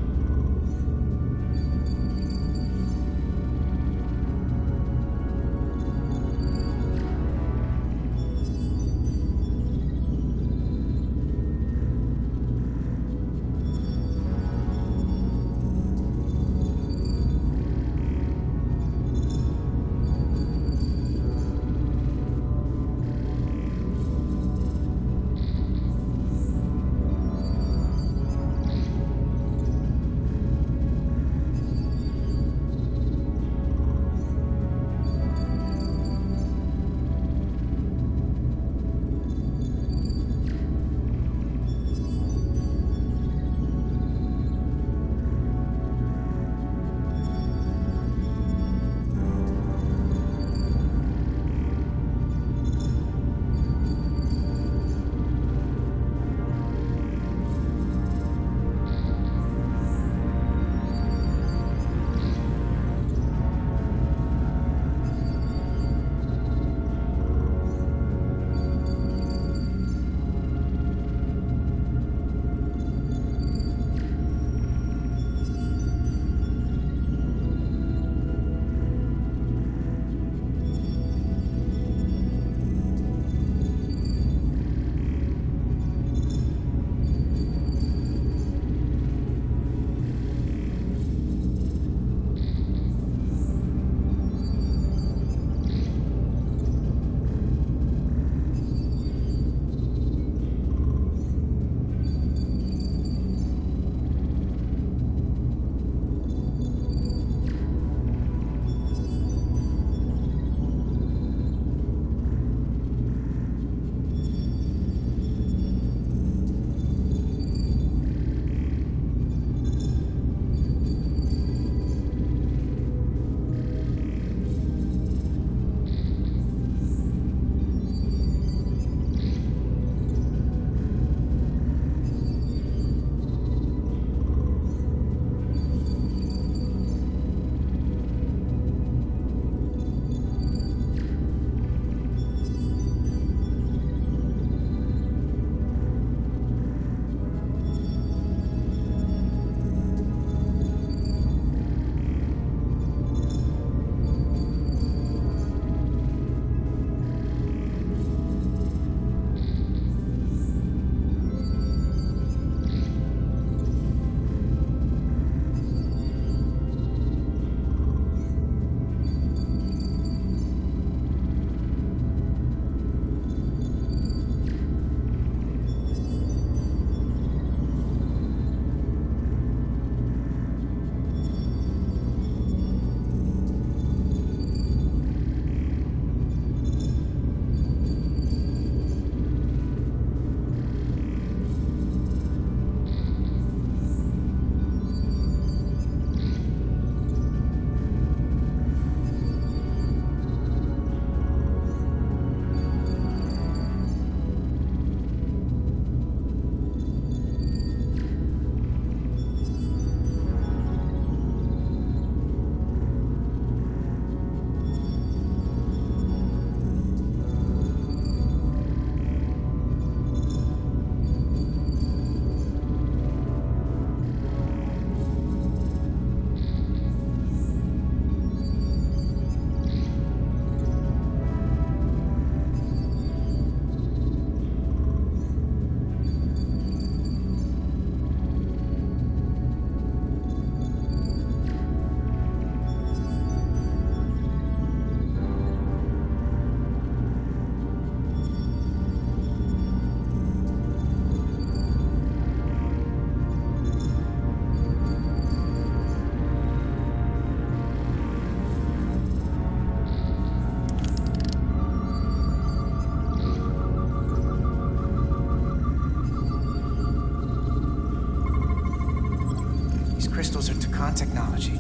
technology.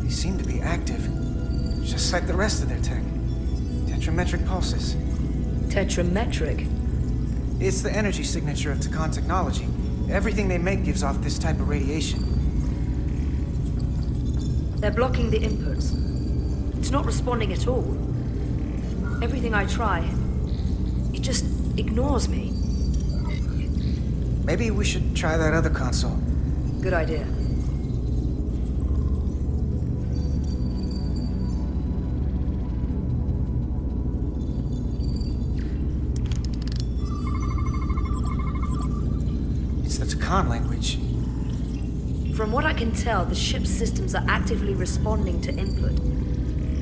They seem to be active, just like the rest of their tech. Tetrametric pulses. Tetrametric? It's the energy signature of Takan technology. Everything they make gives off this type of radiation. They're blocking the inputs. It's not responding at all. Everything I try, it just ignores me. Maybe we should try that other console. Good idea. It's the Takan language. From what I can tell, the ship's systems are actively responding to input.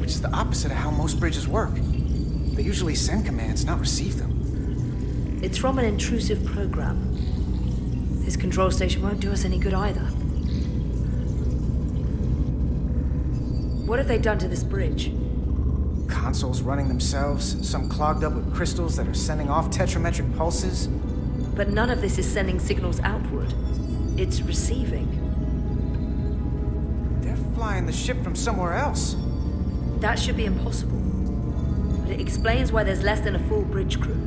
Which is the opposite of how most bridges work. They usually send commands, not receive them. It's from an intrusive program. This control station won't do us any good either. What have they done to this bridge? Consoles running themselves, some clogged up with crystals that are sending off tetrametric pulses. But none of this is sending signals outward. It's receiving. They're flying the ship from somewhere else. That should be impossible. But it explains why there's less than a full bridge crew.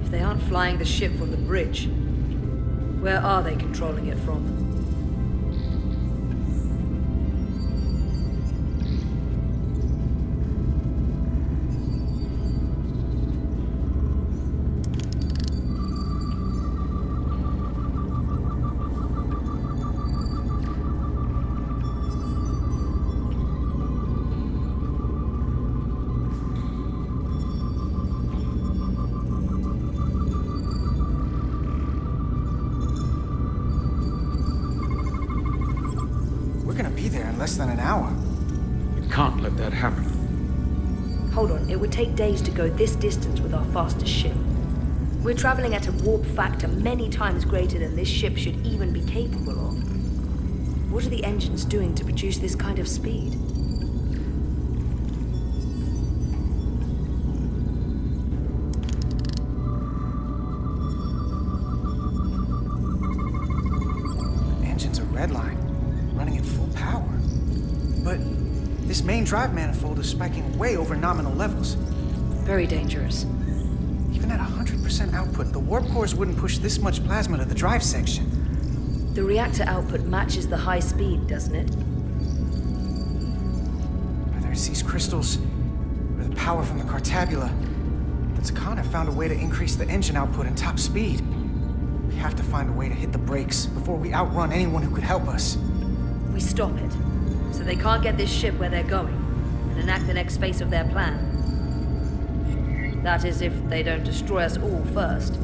If they aren't flying the ship from the bridge, where are they controlling it from? Less than an hour. We can't let that happen. Hold on, it would take days to go this distance with our fastest ship. We're traveling at a warp factor many times greater than this ship should even be capable of. What are the engines doing to produce this kind of speed? The engines are redline, running at full power. But this main drive manifold is spiking way over nominal levels. Very dangerous. Even at 100% output, the warp cores wouldn't push this much plasma to the drive section. The reactor output matches the high speed, doesn't it? Whether it's these crystals, or the power from the Cartabula, the Takan have found a way to increase the engine output and top speed. We have to find a way to hit the brakes before we outrun anyone who could help us. We stop it, so they can't get this ship where they're going, and enact the next phase of their plan. That is, if they don't destroy us all first.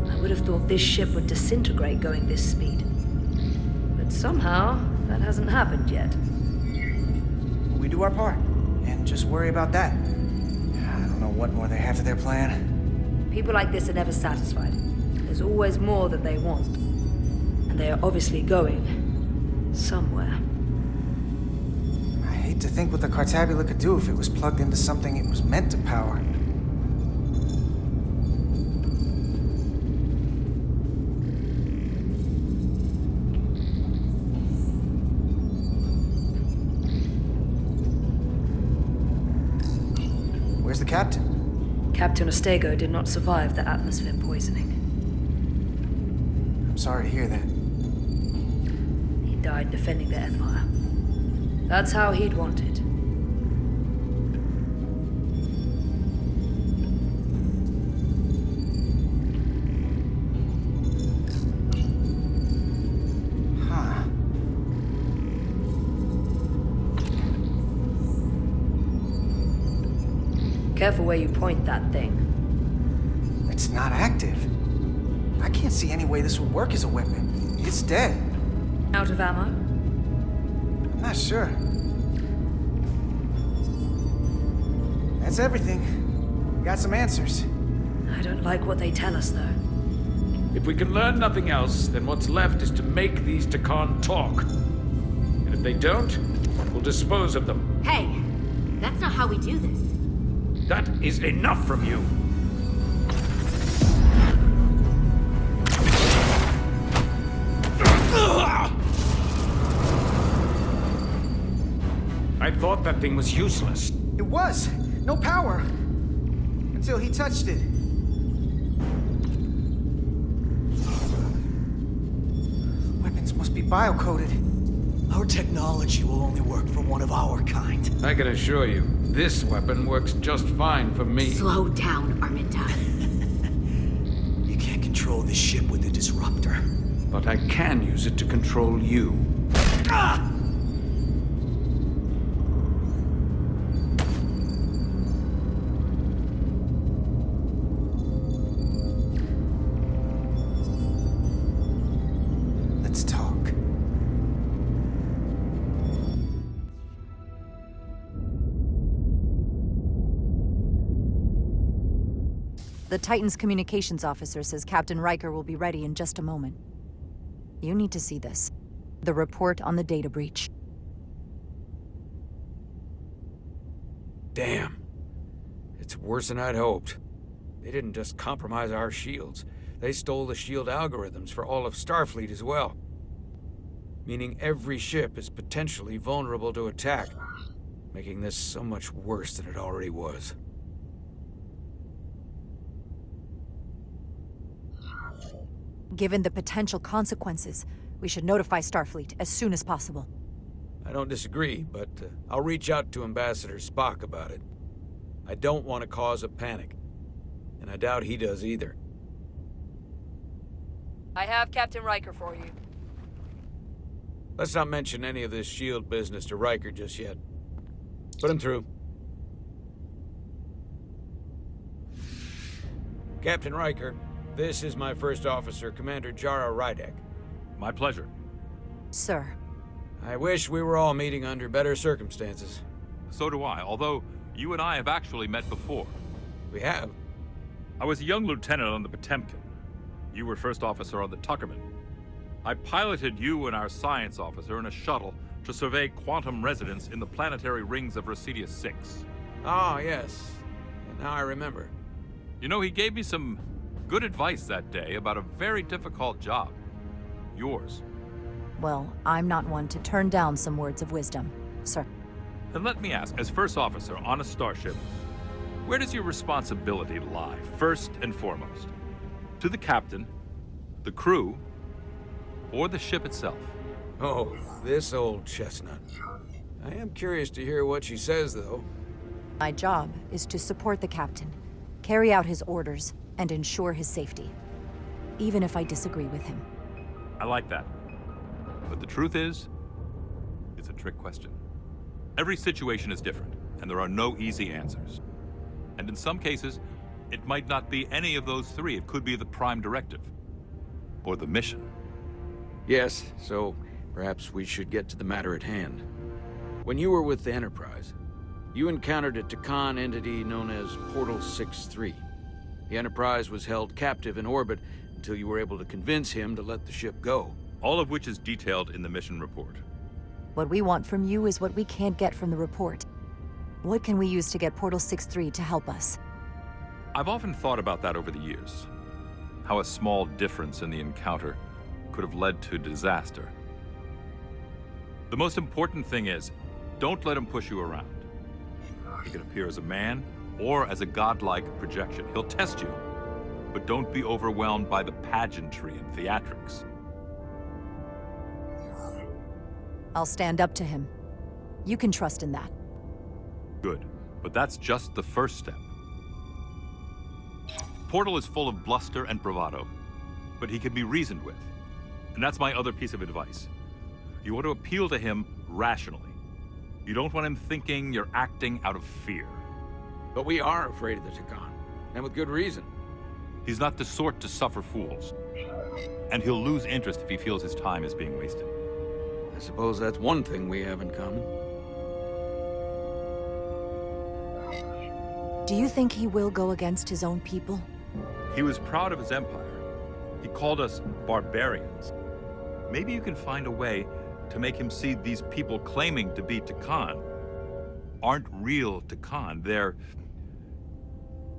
I would have thought this ship would disintegrate going this speed. But somehow, that hasn't happened yet. We do our part, and just worry about that. I don't know what more they have to their plan. People like this are never satisfied. There's always more that they want. And they are obviously going somewhere. I hate to think what the Cartabula could do if it was plugged into something it was meant to power. Where's the captain? Captain Ostego did not survive the atmosphere poisoning. I'm sorry to hear that. He died defending the Empire. That's how he'd want it. Huh. Careful where you point that thing. It's not active. I can't see any way this would work as a weapon. It's dead. Out of ammo? I'm not sure. That's everything. We got some answers. I don't like what they tell us, though. If we can learn nothing else, then what's left is to make these Takan talk. And if they don't, we'll dispose of them. Hey, that's not how we do this. That is enough from you. that thing was useless. It was! No power! Until he touched it. Weapons must be bio-coded. Our technology will only work for one of our kind. I can assure you, this weapon works just fine for me. Slow down, Arminta. You can't control this ship with a disruptor. But I can use it to control you. Ah! Let's talk. The Titan's communications officer says Captain Riker will be ready in just a moment. You need to see this. The report on the data breach. Damn. It's worse than I'd hoped. They didn't just compromise our shields. They stole the shield algorithms for all of Starfleet as well. Meaning every ship is potentially vulnerable to attack, making this so much worse than it already was. Given the potential consequences, we should notify Starfleet as soon as possible. I don't disagree, but I'll reach out to Ambassador Spock about it. I don't want to cause a panic, and I doubt he does either. I have Captain Riker for you. Let's not mention any of this shield business to Riker just yet. Put him through. Captain Riker, this is my first officer, Commander Jara Rydek. My pleasure. Sir. I wish we were all meeting under better circumstances. So do I, although you and I have actually met before. We have? I was a young lieutenant on the Potemkin. You were first officer on the Tuckerman. I piloted you and our science officer in a shuttle to survey quantum resonance in the planetary rings of Resurgence 6. Ah, yes. And now I remember. You know, he gave me some good advice that day about a very difficult job. Yours. Well, I'm not one to turn down some words of wisdom, sir. And let me ask, as first officer on a starship, where does your responsibility lie, first and foremost? To the captain, the crew, or the ship itself? Oh, this old chestnut. I am curious to hear what she says, though. My job is to support the captain, carry out his orders, and ensure his safety, even if I disagree with him. I like that. But the truth is, it's a trick question. Every situation is different, and there are no easy answers. And in some cases, it might not be any of those three. It could be the prime directive, or the mission. Yes, so perhaps we should get to the matter at hand. When you were with the Enterprise, you encountered a Takan entity known as Portal 6-3. The Enterprise was held captive in orbit until you were able to convince him to let the ship go. All of which is detailed in the mission report. What we want from you is what we can't get from the report. What can we use to get Portal 6-3 to help us? I've often thought about that over the years. How a small difference in the encounter could have led to disaster. The most important thing is, don't let him push you around. He can appear as a man or as a godlike projection. He'll test you, but don't be overwhelmed by the pageantry and theatrics. I'll stand up to him. You can trust in that. Good, but that's just the first step. Portal is full of bluster and bravado, but he can be reasoned with. And that's my other piece of advice. You want to appeal to him rationally. You don't want him thinking you're acting out of fear. But we are afraid of the Takan, and with good reason. He's not the sort to suffer fools. And he'll lose interest if he feels his time is being wasted. I suppose that's one thing we have in common. Do you think he will go against his own people? He was proud of his empire. He called us barbarians. Maybe you can find a way to make him see these people claiming to be Takan aren't real Takan.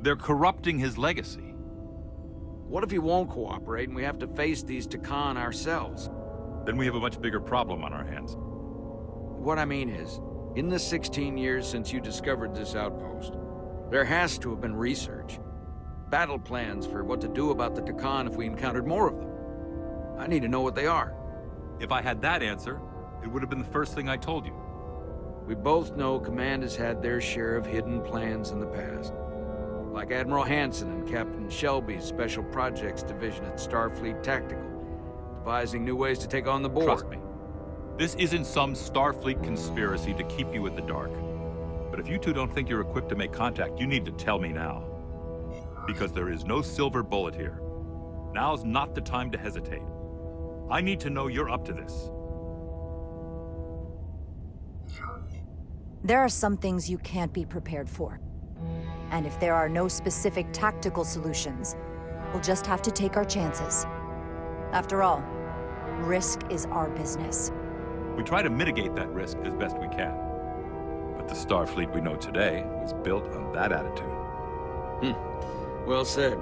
They're corrupting his legacy. What if he won't cooperate and we have to face these Takan ourselves? Then we have a much bigger problem on our hands. What I mean is, In the 16 years since you discovered this outpost, there has to have been research. Battle plans for what to do about the Takan if we encountered more of them. I need to know what they are. If I had that answer, it would have been the first thing I told you. We both know Command has had their share of hidden plans in the past. Like Admiral Hansen and Captain Shelby's Special Projects Division at Starfleet Tactical, devising new ways to take on the board. Trust me. This isn't some Starfleet conspiracy to keep you in the dark. But if you two don't think you're equipped to make contact, you need to tell me now. Because there is no silver bullet here. Now's not the time to hesitate. I need to know you're up to this. There are some things you can't be prepared for. And if there are no specific tactical solutions, we'll just have to take our chances. After all, risk is our business. We try to mitigate that risk as best we can. But the Starfleet we know today was built on that attitude. Well said.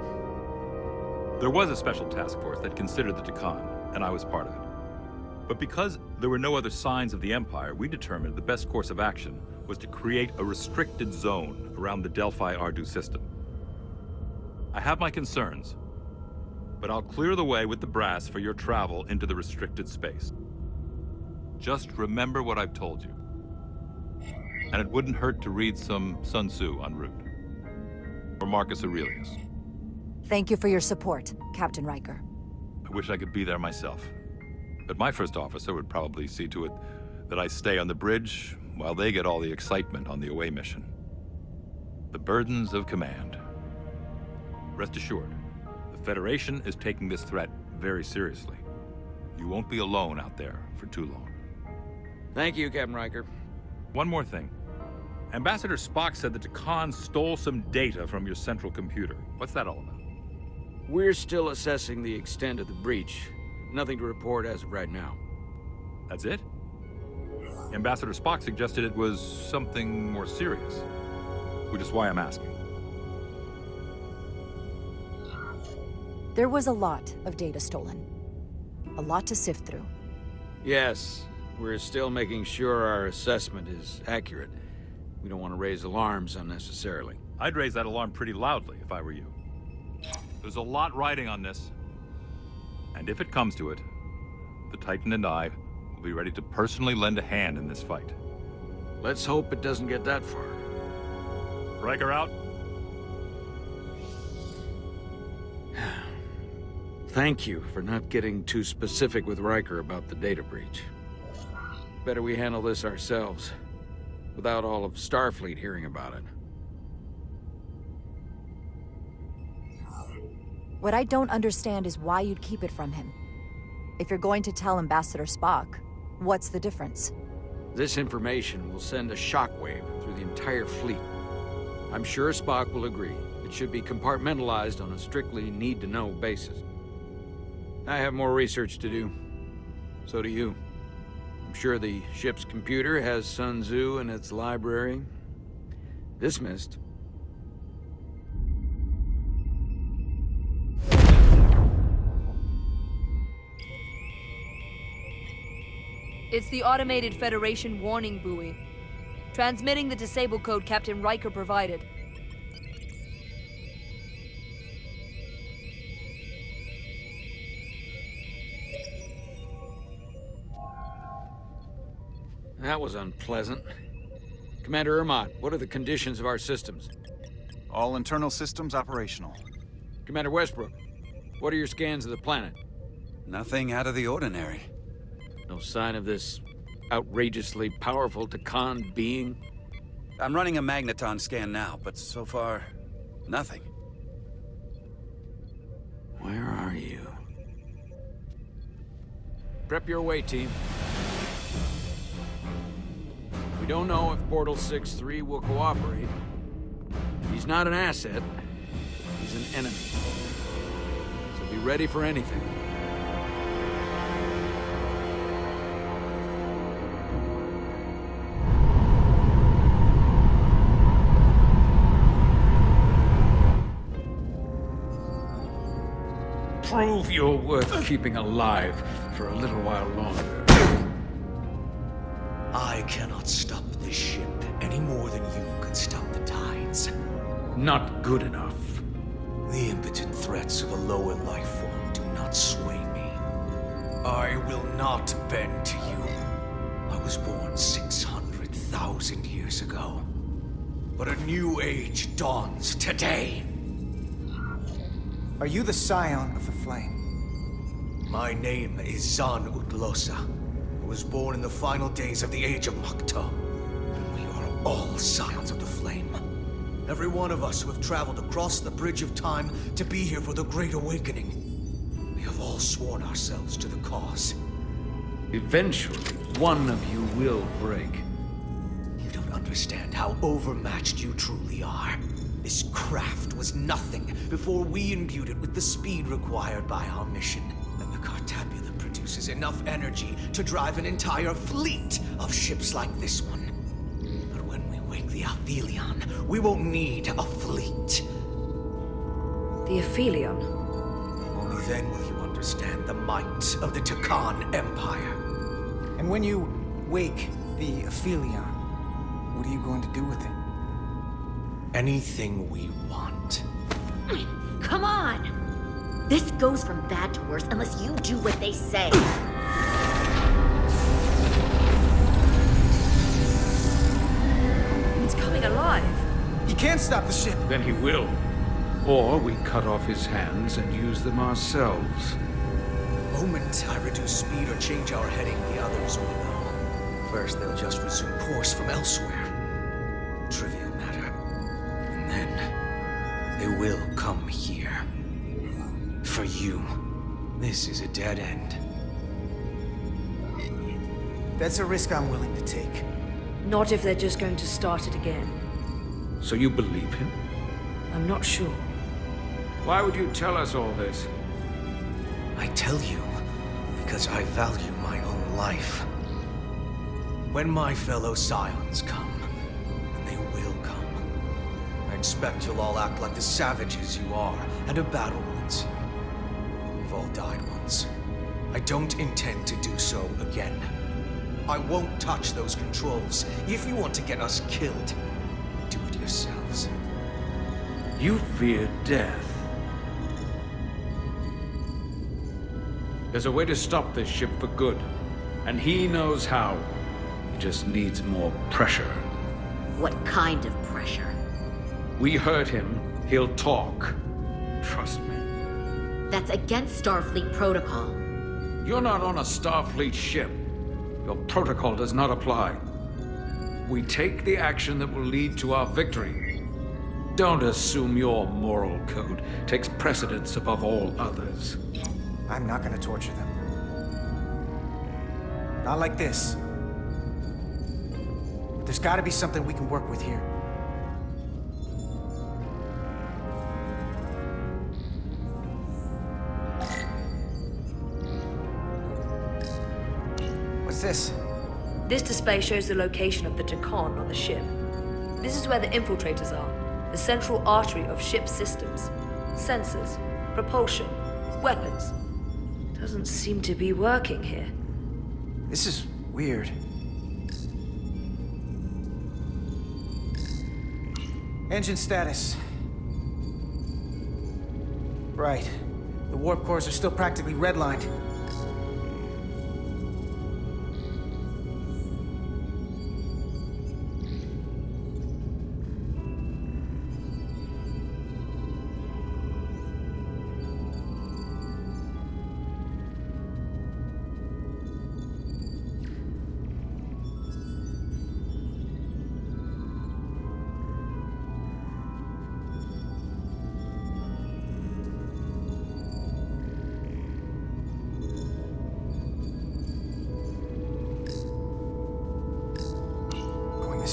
There was a special task force that considered the Takan, and I was part of it. But because there were no other signs of the Empire, we determined the best course of action was to create a restricted zone around the Delphi-Ardu system. I have my concerns, but I'll clear the way with the brass for your travel into the restricted space. Just remember what I've told you. And it wouldn't hurt to read some Sun Tzu en route. Or Marcus Aurelius. Thank you for your support, Captain Riker. I wish I could be there myself. But my first officer would probably see to it that I stay on the bridge while they get all the excitement on the away mission. The burdens of command. Rest assured, the Federation is taking this threat very seriously. You won't be alone out there for too long. Thank you, Captain Riker. One more thing. Ambassador Spock said that Takan stole some data from your central computer. What's that all about? We're still assessing the extent of the breach. Nothing to report as of right now. That's it? Ambassador Spock suggested it was something more serious, which is why I'm asking. There was a lot of data stolen. A lot to sift through. Yes, we're still making sure our assessment is accurate. We don't want to raise alarms unnecessarily. I'd raise that alarm pretty loudly if I were you. There's a lot riding on this. And if it comes to it, the Titan and I will be ready to personally lend a hand in this fight. Let's hope it doesn't get that far. Riker out. Thank you for not getting too specific with Riker about the data breach. Better we handle this ourselves, without all of Starfleet hearing about it. What I don't understand is why you'd keep it from him. If you're going to tell Ambassador Spock, what's the difference? This information will send a shockwave through the entire fleet. I'm sure Spock will agree. It should be compartmentalized on a strictly need-to-know basis. I have more research to do. So do you. I'm sure the ship's computer has Sun Tzu in its library. Dismissed. It's the automated Federation warning buoy. Transmitting the disable code Captain Riker provided. That was unpleasant. Commander Ermont, what are the conditions of our systems? All internal systems operational. Commander Westbrook, what are your scans of the planet? Nothing out of the ordinary. No sign of this outrageously powerful Takan being? I'm running a magneton scan now, but so far, nothing. Where are you? Prep your way, team. We don't know if Portal 6-3 will cooperate. He's not an asset. He's an enemy. So be ready for anything. Prove you're worth keeping alive for a little while longer. I I cannot stop this ship any more than you could stop the tides. Not good enough. The impotent threats of a lower life form do not sway me. I will not bend to you. I was born 600,000 years ago. But a new age dawns today. Are you the scion of the flame? My name is Zan Utlosa. I was born in the final days of the Age of Makto. And we are all scions of the flame. Every one of us who have traveled across the Bridge of Time to be here for the Great Awakening. We have all sworn ourselves to the cause. Eventually, one of you will break. You don't understand how overmatched you truly are. This craft was nothing before we imbued it with the speed required by our mission. And the Cartabula produces enough energy to drive an entire fleet of ships like this one. But when we wake the Aphelion, we won't need a fleet. The Aphelion? Only then will you understand the might of the Takan Empire. And when you wake the Aphelion, what are you going to do with it? Anything we want. Come on! This goes from bad to worse unless you do what they say. It's coming alive. He can't stop the ship. Then he will. Or we cut off his hands and use them ourselves. The moment I reduce speed or change our heading, the others will know. First, they'll just resume course from elsewhere. Trivial matter. And then, they will come here. For you, this is a dead end. That's a risk I'm willing to take. Not if they're just going to start it again. So you believe him? I'm not sure. Why would you tell us all this? I tell you because I value my own life. When my fellow scions come, and they will come, I expect you'll all act like the savages you are at a battle once you. We've all died once. I don't intend to do so again. I won't touch those controls. If you want to get us killed, do it yourselves. You fear death. There's a way to stop this ship for good, and he knows how. He just needs more pressure. What kind of pressure? We hurt him, he'll talk. Trust me. That's against Starfleet protocol. You're not on a Starfleet ship. Your protocol does not apply. We take the action that will lead to our victory. Don't assume your moral code takes precedence above all others. I'm not gonna torture them. Not like this. But there's gotta be something we can work with here. What's this? This display shows the location of the Chicony on the ship. This is where the infiltrators are, the central artery of ship systems. Sensors, propulsion, weapons. Doesn't seem to be working here. This is weird. Engine status. Right. The warp cores are still practically redlined.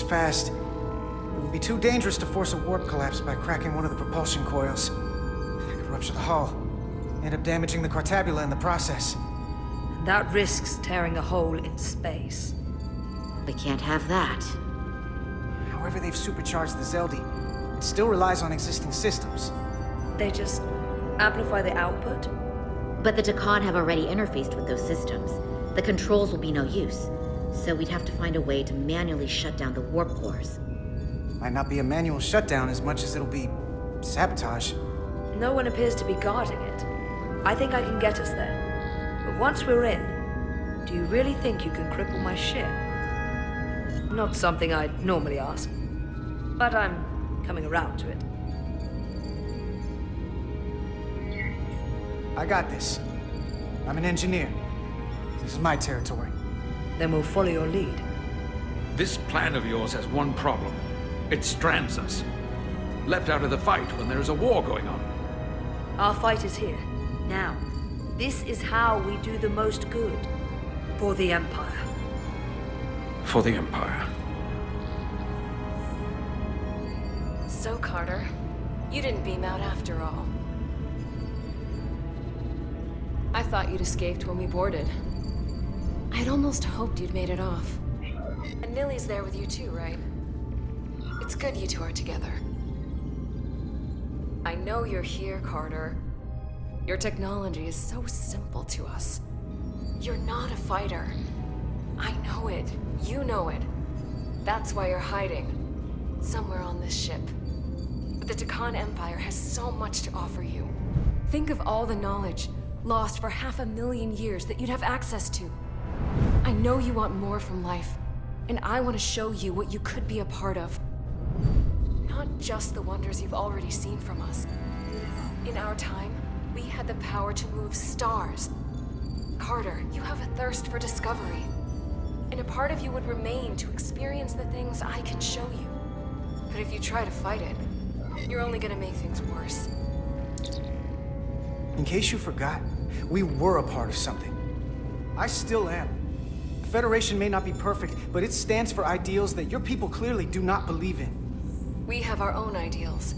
Fast. It would be too dangerous to force a warp collapse by cracking one of the propulsion coils. It could rupture the hull, end up damaging the Cartabula in the process. That risks tearing a hole in space. We can't have that. However they've supercharged the Zeldi, it still relies on existing systems. They just amplify the output? But the Takan have already interfaced with those systems. The controls will be no use. So we'd have to find a way to manually shut down the warp cores. Might not be a manual shutdown as much as it'll be sabotage. No one appears to be guarding it. I think I can get us there. But once we're in, do you really think you can cripple my ship? Not something I'd normally ask, but I'm coming around to it. I got this. I'm an engineer. This is my territory. Then we'll follow your lead. This plan of yours has one problem. It strands us. Left out of the fight when there is a war going on. Our fight is here, now. This is how we do the most good. For the Empire. For the Empire. So, Carter, you didn't beam out after all. I thought you'd escaped when we boarded. I'd almost hoped you'd made it off. And Nilly's there with you too, right? It's good you two are together. I know you're here, Carter. Your technology is so simple to us. You're not a fighter. I know it. You know it. That's why you're hiding. Somewhere on this ship. But the Takan Empire has so much to offer you. Think of all the knowledge lost for 500,000 years that you'd have access to. I know you want more from life, and I want to show you what you could be a part of. Not just the wonders you've already seen from us. In our time, we had the power to move stars. Carter, you have a thirst for discovery. And a part of you would remain to experience the things I can show you. But if you try to fight it, you're only gonna make things worse. In case you forgot, we were a part of something. I still am. The Federation may not be perfect, but it stands for ideals that your people clearly do not believe in. We have our own ideals.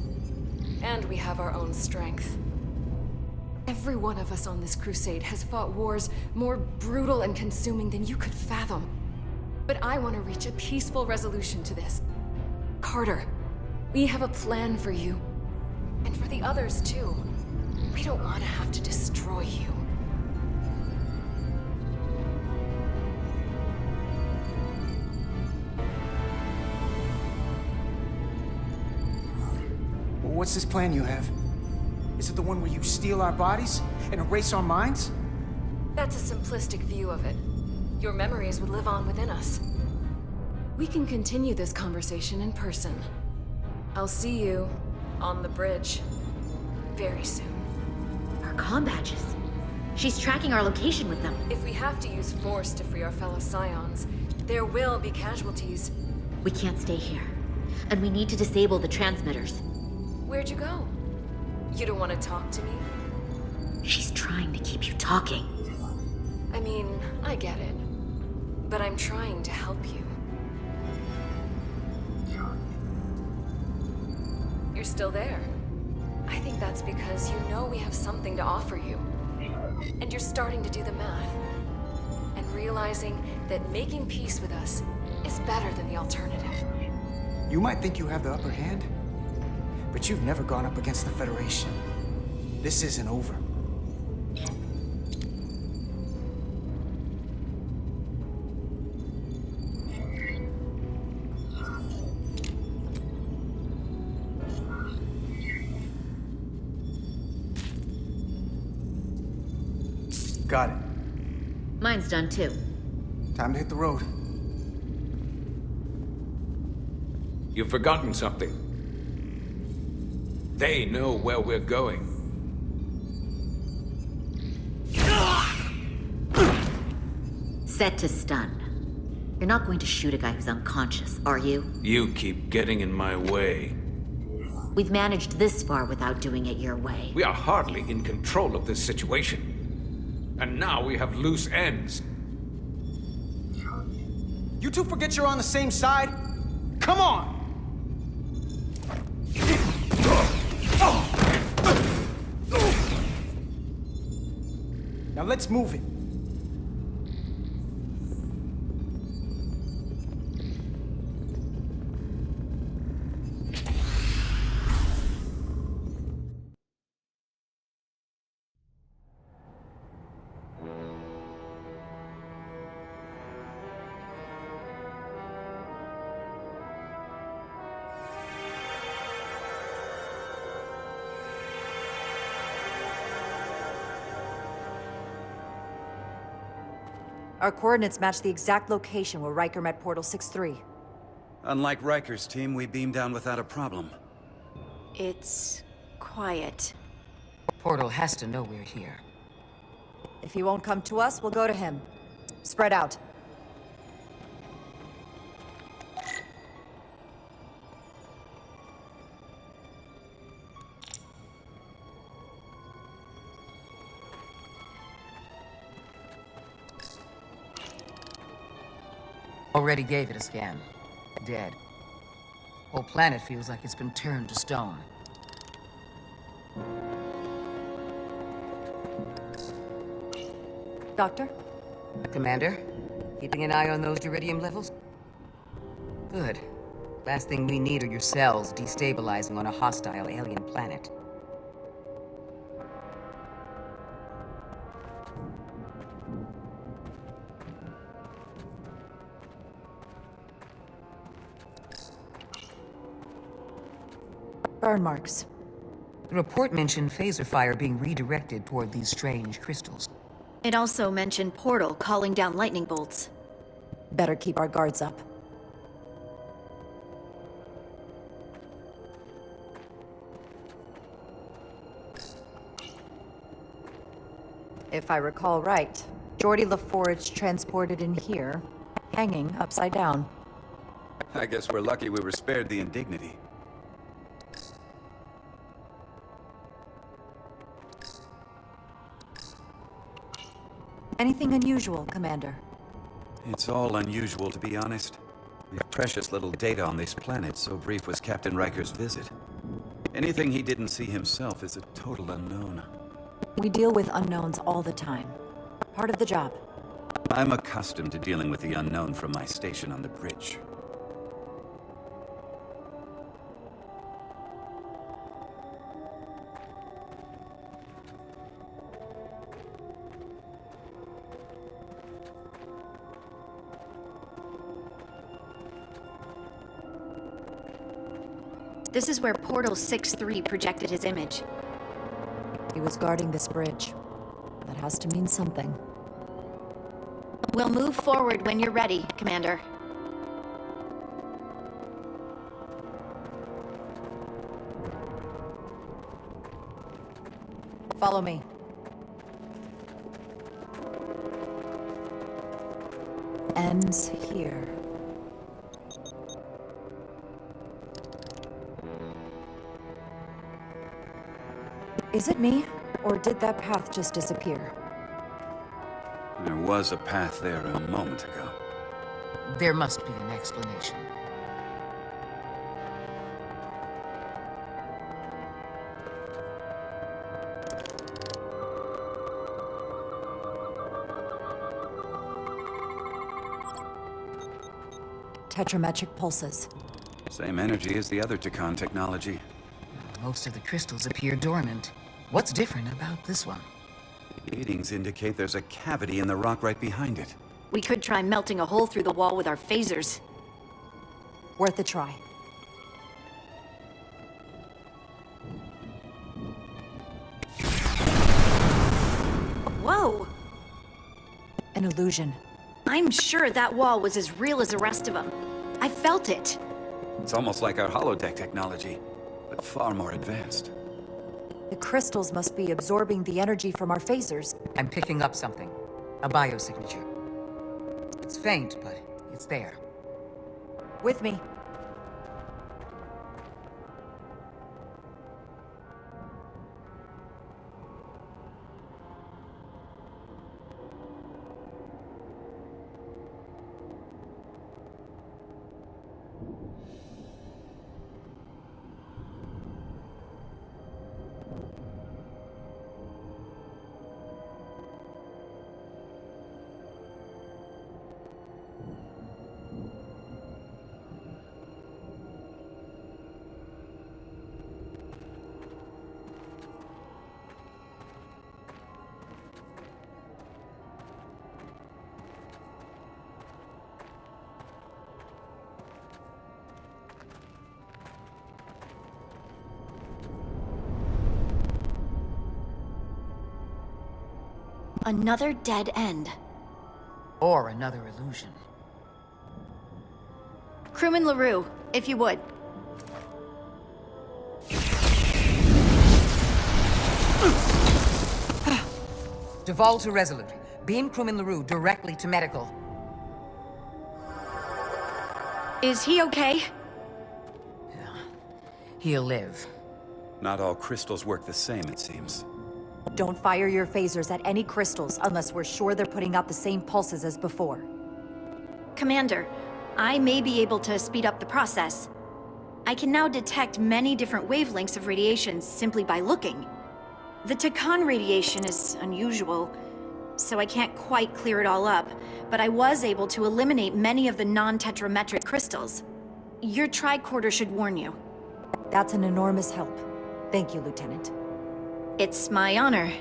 And we have our own strength. Every one of us on this crusade has fought wars more brutal and consuming than you could fathom. But I want to reach a peaceful resolution to this. Carter, we have a plan for you. And for the others, too. We don't want to have to destroy you. What's this plan you have? Is it the one where you steal our bodies and erase our minds? That's a simplistic view of it. Your memories would live on within us. We can continue this conversation in person. I'll see you on the bridge very soon. Our comm badges. She's tracking our location with them. If we have to use force to free our fellow Scions, there will be casualties. We can't stay here. And we need to disable the transmitters. Where'd you go? You don't want to talk to me? She's trying to keep you talking. I mean, I get it. But I'm trying to help you. You're still there. I think that's because you know we have something to offer you. And you're starting to do the math. And realizing that making peace with us is better than the alternative. You might think you have the upper hand, but you've never gone up against the Federation. This isn't over. Got it. Mine's done too. Time to hit the road. You've forgotten something. They know where we're going. Set to stun. You're not going to shoot a guy who's unconscious, are you? You keep getting in my way. We've managed this far without doing it your way. We are hardly in control of this situation. And now we have loose ends. You two forget you're on the same side? Come on! Now let's move it. Our coordinates match the exact location where Riker met Portal 6-3. Unlike Riker's team, we beamed down without a problem. It's quiet. Portal has to know we're here. If he won't come to us, we'll go to him. Spread out. Already gave it a scan. Dead. Whole planet feels like it's been turned to stone. Doctor? Commander, keeping an eye on those iridium levels? Good. Last thing we need are your cells destabilizing on a hostile alien planet. Burn marks. The report mentioned phaser fire being redirected toward these strange crystals. It also mentioned Portal calling down lightning bolts. Better keep our guards up. If I recall right, Geordi LaForge transported in here, hanging upside down. I guess we're lucky we were spared the indignity. Anything unusual, Commander? It's all unusual, to be honest. We have precious little data on this planet, so brief was Captain Riker's visit. Anything he didn't see himself is a total unknown. We deal with unknowns all the time. Part of the job. I'm accustomed to dealing with the unknown from my station on the bridge. This is where Portal 6-3 projected his image. He was guarding this bridge. That has to mean something. We'll move forward when you're ready, Commander. Follow me. Ends here. Is it me, or did that path just disappear? There was a path there a moment ago. There must be an explanation. Tetrametric pulses. Same energy as the other Chicon technology. Most of the crystals appear dormant. What's different about this one? Readings indicate there's a cavity in the rock right behind it. We could try melting a hole through the wall with our phasers. Worth a try. Whoa! An illusion. I'm sure that wall was as real as the rest of them. I felt it. It's almost like our holodeck technology, but far more advanced. The crystals must be absorbing the energy from our phasers. I'm picking up something. A biosignature. It's faint, but it's there. With me. Another dead end. Or another illusion. Crewman LaRue, if you would. Duval to Resolute. Beam crewman LaRue directly to medical. Is he okay? He'll live. Not all crystals work the same, it seems. Don't fire your phasers at any crystals unless we're sure they're putting out the same pulses as before. Commander, I may be able to speed up the process. I can now detect many different wavelengths of radiation simply by looking. The Chicony radiation is unusual, so I can't quite clear it all up, but I was able to eliminate many of the non-tetrametric crystals. Your tricorder should warn you. That's an enormous help. Thank you, Lieutenant. It's my honor.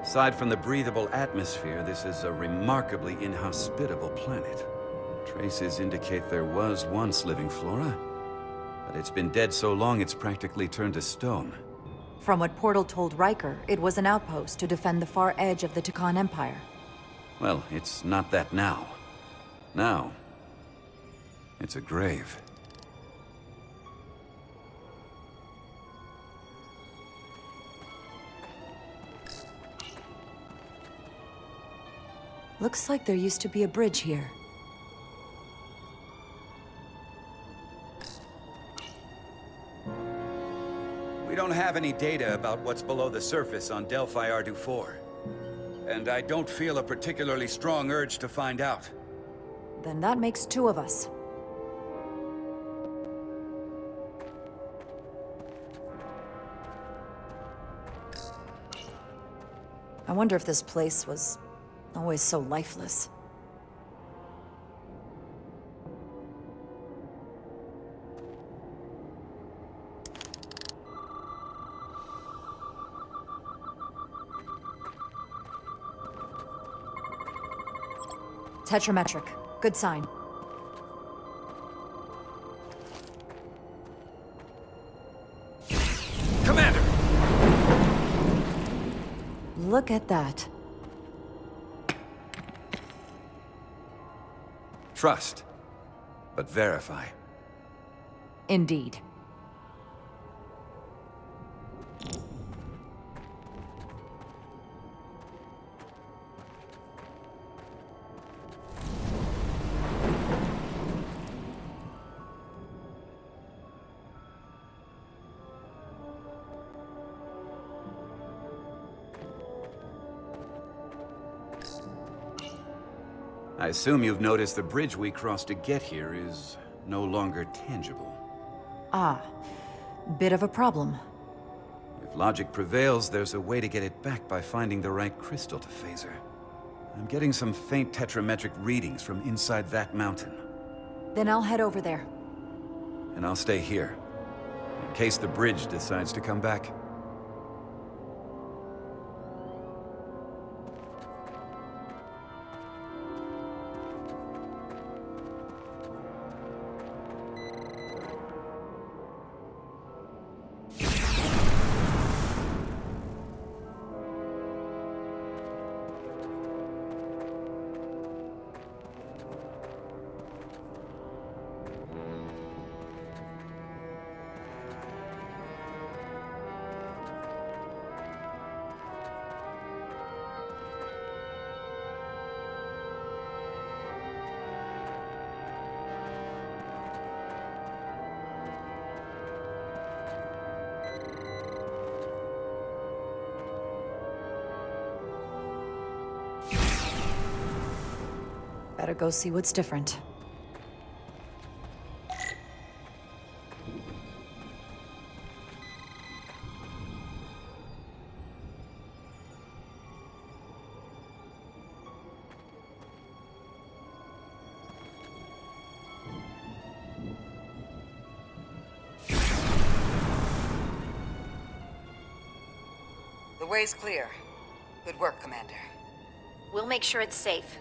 Aside from the breathable atmosphere, this is a remarkably inhospitable planet. Traces indicate there was once living flora, but it's been dead so long it's practically turned to stone. From what Portal told Riker, it was an outpost to defend the far edge of the Chicony Empire. Well, it's not that now. Now, it's a grave. Looks like there used to be a bridge here. We don't have any data about what's below the surface on Delphi Ardu 4. And I don't feel a particularly strong urge to find out. Then that makes two of us. I wonder if this place was always so lifeless. Tetrametric. Good sign. Commander! Look at that. Trust, but verify. Indeed. I assume you've noticed the bridge we crossed to get here is no longer tangible. Ah, bit of a problem. If logic prevails, there's a way to get it back by finding the right crystal to phaser. I'm getting some faint tetrametric readings from inside that mountain. Then I'll head over there. And I'll stay here, in case the bridge decides to come back. Better go see what's different. The way's clear. Good work, Commander. We'll make sure it's safe.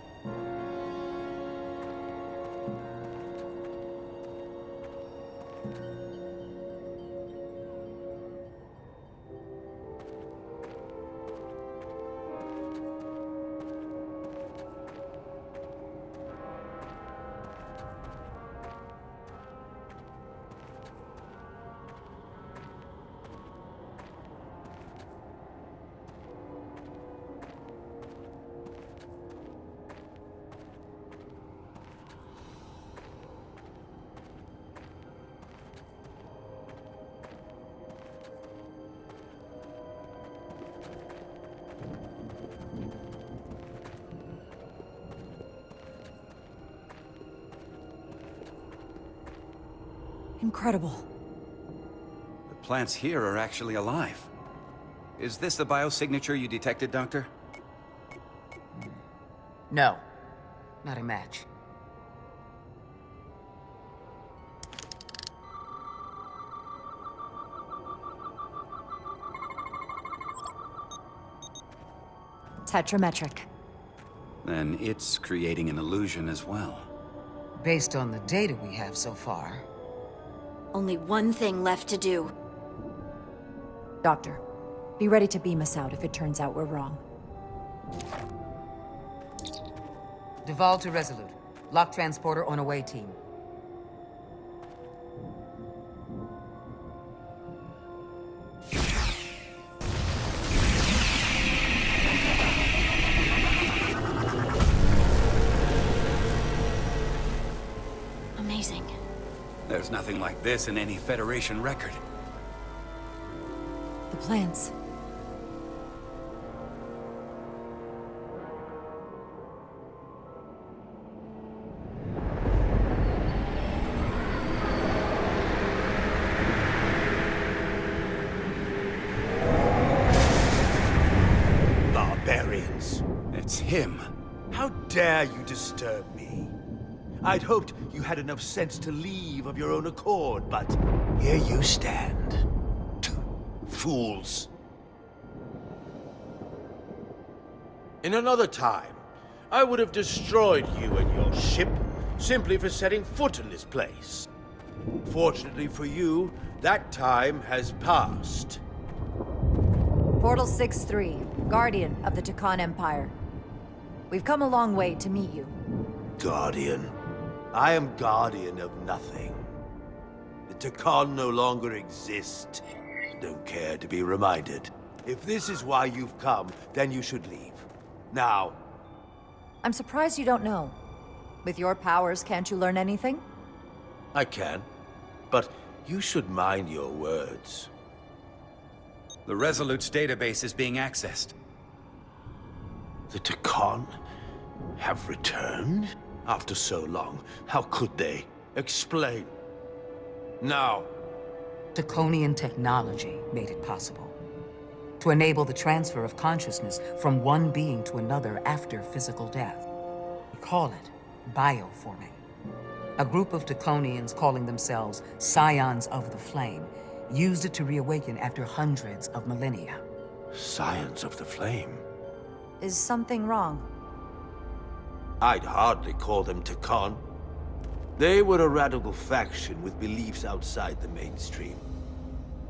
Incredible. The plants here are actually alive. Is this the biosignature you detected, Doctor? No. Not a match. Tetrametric. Then it's creating an illusion as well. Based on the data we have so far. Only one thing left to do. Doctor, be ready to beam us out if it turns out we're wrong. Duval to Resolute. Lock transporter on away team. Amazing. There's nothing like this in any Federation record. The plants. Barbarians. It's him. How dare you disturb me? I'd hoped you had enough sense to leave of your own accord, but here you stand. Fools. In another time, I would have destroyed you and your ship simply for setting foot in this place. Fortunately for you, that time has passed. Portal 6-3, Guardian of the Chicony Empire. We've come a long way to meet you. Guardian? I am guardian of nothing. The Chicony no longer exist. Don't care to be reminded. If this is why you've come, then you should leave. Now. I'm surprised you don't know. With your powers, can't you learn anything? I can. But you should mind your words. The Resolute's database is being accessed. The Chicony have returned? After so long, how could they? Explain. Now. Chiconian technology made it possible. To enable the transfer of consciousness from one being to another after physical death. We call it bioforming. A group of Chiconians calling themselves Scions of the Flame used it to reawaken after hundreds of millennia. Scions of the Flame? Is something wrong? I'd hardly call them Chicony. They were a radical faction with beliefs outside the mainstream.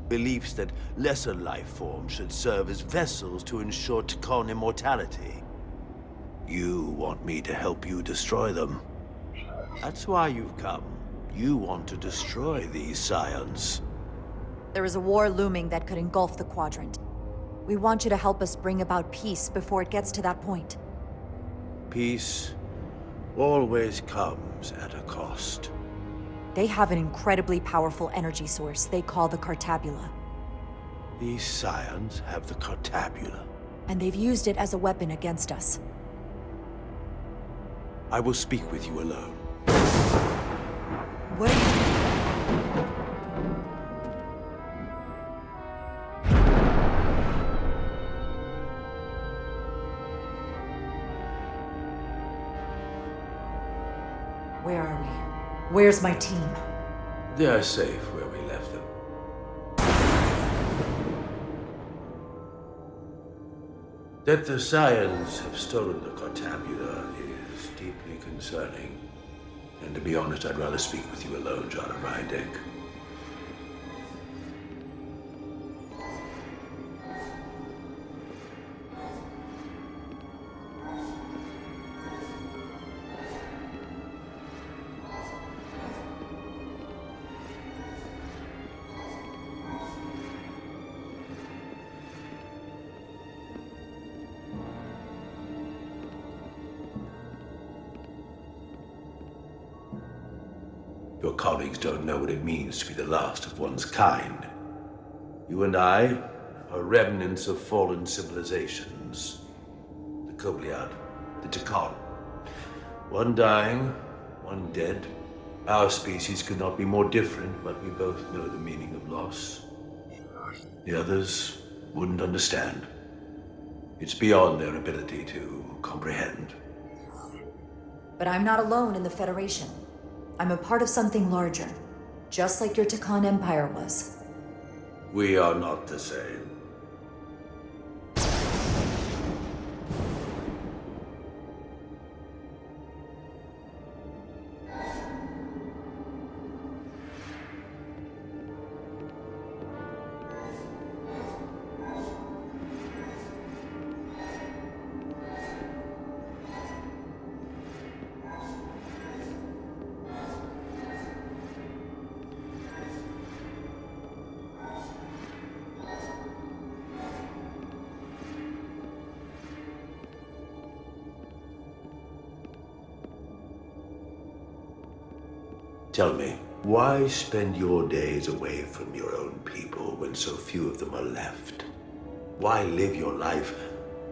Beliefs that lesser life forms should serve as vessels to ensure Chicony immortality. You want me to help you destroy them. That's why you've come. You want to destroy these scions. There is a war looming that could engulf the Quadrant. We want you to help us bring about peace before it gets to that point. Peace always comes at a cost. They have an incredibly powerful energy source they call the Cartabula. These scions have the Cartabula. And they've used it as a weapon against us. I will speak with you alone. What are you... Where are we? Where's my team? They're safe where we left them. That the Scions have stolen the Cortabula is deeply concerning. And to be honest, I'd rather speak with you alone, John of Rydeck. Your colleagues don't know what it means to be the last of one's kind. You and I are remnants of fallen civilizations. The Kobliad, the Chicony. One dying, one dead. Our species could not be more different, but we both know the meaning of loss. The others wouldn't understand. It's beyond their ability to comprehend. But I'm not alone in the Federation. I'm a part of something larger, just like your Chicony Empire was. We are not the same. Tell me, why spend your days away from your own people when so few of them are left? Why live your life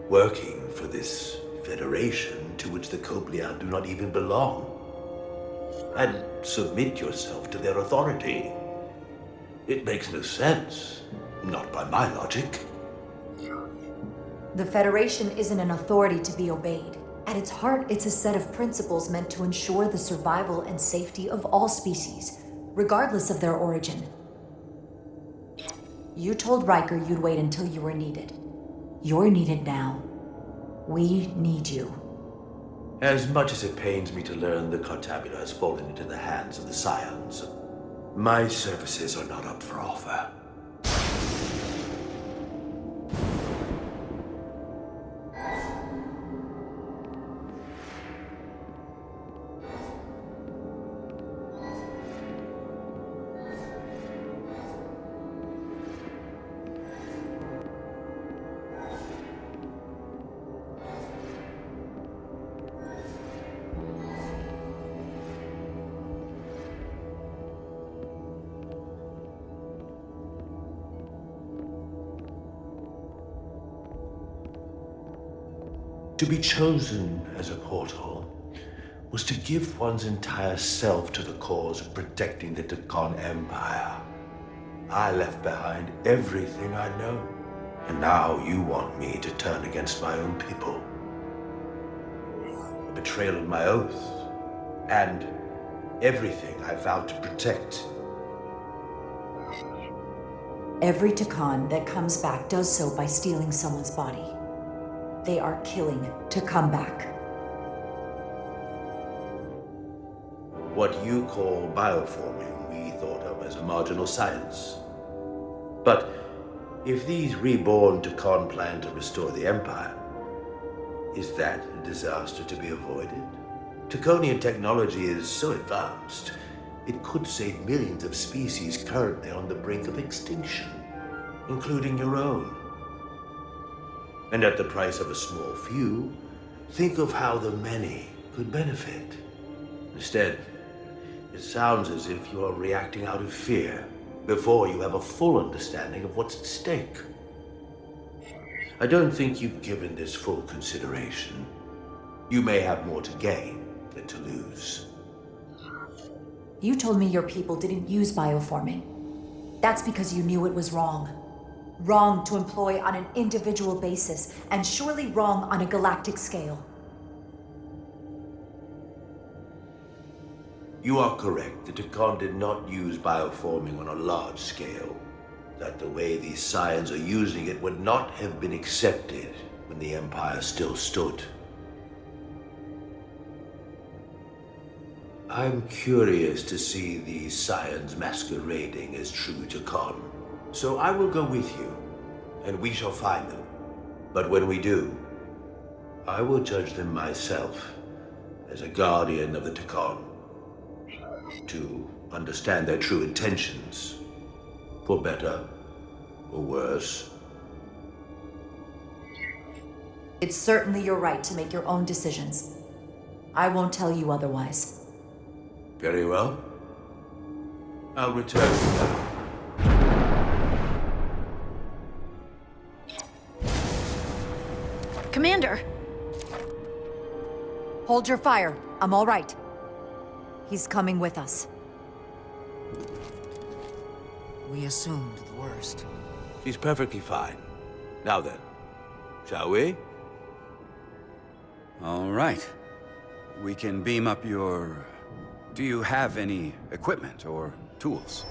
working for this federation to which the Kobliad do not even belong? And submit yourself to their authority? It makes no sense, not by my logic. The Federation isn't an authority to be obeyed. At its heart, it's a set of principles meant to ensure the survival and safety of all species, regardless of their origin. You told Riker you'd wait until you were needed. You're needed now. We need you. As much as it pains me to learn the Cortabula has fallen into the hands of the Scions, my services are not up for offer. To be chosen as a portal was to give one's entire self to the cause of protecting the Chicony Empire. I left behind everything I know, and now you want me to turn against my own people. A betrayal of my oath, and everything I vowed to protect. Every Chicony that comes back does so by stealing someone's body. They are killing to come back. What you call bioforming, we thought of as a marginal science. But if these reborn Chicony plan to restore the Empire, is that a disaster to be avoided? Chiconian technology is so advanced, it could save millions of species currently on the brink of extinction, including your own. And at the price of a small few, think of how the many could benefit. Instead, it sounds as if you are reacting out of fear before you have a full understanding of what's at stake. I don't think you've given this full consideration. You may have more to gain than to lose. You told me your people didn't use bioforming. That's because you knew it was wrong. Wrong to employ on an individual basis, and surely wrong on a galactic scale. You are correct. The Chicony did not use bioforming on a large scale. That the way these Scions are using it would not have been accepted when the Empire still stood. I'm curious to see these scions masquerading as true Chicon. So I will go with you, and we shall find them. But when we do, I will judge them myself as a guardian of the Chicon, to understand their true intentions, for better or worse. It's certainly your right to make your own decisions. I won't tell you otherwise. Very well. I'll return now. Commander! Hold your fire. I'm all right. He's coming with us. We assumed the worst. She's perfectly fine. Now then, shall we? All right. We can beam up your... Do you have any equipment or tools?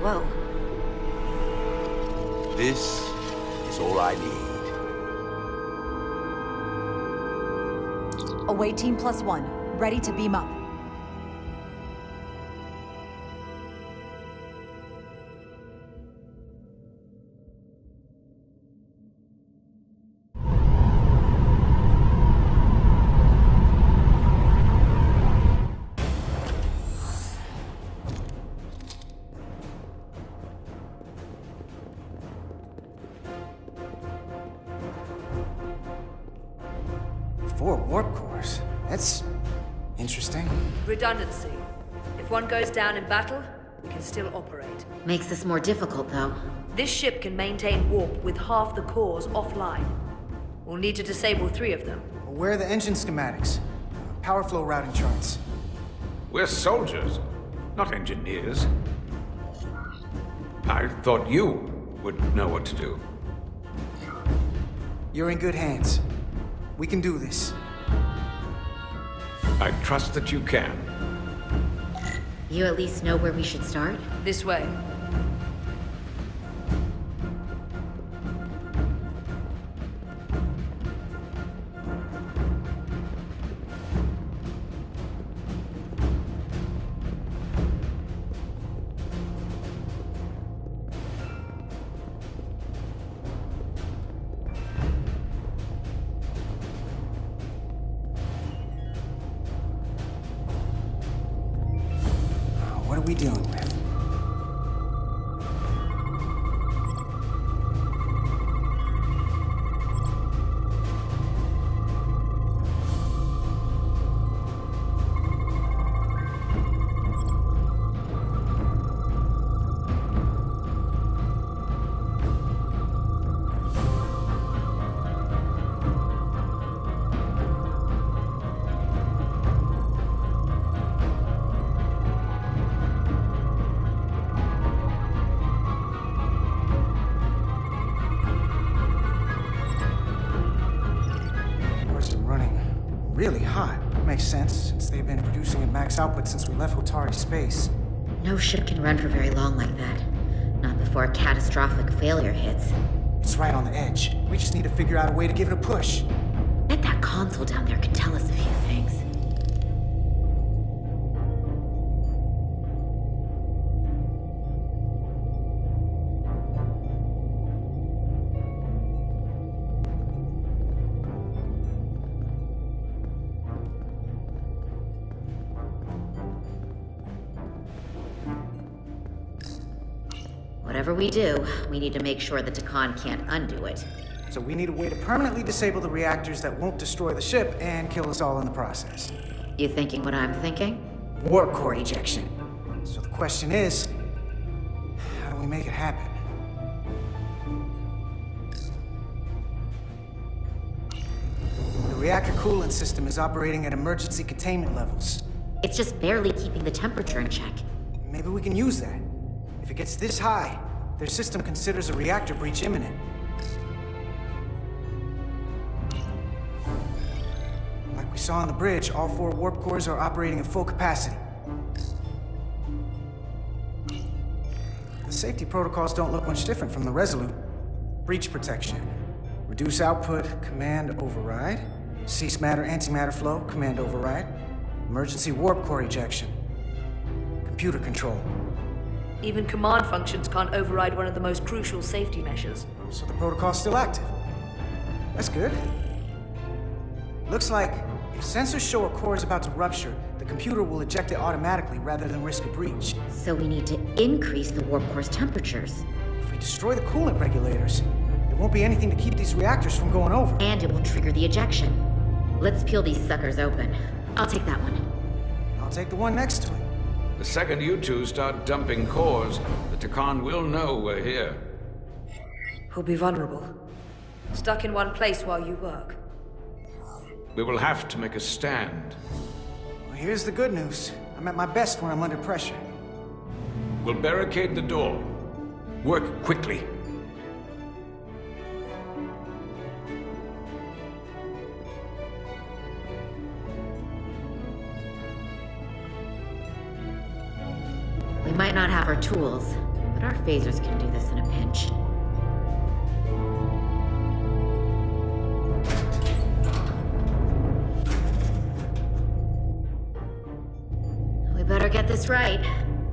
Whoa. This is all I need. Away team +1. Ready to beam up. Four warp cores? That's interesting. Redundancy. If one goes down in battle, we can still operate. Makes this more difficult, though. This ship can maintain warp with half the cores offline. We'll need to disable 3 of them. Well, where are the engine schematics? Power flow routing charts. We're soldiers, not engineers. I thought you would know what to do. You're in good hands. We can do this. I trust that you can. You at least know where we should start? This way. What are we dealing with? Really hot. Makes sense, since they've been producing at max output since we left Hotari space. No ship can run for very long like that. Not before a catastrophic failure hits. It's right on the edge. We just need to figure out a way to give it a push. Bet that console down there could tell us a few things. Whatever we do, we need to make sure the Chicon can't undo it. So we need a way to permanently disable the reactors that won't destroy the ship and kill us all in the process. You thinking what I'm thinking? Warp core ejection. So the question is, how do we make it happen? The reactor coolant system is operating at emergency containment levels. It's just barely keeping the temperature in check. Maybe we can use that. If it gets this high, their system considers a reactor breach imminent. Like we saw saw on the bridge, all 4 warp cores are operating at full capacity. The safety protocols don't look much different from the Resolute. Breach protection. Reduce output, command override. Cease matter, antimatter flow, command override. Emergency warp core ejection. Computer control. Even command functions can't override one of the most crucial safety measures. So the protocol's still active. That's good. Looks like if sensors show a core is about to rupture, the computer will eject it automatically rather than risk a breach. So we need to increase the warp core's temperatures. If we destroy the coolant regulators, there won't be anything to keep these reactors from going over. And it will trigger the ejection. Let's peel these suckers open. I'll take that one. I'll take the one next to it. The second you two start dumping cores, the Chicon will know we're here. We'll be vulnerable. Stuck in one place while you work. We will have to make a stand. Well, here's the good news. I'm at my best when I'm under pressure. We'll barricade the door. Work quickly. We might not have our tools, but our phasers can do this in a pinch. We better get this right.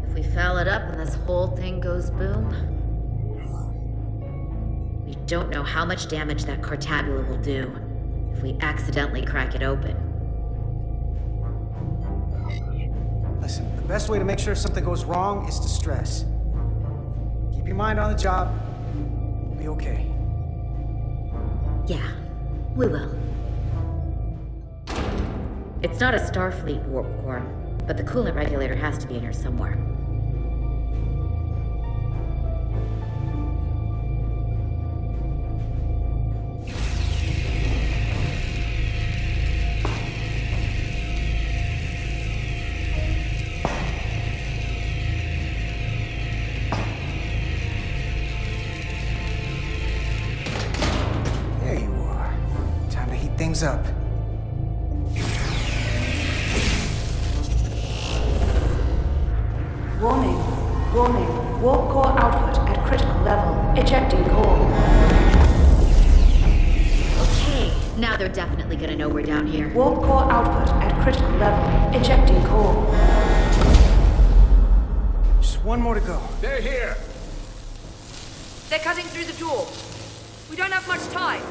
If we foul it up and this whole thing goes boom... We don't know how much damage that Cartabula will do if we accidentally crack it open. Listen, the best way to make sure something goes wrong is to stress. Keep your mind on the job. We'll be okay. Yeah, we will. It's not a Starfleet warp core, but the coolant regulator has to be in here somewhere. There you are. Time to heat things up. Warning. Warning. Warp core output at critical level. Ejecting core. Okay, now they're definitely gonna know we're down here. Warp core output at critical level. Ejecting core. Just one more to go. They're here. They're cutting through the door. We don't have much time.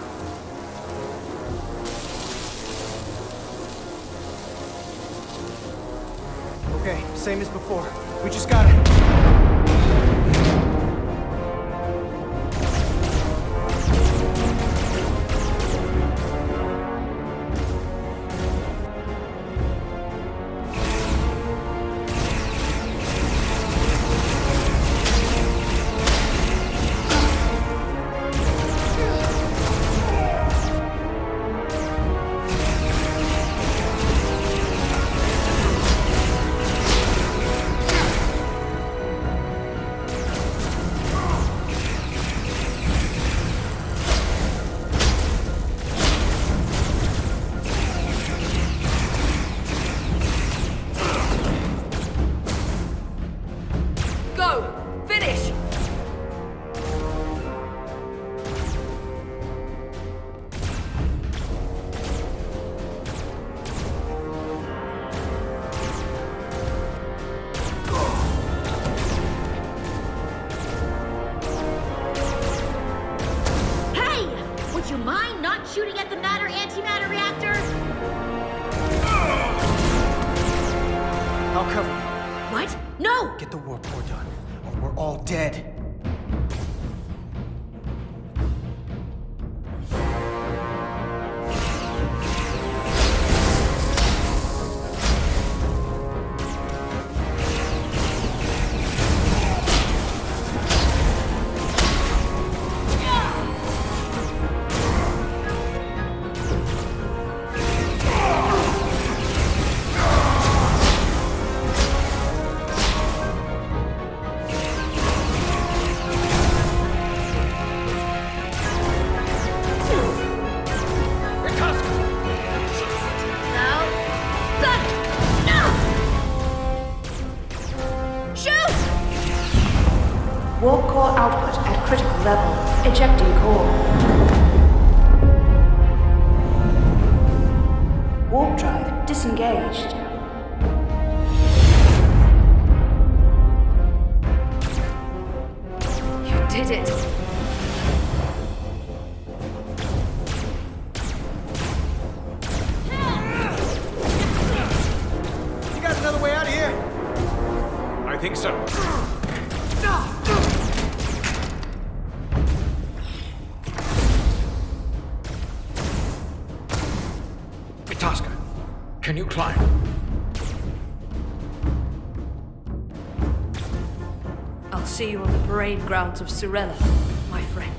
Okay, same as before. We just gotta... Shooting at the matter-antimatter reactor? I'll cover. What? No! Get the warp core done, or we're all dead. level. Ejecting core. Warp drive disengaged. You did it. You got another way out of here? I think so. Itasca, can you climb? I'll see you on the parade grounds of Surella, my friend.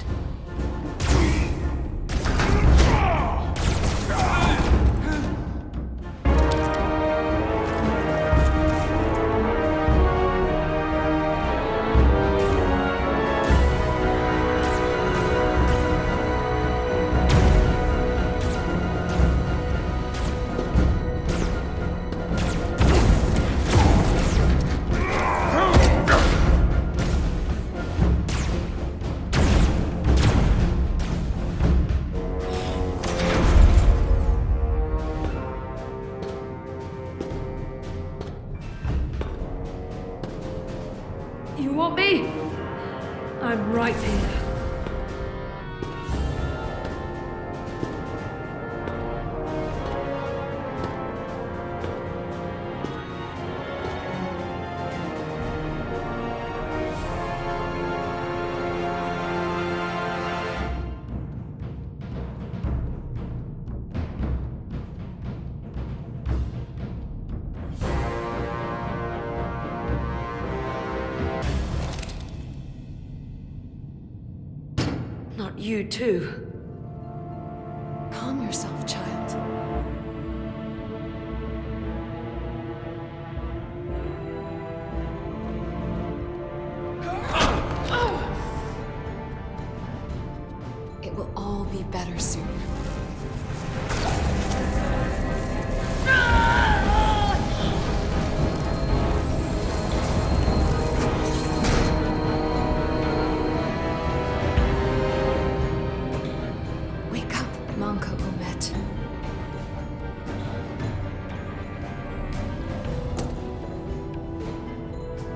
You want me? I'm right here. Not you too. Calm yourself, child. It will all be better soon.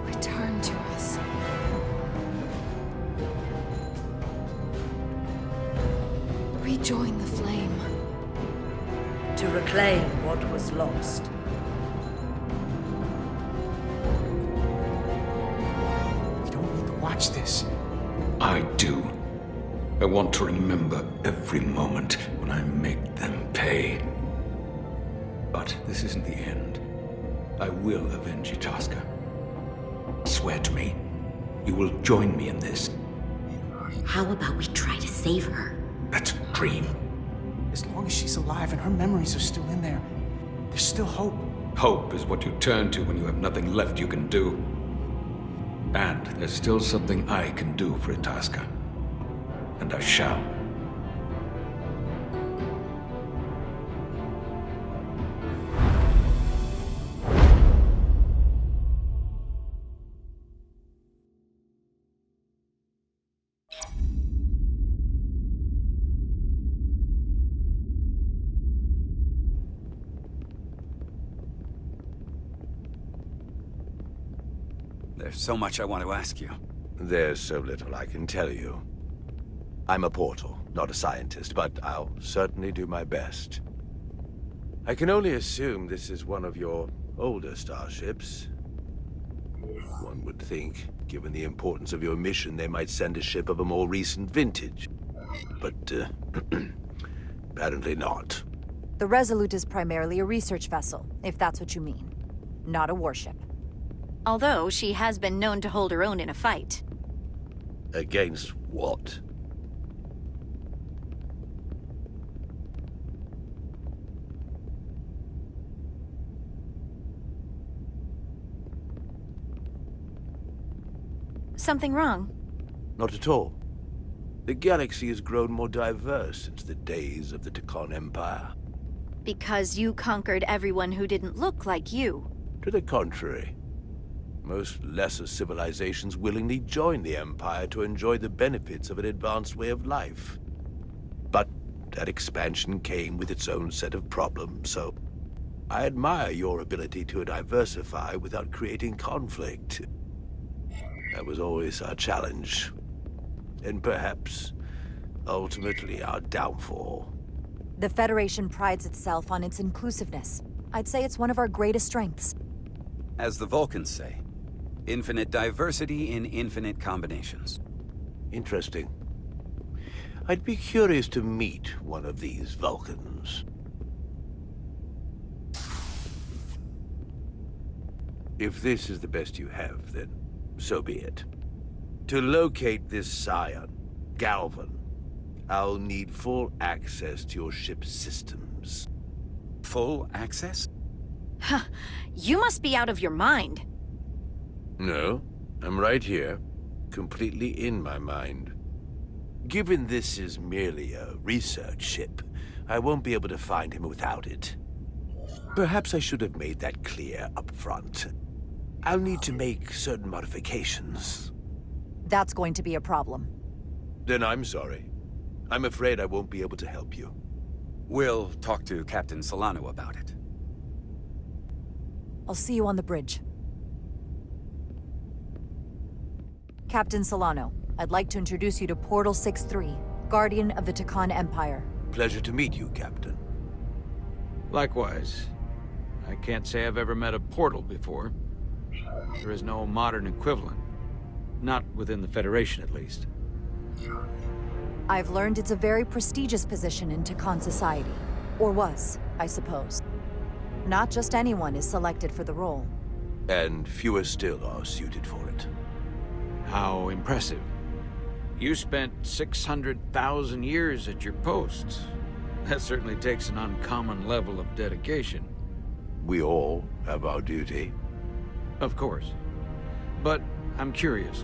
Return to us. Rejoin the flame. To reclaim what was lost. You don't need to watch this. I do. I want to remember every moment when I make them pay. But this isn't the end. I will avenge Itasca. Swear to me, you will join me in this. How about we try to save her? That's a dream. As long as she's alive and her memories are still in there, there's still hope. Hope is what you turn to when you have nothing left you can do. And there's still something I can do for Itasca. And I shall. There's so much I want to ask you. There's so little I can tell you. I'm a portal, not a scientist, but I'll certainly do my best. I can only assume this is one of your older starships. One would think, given the importance of your mission, they might send a ship of a more recent vintage. But, apparently not. The Resolute is primarily a research vessel, if that's what you mean. Not a warship. Although she has been known to hold her own in a fight. Against what? Something wrong? Not at all. The galaxy has grown more diverse since the days of the Chicony Empire. Because you conquered everyone who didn't look like you. To the contrary. Most lesser civilizations willingly join the Empire to enjoy the benefits of an advanced way of life. But that expansion came with its own set of problems, so I admire your ability to diversify without creating conflict. That was always our challenge, and perhaps, ultimately, our downfall. The Federation prides itself on its inclusiveness. I'd say it's one of our greatest strengths. As the Vulcans say, infinite diversity in infinite combinations. Interesting. I'd be curious to meet one of these Vulcans. If this is the best you have, then so be it. To locate this scion, Galvan, I'll need full access to your ship's systems. Full access? Huh. You must be out of your mind. No, I'm right here, completely in my mind. Given this is merely a research ship, I won't be able to find him without it. Perhaps I should have made that clear up front. I'll need to make certain modifications. That's going to be a problem. Then I'm sorry. I'm afraid I won't be able to help you. We'll talk to Captain Solano about it. I'll see you on the bridge. Captain Solano, I'd like to introduce you to Portal 6-3, Guardian of the Chicony Empire. Pleasure to meet you, Captain. Likewise. I can't say I've ever met a portal before. There is no modern equivalent. Not within the Federation, at least. I've learned it's a very prestigious position in Chicon society. Or was, I suppose. Not just anyone is selected for the role. And fewer still are suited for it. How impressive. You spent 600,000 years at your post. That certainly takes an uncommon level of dedication. We all have our duty. Of course. But I'm curious.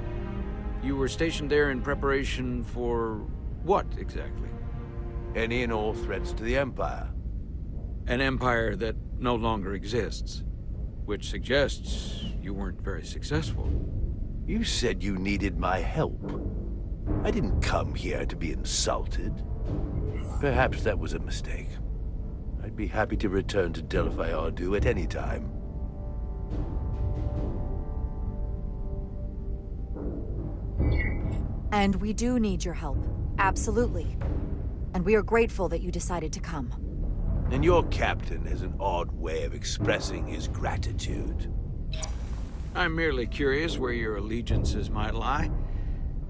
You were stationed there in preparation for what, exactly? Any and all threats to the Empire. An empire that no longer exists. Which suggests you weren't very successful. You said you needed my help. I didn't come here to be insulted. Perhaps that was a mistake. I'd be happy to return to Delphi Ardu at any time. And we do need your help. Absolutely. And we are grateful that you decided to come. And your captain has an odd way of expressing his gratitude. I'm merely curious where your allegiances might lie.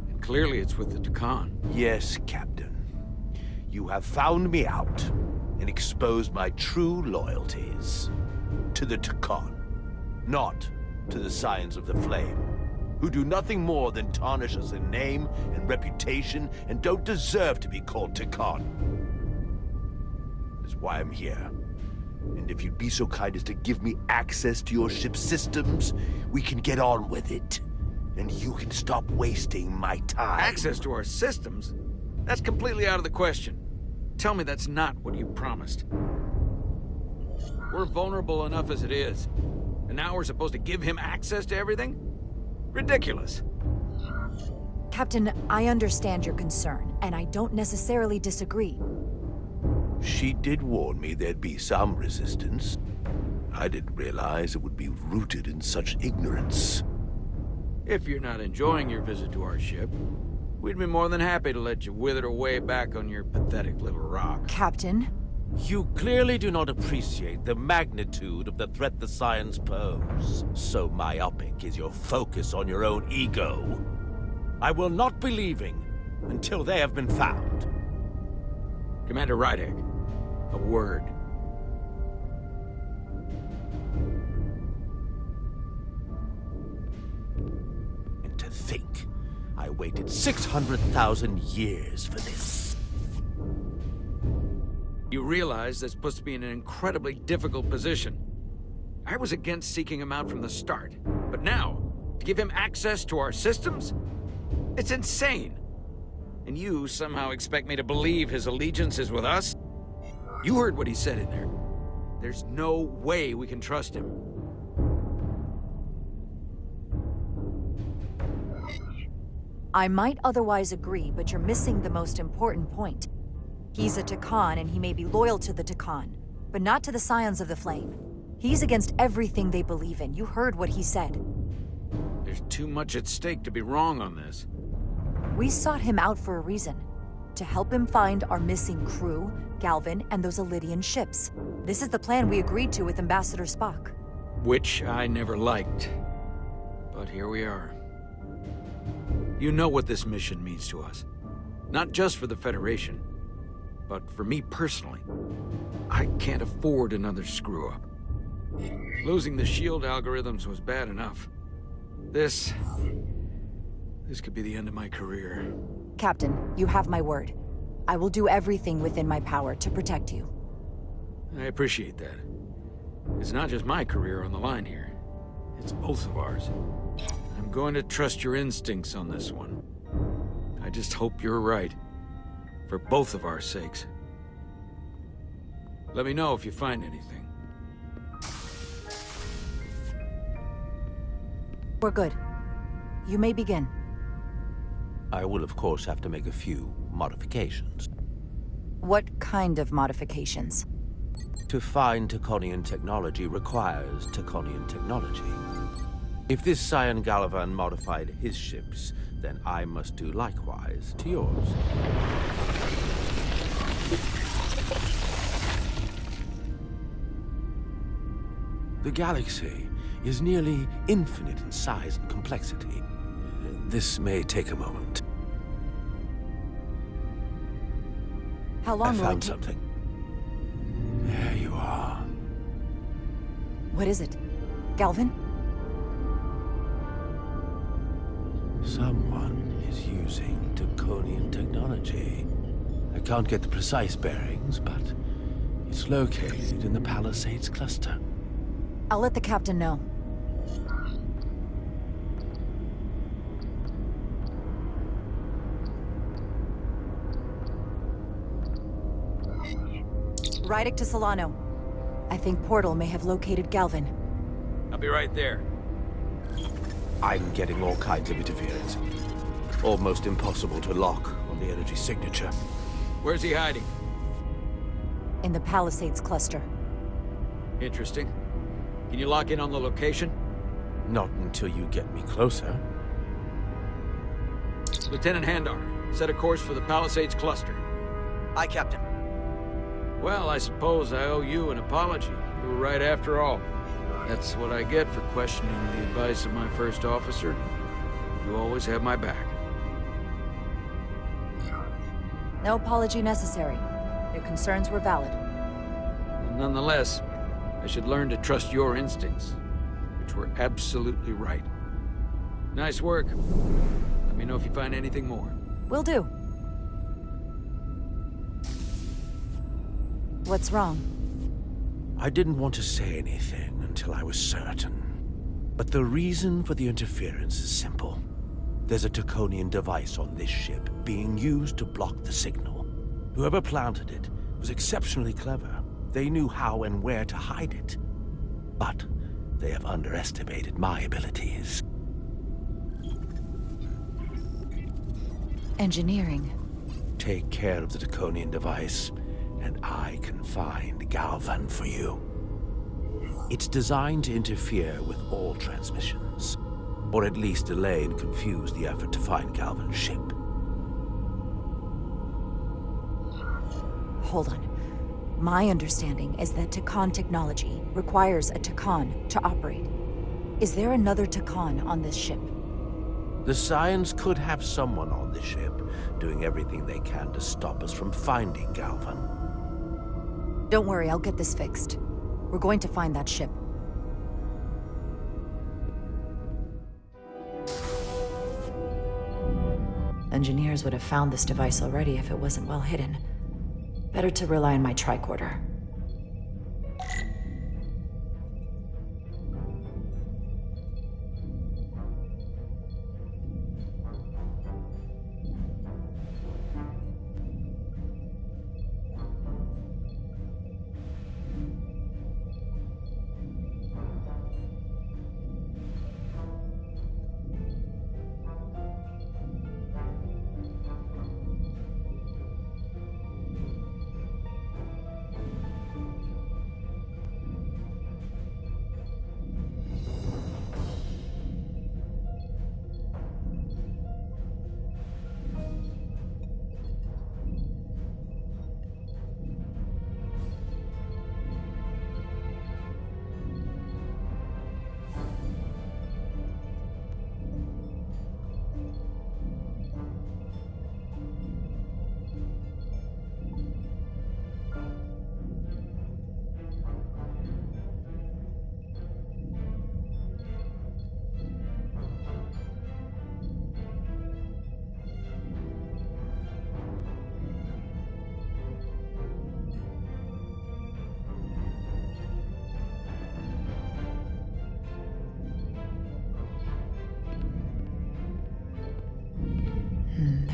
And clearly it's with the Chicon. Yes, Captain. You have found me out and exposed my true loyalties. To the Chicon, not to the Scions of the Flame, who do nothing more than tarnish us in name and reputation and don't deserve to be called Chicon. That's why I'm here. And if you'd be so kind as to give me access to your ship's systems, we can get on with it. And you can stop wasting my time. Access to our systems? That's completely out of the question. Tell me that's not what you promised. We're vulnerable enough as it is. And now we're supposed to give him access to everything? Ridiculous. Captain, I understand your concern, and I don't necessarily disagree. She did warn me there'd be some resistance. I didn't realize it would be rooted in such ignorance. If you're not enjoying your visit to our ship, we'd be more than happy to let you wither away back on your pathetic little rock. Captain? You clearly do not appreciate the magnitude of the threat the Scions pose. So myopic is your focus on your own ego. I will not be leaving until they have been found. Commander Rydek, a word. And to think, I waited 600,000 years for this. You realize that's supposed to be in an incredibly difficult position. I was against seeking him out from the start, but now, to give him access to our systems? It's insane. And you somehow expect me to believe his allegiance is with us? You heard what he said in there. There's no way we can trust him. I might otherwise agree, but you're missing the most important point. He's a Chicon, and he may be loyal to the Chicon, but not to the Scions of the Flame. He's against everything they believe in. You heard what he said. There's too much at stake to be wrong on this. We sought him out for a reason. To help him find our missing crew, Galvin, and those Elydian ships. This is the plan we agreed to with Ambassador Spock. Which I never liked. But here we are. You know what this mission means to us. Not just for the Federation, but for me personally. I can't afford another screw-up. Losing the shield algorithms was bad enough. This could be the end of my career. Captain, you have my word. I will do everything within my power to protect you. I appreciate that. It's not just my career on the line here. It's both of ours. I'm going to trust your instincts on this one. I just hope you're right. For both of our sakes. Let me know if you find anything. We're good. You may begin. I will, of course, have to make a few modifications. What kind of modifications? To find Chiconian technology requires Chiconian technology. If this Scion Galvan modified his ships, then I must do likewise to yours. The galaxy is nearly infinite in size and complexity. This may take a moment. How long I will it found take? something. There you are. What is it? Galvin? Someone is using Chiconian technology. I can't get the precise bearings, but it's located in the Palisades cluster. I'll let the captain know. Rydick to Solano. I think Portal may have located Galvin. I'll be right there. I'm getting all kinds of interference. Almost impossible to lock on the energy signature. Where's he hiding? In the Palisades cluster. Interesting. Can you lock in on the location? Not until you get me closer. Lieutenant Handar, set a course for the Palisades cluster. Aye, Captain. Well, I suppose I owe you an apology. You were right after all. That's what I get for questioning the advice of my first officer. You always have my back. No apology necessary. Your concerns were valid. Nonetheless, I should learn to trust your instincts, which were absolutely right. Nice work. Let me know if you find anything more. Will do. What's wrong? I didn't want to say anything until I was certain. But the reason for the interference is simple. There's a Chiconian device on this ship being used to block the signal. Whoever planted it was exceptionally clever. They knew how and where to hide it. But they have underestimated my abilities. Engineering. Take care of the Chiconian device, and I can find Galvan for you. It's designed to interfere with all transmissions, or at least delay and confuse the effort to find Galvan's ship. Hold on. My understanding is that Chicon technology requires a Chicon to operate. Is there another Chicon on this ship? The Scions could have someone on the ship, doing everything they can to stop us from finding Galvan. Don't worry, I'll get this fixed. We're going to find that ship. Engineers would have found this device already if it wasn't well hidden. Better to rely on my tricorder.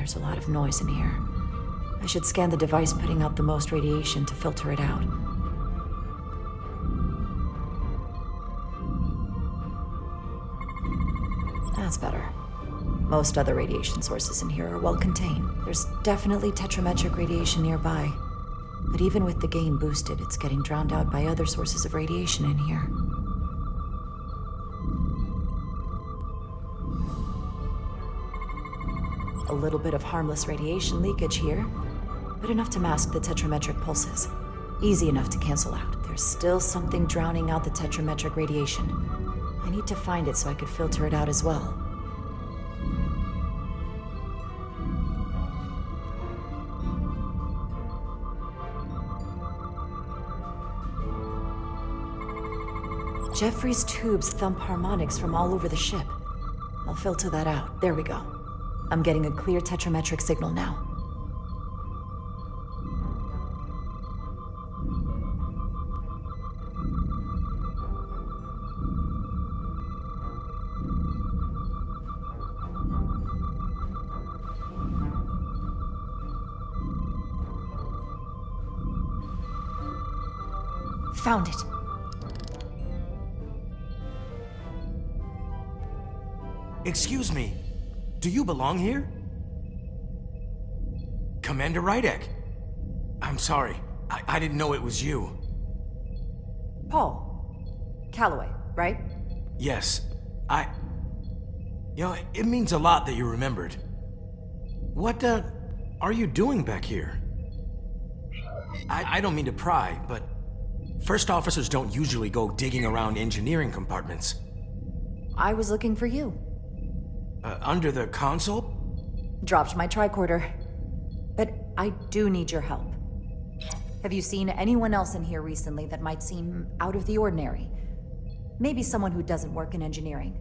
There's a lot of noise in here. I should scan the device putting out the most radiation to filter it out. That's better. Most other radiation sources in here are well contained. There's definitely tetrametric radiation nearby. But even with the gain boosted, it's getting drowned out by other sources of radiation in here. A little bit of harmless radiation leakage here, but enough to mask the tetrametric pulses. Easy enough to cancel out. There's still something drowning out the tetrametric radiation. I need to find it so I could filter it out as well. Jeffrey's tubes thump harmonics from all over the ship. I'll filter that out. There we go. I'm getting a clear tetrametric signal now. Found it. Excuse me, do you belong here? Commander Rydek. I'm sorry, I didn't know it was you. Paul. Calloway, right? Yes, You know, it means a lot that you remembered. What, are you doing back here? I don't mean to pry, but first officers don't usually go digging around engineering compartments. I was looking for you. Under the console? Dropped my tricorder. But I do need your help. Have you seen anyone else in here recently that might seem out of the ordinary? Maybe someone who doesn't work in engineering.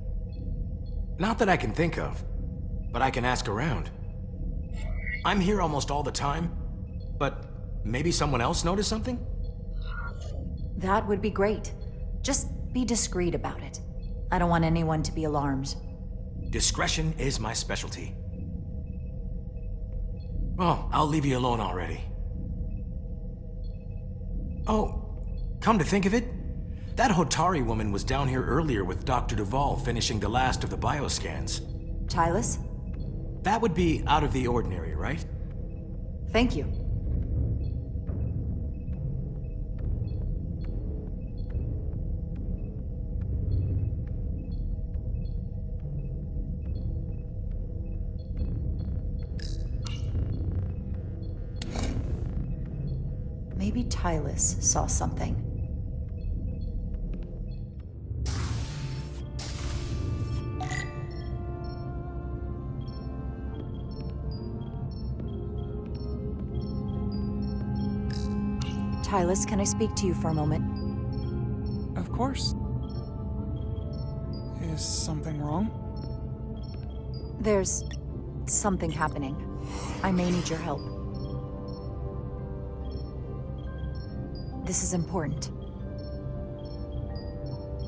Not that I can think of, but I can ask around. I'm here almost all the time, but maybe someone else noticed something? That would be great. Just be discreet about it. I don't want anyone to be alarmed. Discretion is my specialty. Well, I'll leave you alone already. Oh, come to think of it, that Hotari woman was down here earlier with Dr. Duvall finishing the last of the bioscans. Tylus? That would be out of the ordinary, right? Thank you. Maybe Tylus saw something. Tylus, can I speak to you for a moment? Of course. Is something wrong? There's something happening. I may need your help. This is important.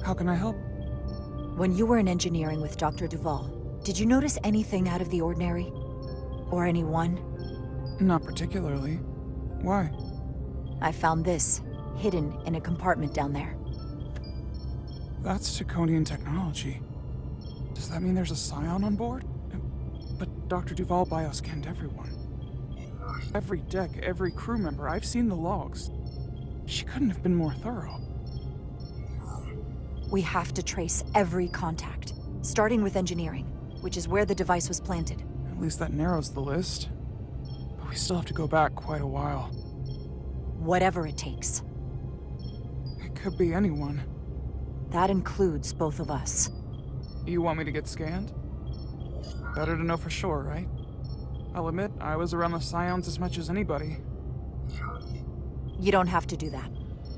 How can I help? When you were in engineering with Dr. Duvall, did you notice anything out of the ordinary? Or anyone? Not particularly. Why? I found this, hidden in a compartment down there. That's Chiconian technology. Does that mean there's a Scion on board? But Dr. Duvall bioscanned everyone. Every deck, every crew member, I've seen the logs. She couldn't have been more thorough. We have to trace every contact, starting with engineering, which is where the device was planted. At least that narrows the list. But we still have to go back quite a while. Whatever it takes. It could be anyone. That includes both of us. You want me to get scanned? Better to know for sure, right? I'll admit, I was around the Scions as much as anybody. You don't have to do that.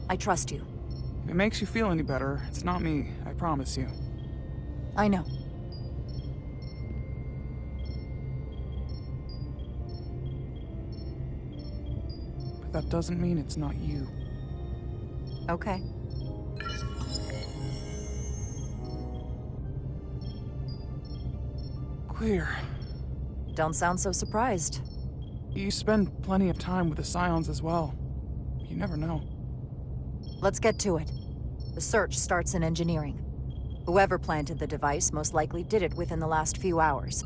I trust you. If it makes you feel any better, it's not me, I promise you. I know. But that doesn't mean it's not you. Okay. Clear. Don't sound so surprised. You spend plenty of time with the Scions as well. You never know. Let's get to it. The search starts in engineering. Whoever planted the device most likely did it within the last few hours.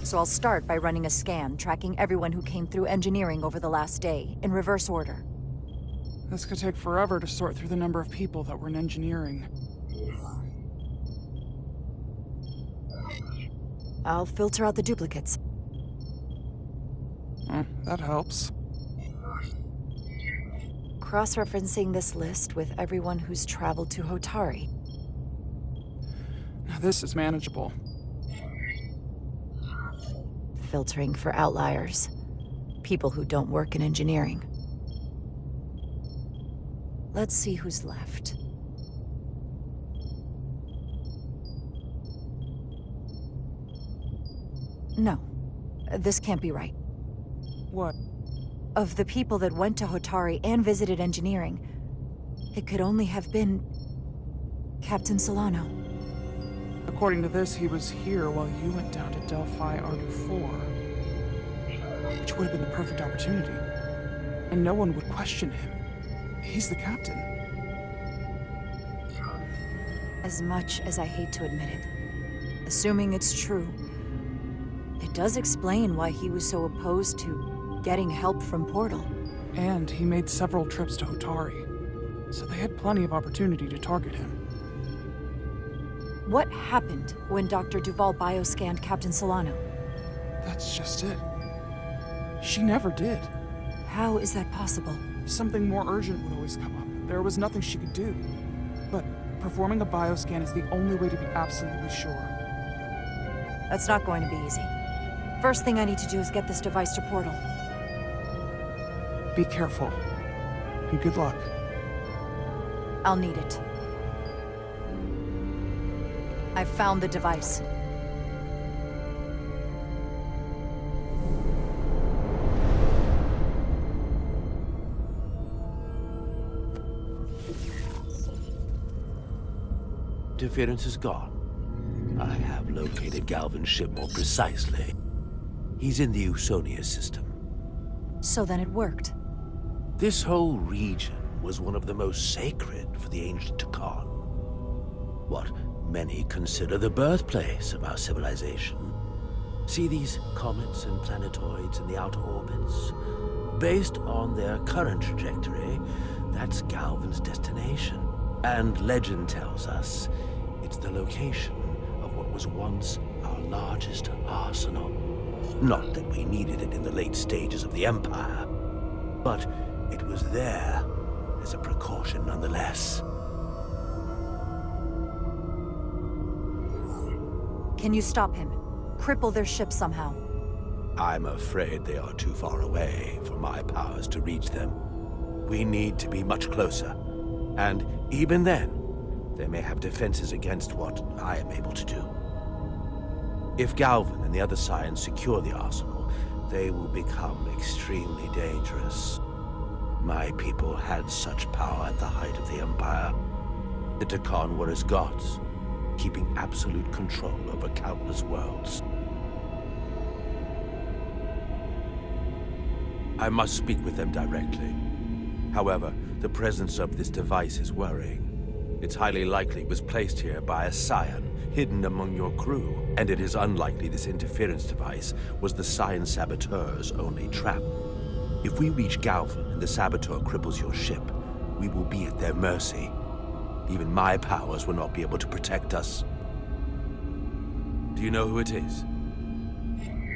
So I'll start by running a scan, tracking everyone who came through engineering over the last day, in reverse order. This could take forever to sort through the number of people that were in engineering. I'll filter out the duplicates. That helps. Cross-referencing this list with everyone who's traveled to Hotari. Now this is manageable. Filtering for outliers. People who don't work in engineering. Let's see who's left. No. This can't be right. What? Of the people that went to Hotari and visited engineering, it could only have been Captain Solano. According to this, he was here while you went down to Delphi Ardu-4. Which would have been the perfect opportunity. And no one would question him. He's the captain. As much as I hate to admit it, assuming it's true, it does explain why he was so opposed to getting help from Portal. And he made several trips to Hotari, so they had plenty of opportunity to target him. What happened when Dr. Duval bioscanned Captain Solano? That's just it. She never did. How is that possible? Something more urgent would always come up. There was nothing she could do. But performing a bioscan is the only way to be absolutely sure. That's not going to be easy. First thing I need to do is get this device to Portal. Be careful. And good luck. I'll need it. I've found the device. Interference is gone. I have located Galvin's ship more precisely. He's in the Usonia system. So then it worked. This whole region was one of the most sacred for the ancient Chicony. What many consider the birthplace of our civilization. See these comets and planetoids in the outer orbits? Based on their current trajectory, that's Galvin's destination. And legend tells us it's the location of what was once our largest arsenal. Not that we needed it in the late stages of the Empire, but it was there as a precaution nonetheless. Can you stop him? Cripple their ship somehow? I'm afraid they are too far away for my powers to reach them. We need to be much closer. And even then, they may have defenses against what I am able to do. If Galvin and the other Scions secure the arsenal, they will become extremely dangerous. My people had such power at the height of the Empire. The Chicony were as gods, keeping absolute control over countless worlds. I must speak with them directly. However, the presence of this device is worrying. It's highly likely it was placed here by a Scion, hidden among your crew, and it is unlikely this interference device was the Scion saboteur's only trap. If we reach Galvin and the saboteur cripples your ship, we will be at their mercy. Even my powers will not be able to protect us. Do you know who it is?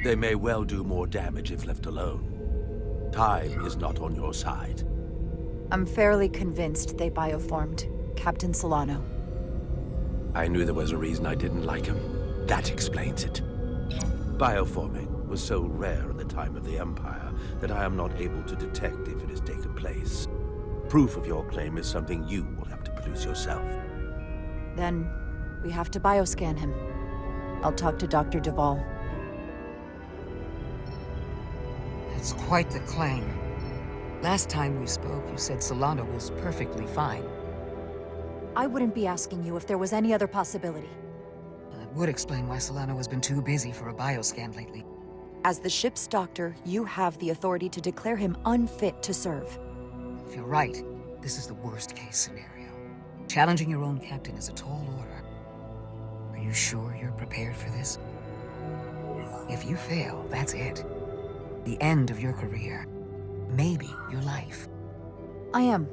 They may well do more damage if left alone. Time is not on your side. I'm fairly convinced they bioformed Captain Solano. I knew there was a reason I didn't like him. That explains it. Bioforming was so rare at the time of the Empire that I am not able to detect if it has taken place. Proof of your claim is something you will have to produce yourself. Then, we have to bioscan him. I'll talk to Dr. Duval. That's quite the claim. Last time we spoke, you said Solano was perfectly fine. I wouldn't be asking you if there was any other possibility. That would explain why Solano has been too busy for a bioscan lately. As the ship's doctor, you have the authority to declare him unfit to serve. If you're right, this is the worst-case scenario. Challenging your own captain is a tall order. Are you sure you're prepared for this? If you fail, that's it. The end of your career. Maybe your life. I am.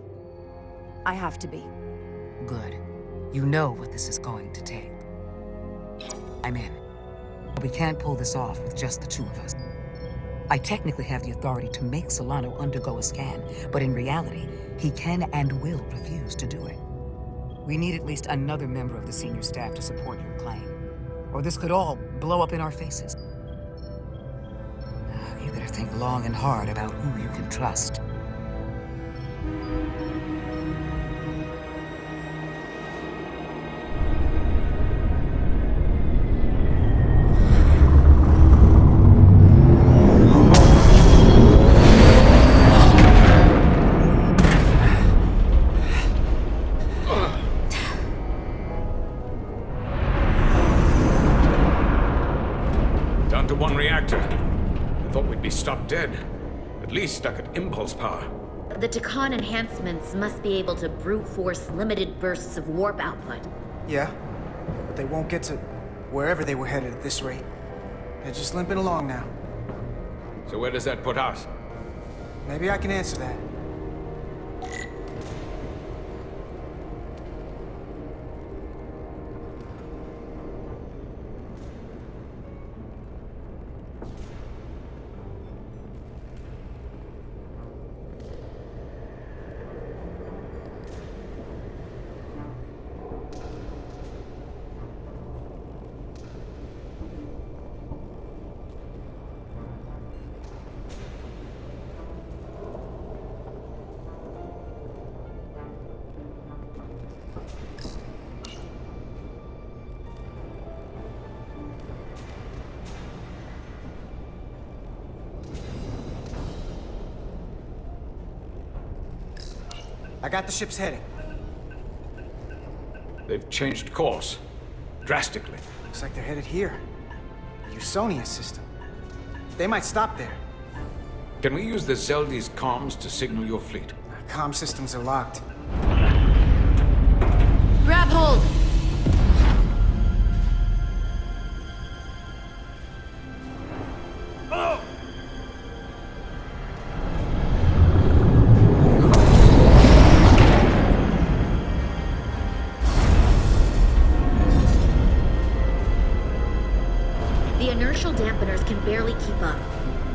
I have to be. Good. You know what this is going to take. I'm in. We can't pull this off with just the two of us. I technically have the authority to make Solano undergo a scan, but in reality, he can and will refuse to do it. We need at least another member of the senior staff to support your claim, or this could all blow up in our faces. You better think long and hard about who you can trust. Down to one reactor. I thought we'd be stopped dead. At least stuck at impulse power. The Chicon enhancements must be able to brute force limited bursts of warp output. Yeah, but they won't get to wherever they were headed at this rate. They're just limping along now. So where does that put us? Maybe I can answer that. I got the ship's heading. They've changed course. Drastically. Looks like they're headed here. The Usonia system. They might stop there. Can we use the Zeldi's comms to signal your fleet? Comm systems are locked. Grab hold! The inertial dampeners can barely keep up.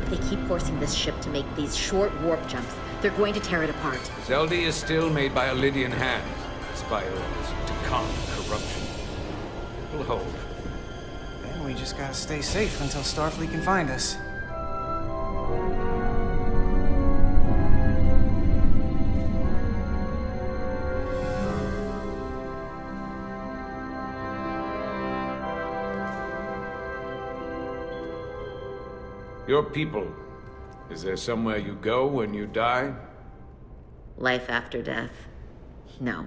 If they keep forcing this ship to make these short warp jumps, they're going to tear it apart. Zeldi is still made by Lydian hands, despite all this Chicon corruption. It will hold. Then we just gotta stay safe until Starfleet can find us. Your people, is there somewhere you go when you die? Life after death? No.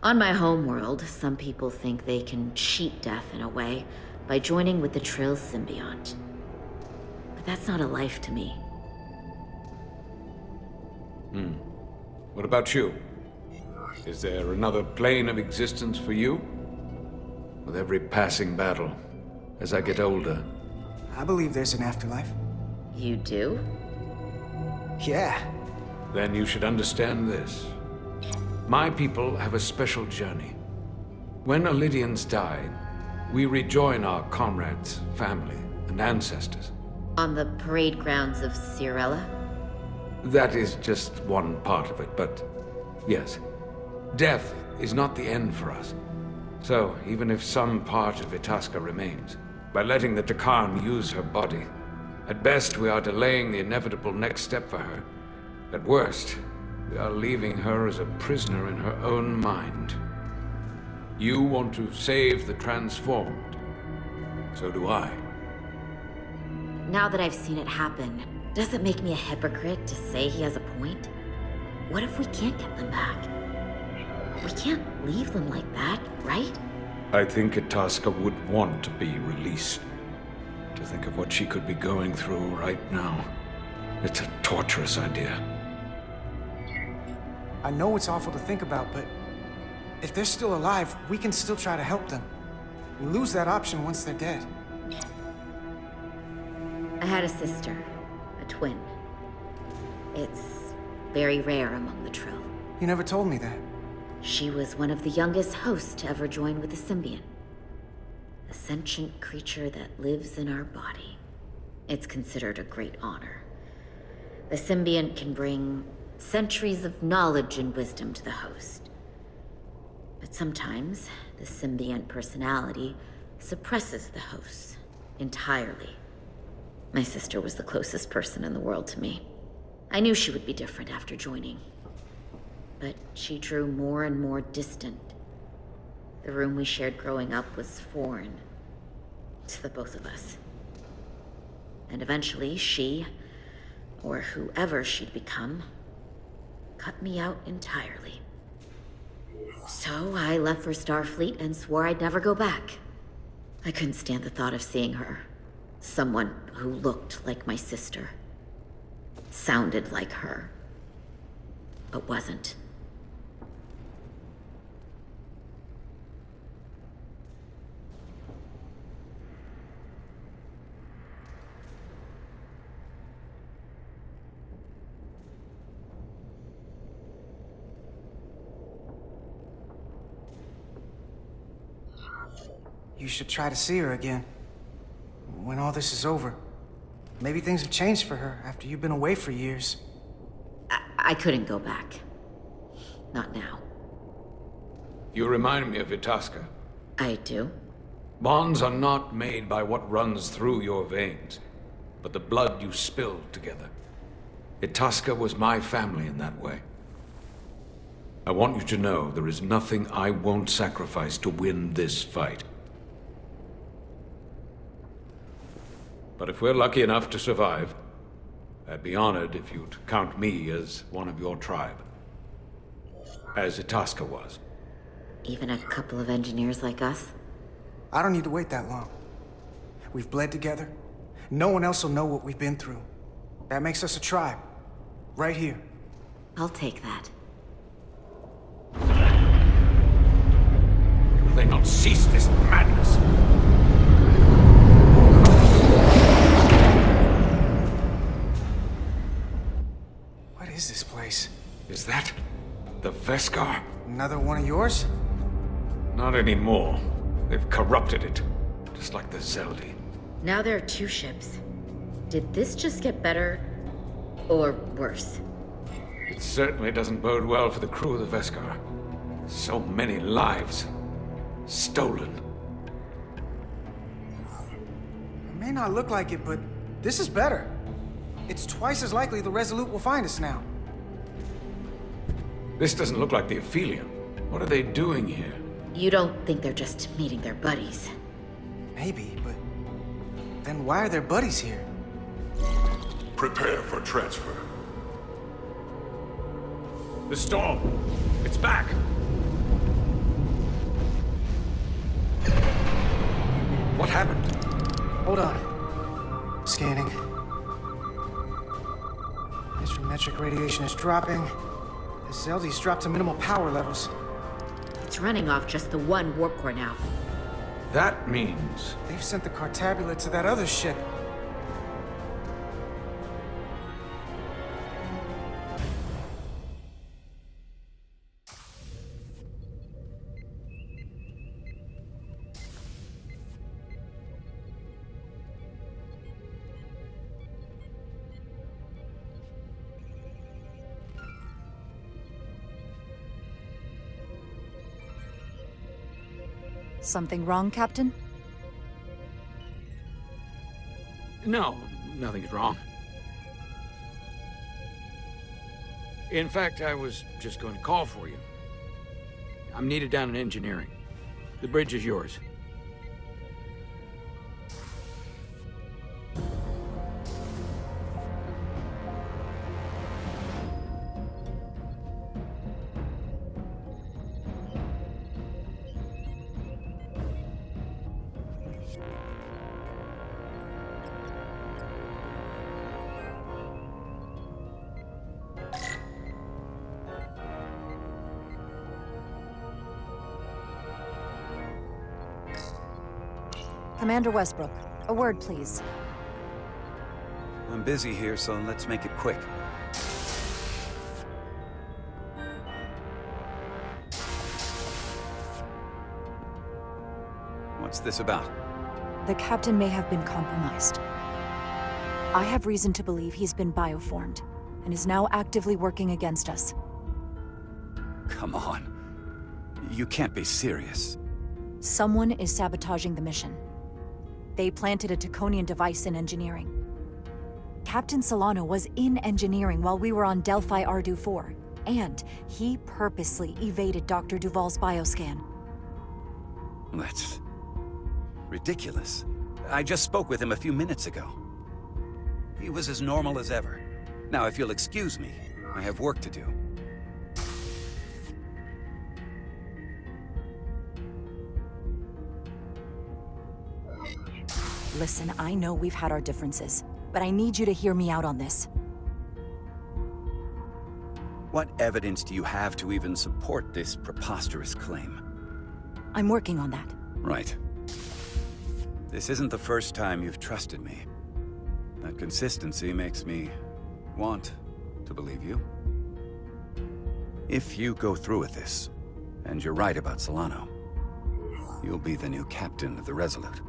On my homeworld, some people think they can cheat death in a way by joining with the Trill symbiont. But that's not a life to me. What about you? Is there another plane of existence for you? With every passing battle, as I get older, I believe there's an afterlife. You do? Yeah. then you should understand this. My people have a special journey. When Lydians die, we rejoin our comrades, family, and ancestors. On the parade grounds of Cirella? That is just one part of it, but yes. Death is not the end for us. So, even if some part of Itasca remains, by letting the Chicon use her body, at best we are delaying the inevitable next step for her. At worst, we are leaving her as a prisoner in her own mind. You want to save the transformed. So do I. Now that I've seen it happen, does it make me a hypocrite to say he has a point? What if we can't get them back? We can't leave them like that, right? I think Itasca would want to be released. To To think of what she could be going through right now. It's a torturous idea. I know it's awful to think about, but if they're still alive, we can still try to help them. We lose that option once they're dead. I had a sister, a twin. It's very rare among the Trill. You never told me that. She was one of the youngest hosts to ever join with the symbiont. A sentient creature that lives in our body. It's considered a great honor. The symbiont can bring centuries of knowledge and wisdom to the host. But sometimes, the symbiont personality suppresses the host entirely. My sister was the closest person in the world to me. I knew she would be different after joining. But she drew more and more distant. The room we shared growing up was foreign to the both of us. And eventually she, or whoever she'd become, cut me out entirely. So I left for Starfleet and swore I'd never go back. I couldn't stand the thought of seeing her. Someone who looked like my sister. Sounded like her. But wasn't. You should try to see her again. When all this is over. Maybe things have changed for her after you've been away for years. I couldn't go back. Not now. You remind me of Itasca. I do? Bonds are not made by what runs through your veins, but the blood you spilled together. Itasca was my family in that way. I want you to know there is nothing I won't sacrifice to win this fight. But if we're lucky enough to survive, I'd be honored if you'd count me as one of your tribe. As Itasca was. Even a couple of engineers like us? I don't need to wait that long. We've bled together. No one else will know what we've been through. That makes us a tribe. Right here. I'll take that. Will they not cease this madness? What is this place? Is that the Veskar? Another one of yours? Not anymore. They've corrupted it. Just like the Zeldi. Now there are 2 ships. Did this just get better? Or worse? It certainly doesn't bode well for the crew of the Veskar. So many lives stolen. It may not look like it, but this is better. It's twice as likely the Resolute will find us now. This doesn't look like the Aphelion. What are they doing here? You don't think they're just meeting their buddies? Maybe, but then why are their buddies here? Prepare for transfer. The storm! It's back! What happened? Hold on. Scanning. Astrometric radiation is dropping. The Zeldi's dropped to minimal power levels. It's running off just the one warp core now. That means... They've sent the Cartabula to that other ship. Something wrong, Captain? No, nothing's wrong. In fact, I was just going to call for you. I'm needed down in engineering. The bridge is yours. Commander Westbrook, a word, please. I'm busy here, so let's make it quick. What's this about? The captain may have been compromised. I have reason to believe he's been bioformed, and is now actively working against us. Come on. You can't be serious. Someone is sabotaging the mission. They planted a Chiconian device in engineering. Captain Solano was in engineering while we were on Delphi Ardu-4, and he purposely evaded Dr. Duval's bioscan. That's ridiculous. I just spoke with him a few minutes ago. He was as normal as ever. Now, if you'll excuse me, I have work to do. Listen, I know we've had our differences, but I need you to hear me out on this. What evidence do you have to even support this preposterous claim? I'm working on that. Right. This isn't the first time you've trusted me. That consistency makes me want to believe you. If you go through with this, and you're right about Solano, you'll be the new captain of the Resolute.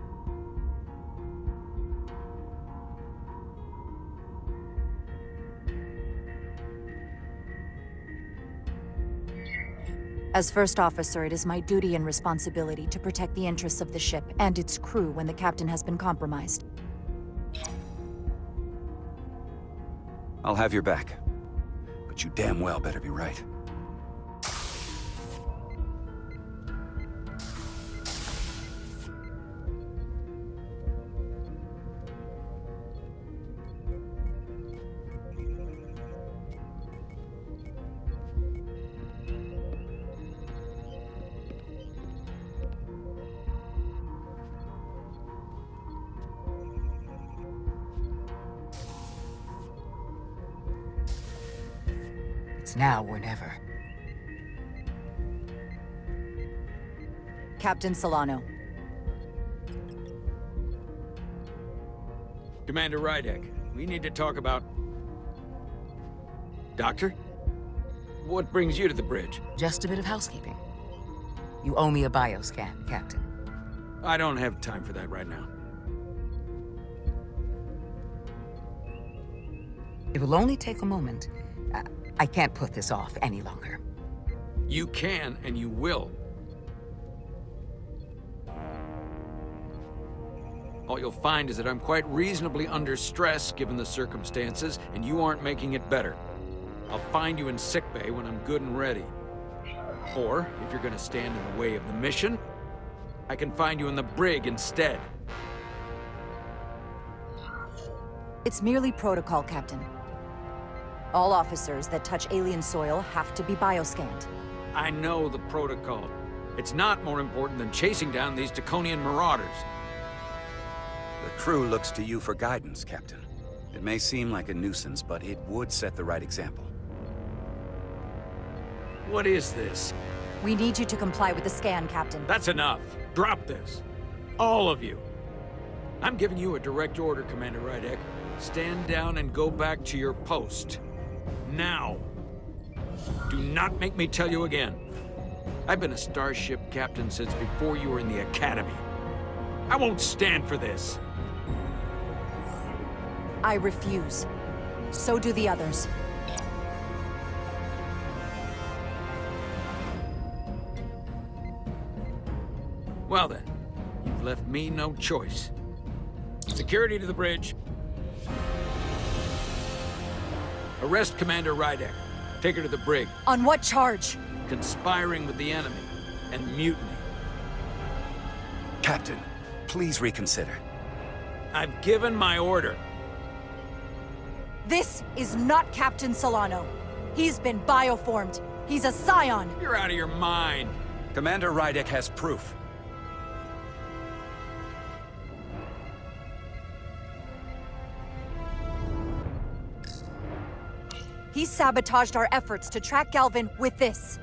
As first officer, it is my duty and responsibility to protect the interests of the ship and its crew when the captain has been compromised. I'll have your back. But you damn well better be right. It's now or never. Captain Solano. Commander Rydek, we need to talk about... Doctor? What brings you to the bridge? Just a bit of housekeeping. You owe me a bioscan, Captain. I don't have time for that right now. It will only take a moment. I can't put this off any longer. You can, and you will. All you'll find is that I'm quite reasonably under stress given the circumstances, and you aren't making it better. I'll find you in sickbay when I'm good and ready. Or, if you're gonna stand in the way of the mission, I can find you in the brig instead. It's merely protocol, Captain. All officers that touch alien soil have to be bioscanned. I know the protocol. It's not more important than chasing down these Chiconian marauders. The crew looks to you for guidance, Captain. It may seem like a nuisance, but it would set the right example. What is this? We need you to comply with the scan, Captain. That's enough. Drop this. All of you. I'm giving you a direct order, Commander Rydek. Stand down and go back to your post. Now. Do not make me tell you again. I've been a starship captain since before you were in the Academy. I won't stand for this. I refuse. So do the others. Well then, you've left me no choice. Security to the bridge. Arrest Commander Rydek. Take her to the brig. On what charge? Conspiring with the enemy and mutiny. Captain, please reconsider. I've given my order. This is not Captain Solano. He's been bioformed. He's a scion. You're out of your mind. Commander Rydek has proof. He sabotaged our efforts to track Galvin with this.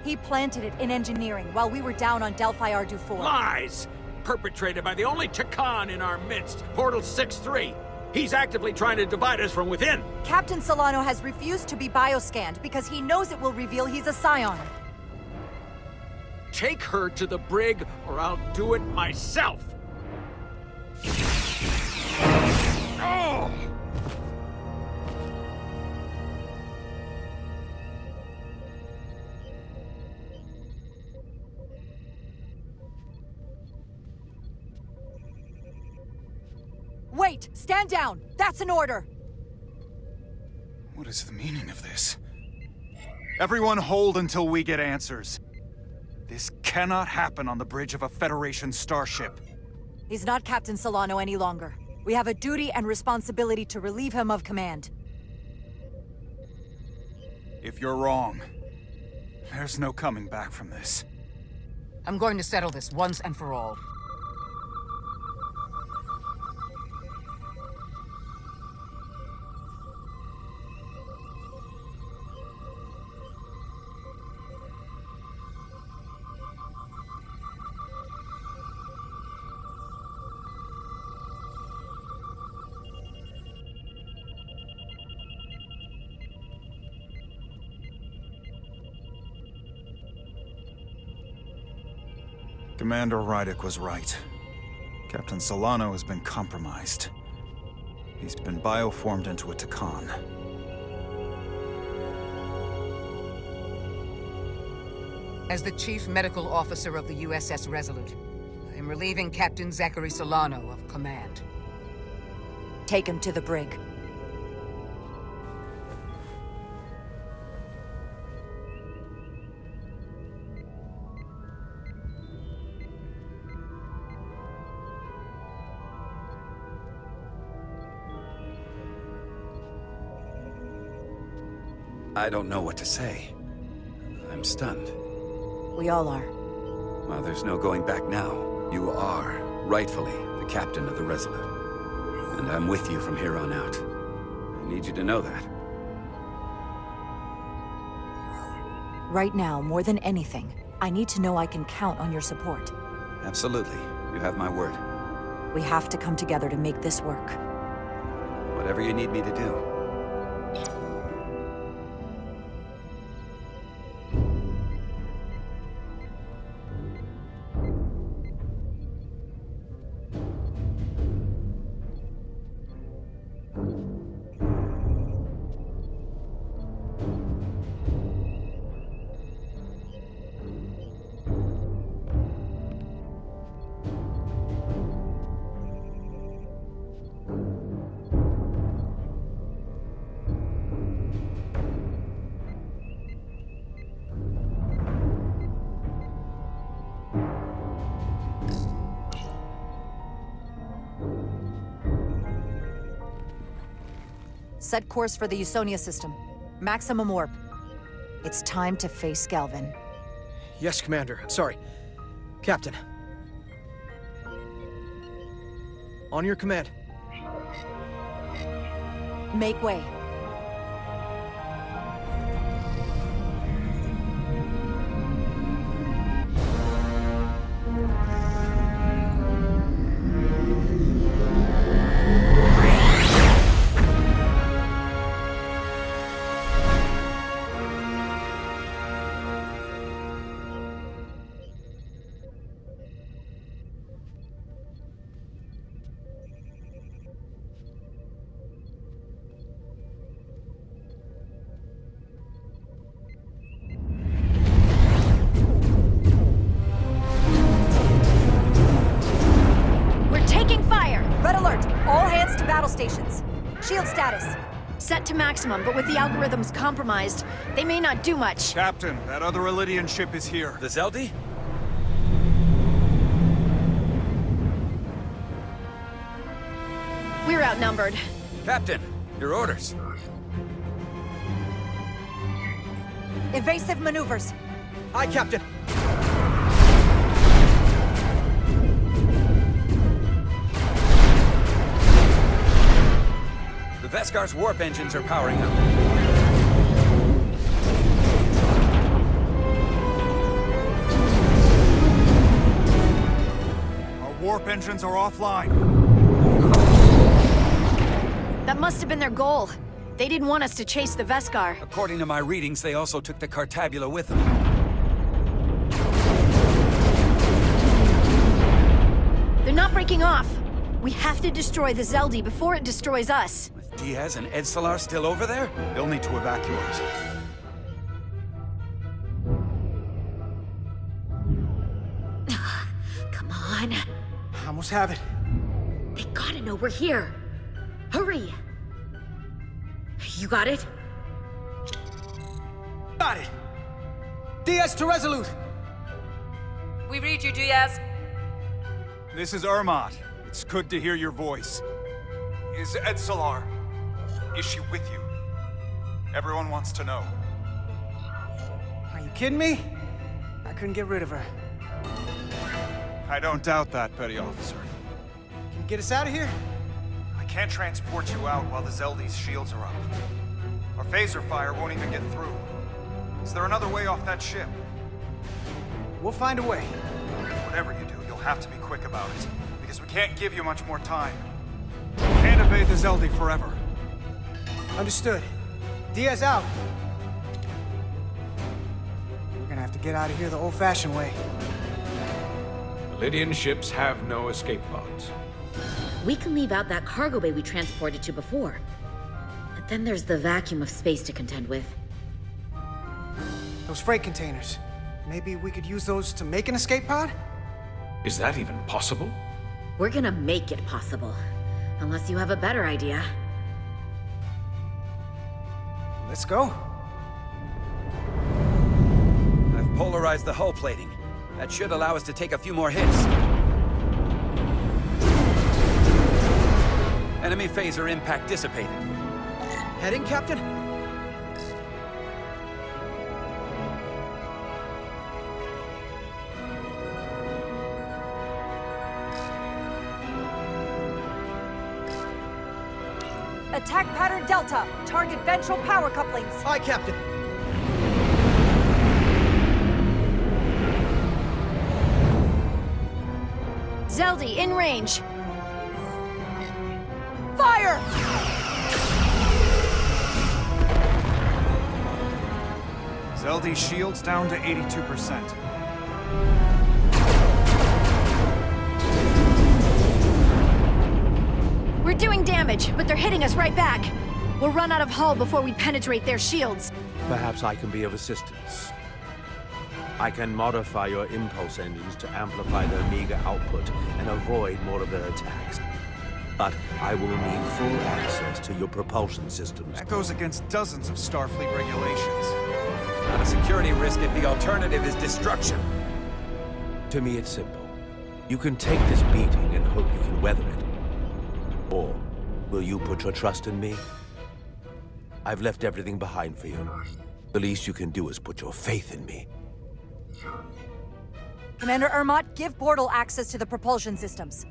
He planted it in engineering while we were down on Delphi Ardu 4. Lies! Perpetrated by the only Takan in our midst, Portal 6-3. He's actively trying to divide us from within. Captain Solano has refused to be bioscanned because he knows it will reveal he's a Scion. Take her to the brig, or I'll do it myself. Oh! Wait! Stand down! That's an order! What is the meaning of this? Everyone hold until we get answers. This cannot happen on the bridge of a Federation starship. He's not Captain Solano any longer. We have a duty and responsibility to relieve him of command. If you're wrong, there's no coming back from this. I'm going to settle this once and for all. Commander Rydick was right. Captain Solano has been compromised. He's been bioformed into a Takan. As the Chief Medical Officer of the USS Resolute, I am relieving Captain Zachary Solano of command. Take him to the brig. I don't know what to say. I'm stunned. We all are. Well, there's no going back now. You are, rightfully, the captain of the Resolute. And I'm with you from here on out. I need you to know that. Right now, more than anything, I need to know I can count on your support. Absolutely. You have my word. We have to come together to make this work. Whatever you need me to do. Set course for the Usonia system. Maximum warp. It's time to face Galvin. Yes, Commander. Sorry. Captain. On your command. Make way. Stations. Shield status. Set to maximum, but with the algorithms compromised, they may not do much. Captain, that other Elydian ship is here. The Zeldi? We're outnumbered. Captain, your orders. Evasive maneuvers. Aye, Captain. The Veskar's warp engines are powering up. warp engines are offline. That must have been their goal. They didn't want us to chase the Veskar. According to my readings, they also took the Cartabula with them. They're not breaking off. We have to destroy the Zeldi before it destroys us. With Diaz and Edsalar still over there? They'll need to evacuate. Come on. I almost have it. They gotta know we're here. Hurry! You got it? Got it! Diaz to Resolute! We read you, Diaz. This is Ermot. It's good to hear your voice. Is Edsalar? Is she with you? Everyone wants to know. Are you kidding me? I couldn't get rid of her. I don't doubt that, Petty Officer. Can you get us out of here? I can't transport you out while the Zeldi's shields are up. Our phaser fire won't even get through. Is there another way off that ship? We'll find a way. Whatever you do, you'll have to be quick about it, because we can't give you much more time. We can't evade the Zeldi forever. Understood. Diaz out. We're gonna have to get out of here the old-fashioned way. Lydian ships have no escape pods. We can leave out that cargo bay we transported to before. But then there's the vacuum of space to contend with. Those freight containers. Maybe we could use those to make an escape pod? Is that even possible? We're gonna make it possible. Unless you have a better idea. Let's go. I've polarized the hull plating. That should allow us to take a few more hits. Enemy phaser impact dissipated. Heading, Captain? Attack pattern Delta. Target ventral power couplings. Aye, Captain. Zeldi, in range. Fire! Zeldi's shields down to 82%. We're doing damage, but they're hitting us right back. We'll run out of hull before we penetrate their shields. Perhaps I can be of assistance. I can modify your impulse engines to amplify their meager output and avoid more of their attacks. But I will need full access to your propulsion systems. That goes against dozens of Starfleet regulations. Not a security risk if the alternative is destruction. To me, it's simple. You can take this beating and hope you can weather it. Or will you put your trust in me? I've left everything behind for you. The least you can do is put your faith in me. Commander Ermot, give portal access to the propulsion systems.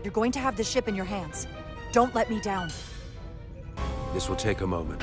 You're going to have the ship in your hands. Don't let me down. This will take a moment.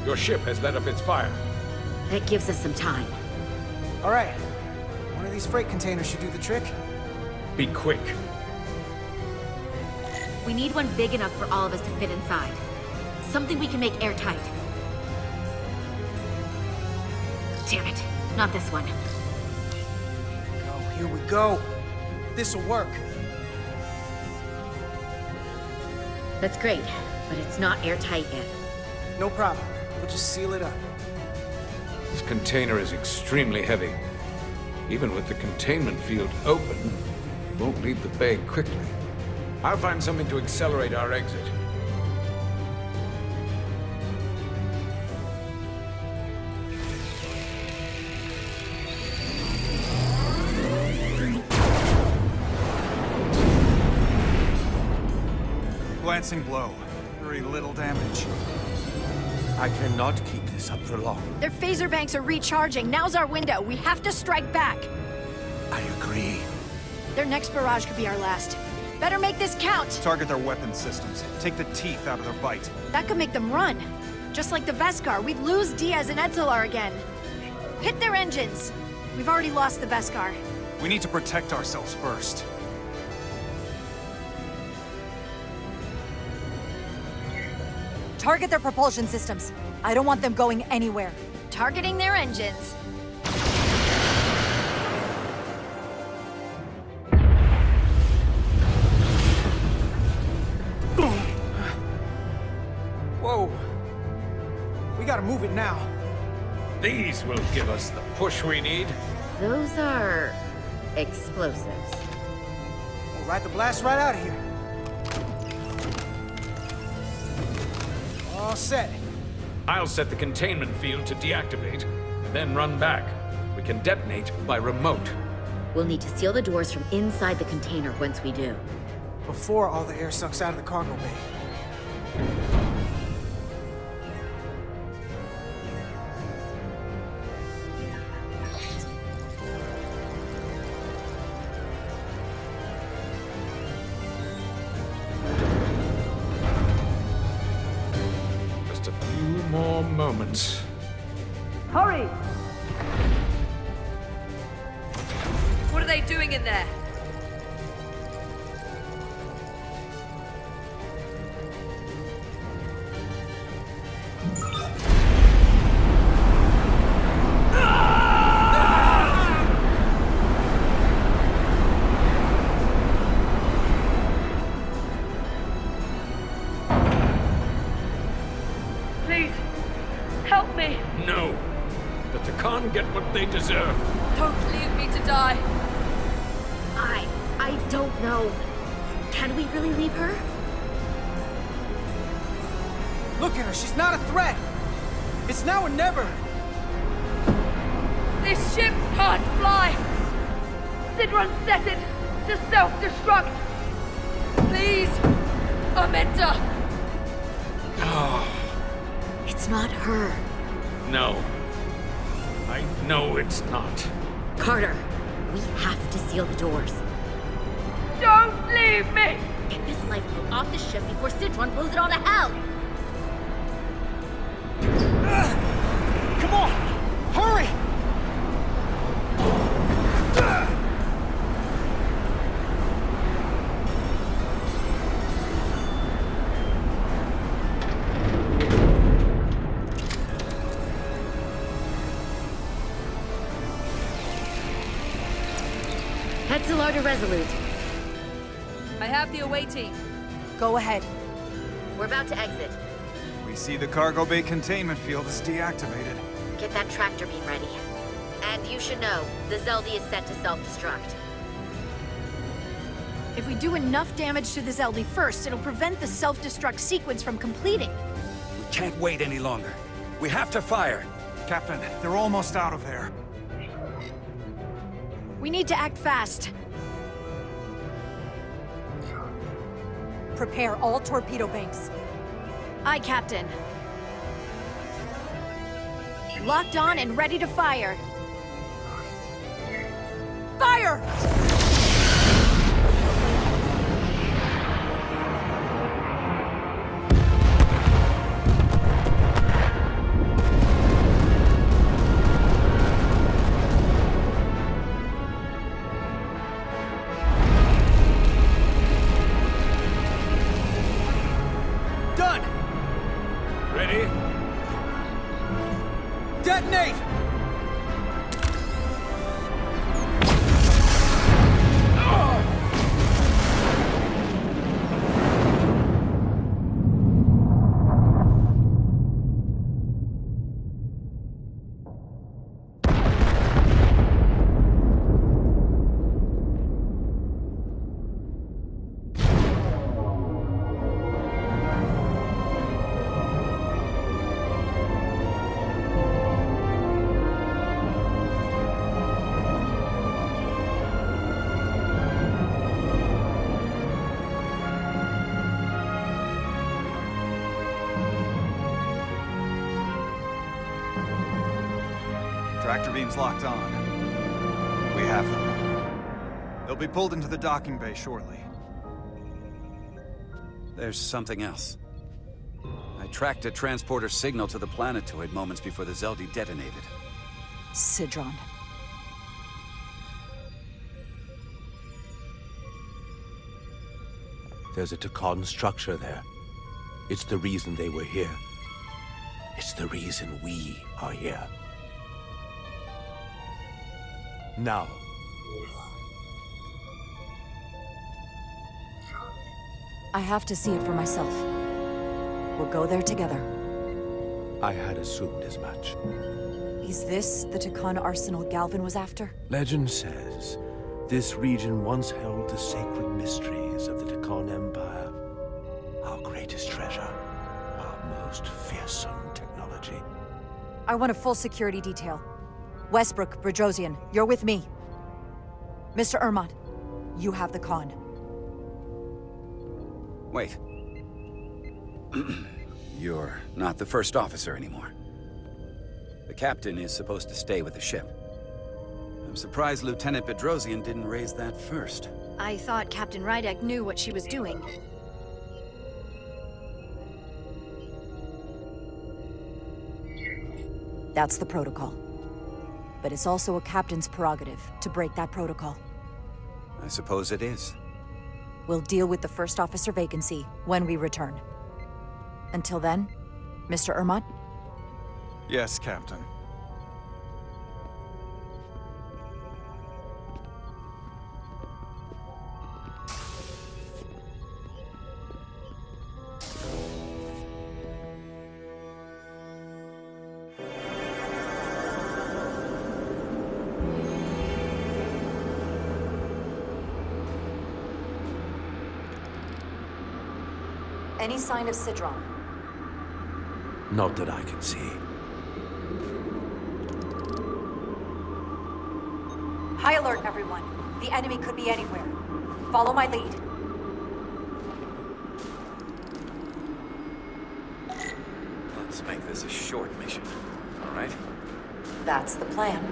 Your ship has let up its fire. That gives us some time. All right. One of these freight containers should do the trick. Be quick. We need one big enough for all of us to fit inside. Something we can make airtight. Damn it, not this one. Here we go. This'll work. That's great, but it's not airtight yet. No problem. We'll just seal it up. This container is extremely heavy. Even with the containment field open, it won't leave the bay quickly. I'll find something to accelerate our exit. Glancing blow. Very little damage. I cannot keep this up for long. Their phaser banks are recharging. Now's our window. We have to strike back. I agree. Their next barrage could be our last. Better make this count. Target their weapon systems. Take the teeth out of their bite. That could make them run. Just like the Veskar, we'd lose Diaz and Etzelar again. Hit their engines. We've already lost the Veskar. We need to protect ourselves first. Target their propulsion systems. I don't want them going anywhere. Targeting their engines. Whoa. We gotta move it now. These will give us the push we need. Those are explosives. We'll ride the blast right out of here. All set. I'll set the containment field to deactivate, then run back. We can detonate by remote. We'll need to seal the doors from inside the container once we do. Before all the air sucks out of the cargo bay. Just a few more moments. Hurry! What are they doing in there? Please, help me. No. Let the Khan get what they deserve. Don't leave me to die. I don't know. Can we really leave her? Look at her, she's not a threat. It's now or never. This ship can't fly. Sidron set it to self-destruct. Please, Aminta. It's not her. No. I know it's not. Carter, we have to seal the doors. Don't leave me! Get this lifeboat off the ship before Sidron blows it all to hell! Come on! Hurry! Etzelar to Resolute. I have the away team. Go ahead. We're about to exit. We see the cargo bay containment field is deactivated. Get that tractor beam ready. And you should know, the Zeldy is set to self-destruct. If we do enough damage to the Zeldy first, it'll prevent the self-destruct sequence from completing. We can't wait any longer. We have to fire. Captain, they're almost out of there. We need to act fast. Prepare all torpedo banks. Aye, Captain. Locked on and ready to fire. Fire! Done! Ready? Detonate! Tractor beams locked on. We have them. They'll be pulled into the docking bay shortly. There's something else. I tracked a transporter signal to the planetoid moments before the Zeldi detonated. Sidron. There's a Takan structure there. It's the reason they were here. It's the reason we are here. Now. I have to see it for myself. We'll go there together. I had assumed as much. Is this the Takan arsenal Galvin was after? Legend says this region once held the sacred mysteries of the Takan Empire. Our greatest treasure. Our most fearsome technology. I want a full security detail. Westbrook, Brodrosian, you're with me. Mr. Ermont, you have the con. Wait. You're not the first officer anymore. The captain is supposed to stay with the ship. I'm surprised Lieutenant Bedrosian didn't raise that first. I thought Captain Rydek knew what she was doing. That's the protocol. But it's also a captain's prerogative to break that protocol. I suppose it is. We'll deal with the first officer vacancy when we return. Until then, Mr. Ermont? Yes, Captain. Any sign of Sidron? Not that I can see. High alert, everyone. The enemy could be anywhere. Follow my lead. Let's make this a short mission, all right? That's the plan.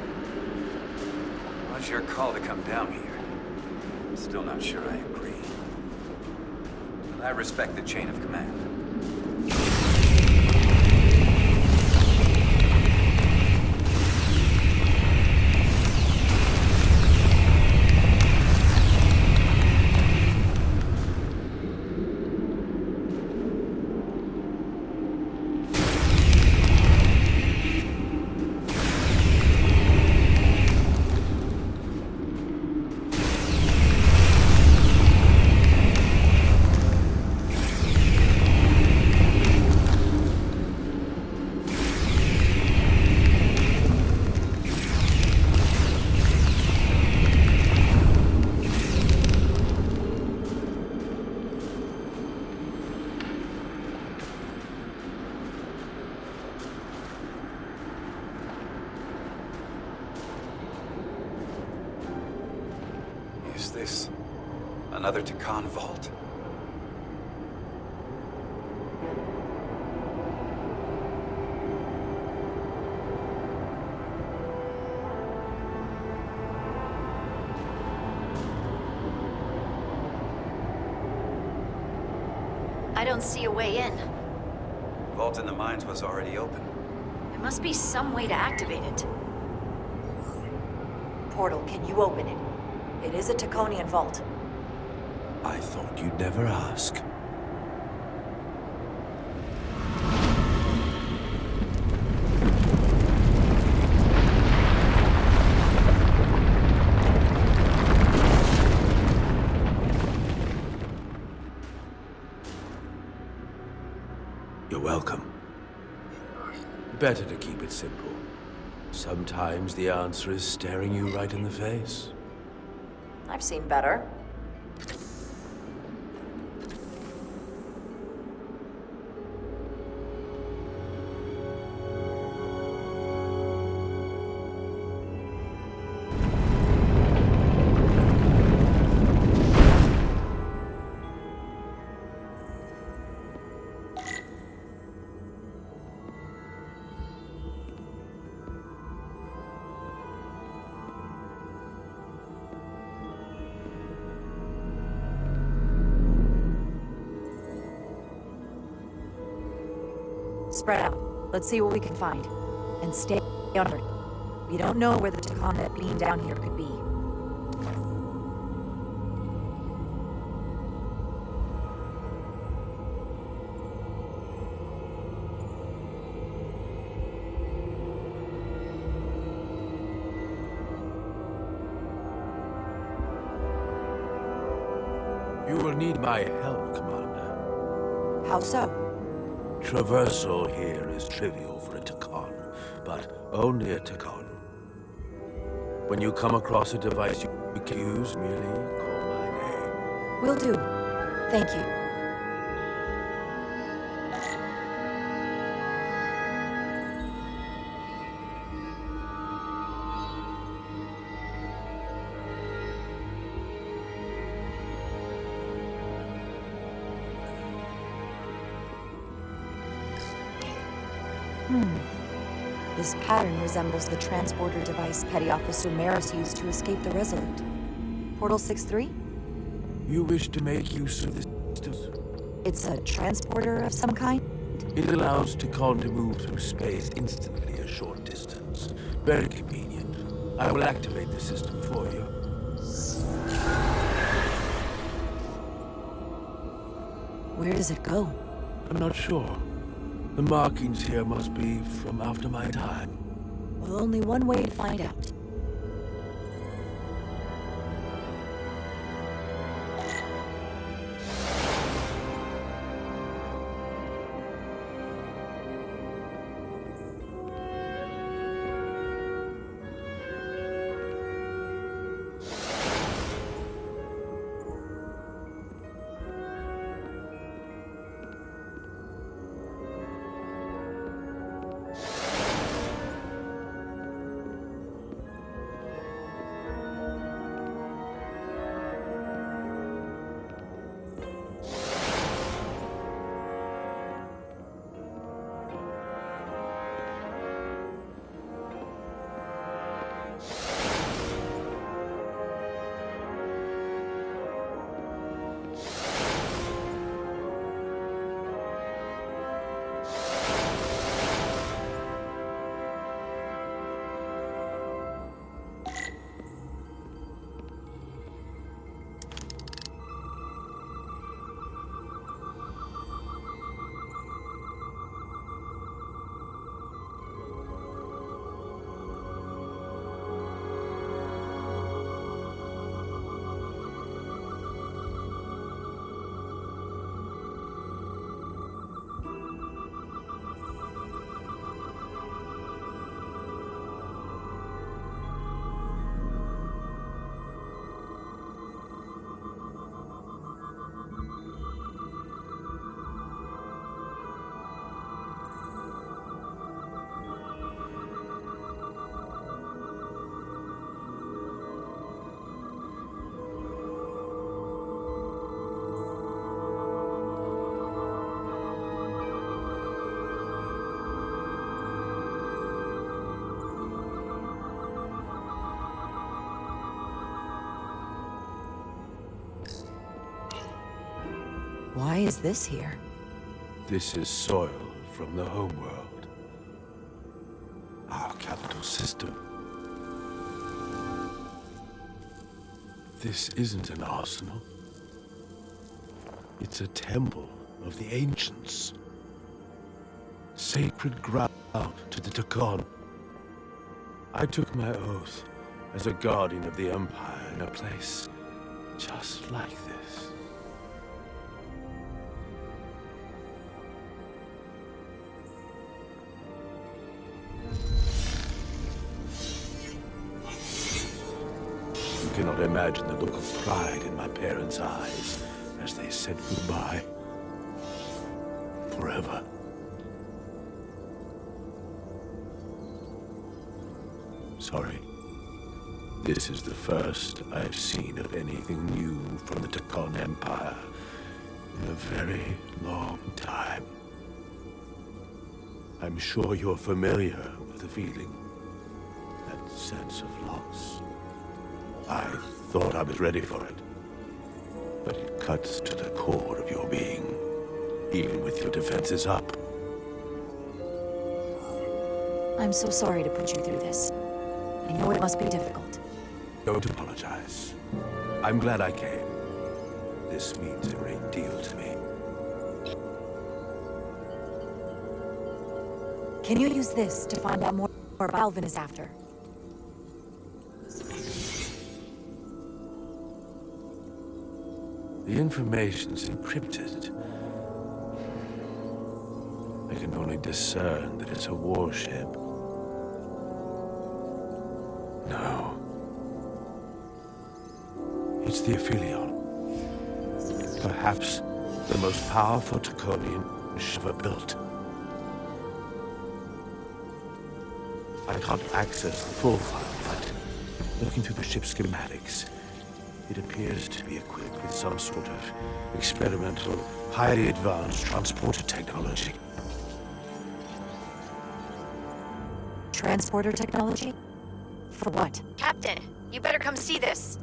It was your call to come down here. I'm still not sure I agree. But I respect the chain of command. Is this another Takan vault? I don't see a way in. Vault in the mines was already open. There must be some way to activate it. Portal, can you open it? It is a Taconian vault. I thought you'd never ask. You're welcome. Better to keep it simple. Sometimes the answer is staring you right in the face. I've seen better. spread out. Let's see what we can find. And stay on alert. We don't know where the Chicony that beamed down here could be. You will need my help, Commander. How so? Traversal here is trivial for a Chicony, but only a Chicony. When you come across a device you can use, merely call my name. Will do. Thank you. This pattern resembles the transporter device Petty Officer Maris used to escape the Resolute. Portal 6-3? You wish to make use of this system? It's a transporter of some kind? It allows Chicony to move through space instantly a short distance. Very convenient. I will activate the system for you. Where does it go? I'm not sure. The markings here must be from after my time. Well, only one way to find out. Why is this here? This is soil from the homeworld. Our capital system. This isn't an arsenal. It's a temple of the ancients. Sacred ground to the Chicony. I took my oath as a guardian of the Empire in a place just like this. You cannot imagine the look of pride in my parents' eyes as they said goodbye. Forever. Sorry. This is the first I've seen of anything new from the Chicony Empire in a very long time. I'm sure you're familiar with the feeling, that sense of loss. I thought I was ready for it, but it cuts to the core of your being, even with your defenses up. I'm so sorry to put you through this. I know it must be difficult. Don't apologize. I'm glad I came. This means a great deal to me. Can you use this to find out more about what Alvin is after? The information's encrypted. I can only discern that it's a warship. No. It's the Aphelion. Perhaps the most powerful Chiconian ever built. I can't access the full file, but looking through the ship's schematics, it appears to be equipped with some sort of experimental, highly advanced transporter technology. Transporter technology? For what? Captain, you better come see this.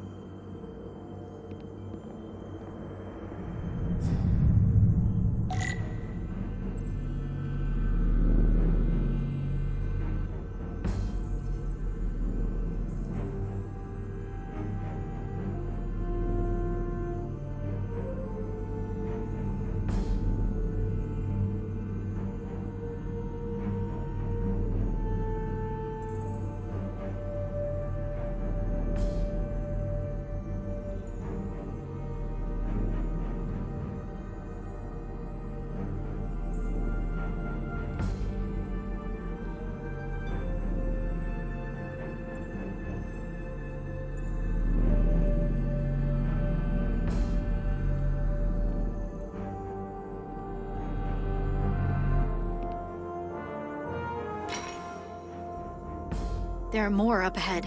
There are more up ahead.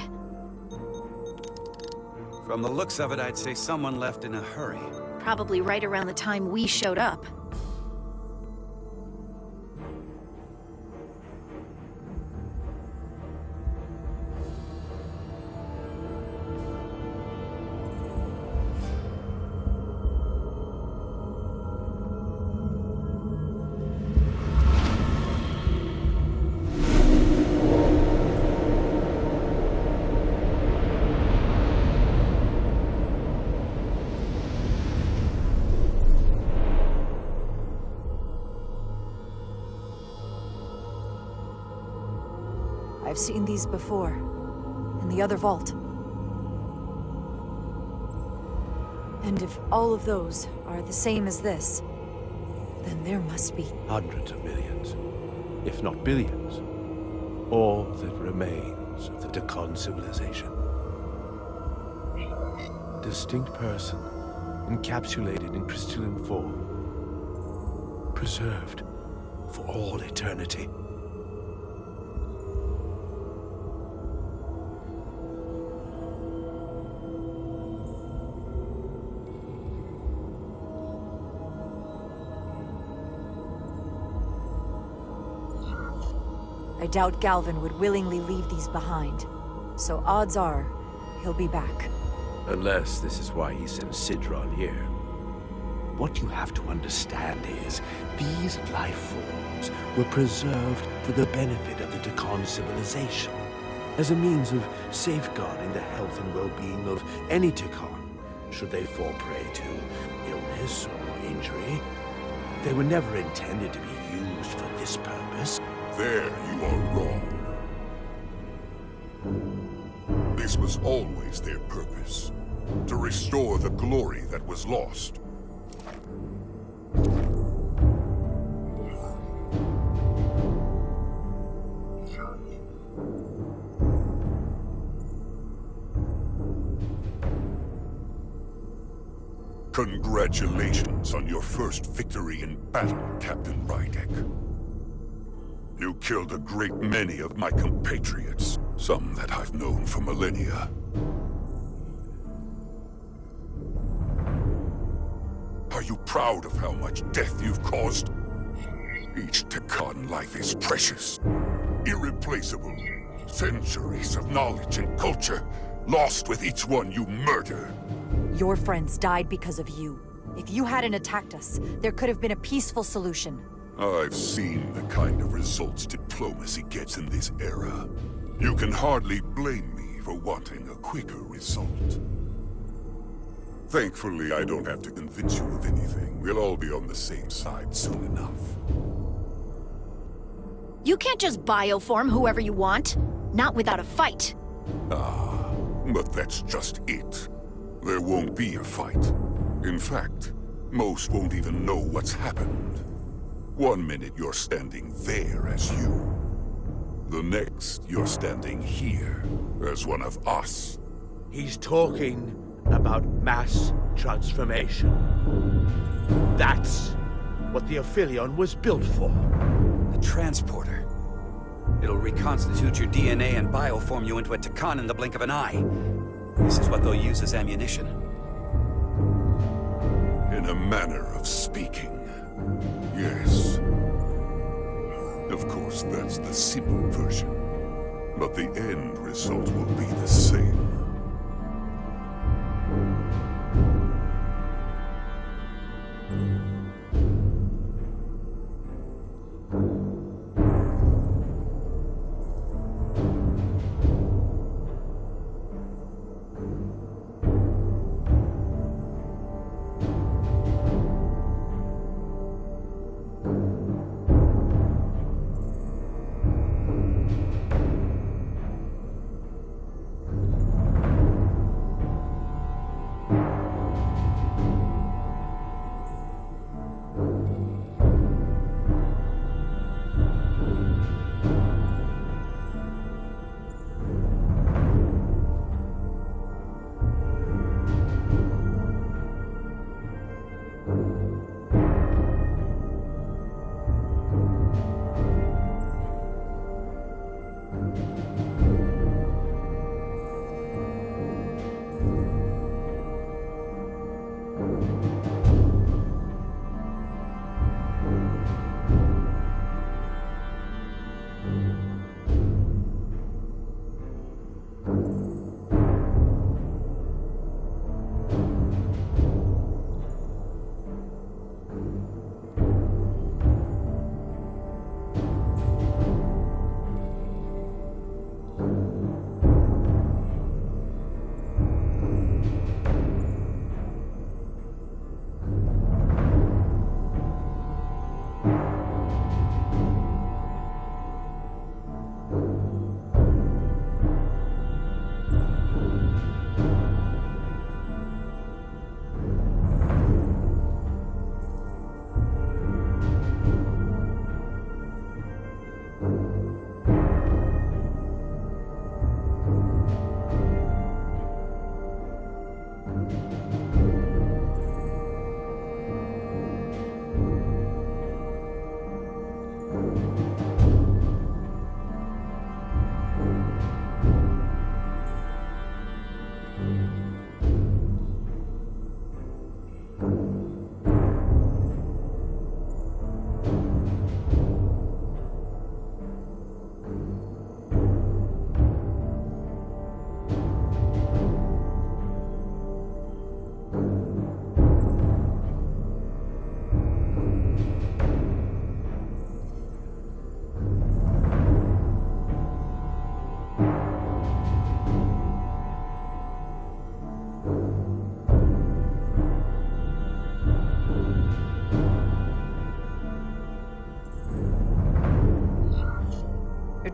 From the looks of it, I'd say someone left in a hurry. Probably right around the time we showed up. I've seen these before, in the other vault. And if all of those are the same as this, then there must be Hundreds of millions, if not billions. All that remains of the Decon civilization. Distinct person, encapsulated in crystalline form. Preserved for all eternity. I doubt Galvin would willingly leave these behind. So odds are, he'll be back. Unless this is why he sent Sidron here. What you have to understand is, these life forms were preserved for the benefit of the Decon civilization, as a means of safeguarding the health and well-being of any Decon, should they fall prey to illness or injury. They were never intended to be used for this purpose. There you are wrong. This was always their purpose. To restore the glory that was lost. Congratulations on your first victory in battle, Captain Rydek. You killed a great many of my compatriots, some that I've known for millennia. Are you proud of how much death you've caused? Each Decon life is precious, irreplaceable. Centuries of knowledge and culture, lost with each one you murder. Your friends died because of you. If you hadn't attacked us, there could have been a peaceful solution. I've seen the kind of results diplomacy gets in this era. You can hardly blame me for wanting a quicker result. Thankfully, I don't have to convince you of anything. We'll all be on the same side soon enough. You can't just bioform whoever you want. Not without a fight. Ah, but that's just it. There won't be a fight. In fact, most won't even know what's happened. One minute you're standing there as you. The next, you're standing here as one of us. He's talking about mass transformation. That's what the Aphelion was built for. The transporter. It'll reconstitute your DNA and bioform you into a Tikan in the blink of an eye. This is what they'll use as ammunition. In a manner of speaking, yes. Of course, that's the simple version. But the end result will be the same.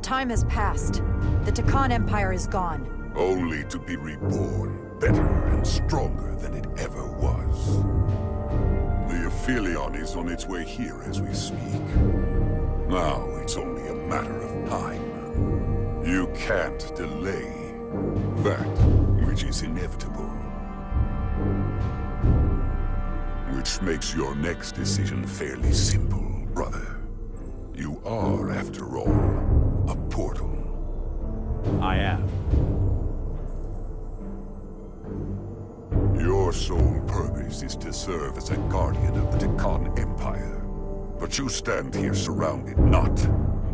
Time has passed. The Tikan Empire is gone. Only to be reborn better and stronger than it ever was. The Aphelion is on its way here as we speak. Now it's only a matter of time. You can't delay that which is inevitable. Which makes your next decision fairly simple, brother. You are, after all, a portal. I am. Your sole purpose is to serve as a guardian of the Tikan Empire. But you stand here surrounded not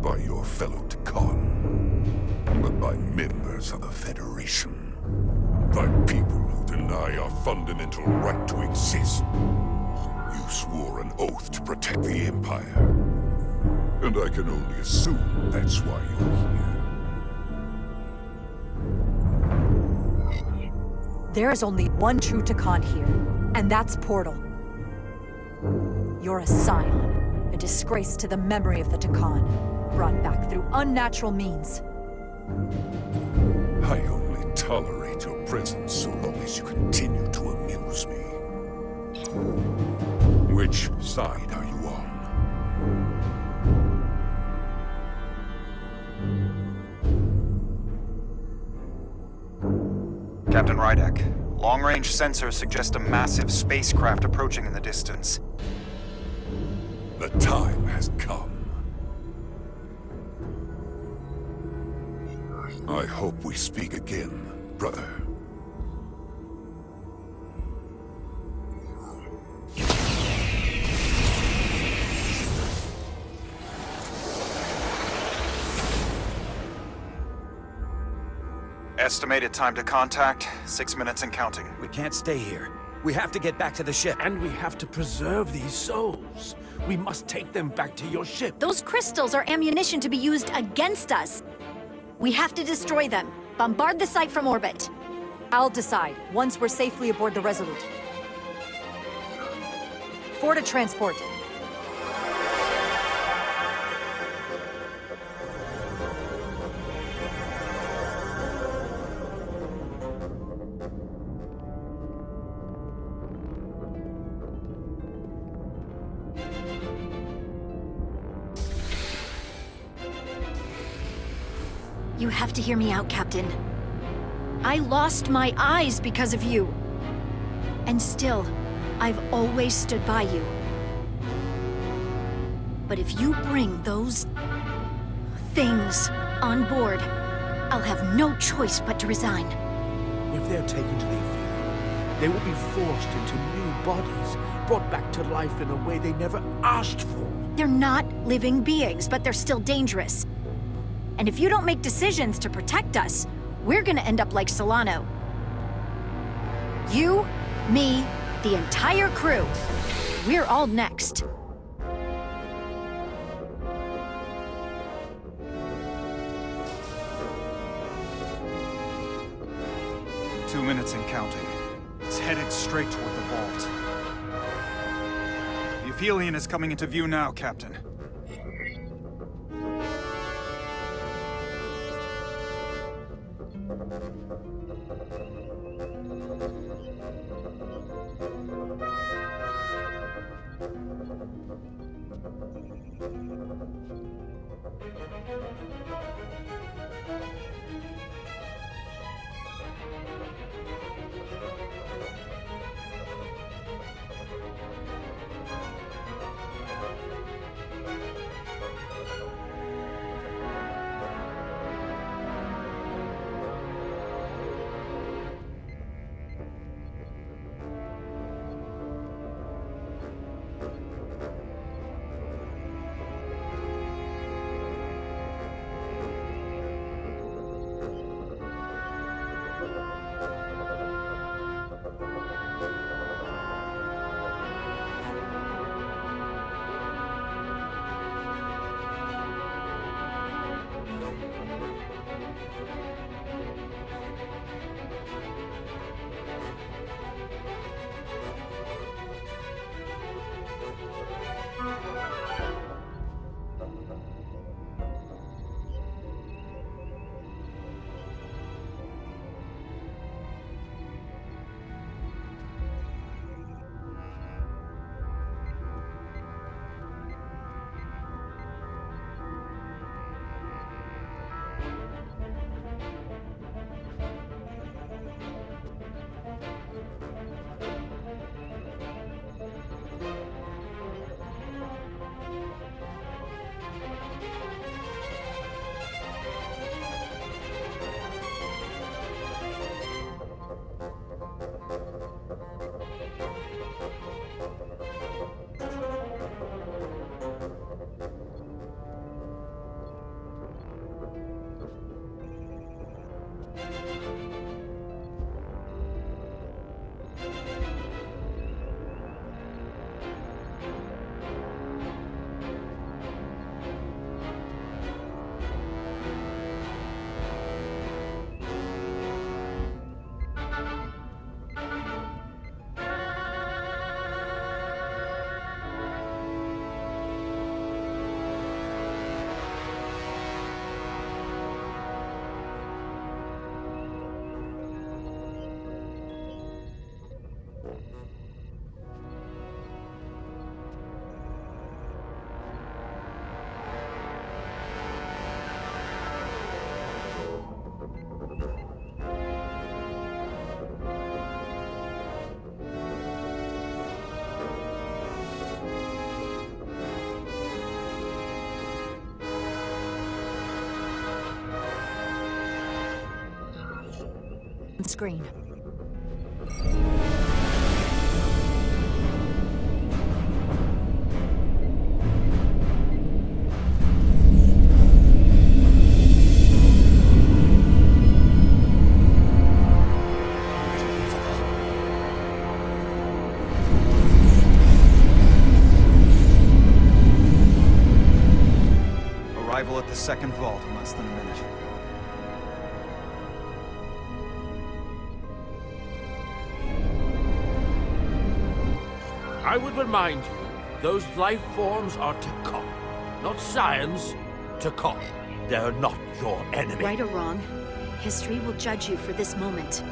by your fellow Tikan, but by members of the Federation. By people who deny our fundamental right to exist. You swore an oath to protect the Empire. And I can only assume that's why you're here. There is only one true Chicon here, and that's Portal. You're a scion, a disgrace to the memory of the Chicon, brought back through unnatural means. I only tolerate your presence so long as you continue to amuse me. Which side are you on? Captain Rydek, long-range sensors suggest a massive spacecraft approaching in the distance. The time has come. I hope we speak again, brother. Estimated time to contact, 6 minutes and counting. We can't stay here. We have to get back to the ship. And we have to preserve these souls. We must take them back to your ship. Those crystals are ammunition to be used against us. We have to destroy them. Bombard the site from orbit. I'll decide, once we're safely aboard the Resolute. 4 to transport. You have to hear me out, Captain. I lost my eyes because of you. And still, I've always stood by you. But if you bring those things on board, I'll have no choice but to resign. If they're taken to the field, they will be forced into new bodies, brought back to life in a way they never asked for. They're not living beings, but they're still dangerous. And if you don't make decisions to protect us, we're gonna end up like Solano. You, me, the entire crew. We're all next. Two minutes and counting. It's headed straight toward the vault. The Aphelion is coming into view now, Captain. screen. Arrival at the second vault in less than a minute. I would remind you, those life forms are Chicony, not science. Chicony. They're not your enemy. Right or wrong, history will judge you for this moment.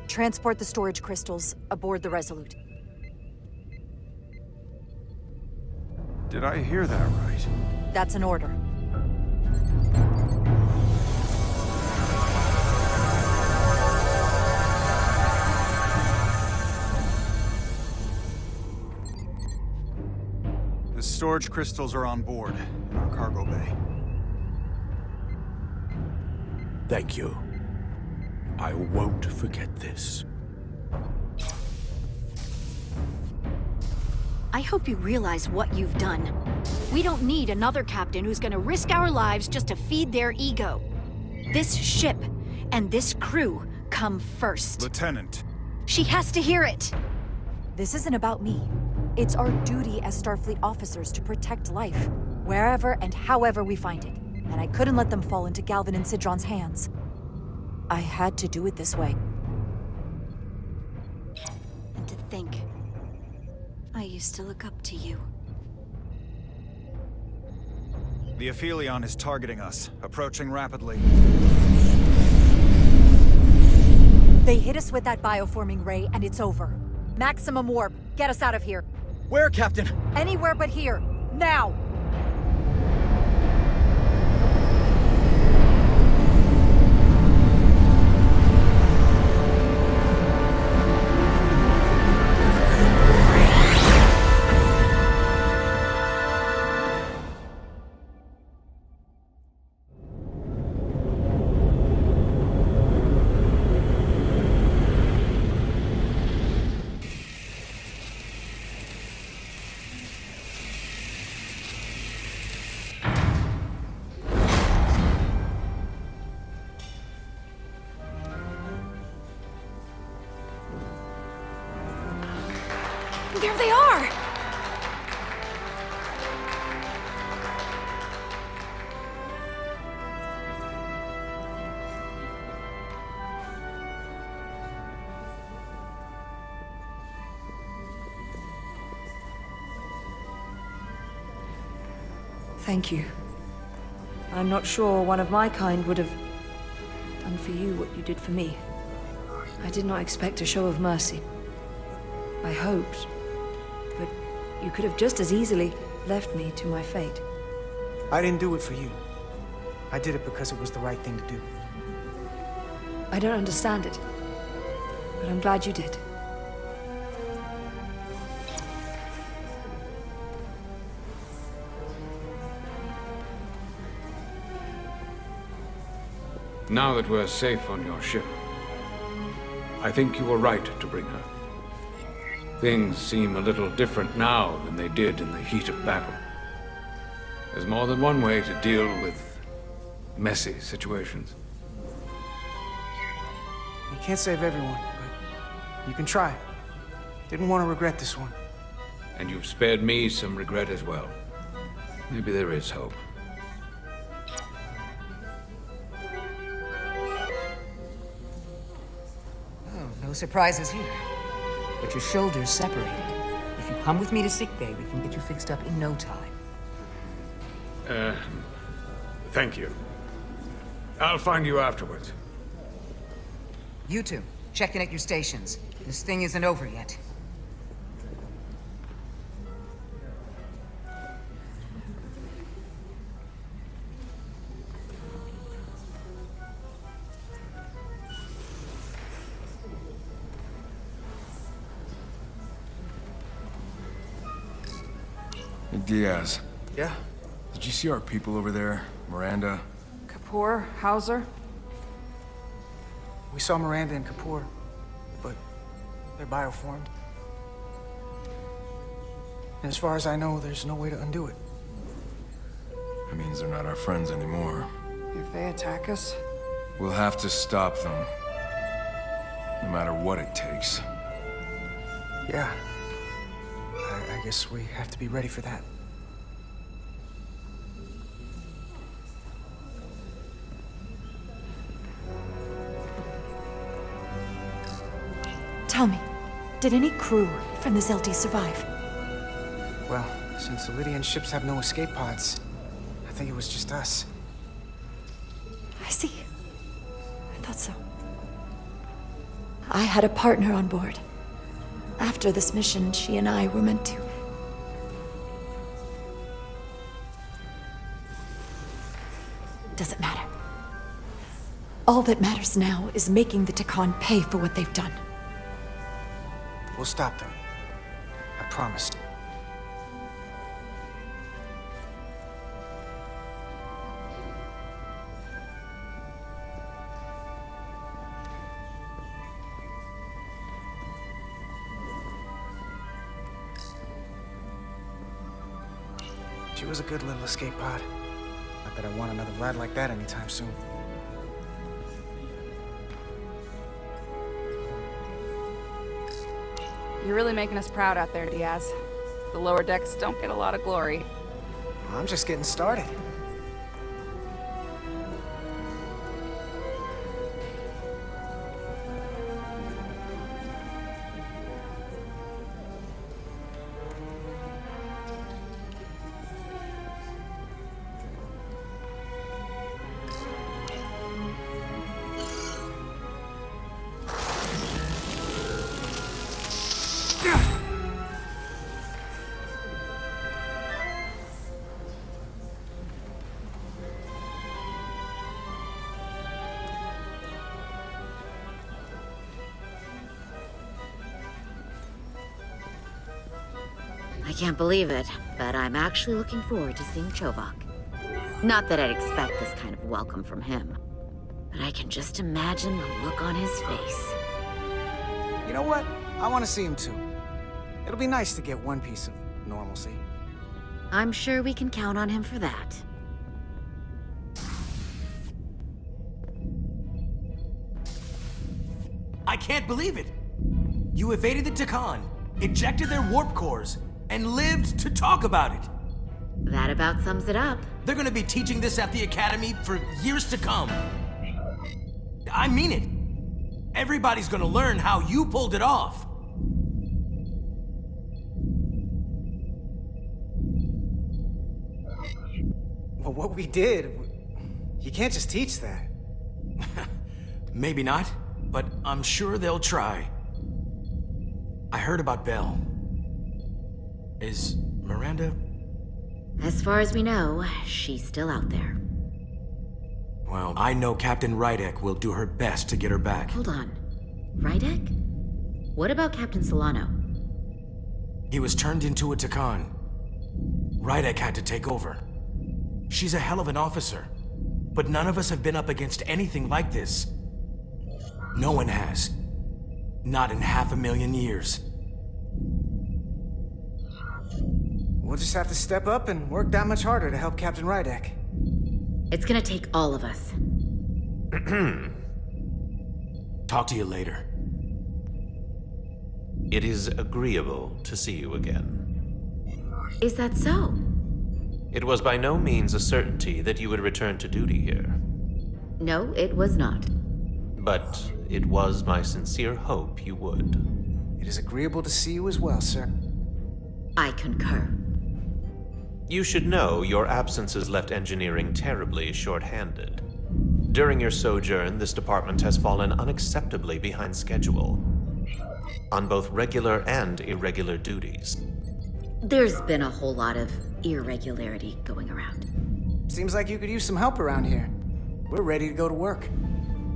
Transport the storage crystals aboard the Resolute. Did I hear that right? That's an order. The storage crystals are on board in our cargo bay. Thank you. I won't forget this. I hope you realize what you've done. We don't need another captain who's gonna risk our lives just to feed their ego. This ship and this crew come first. Lieutenant. She has to hear it. This isn't about me. It's our duty as Starfleet officers to protect life, wherever and however we find it. And I couldn't let them fall into Galvin and Sidron's hands. I had to do it this way. And to think, I used to look up to you. The Aphelion is targeting us, approaching rapidly. They hit us with that bioforming ray, and it's over. Maximum warp. Get us out of here. Where, Captain? Anywhere but here. Now! There they are! Thank you. I'm not sure one of my kind would have done for you what you did for me. I did not expect a show of mercy. I hoped, but you could have just as easily left me to my fate. I didn't do it for you. I did it because it was the right thing to do. I don't understand it, but I'm glad you did. Now that we're safe on your ship, I think you were right to bring her. Things seem a little different now than they did in the heat of battle. There's more than one way to deal with messy situations. You can't save everyone, but you can try. Didn't want to regret this one. And you've spared me some regret as well. Maybe there is hope. No surprises here. But your shoulders separated. If you come with me to sickbay, we can get you fixed up in no time. Thank you. I'll find you afterwards. You two, check in at your stations. This thing isn't over yet. Diaz. Yeah? Did you see our people over there? Miranda? Kapoor, Hauser? We saw Miranda and Kapoor, but they're bioformed. And as far as I know, there's no way to undo it. That means they're not our friends anymore. If they attack us? We'll have to stop them. No matter what it takes. Yeah. I guess we have to be ready for that. Tell me, did any crew from the Zen2 survive? Well, since the Lydian ships have no escape pods, I think it was just us. I see. I thought so. I had a partner on board. After this mission, she and I were meant to. Doesn't matter. All that matters now is making the Chicony pay for what they've done. We'll stop them. I promised. She was a good little escape pod. Not that I want another ride like that anytime soon. You're really making us proud out there, Diaz. The lower decks don't get a lot of glory. I'm just getting started. I can't believe it, but I'm actually looking forward to seeing Chovak. Not that I'd expect this kind of welcome from him, but I can just imagine the look on his face. You know what? I want to see him too. It'll be nice to get one piece of normalcy. I'm sure we can count on him for that. I can't believe it! You evaded the Chicony, ejected their warp cores, and lived to talk about it! That about sums it up. They're gonna be teaching this at the Academy for years to come. I mean it. Everybody's gonna learn how you pulled it off. Well, what we did, you can't just teach that. Maybe not, but I'm sure they'll try. I heard about Belle. Is Miranda? As far as we know, she's still out there. Well, I know Captain Rydek will do her best to get her back. Hold on. Rydek? What about Captain Solano? He was turned into a Chicony. Rydek had to take over. She's a hell of an officer, but none of us have been up against anything like this. No one has. Not in 500,000 years. We'll just have to step up and work that much harder to help Captain Rydek. It's gonna take all of us. Talk to you later. It is agreeable to see you again. Is that so? It was by no means a certainty that you would return to duty here. No, it was not. But it was my sincere hope you would. It is agreeable to see you as well, sir. I concur. You should know your absences left engineering terribly short-handed. During your sojourn, this department has fallen unacceptably behind schedule on both regular and irregular duties. There's been a whole lot of irregularity going around. Seems like you could use some help around here. We're ready to go to work.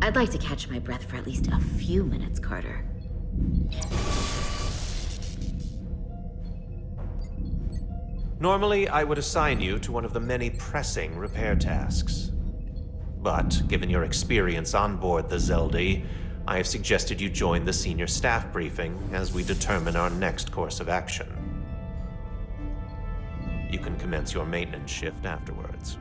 I'd like to catch my breath for at least a few minutes, Carter. Normally, I would assign you to one of the many pressing repair tasks. But, given your experience on board the Zelda, I have suggested you join the senior staff briefing as we determine our next course of action. You can commence your maintenance shift afterwards.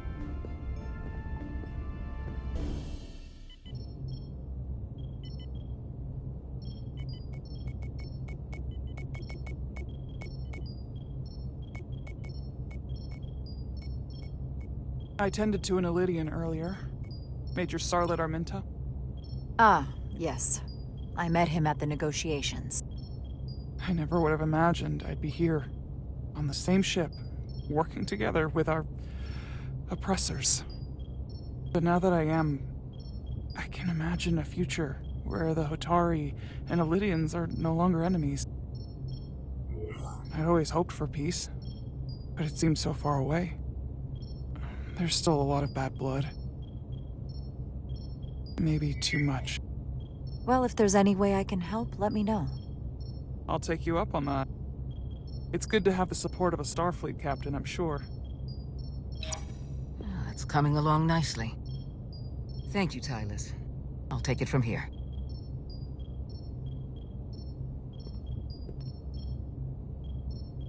I tended to an Ilidian earlier. Major Sarlet Arminta. Ah, yes. I met him at the negotiations. I never would have imagined I'd be here, on the same ship, working together with our oppressors. But now that I am, I can imagine a future where the Hotari and Ilidians are no longer enemies. I'd always hoped for peace, but it seems so far away. There's still a lot of bad blood. Maybe too much. Well, if there's any way I can help, let me know. I'll take you up on that. It's good to have the support of a Starfleet captain, I'm sure. It's coming along nicely. Thank you, Tylus. I'll take it from here.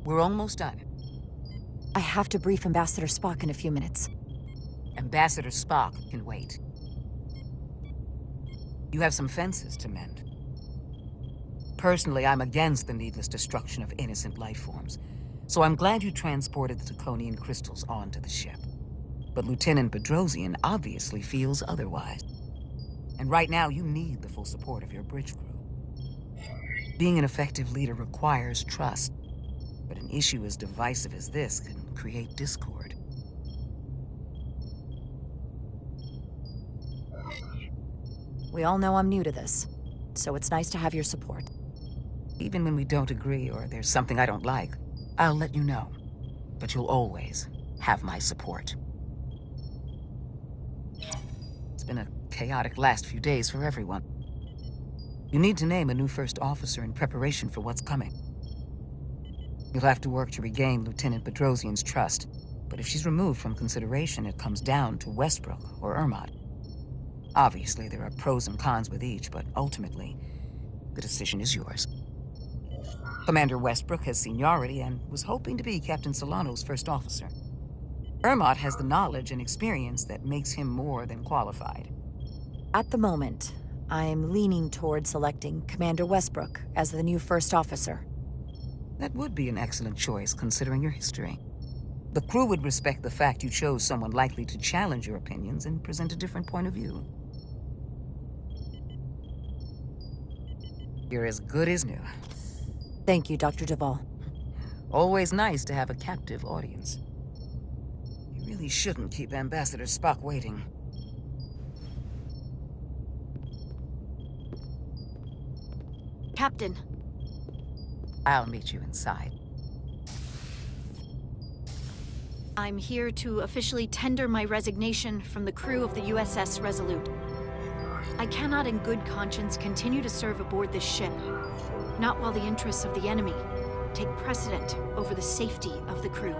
We're almost done. I have to brief Ambassador Spock in a few minutes. Ambassador Spock can wait. You have some fences to mend. Personally, I'm against the needless destruction of innocent life forms, so I'm glad you transported the Chiconian crystals onto the ship. But Lieutenant Bedrosian obviously feels otherwise. And right now, you need the full support of your bridge crew. Being an effective leader requires trust, but an issue as divisive as this can create discord. We all know I'm new to this, so it's nice to have your support. Even when we don't agree or there's something I don't like, I'll let you know. But you'll always have my support. It's been a chaotic last few days for everyone. You need to name a new first officer in preparation for what's coming. You'll have to work to regain Lieutenant Bedrosian's trust, but if she's removed from consideration, it comes down to Westbrook or Ermot. Obviously, there are pros and cons with each, but ultimately, the decision is yours. Commander Westbrook has seniority and was hoping to be Captain Solano's first officer. Ermot has the knowledge and experience that makes him more than qualified. At the moment, I'm leaning toward selecting Commander Westbrook as the new first officer. That would be an excellent choice, considering your history. The crew would respect the fact you chose someone likely to challenge your opinions and present a different point of view. You're as good as new. Thank you, Dr. Duvall. Always nice to have a captive audience. You really shouldn't keep Ambassador Spock waiting. Captain. I'll meet you inside. I'm here to officially tender my resignation from the crew of the USS Resolute. I cannot in good conscience continue to serve aboard this ship, not while the interests of the enemy take precedent over the safety of the crew.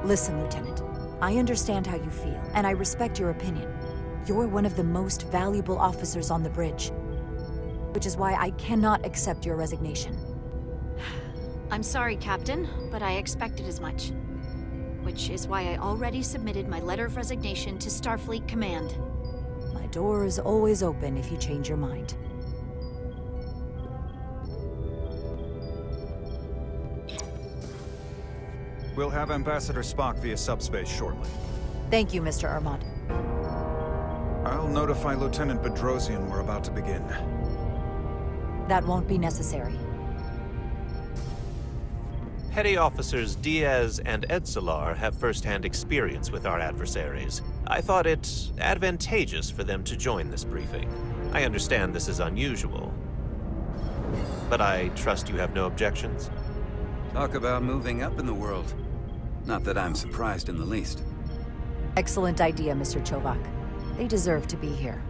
Listen, Lieutenant, I understand how you feel, and I respect your opinion. You're one of the most valuable officers on the bridge, which is why I cannot accept your resignation. I'm sorry, Captain, but I expected as much. Which is why I already submitted my letter of resignation to Starfleet Command. My door is always open if you change your mind. We'll have Ambassador Spock via subspace shortly. Thank you, Mr. Ermot. I'll notify Lieutenant Bedrosian we're about to begin. That won't be necessary. Petty Officers Diaz and Edsolar have first-hand experience with our adversaries. I thought it advantageous for them to join this briefing. I understand this is unusual, but I trust you have no objections? Talk about moving up in the world. Not that I'm surprised in the least. Excellent idea, Mr. Chovak. They deserve to be here.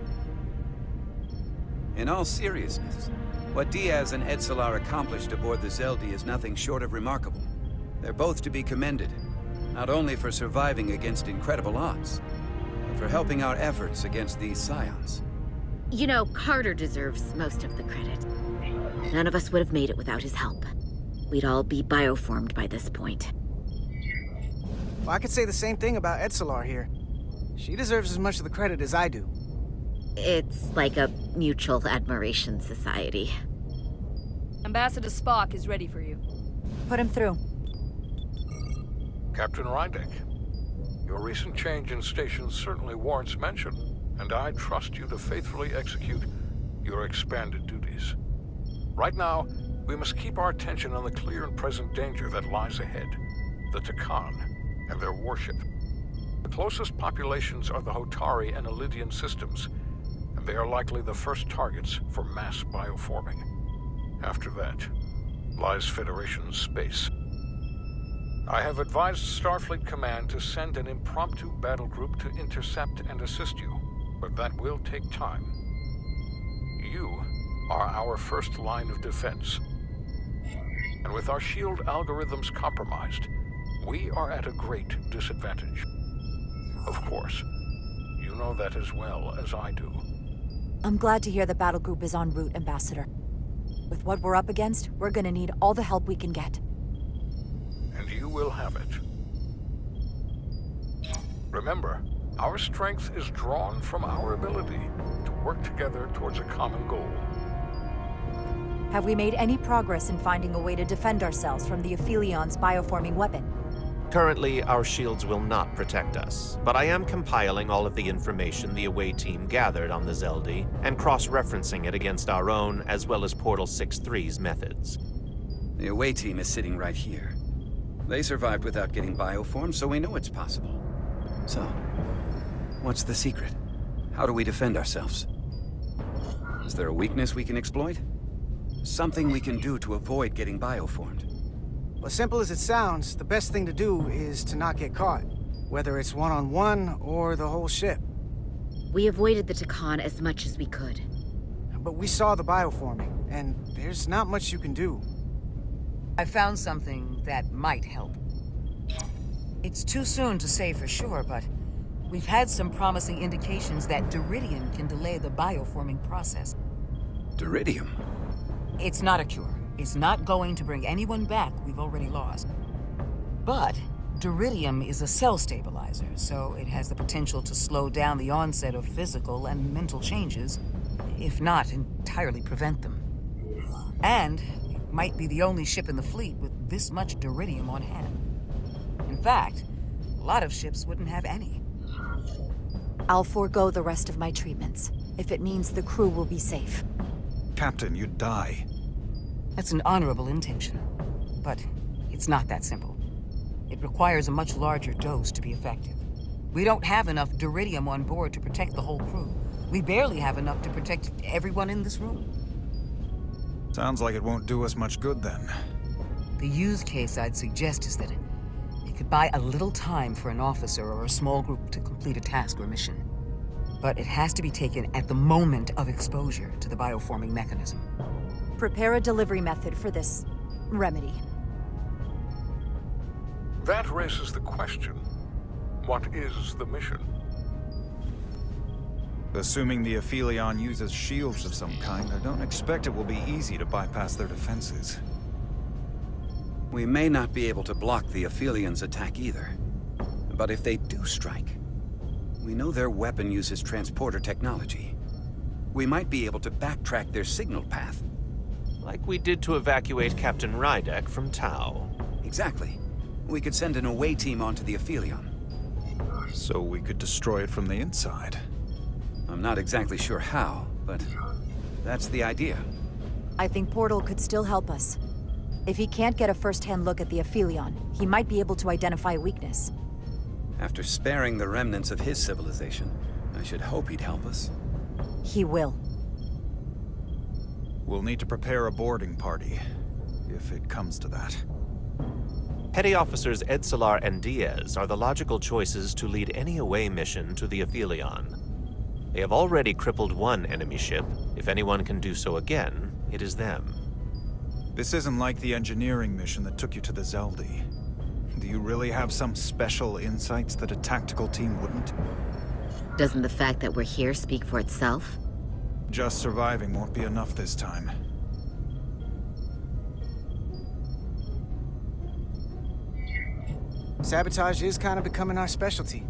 In all seriousness, what Diaz and Edsolar accomplished aboard the Zelda is nothing short of remarkable. They're both to be commended. Not only for surviving against incredible odds, but for helping our efforts against these scions. You know, Carter deserves most of the credit. None of us would have made it without his help. We'd all be bioformed by this point. Well, I could say the same thing about Edsolar here. She deserves as much of the credit as I do. It's like a mutual admiration society. Ambassador Spock is ready for you. Put him through. Captain Rydek, your recent change in station certainly warrants mention, and I trust you to faithfully execute your expanded duties. Right now, we must keep our attention on the clear and present danger that lies ahead, the Takan and their warship. The closest populations are the Hotari and Elydian systems, and they are likely the first targets for mass bioforming. After that, lies Federation space. I have advised Starfleet Command to send an impromptu battle group to intercept and assist you, but that will take time. You are our first line of defense. And with our shield algorithms compromised, we are at a great disadvantage. Of course, you know that as well as I do. I'm glad to hear the battle group is en route, Ambassador. With what we're up against, we're gonna need all the help we can get. And you will have it. Remember, our strength is drawn from our ability to work together towards a common goal. Have we made any progress in finding a way to defend ourselves from the Aphilion's bioforming weapon? Currently, our shields will not protect us, but I am compiling all of the information the away team gathered on the Zeldi and cross-referencing it against our own as well as Portal 6-3's methods. The away team is sitting right here. They survived without getting bioformed, so we know it's possible. So, what's the secret? How do we defend ourselves? Is there a weakness we can exploit? Something we can do to avoid getting bioformed? Well, as simple as it sounds, the best thing to do is to not get caught. Whether it's one-on-one or the whole ship. We avoided the Takan as much as we could. But we saw the bioforming, and there's not much you can do. I found something that might help. It's too soon to say for sure, but we've had some promising indications that Duridium can delay the bioforming process. Duridium? It's not a cure. It's not going to bring anyone back we've already lost. But Duridium is a cell stabilizer, so it has the potential to slow down the onset of physical and mental changes, if not entirely prevent them. And it might be the only ship in the fleet with this much Duridium on hand. In fact, a lot of ships wouldn't have any. I'll forego the rest of my treatments, if it means the crew will be safe. Captain, you'd die. That's an honorable intention, but it's not that simple. It requires a much larger dose to be effective. We don't have enough Duridium on board to protect the whole crew. We barely have enough to protect everyone in this room. Sounds like it won't do us much good then. The use case I'd suggest is that it could buy a little time for an officer or a small group to complete a task or mission. But it has to be taken at the moment of exposure to the bioforming mechanism. Prepare a delivery method for this remedy. That raises the question, what is the mission? Assuming the Aphelion uses shields of some kind, I don't expect it will be easy to bypass their defenses. We may not be able to block the Aphelions' attack either. But if they do strike, we know their weapon uses transporter technology. We might be able to backtrack their signal path. Like we did to evacuate Captain Rydek from Tau. Exactly. We could send an away team onto the Aphelion. So we could destroy it from the inside. I'm not exactly sure how, but that's the idea. I think Portal could still help us. If he can't get a first-hand look at the Aphelion, he might be able to identify a weakness. After sparing the remnants of his civilization, I should hope he'd help us. He will. We'll need to prepare a boarding party, if it comes to that. Petty Officers Edsolar and Diaz are the logical choices to lead any away mission to the Aphelion. They have already crippled one enemy ship. If anyone can do so again, it is them. This isn't like the engineering mission that took you to the Zeldi. Do you really have some special insights that a tactical team wouldn't? Doesn't the fact that we're here speak for itself? Just surviving won't be enough this time. Sabotage is kind of becoming our specialty.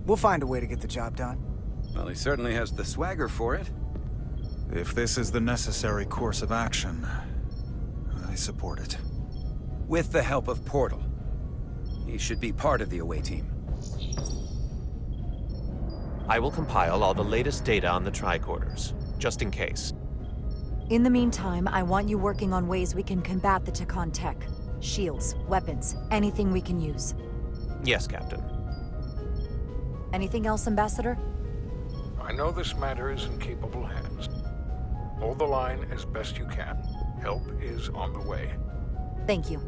We'll find a way to get the job done. Well, he certainly has the swagger for it. If this is the necessary course of action, I support it. With the help of Portal. He should be part of the away team. I will compile all the latest data on the tricorders, just in case. In the meantime, I want you working on ways we can combat the Chicon tech. Shields, weapons, anything we can use. Yes, Captain. Anything else, Ambassador? I know this matter is in capable hands. Hold the line as best you can. Help is on the way. Thank you.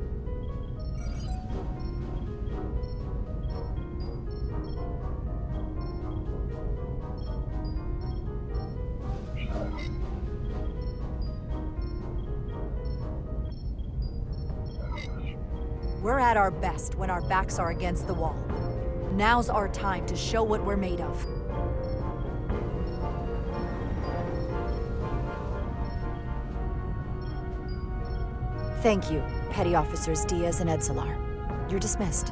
We're at our best when our backs are against the wall. Now's our time to show what we're made of. Thank you, Petty Officers Diaz and Edslar. You're dismissed.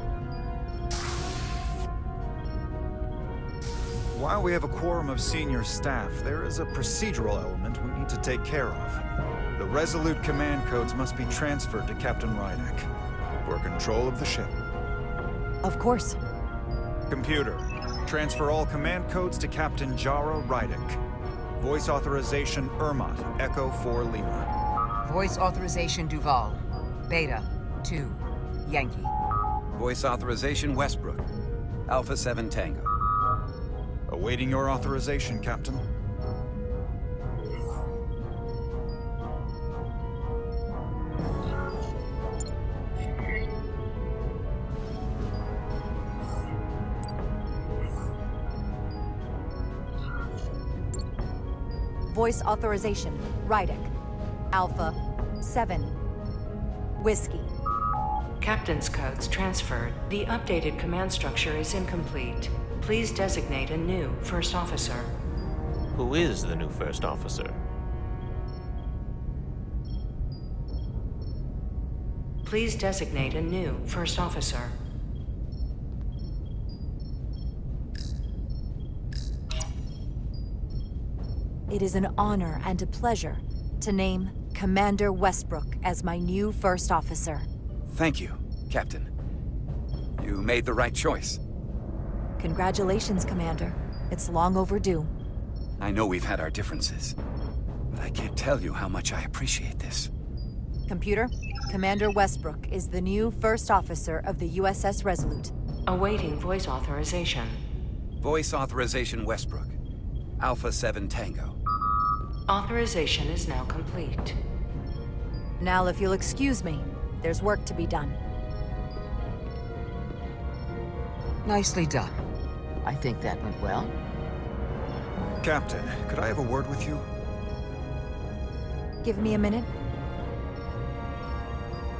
While we have a quorum of senior staff, there is a procedural element we need to take care of. The Resolute command codes must be transferred to Captain Rydek for control of the ship. Of course. Computer, transfer all command codes to Captain Jara Rydek. Voice authorization Ermot, Echo 4 Lima. Voice authorization Duval. Beta 2 Yankee. Voice authorization Westbrook. Alpha 7 Tango. Awaiting your authorization, Captain. Voice authorization, Rydek. Alpha 7 Whiskey. Captain's codes transferred. The updated command structure is incomplete. Please designate a new first officer. Who is the new first officer? Please designate a new first officer. It is an honor and a pleasure to name Commander Westbrook as my new first officer. Thank you, Captain. You made the right choice. Congratulations, Commander. It's long overdue. I know we've had our differences, but I can't tell you how much I appreciate this. Computer, Commander Westbrook is the new first officer of the USS Resolute. Awaiting voice authorization. Voice authorization Westbrook. Alpha 7 Tango. Authorization is now complete. Now, if you'll excuse me, there's work to be done. Nicely done. I think that went well. Captain, could I have a word with you? Give me a minute.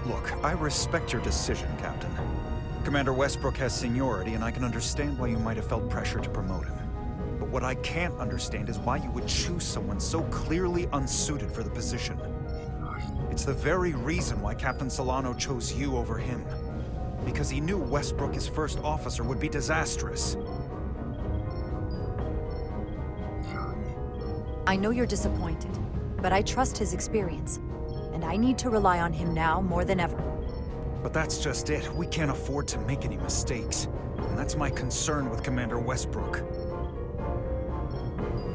Look, I respect your decision, Captain. Commander Westbrook has seniority, and I can understand why you might have felt pressure to promote him. But what I can't understand is why you would choose someone so clearly unsuited for the position. It's the very reason why Captain Solano chose you over him. Because he knew Westbrook as first officer would be disastrous. I know you're disappointed, but I trust his experience. And I need to rely on him now more than ever. But that's just it. We can't afford to make any mistakes. And that's my concern with Commander Westbrook.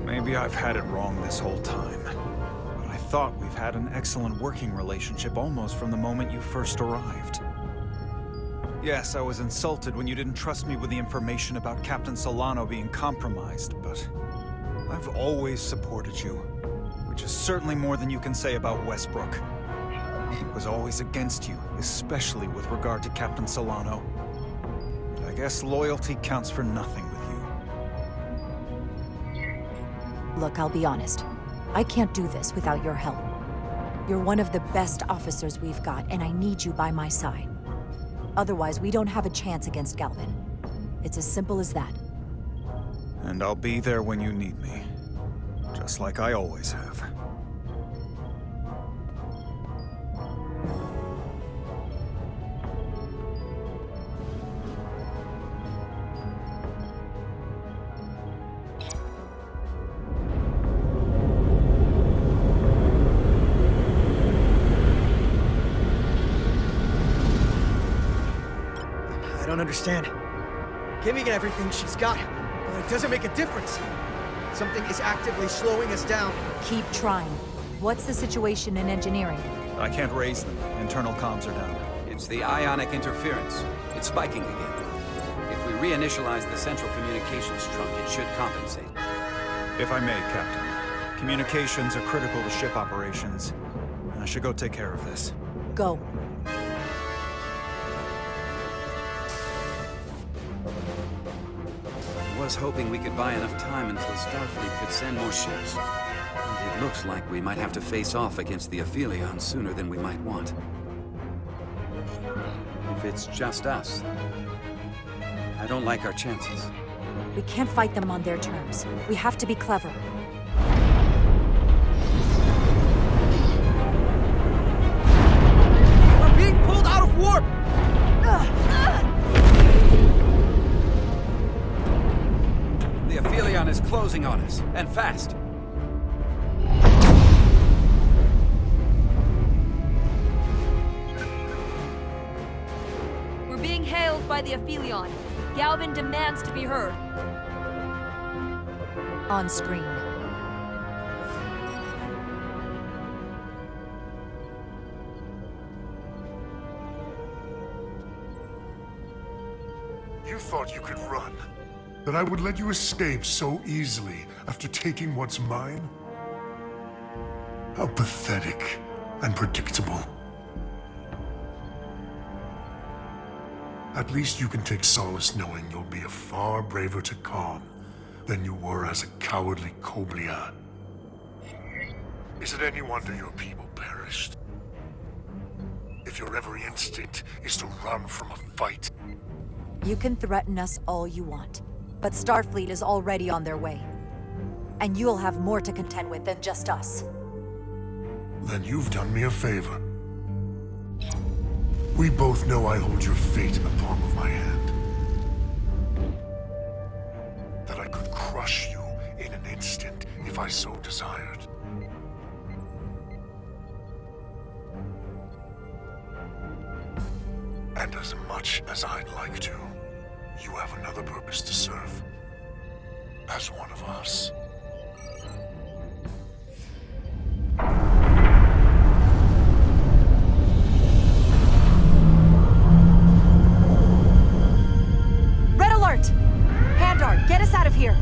Maybe I've had it wrong this whole time. But I thought we've had an excellent working relationship almost from the moment you first arrived. Yes, I was insulted when you didn't trust me with the information about Captain Solano being compromised, but I've always supported you, which is certainly more than you can say about Westbrook. I was always against you, especially with regard to Captain Solano. But I guess loyalty counts for nothing with you. Look, I'll be honest. I can't do this without your help. You're one of the best officers we've got, and I need you by my side. Otherwise, we don't have a chance against Galvin. It's as simple as that. And I'll be there when you need me. Just like I always have. I don't understand. Giving everything she's got, but it doesn't make a difference. Something is actively slowing us down. Keep trying. What's the situation in engineering? I can't raise them. Internal comms are down. It's the ionic interference. It's spiking again. If we reinitialize the central communications trunk, it should compensate. If I may, Captain. Communications are critical to ship operations. I should go take care of this. Go. I was hoping we could buy enough time until Starfleet could send more ships. And it looks like we might have to face off against the Aphelion sooner than we might want. If it's just us, I don't like our chances. We can't fight them on their terms. We have to be clever. We're being pulled out of warp! The Aphelion is closing on us, and fast. We're being hailed by the Aphelion. Galvin demands to be heard. On screen. You thought you could run? That I would let you escape so easily after taking what's mine? How pathetic and predictable. At least you can take solace knowing you'll be a far braver Chicon than you were as a cowardly Kobliad. Is it any wonder your people perished? If your every instinct is to run from a fight. You can threaten us all you want, but Starfleet is already on their way. And you'll have more to contend with than just us. Then you've done me a favor. We both know I hold your fate in the palm of my hand. That I could crush you in an instant if I so desired. And as much as I'd like to, you have another purpose to serve. As one of us. Red alert! Handar, get us out of here!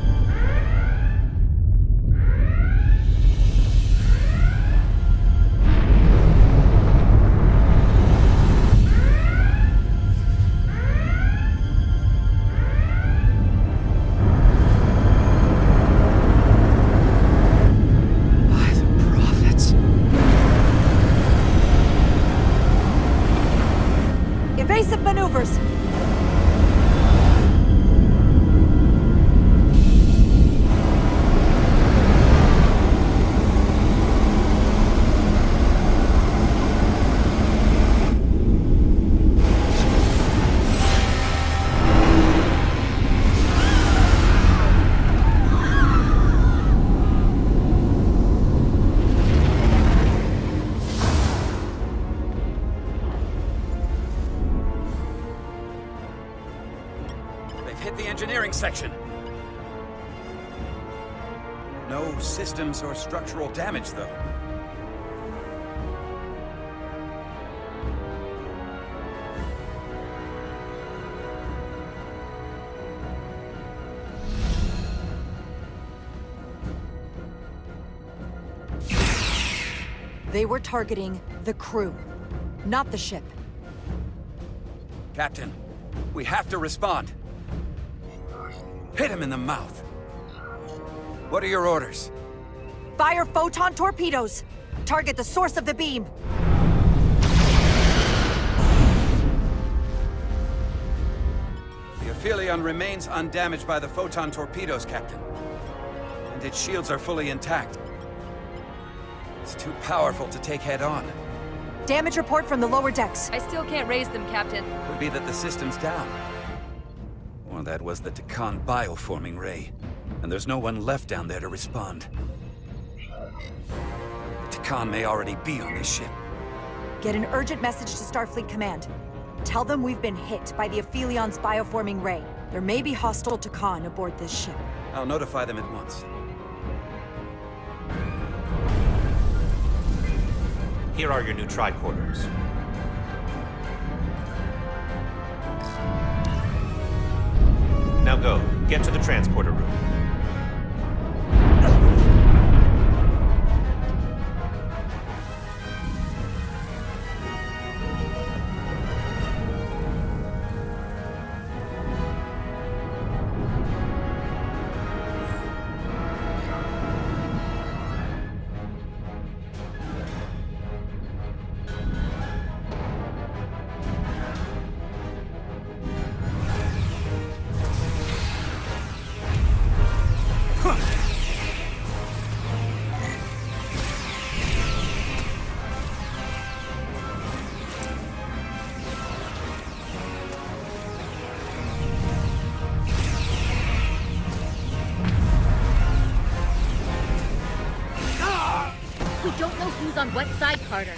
Evasive maneuvers! Hit the engineering section. No systems or structural damage, though. They were targeting the crew, not the ship. Captain, we have to respond. Hit him in the mouth. What are your orders? Fire photon torpedoes! Target the source of the beam! Aphelion remains undamaged by the photon torpedoes, Captain. And its shields are fully intact. It's too powerful to take head-on. Damage report from the lower decks. I still can't raise them, Captain. Could be that the system's down. Or that was the Chicony bioforming ray. And there's no one left down there to respond. Chicony may already be on this ship. Get an urgent message to Starfleet Command. Tell them we've been hit by the Aphelion's bioforming ray. There may be hostile Chicony aboard this ship. I'll notify them at once. Here are your new tricorders. Now go. Get to the transporter room. We don't know who's on what side, Carter.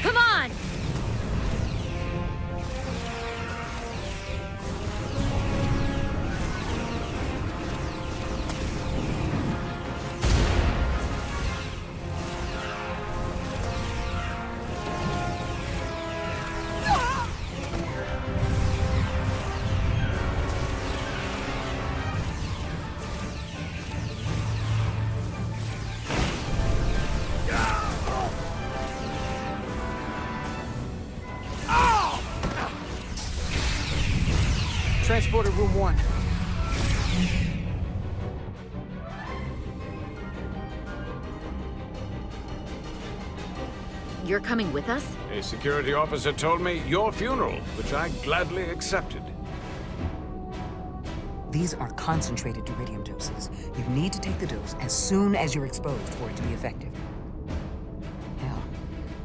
Come on! Transporter room 1. You're coming with us? A security officer told me your funeral, which I gladly accepted. These are concentrated deuterium doses. You need to take the dose as soon as you're exposed for it to be effective. Hell,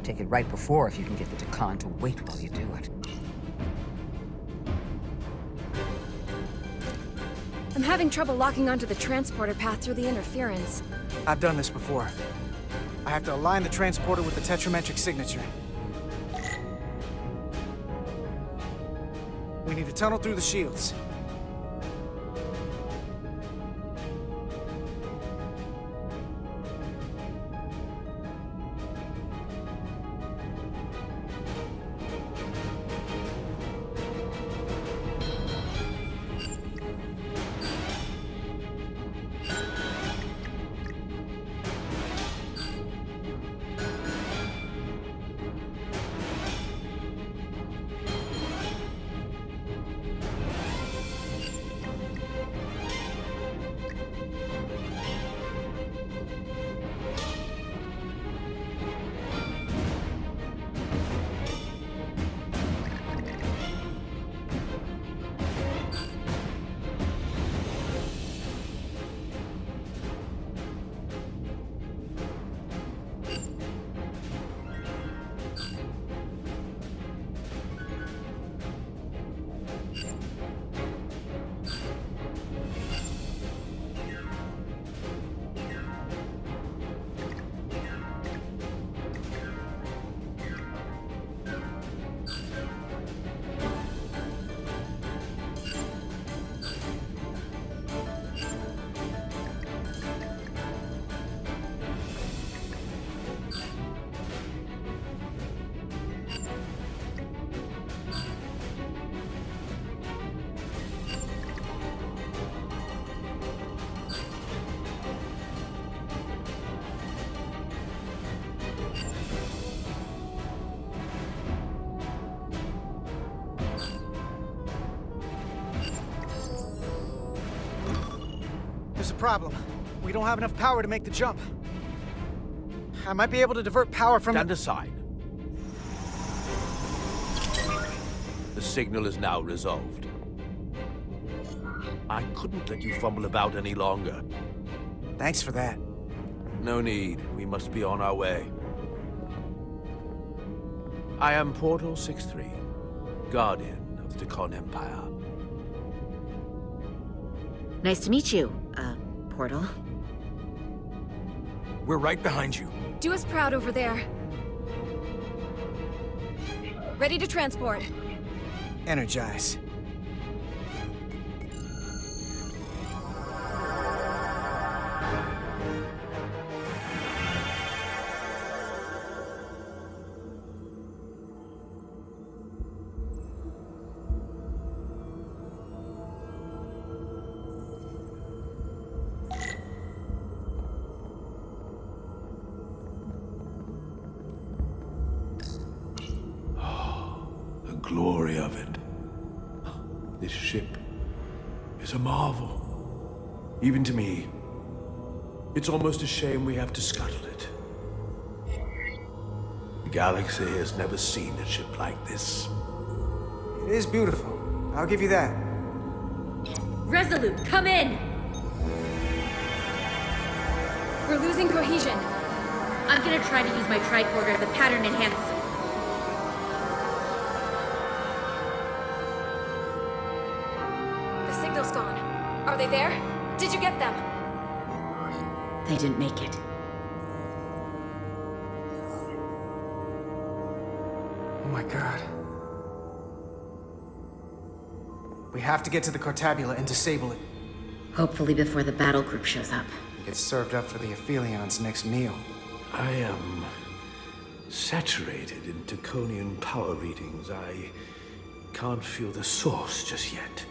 take it right before if you can get the Chicony to wait while you do it. I'm having trouble locking onto the transporter path through the interference. I've done this before. I have to align the transporter with the tetrametric signature. We need to tunnel through the shields. There's a problem. We don't have enough power to make the jump. I might be able to divert power from... Stand aside. The The signal is now resolved. I couldn't let you fumble about any longer. Thanks for that. No need. We must be on our way. I am Portal 6-3, Guardian of the Chicony Empire. Nice to meet you, Portal. We're right behind you. Do us proud over there. Ready to transport. Energize. Glory of it. This ship is a marvel. Even to me. It's almost a shame we have to scuttle it. The galaxy has never seen a ship like this. It is beautiful. I'll give you that. Resolute, come in! We're losing cohesion. I'm gonna try to use my tricorder, the pattern enhancer. The signal's gone. Are they there? Did you get them? They didn't make it. Oh my god. We have to get to the Cartabula and disable it. Hopefully before the battle group shows up. Get served up for the Aphelions' next meal. I am saturated in Chiconian power readings. I can't feel the source just yet.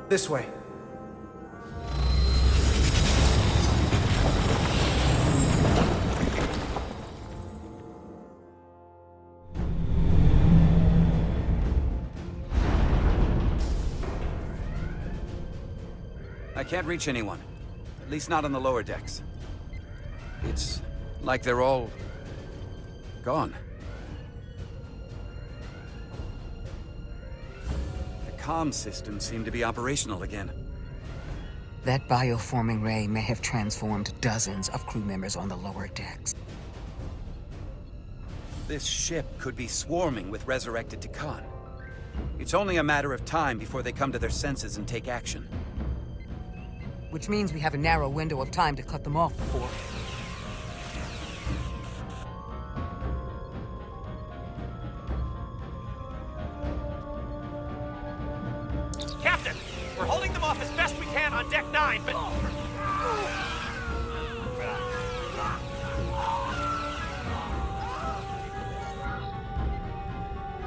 This way. I can't reach anyone. At least not on the lower decks. It's like they're all gone. Comm systems seem to be operational again. That bioforming ray may have transformed dozens of crew members on the lower decks. This ship could be swarming with resurrected Chicon. It's only a matter of time before they come to their senses and take action. Which means we have a narrow window of time to cut them off before... Captain, we're holding them off as best we can on Deck 9, but...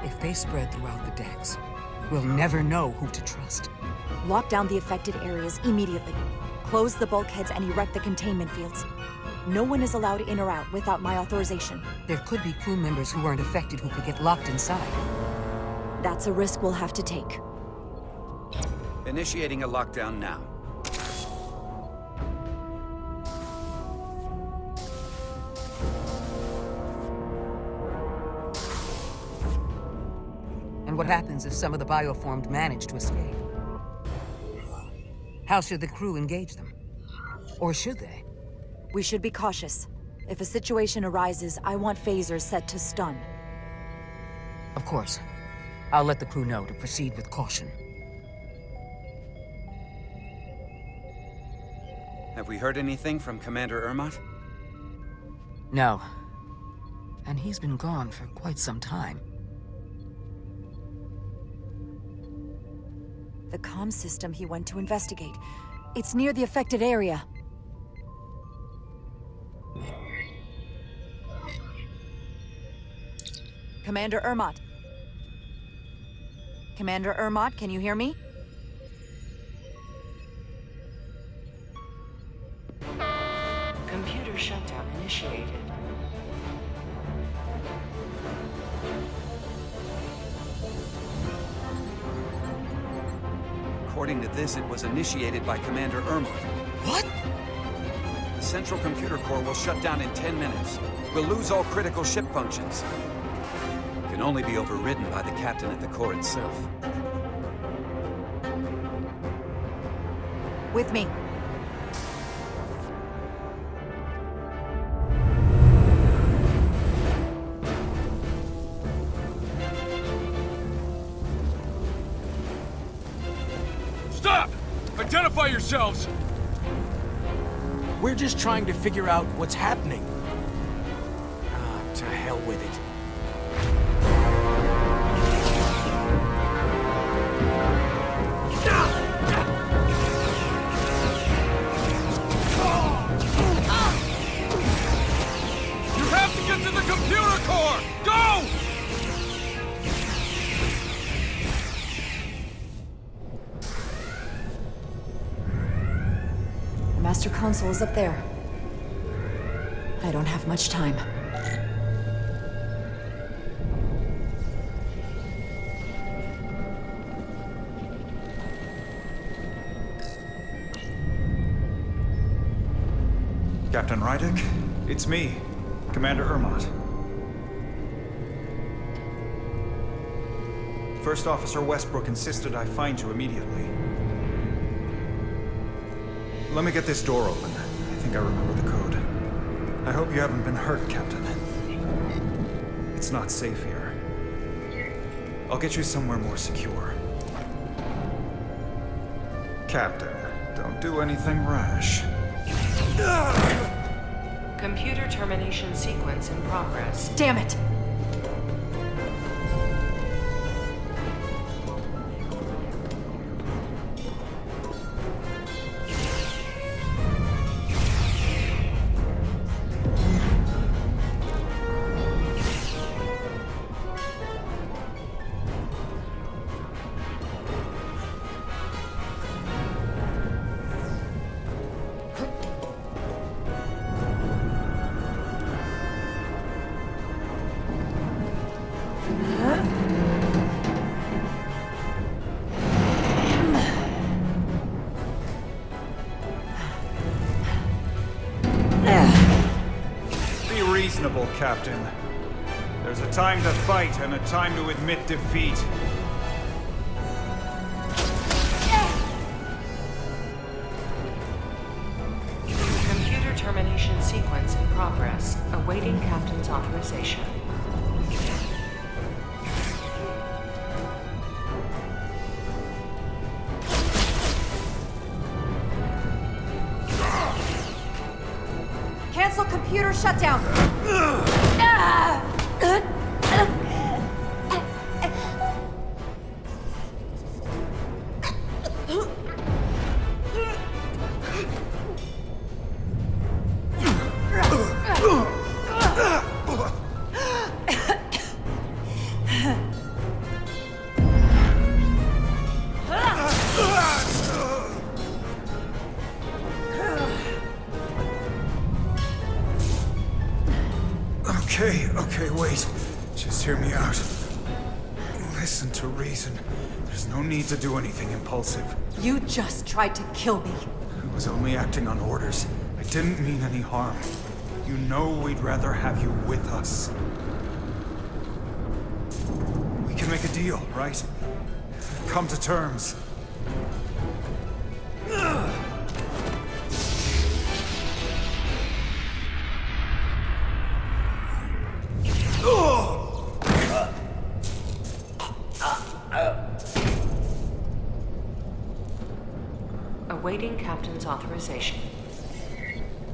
If they spread throughout the decks, we'll never know who to trust. Lock down the affected areas immediately. Close the bulkheads and erect the containment fields. No one is allowed in or out without my authorization. There could be crew members who weren't affected who could get locked inside. That's a risk we'll have to take. Initiating a lockdown now. And what happens if some of the bioformed manage to escape? How should the crew engage them? Or should they? We should be cautious. If a situation arises, I want phasers set to stun. Of course. I'll let the crew know to proceed with caution. Have we heard anything from Commander Ermot? No. And he's been gone for quite some time. The comm system he went to investigate. It's near the affected area. Commander Ermot. Commander Ermot, can you hear me? Computer shutdown initiated. According to this, it was initiated by Commander Ermot. What? The central computer core will shut down in 10 minutes. We'll lose all critical ship functions. It can only be overridden by the captain at the core itself. With me. Stop! Identify yourselves! We're just trying to figure out what's happening. Ah, to hell with it. You have to get to the computer core! Go! The master console is up there. I don't have much time. Captain Rydick, it's me, Commander Ermot. First Officer Westbrook insisted I find you immediately. Let me get this door open. I think I remember the code. I hope you haven't been hurt, Captain. It's not safe here. I'll get you somewhere more secure. Captain, don't do anything rash. Computer termination sequence in progress. Damn it! Be reasonable, Captain. There's a time to fight and a time to admit defeat. Computer termination sequence in progress. Awaiting Captain's authorization. Cancel computer shutdown! Okay, wait. Just hear me out. Listen to reason. There's no need to do anything impulsive. You just tried to kill me. I was only acting on orders. I didn't mean any harm. You know we'd rather have you with us. We can make a deal, right? Come to terms. Awaiting Captain's authorization.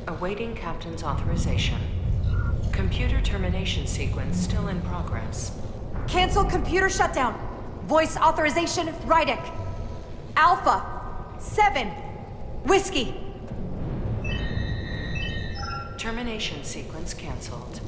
Awaiting Captain's authorization. Computer termination sequence still in progress. Cancel computer shutdown. Voice authorization, Rydick. Alpha 7 Whiskey. Termination sequence canceled.